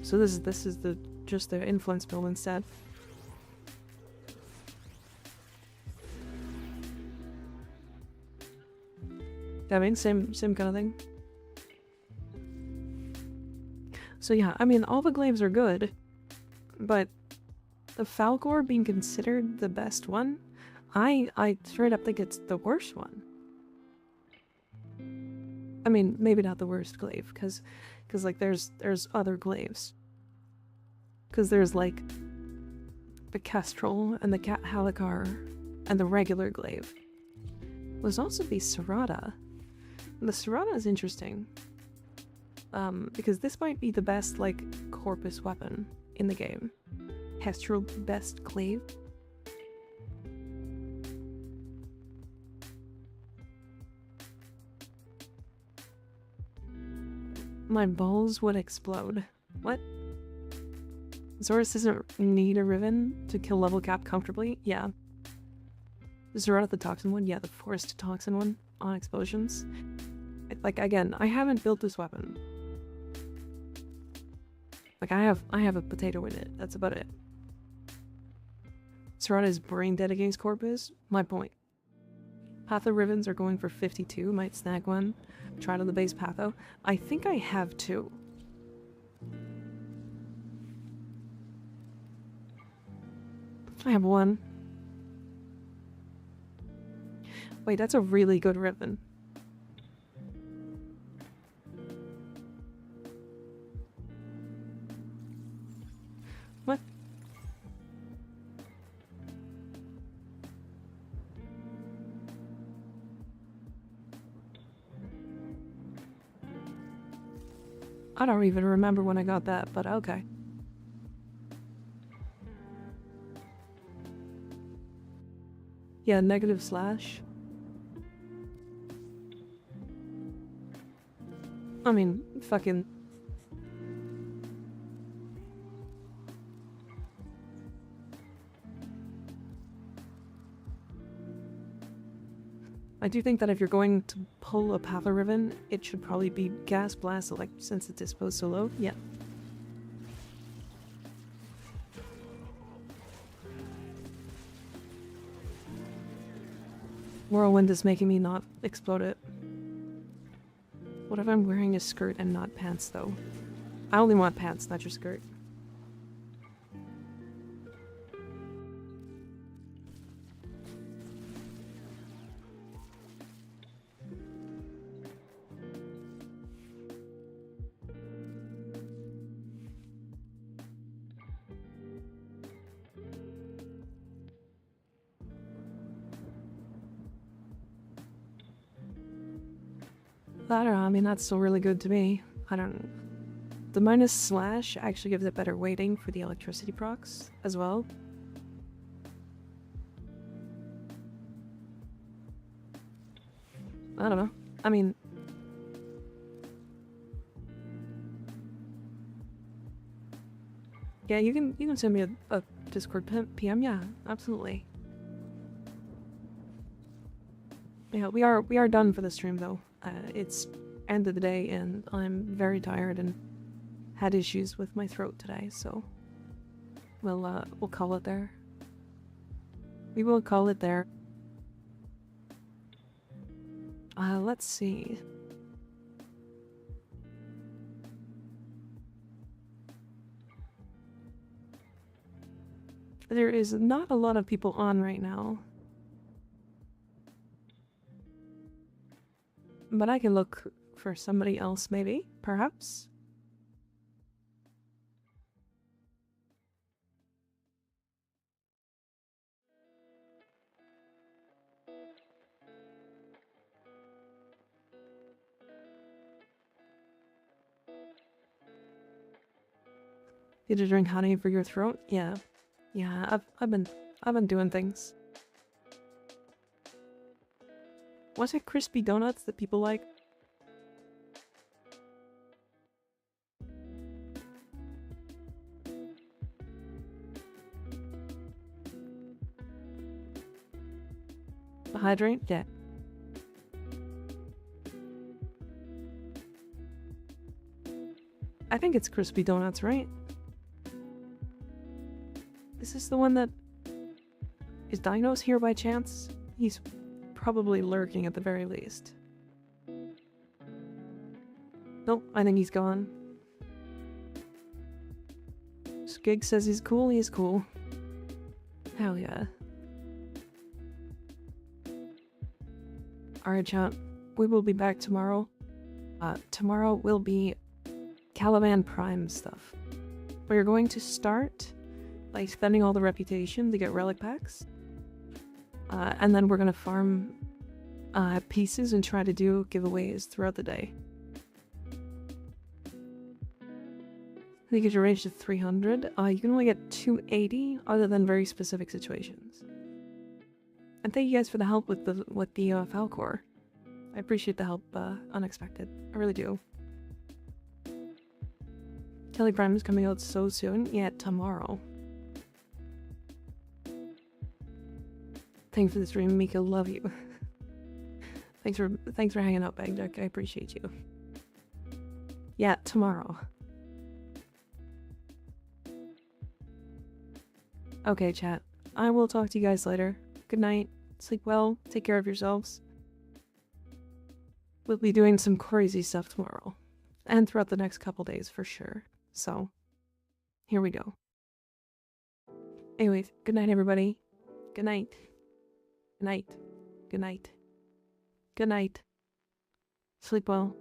So this is just the influence build instead. I mean, same kind of thing. So yeah, I mean, all the glaives are good, but the Falcor being considered the best one, I straight up think it's the worst one. I mean, maybe not the worst glaive, because like there's other glaives. Because there's like the Kestrel and the Cat Halicar and the regular glaive. There's also the Serrata. The Serrata is interesting. Because this might be the best like corpus weapon in the game. Kestrel best glaive. My balls would explode. What? Zorus doesn't need a Riven to kill level cap comfortably? Yeah. Zerata the Toxin one? Yeah, the Forest Toxin one on explosions. Like, again, I haven't built this weapon. Like, I have a potato in it. That's about it. Zerata is brain dead against Corpus? My point. Patho Rivens are going for 52. Might snag one. Try to the base Patho. I think I have 2. I have 1. Wait, that's a really good Riven. What? I don't even remember when I got that, but okay. Yeah, negative slash. I mean, fucking... I do think that if you're going to pull a Patho Riven, it should probably be Gas Blast, like, since it's disposed so low. Yeah. Whirlwind is making me not explode it. What if I'm wearing a skirt and not pants, though? I only want pants, not your skirt. I mean, that's still really good to me. I don't... The minus slash actually gives it better weighting for the electricity procs as well. I don't know. I mean... Yeah, you can send me a Discord PM, yeah, absolutely. Yeah, we are done for the stream though. It's end of the day and I'm very tired and had issues with my throat today, so we'll call it there. We will call it there. Let's see. There is not a lot of people on right now. But I can look for somebody else, maybe, perhaps. Did you drink honey for your throat? Yeah. Yeah, I've been doing things. Was it crispy donuts that people like? The hydrant? Yeah. I think it's crispy donuts, right? Is this the one that... Is Dino's here by chance? He's probably lurking at the very least. Nope, I think he's gone. Skig says he's cool, he's cool. Hell yeah. Alright chat, we will be back tomorrow. Tomorrow will be Caliban Prime stuff. We're going to start by spending all the reputation to get relic packs. And then we're gonna farm pieces and try to do giveaways throughout the day. I think your range to 300. You can only get 280 other than very specific situations. And thank you guys for the help with the Falcor. I appreciate the help, unexpected. I really do. Caliban Prime is coming out so soon. Yeah, tomorrow. Thanks for the stream, Mika. Love you. thanks for hanging out, Bagduck. I appreciate you. Yeah, tomorrow. Okay, chat. I will talk to you guys later. Good night. Sleep well. Take care of yourselves. We'll be doing some crazy stuff tomorrow. And throughout the next couple days for sure. So, here we go. Anyways, good night, everybody. Good night. Good night. Good night. Good night. Sleep well.